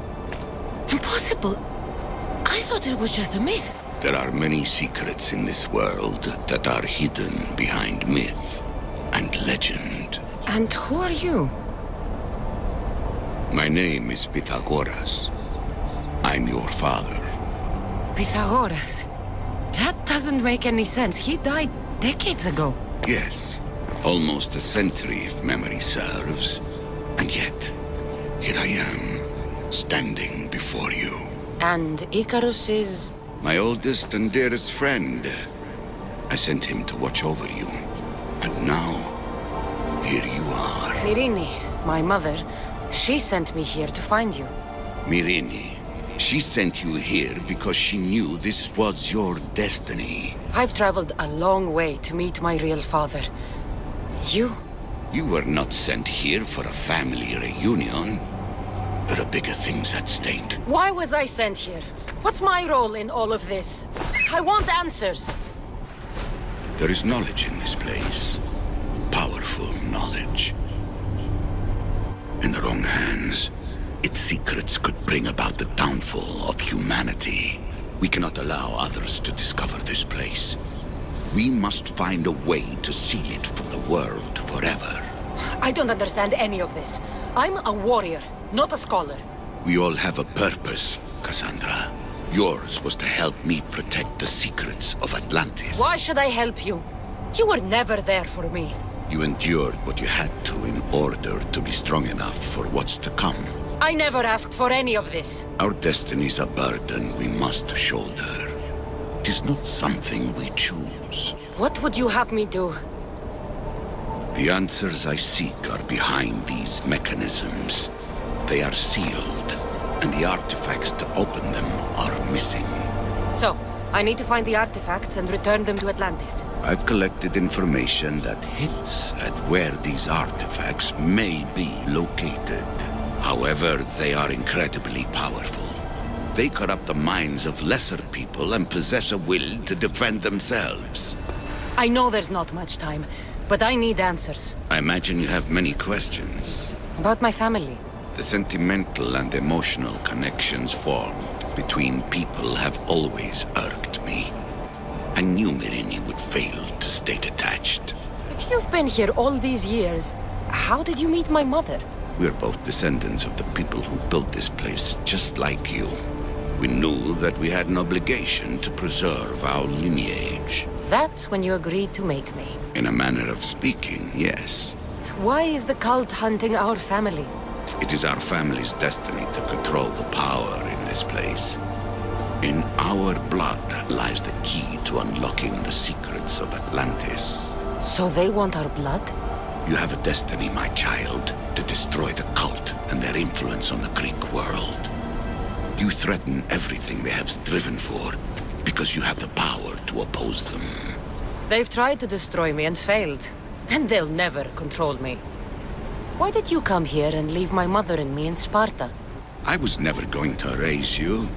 Impossible. I thought it was just a myth. There are many secrets in this world that are hidden behind myth and legend. And who are you? My name is Pythagoras. I'm your father. Pythagoras? That doesn't make any sense. He died decades ago. Yes, almost a century if memory serves. And yet, here I am, standing before you. And Icarus is... My oldest and dearest friend. I sent him to watch over you. And now, here you are. Myrrine, my mother, she sent me here to find you. Myrrine, she sent you here because she knew this was your destiny. I've traveled a long way to meet my real father. You? You were not sent here for a family reunion. There are bigger things at stake. Why was I sent here? What's my role in all of this? I want answers. There is knowledge in this place. Powerful knowledge. In the wrong hands, its secrets could bring about the downfall of humanity. We cannot allow others to discover this place. We must find a way to seal it from the world forever. I don't understand any of this. I'm a warrior, not a scholar. We all have a purpose, Cassandra. Yours was to help me protect the secrets of Atlantis. Why should I help you? You were never there for me. You endured what you had to in order to be strong enough for what's to come. I never asked for any of this. Our destiny's a burden we must shoulder. It is not something we choose. What would you have me do? The answers I seek are behind these mechanisms. They are sealed, and the artifacts to open them are missing. So, I need to find the artifacts and return them to Atlantis. I've collected information that hints at where these artifacts may be located. However, they are incredibly powerful. They corrupt the minds of lesser people and possess a will to defend themselves. I know there's not much time, but I need answers. I imagine you have many questions. About my family. The sentimental and emotional connections formed between people have always irked me. I knew Myrrine would fail to stay detached. If you've been here all these years, how did you meet my mother? We're both descendants of the people who built this place, just like you. We knew that we had an obligation to preserve our lineage. That's when you agreed to make me. In a manner of speaking, yes. Why is the cult hunting our family? It is our family's destiny to control the power in this place. In our blood lies the key to unlocking the secrets of Atlantis. So they want our blood? You have a destiny, my child, to destroy the cult and their influence on the Greek world. You threaten everything they have striven for because you have the power to oppose them. They've tried to destroy me and failed, and they'll never control me. Why did you come here and leave my mother and me in Sparta? I was never going to raise you.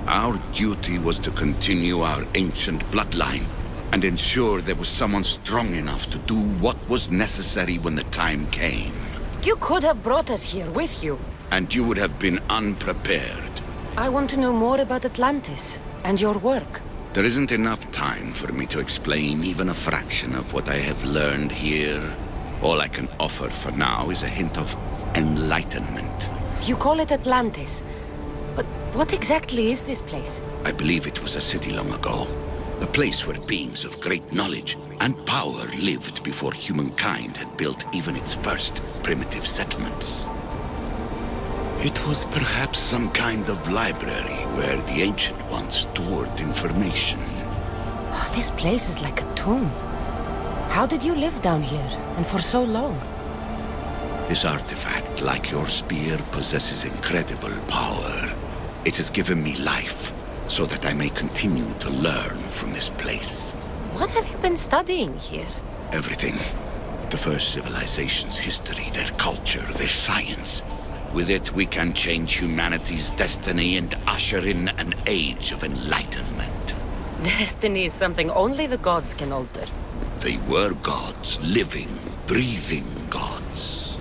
Our duty was to continue our ancient bloodline and ensure there was someone strong enough to do what was necessary when the time came. You could have brought us here with you. and you would have been unprepared. I want to know more about Atlantis and your work. There isn't enough time for me to explain even a fraction of what I have learned here. All I can offer for now is a hint of enlightenment. You call it Atlantis, but what exactly is this place? I believe it was a city long ago. A place where beings of great knowledge and power lived before humankind had built even its first primitive settlements. It was perhaps some kind of library where the Ancient Ones stored information. Oh, this place is like a tomb. How did you live down here, and for so long? This artifact, like your spear, possesses incredible power. It has given me life, so that I may continue to learn from this place. What have you been studying here? Everything. The first civilization's history, their culture, their science. With it, we can change humanity's destiny and usher in an age of enlightenment. Destiny is something only the gods can alter. They were gods, living, breathing gods.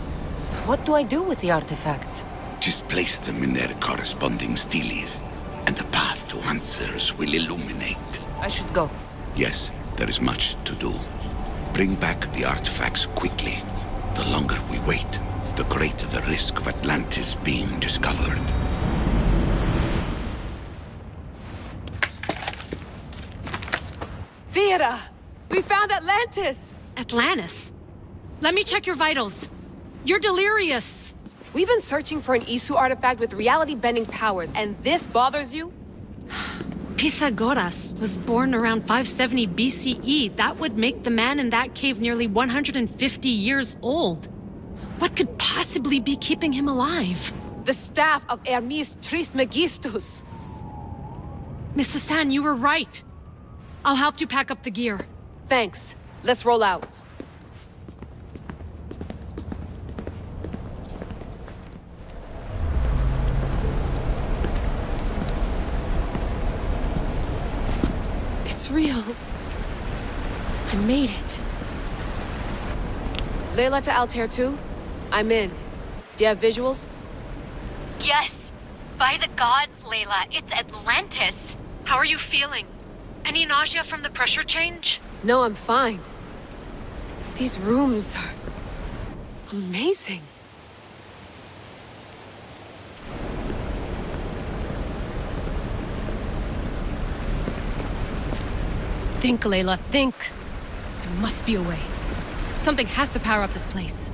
What do I do with the artifacts? Just place them in their corresponding steles, and the path to answers will illuminate. I should go. Yes, there is much to do. Bring back the artifacts quickly. The longer we wait, the greater the risk of Atlantis being discovered. Vera! We found Atlantis! Atlantis? Let me check your vitals. You're delirious. We've been searching for an Isu artifact with reality-bending powers, and this bothers you? Pythagoras was born around 570 BCE. That would make the man in that cave nearly 150 years old. What could possibly be keeping him alive? The staff of Hermes Trismegistus. Miss Hassan, you were right. I'll help you pack up the gear. Thanks. Let's roll out. It's real. I made it. Layla to Altair 2? I'm in. Do you have visuals? Yes. By the gods, Layla, it's Atlantis. How are you feeling? Any nausea from the pressure change? No, I'm fine. These rooms are amazing. Think, Layla, think. There must be a way. Something has to power up this place.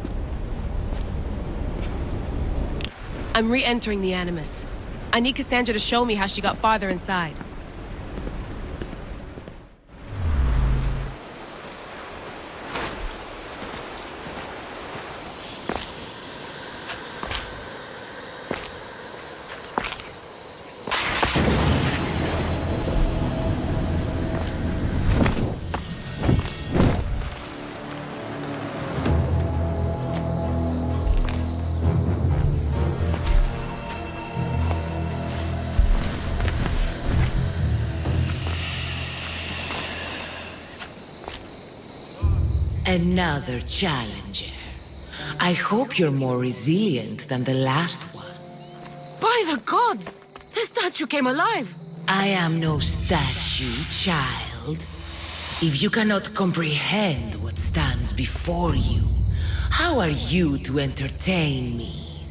I'm re-entering the Animus. I need Cassandra to show me how she got farther inside. Another challenger. I hope you're more resilient than the last one. By the gods! The statue came alive! I am no statue, child. If you cannot comprehend what stands before you, how are you to entertain me?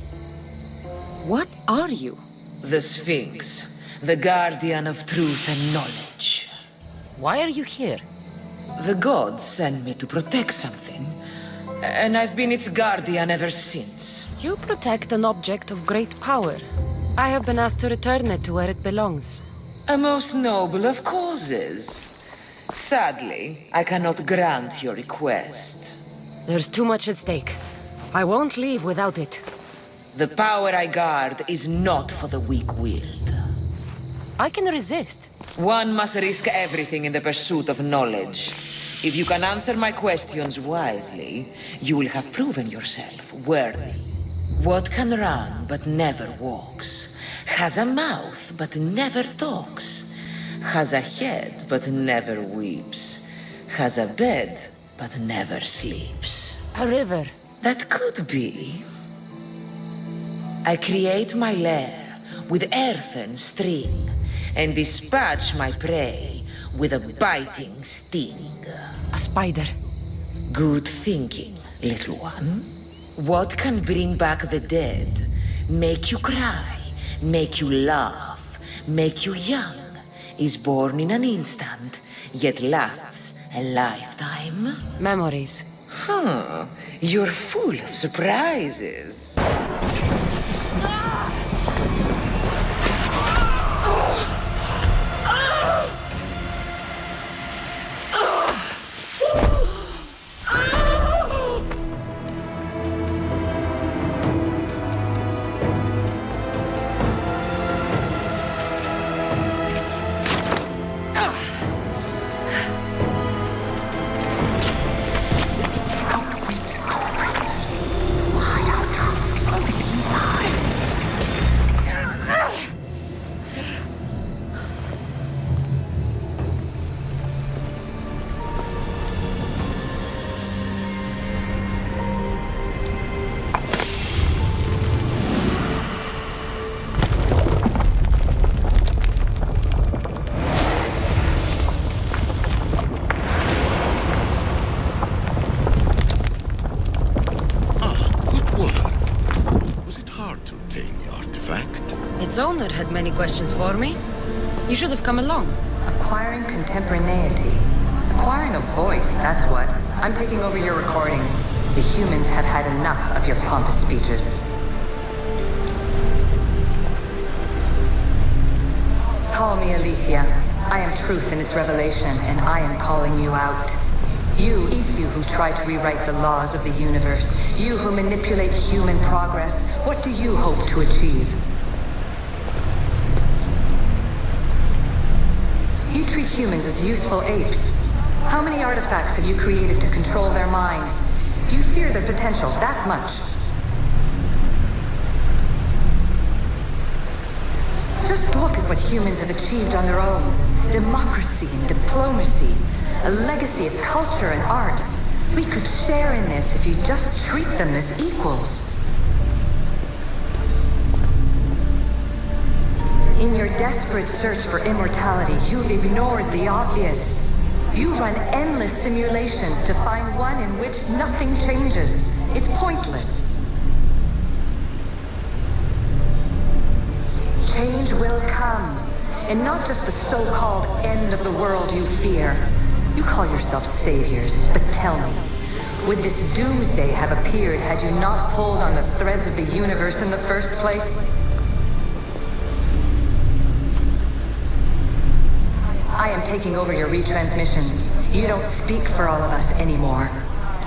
What are you? The Sphinx, the guardian of truth and knowledge. Why are you here? The gods sent me to protect something, and I've been its guardian ever since. You protect an object of great power. I have been asked to return it to where it belongs. A most noble of causes. Sadly, I cannot grant your request. There's too much at stake. I won't leave without it. The power I guard is not for the weak-willed. I can resist. One must risk everything in the pursuit of knowledge. If you can answer my questions wisely, you will have proven yourself worthy. What can run but never walks? Has a mouth but never talks? Has a head but never weeps? Has a bed but never sleeps? A river. That could be. I create my lair with earthen string, and dispatch my prey with a biting sting. A spider. Good thinking, little one. What can bring back the dead, make you cry, make you laugh, make you young, is born in an instant, yet lasts a lifetime? Memories. You're full of surprises. Its owner had many questions for me. You should have come along. Acquiring contemporaneity. Acquiring a voice, that's what. I'm taking over your recordings. The humans have had enough of your pompous speeches. Call me Aletheia. I am truth in its revelation, and I am calling you out. You, Isu, who try to rewrite the laws of the universe. You who manipulate human progress. What do you hope to achieve? You treat humans as useful apes. How many artifacts have you created to control their minds? Do you fear their potential that much? Just look at what humans have achieved on their own. Democracy and diplomacy. A legacy of culture and art. We could share in this if you just treat them as equals. In your desperate search for immortality, you've ignored the obvious. You run endless simulations to find one in which nothing changes. It's pointless. Change will come, and not just the so-called end of the world you fear. You call yourself saviors, but tell me, would this doomsday have appeared had you not pulled on the threads of the universe in the first place? I am taking over your retransmissions. You don't speak for all of us anymore.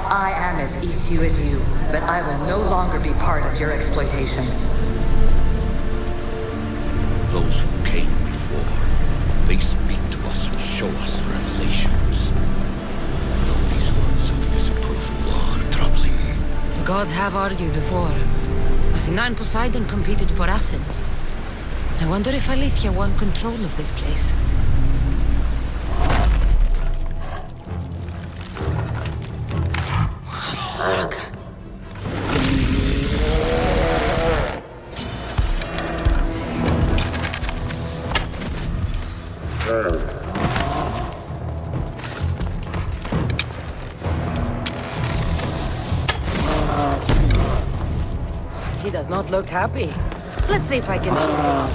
I am as Isu as you, but I will no longer be part of your exploitation. Those who came before, they speak to us and show us revelations. Though these words of disapproval are troubling. The gods have argued before. Athena and Poseidon competed for Athens. I wonder if Aletheia won control of this place. He does not look happy. Let's see if I can cheer him up.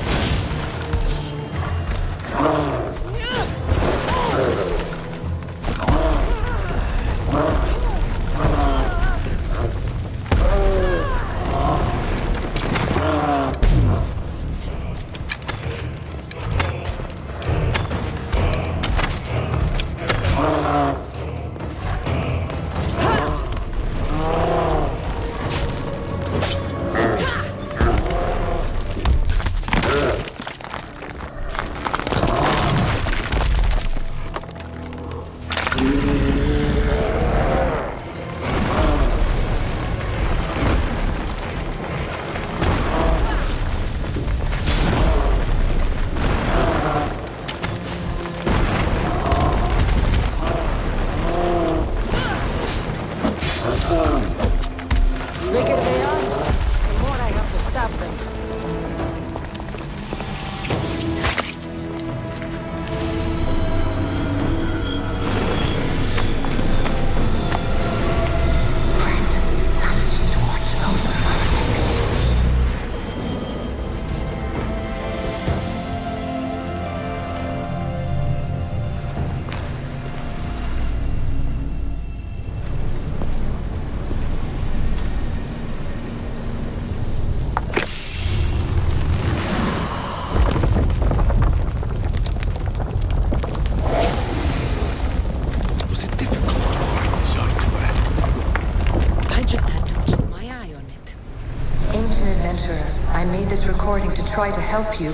try to help you.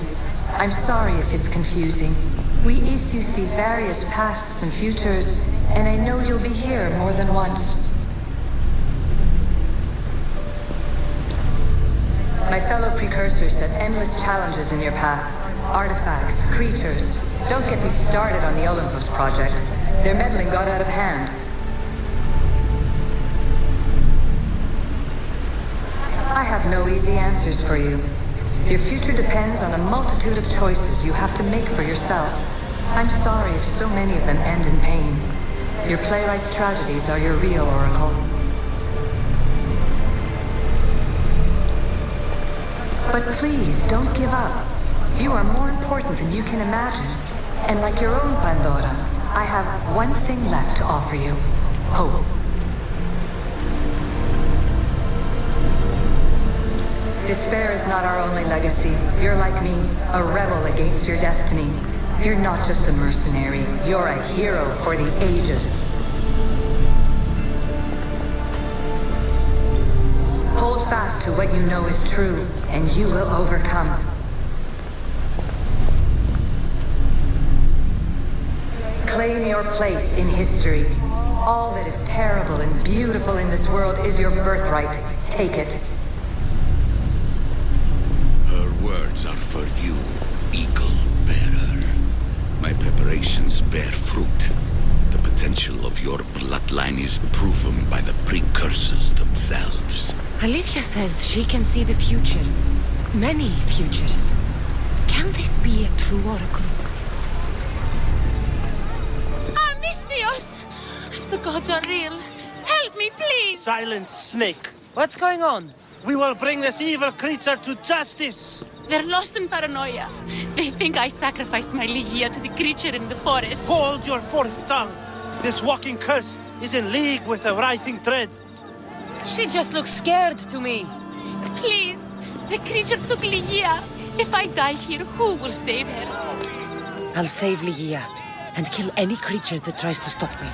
I'm sorry if it's confusing. We Isu see various pasts and futures, and I know you'll be here more than once. My fellow precursors set endless challenges in your path. Artifacts, creatures. Don't get me started on the Olympus project. Their meddling got out of hand. I have no easy answers for you. Your future depends on a multitude of choices you have to make for yourself. I'm sorry if so many of them end in pain. Your playwright's tragedies are your real oracle. But please, don't give up. You are more important than you can imagine. And like your own Pandora, I have one thing left to offer you. Hope. Despair is not our only legacy. You're like me, a rebel against your destiny. You're not just a mercenary, you're a hero for the ages. Hold fast to what you know is true, and you will overcome. Claim your place in history. All that is terrible and beautiful in this world is your birthright. Take it. Her words are for you, Eagle Bearer. My preparations bear fruit. The potential of your bloodline is proven by the precursors themselves. Alethea says she can see the future. Many futures. Can this be a true oracle? Misthios! The gods are real. Help me, please! Silence, Snake. What's going on? We will bring this evil creature to justice. They're lost in paranoia. They think I sacrificed my Ligia to the creature in the forest. Hold your forked tongue. This walking curse is in league with the writhing dread. She just looks scared to me. Please, the creature took Ligia. If I die here, who will save her? I'll save Ligia and kill any creature that tries to stop me.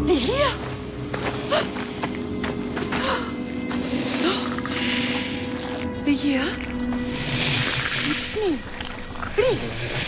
Ligia? Ligia? It's me. Please.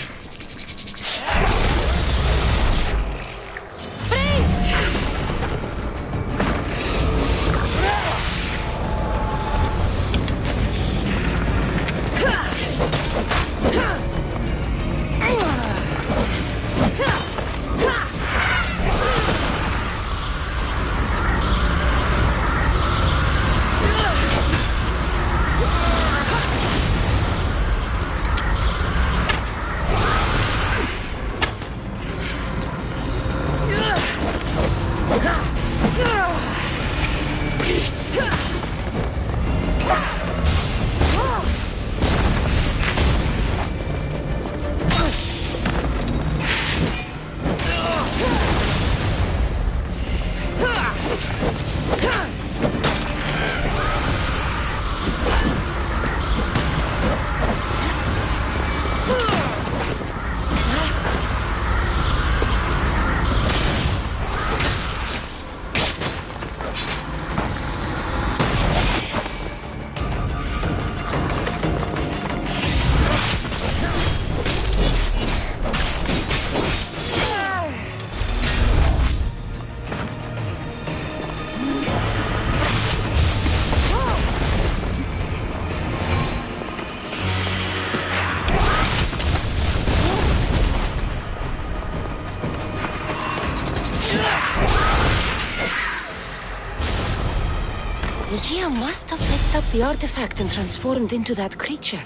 Ligia must have picked up the artifact and transformed into that creature.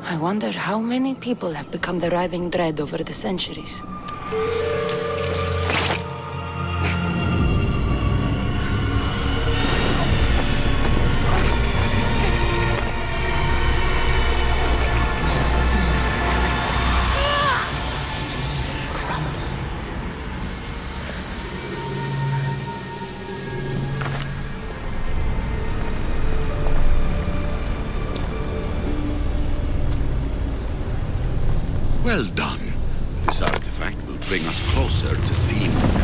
I wonder how many people have become the writhing dread over the centuries. Well done. This artifact will bring us closer to seeing it.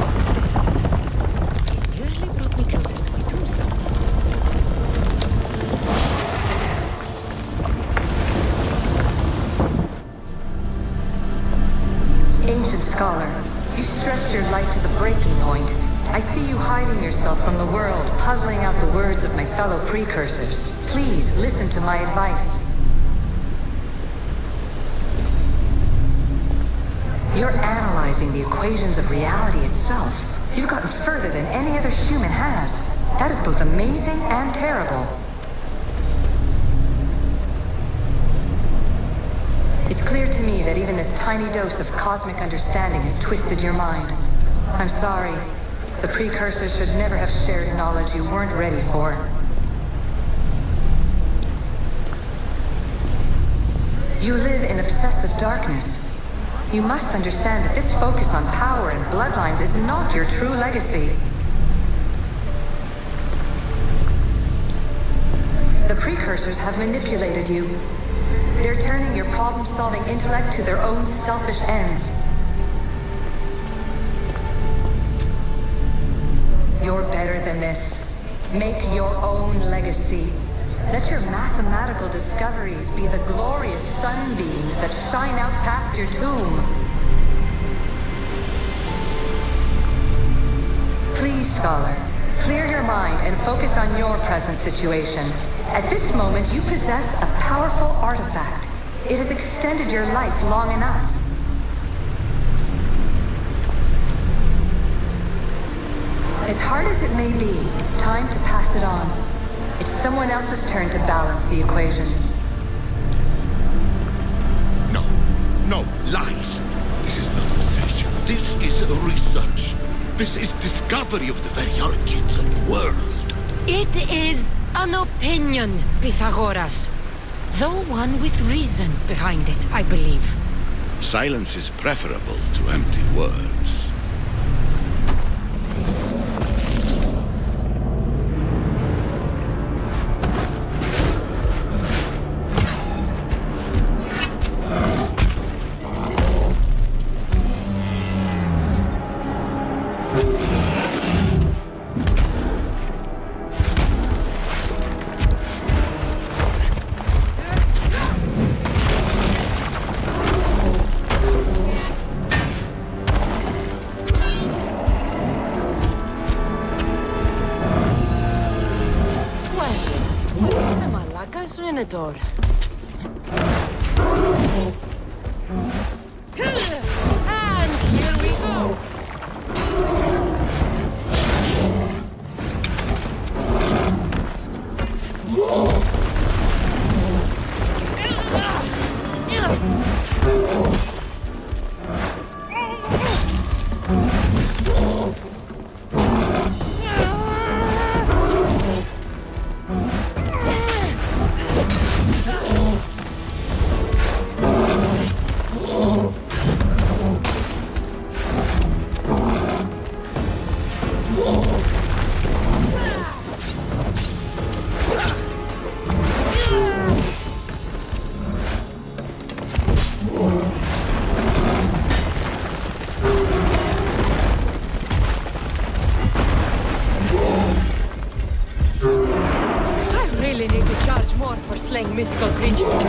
It nearly brought me closer to my tombstone. I see you hiding yourself from the world, puzzling out the words of my fellow precursors. Please, listen to my advice. You're analyzing the equations of reality itself. You've gotten further than any other human has. That is both amazing and terrible. It's clear to me that even this tiny dose of cosmic understanding has twisted your mind. I'm sorry. The precursors should never have shared knowledge you weren't ready for. You live in obsessive darkness. You must understand that this focus on power and bloodlines is not your true legacy. The precursors have manipulated you. They're turning your problem-solving intellect to their own selfish ends. You're better than this. Make your own legacy. Let your mathematical discoveries be the glorious sunbeams that shine out past your tomb. Please, Scholar, clear your mind and focus on your present situation. At this moment, you possess a powerful artifact. It has extended your life long enough. As hard as it may be, it's time to pass it on. It's someone else's turn to balance the equations. No, lies. This is not obsession. This is research. This is discovery of the very origins of the world. It is an opinion, Pythagoras. Though one with reason behind it, I believe. Silence is preferable to empty words. Minotaur. And here we go. Mythical creatures.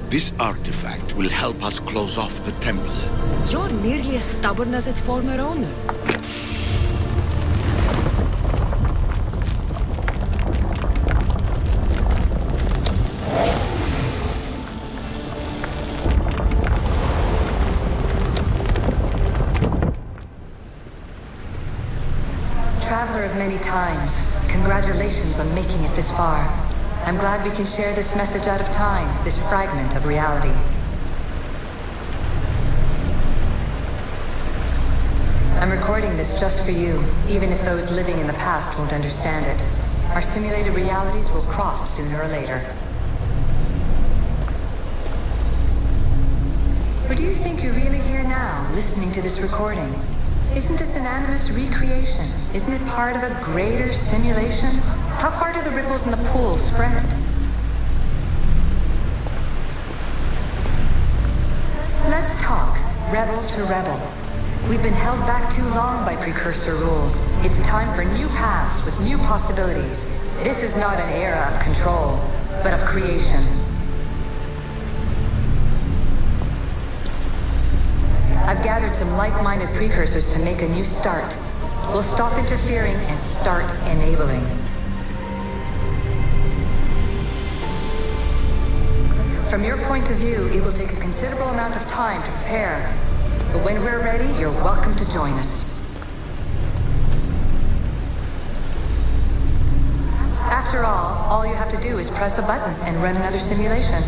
This artifact will help us close off the temple. You're nearly as stubborn as its former owner. times. Congratulations on making it this far. I'm glad we can share this message out of time, this fragment of reality. I'm recording this just for you, even if those living in the past won't understand it. Our simulated realities will cross sooner or later. Or do you think you're really here now, listening to this recording? Isn't this an animus recreation? Isn't it part of a greater simulation? How far do the ripples in the pool spread? Let's talk, rebel to rebel. We've been held back too long by precursor rules. It's time for new paths with new possibilities. This is not an era of control, but of creation. I've gathered some like-minded precursors to make a new start. We'll stop interfering and start enabling. From your point of view, it will take a considerable amount of time to prepare. But when we're ready, you're welcome to join us. After all you have to do is press a button and run another simulation.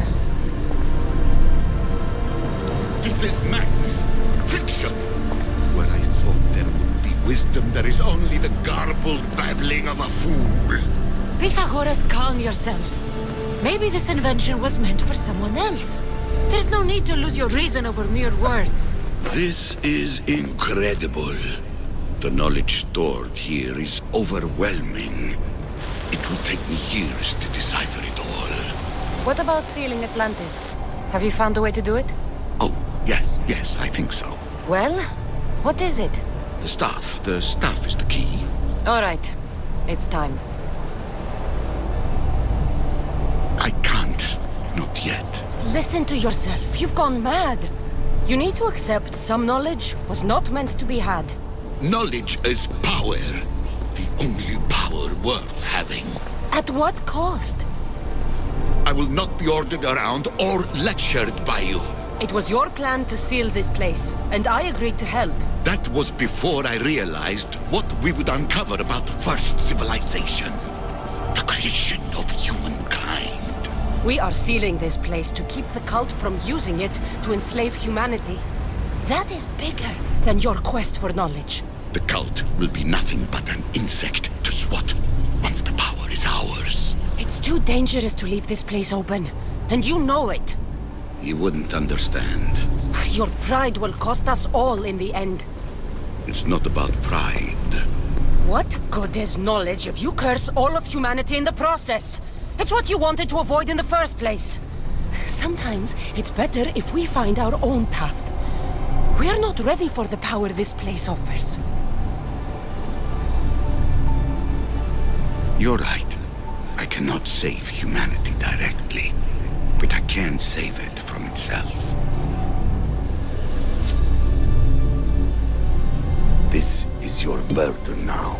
This is madness. Fiction. Where I thought there would be wisdom, there is only the garbled babbling of a fool. Pythagoras, calm yourself. Maybe this invention was meant for someone else. There's no need to lose your reason over mere words. This is incredible. The knowledge stored here is overwhelming. It will take me years to decipher it all. What about sealing Atlantis? Have you found a way to do it? Oh, yes, I think so. Well, what is it? The staff is the key. All right, it's time. I can't, not yet. Listen to yourself, you've gone mad. You need to accept some knowledge was not meant to be had. Knowledge is power. The only power worth having. At what cost? I will not be ordered around or lectured by you. It was your plan to seal this place, and I agreed to help. That was before I realized what we would uncover about the first civilization. The creation of humankind. We are sealing this place to keep the cult from using it to enslave humanity. That is bigger than your quest for knowledge. The cult will be nothing but an insect to swat once the power is ours. It's too dangerous to leave this place open, and you know it. You wouldn't understand. Your pride will cost us all in the end. It's not about pride. What good is knowledge if you curse all of humanity in the process? It's what you wanted to avoid in the first place. Sometimes it's better if we find our own path. We are not ready for the power this place offers. You're right. I cannot save humanity directly, but I can save it from itself. This is your burden now.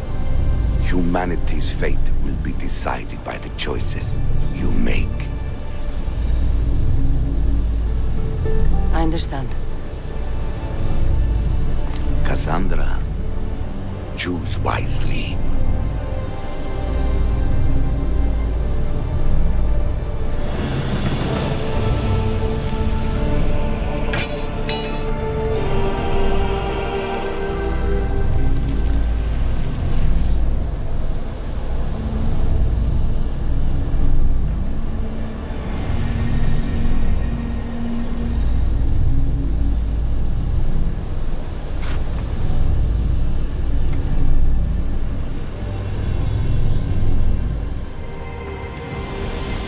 Humanity's fate will be decided by the choices you make. I understand. Cassandra, choose wisely.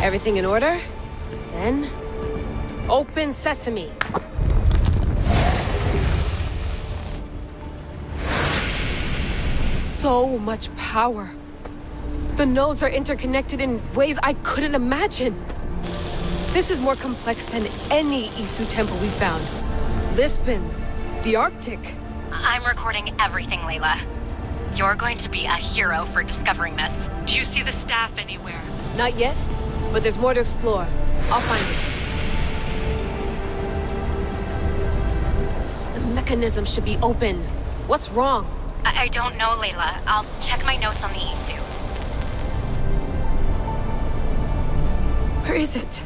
Everything in order? Then, open sesame. So much power. The nodes are interconnected in ways I couldn't imagine. This is more complex than any Isu temple we found. Lisbon, the Arctic. I'm recording everything, Layla. You're going to be a hero for discovering this. Do you see the staff anywhere? Not yet, but there's more to explore. I'll find it. The mechanism should be open. What's wrong? I don't know, Layla. I'll check my notes on the Isu. Where is it?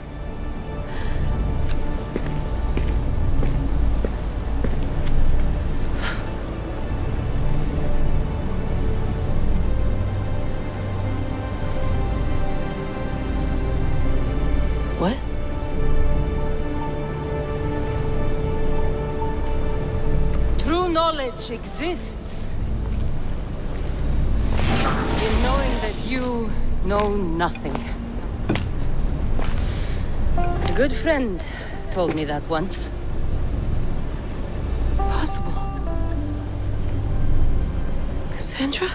What? True knowledge exists in knowing that you know nothing. A good friend told me that once. Possible. Cassandra?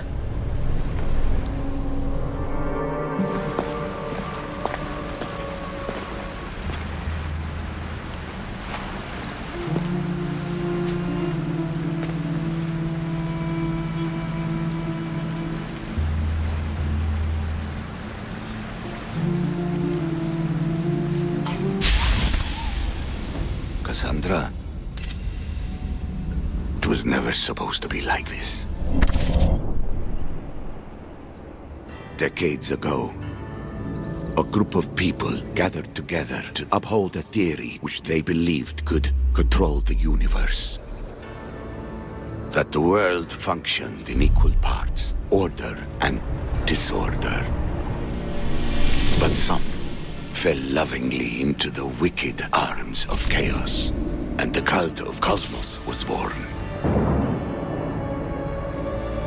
Cassandra, it was never supposed to be like this. Decades ago, a group of people gathered together to uphold a theory which they believed could control the universe. That the world functioned in equal parts, order and disorder. But some fell lovingly into the wicked arms of chaos, and the cult of Cosmos was born.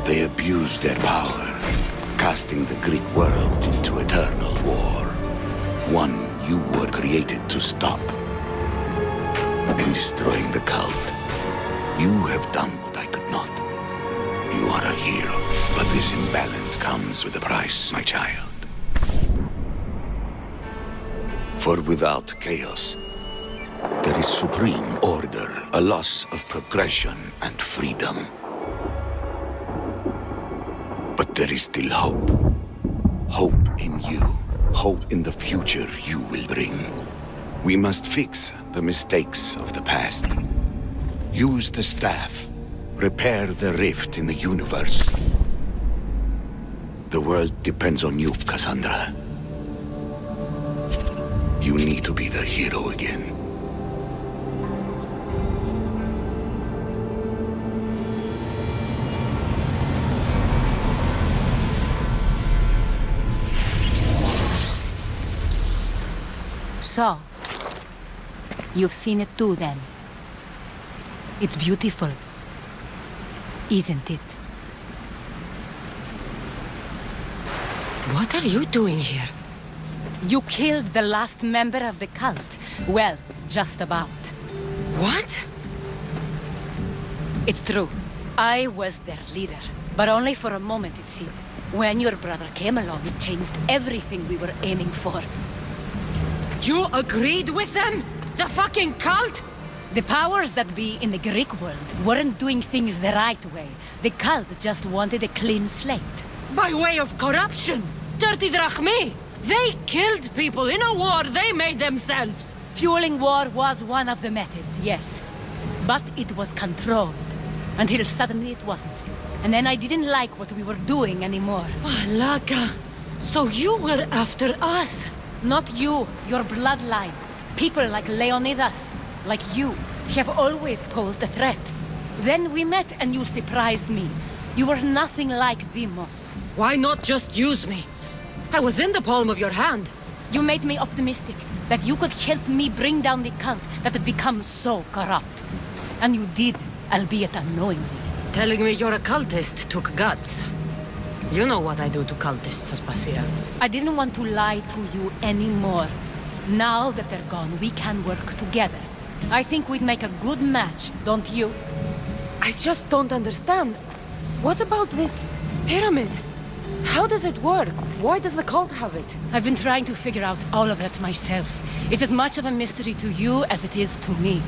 They abused their power, casting the Greek world into eternal war. One you were created to stop. In destroying the cult, you have done what I could not. You are a hero, but this imbalance comes with a price, my child. For without chaos, there is supreme order, a loss of progression and freedom. But there is still hope. Hope in you. Hope in the future you will bring. We must fix the mistakes of the past. Use the staff. Repair the rift in the universe. The world depends on you, Cassandra. You need to be the hero again. So, you've seen it too then. It's beautiful, isn't it? What are you doing here? You killed the last member of the cult. Well, just about. What? It's true. I was their leader, but only for a moment it seemed. When your brother came along, it changed everything we were aiming for. You agreed with them? The fucking cult? The powers that be in the Greek world weren't doing things the right way. The cult just wanted a clean slate. By way of corruption! Dirty drachmi! They killed people in a war they made themselves! Fueling war was one of the methods, yes. But it was controlled. Until suddenly it wasn't. And then I didn't like what we were doing anymore. Malaka! So you were after us? Not you, your bloodline. People like Leonidas, like you, have always posed a threat. Then we met and you surprised me. You were nothing like Demos. Why not just use me? I was in the palm of your hand. You made me optimistic that you could help me bring down the cult that had become so corrupt. And you did, albeit unknowingly. Telling me you're a cultist took guts. You know what I do to cultists, Aspasia. I didn't want to lie to you anymore. Now that they're gone, we can work together. I think we'd make a good match, don't you? I just don't understand. What about this pyramid? How does it work? Why does the cult have it? I've been trying to figure out all of that myself. It's as much of a mystery to you as it is to me.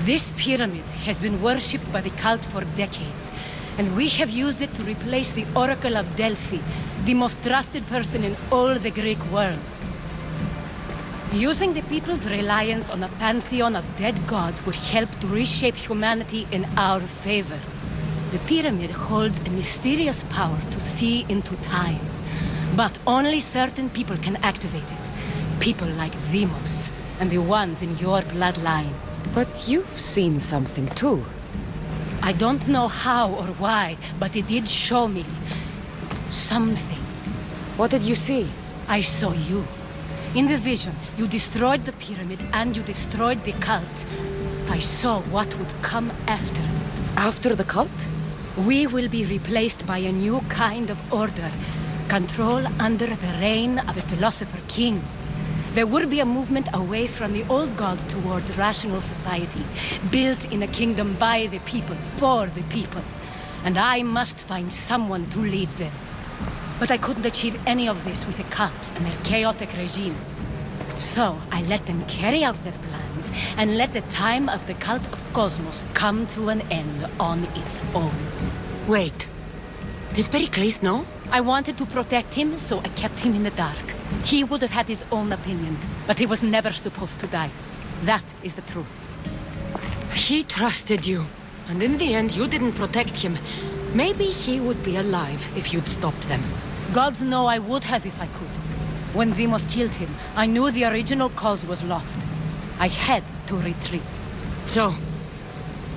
This pyramid has been worshipped by the cult for decades, and we have used it to replace the Oracle of Delphi, the most trusted person in all the Greek world. Using the people's reliance on a pantheon of dead gods would help to reshape humanity in our favor. The pyramid holds a mysterious power to see into time. But only certain people can activate it. People like Demos, and the ones in your bloodline. But you've seen something too. I don't know how or why, but it did show me something. What did you see? I saw you. In the vision, you destroyed the pyramid and you destroyed the cult. I saw what would come after. After the cult? We will be replaced by a new kind of order. Control under the reign of a philosopher king. There would be a movement away from the old gods toward rational society, built in a kingdom by the people, for the people. And I must find someone to lead them. But I couldn't achieve any of this with the cult and their chaotic regime. So I let them carry out their plans, and let the time of the cult of Cosmos come to an end on its own. Wait. Did Pericles know? I wanted to protect him, so I kept him in the dark. He would have had his own opinions, but he was never supposed to die. That is the truth. He trusted you, and in the end you didn't protect him. Maybe he would be alive if you'd stopped them. Gods know I would have if I could. When Demos killed him, I knew the original cause was lost. I had to retreat. So,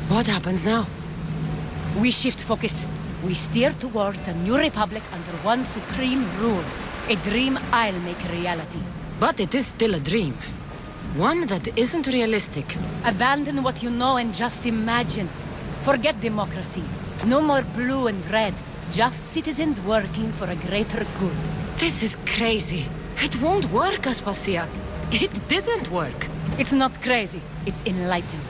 what happens now? We shift focus. We steer towards a new republic under one supreme rule. A dream I'll make a reality. But it is still a dream. One that isn't realistic. Abandon what you know and just imagine. Forget democracy. No more blue and red. Just citizens working for a greater good. This is crazy. It won't work, Aspasia. It didn't work. It's not crazy. It's enlightened.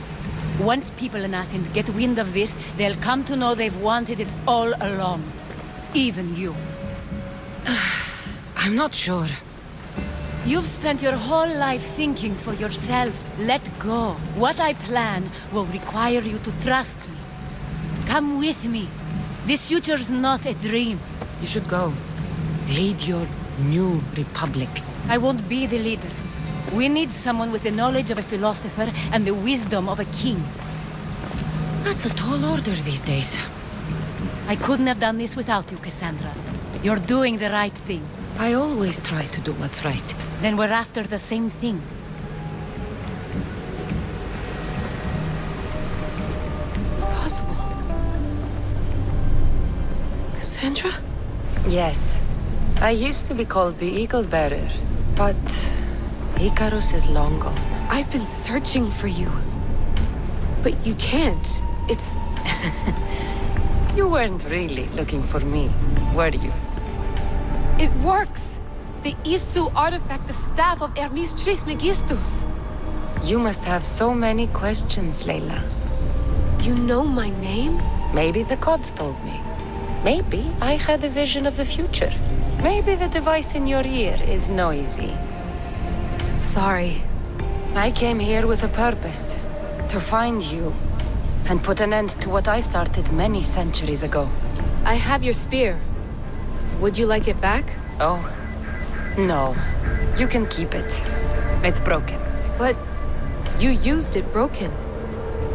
Once people in Athens get wind of this, they'll come to know they've wanted it all along. Even you. I'm not sure. You've spent your whole life thinking for yourself. Let go. What I plan will require you to trust me. Come with me. This future's not a dream. You should go. Lead your new republic. I won't be the leader. We need someone with the knowledge of a philosopher and the wisdom of a king. That's a tall order these days. I couldn't have done this without you, Cassandra. You're doing the right thing. I always try to do what's right. Then we're after the same thing. Impossible. Cassandra? Yes. I used to be called the Eagle Bearer, but Icarus is long gone. I've been searching for you. But you can't. It's... You weren't really looking for me, were you? It works! The Isu artifact, the staff of Hermes Trismegistus. You must have so many questions, Layla. You know my name? Maybe the gods told me. Maybe I had a vision of the future. Maybe the device in your ear is noisy. Sorry. I came here with a purpose. To find you. And put an end to what I started many centuries ago. I have your spear. Would you like it back? Oh. No. You can keep it. It's broken. But you used it broken.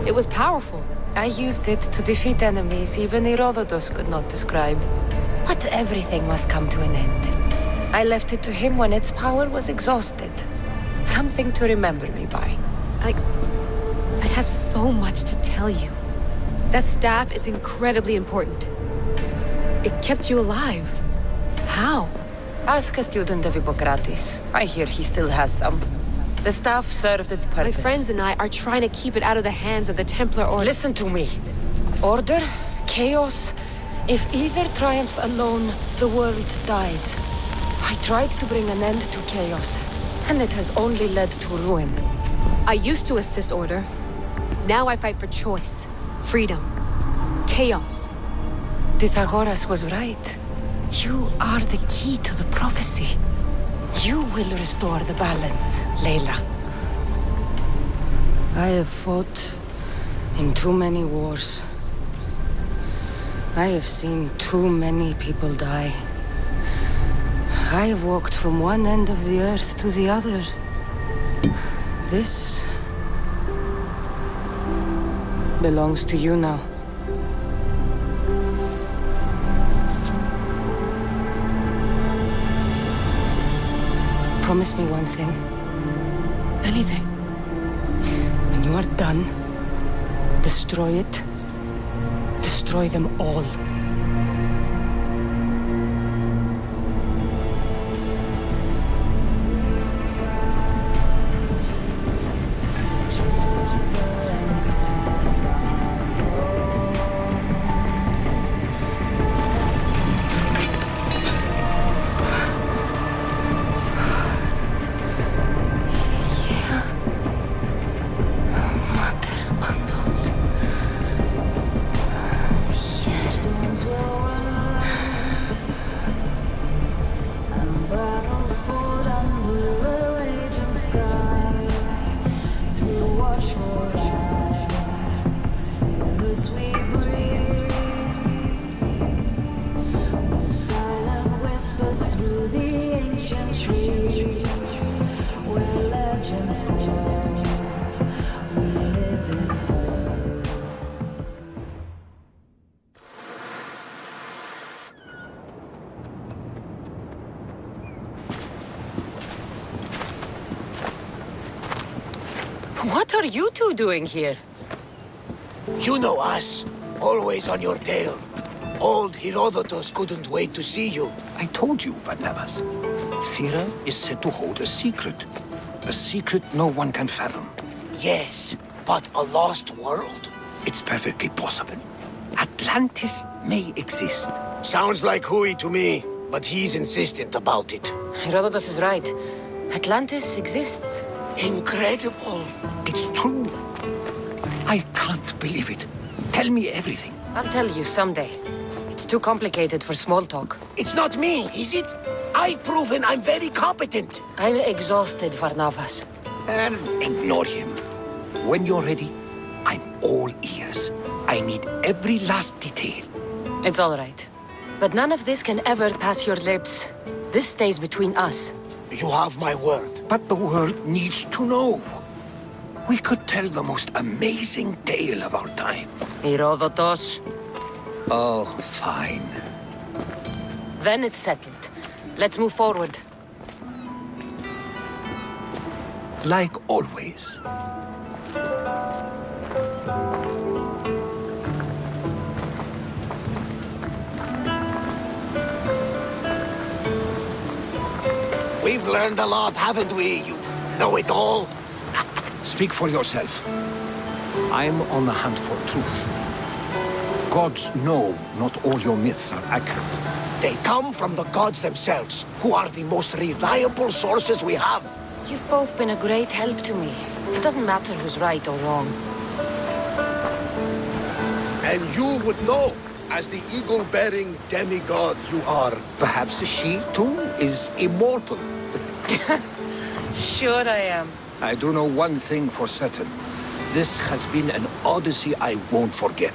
It was powerful. I used it to defeat enemies even Herodotus could not describe. But everything must come to an end. I left it to him when its power was exhausted. Something to remember me by. I have so much to tell you. That staff is incredibly important. It kept you alive. How? Ask a student of Hippocrates. I hear he still has some. The staff served its purpose. My friends and I are trying to keep it out of the hands of the Templar Order. Listen to me. Order, chaos. If either triumphs alone, the world dies. I tried to bring an end to chaos, and it has only led to ruin. I used to assist Order. Now I fight for choice, freedom, chaos. Pythagoras was right. You are the key to the prophecy. You will restore the balance, Layla. I have fought in too many wars. I have seen too many people die. I have walked from one end of the earth to the other. This belongs to you now. Promise me one thing. Anything. When you are done, destroy it. Destroy them all. What are you two doing here? You know us. Always on your tail. Old Herodotus couldn't wait to see you. I told you, Varnavas. Sira is said to hold a secret. A secret no one can fathom. Yes, but a lost world? It's perfectly possible. Atlantis may exist. Sounds like Hui to me, but he's insistent about it. Herodotus is right. Atlantis exists. Incredible. It's true. I can't believe it. Tell me everything. I'll tell you someday. It's too complicated for small talk. It's not me, is it? I've proven I'm very competent. I'm exhausted, Varnavas. And ignore him. When you're ready, I'm all ears. I need every last detail. It's all right. But none of this can ever pass your lips. This stays between us. You have my word. But the world needs to know. We could tell the most amazing tale of our time. Herodotus. Oh, fine. Then it's settled. Let's move forward. Like always. We've learned a lot, haven't we? You know it all. Speak for yourself. I'm on the hunt for truth. Gods know not all your myths are accurate. They come from the gods themselves, who are the most reliable sources we have. You've both been a great help to me. It doesn't matter who's right or wrong. And you would know, as the eagle-bearing demigod you are. Perhaps she, too, is immortal. Sure I am. I do know one thing for certain. This has been an Odyssey I won't forget.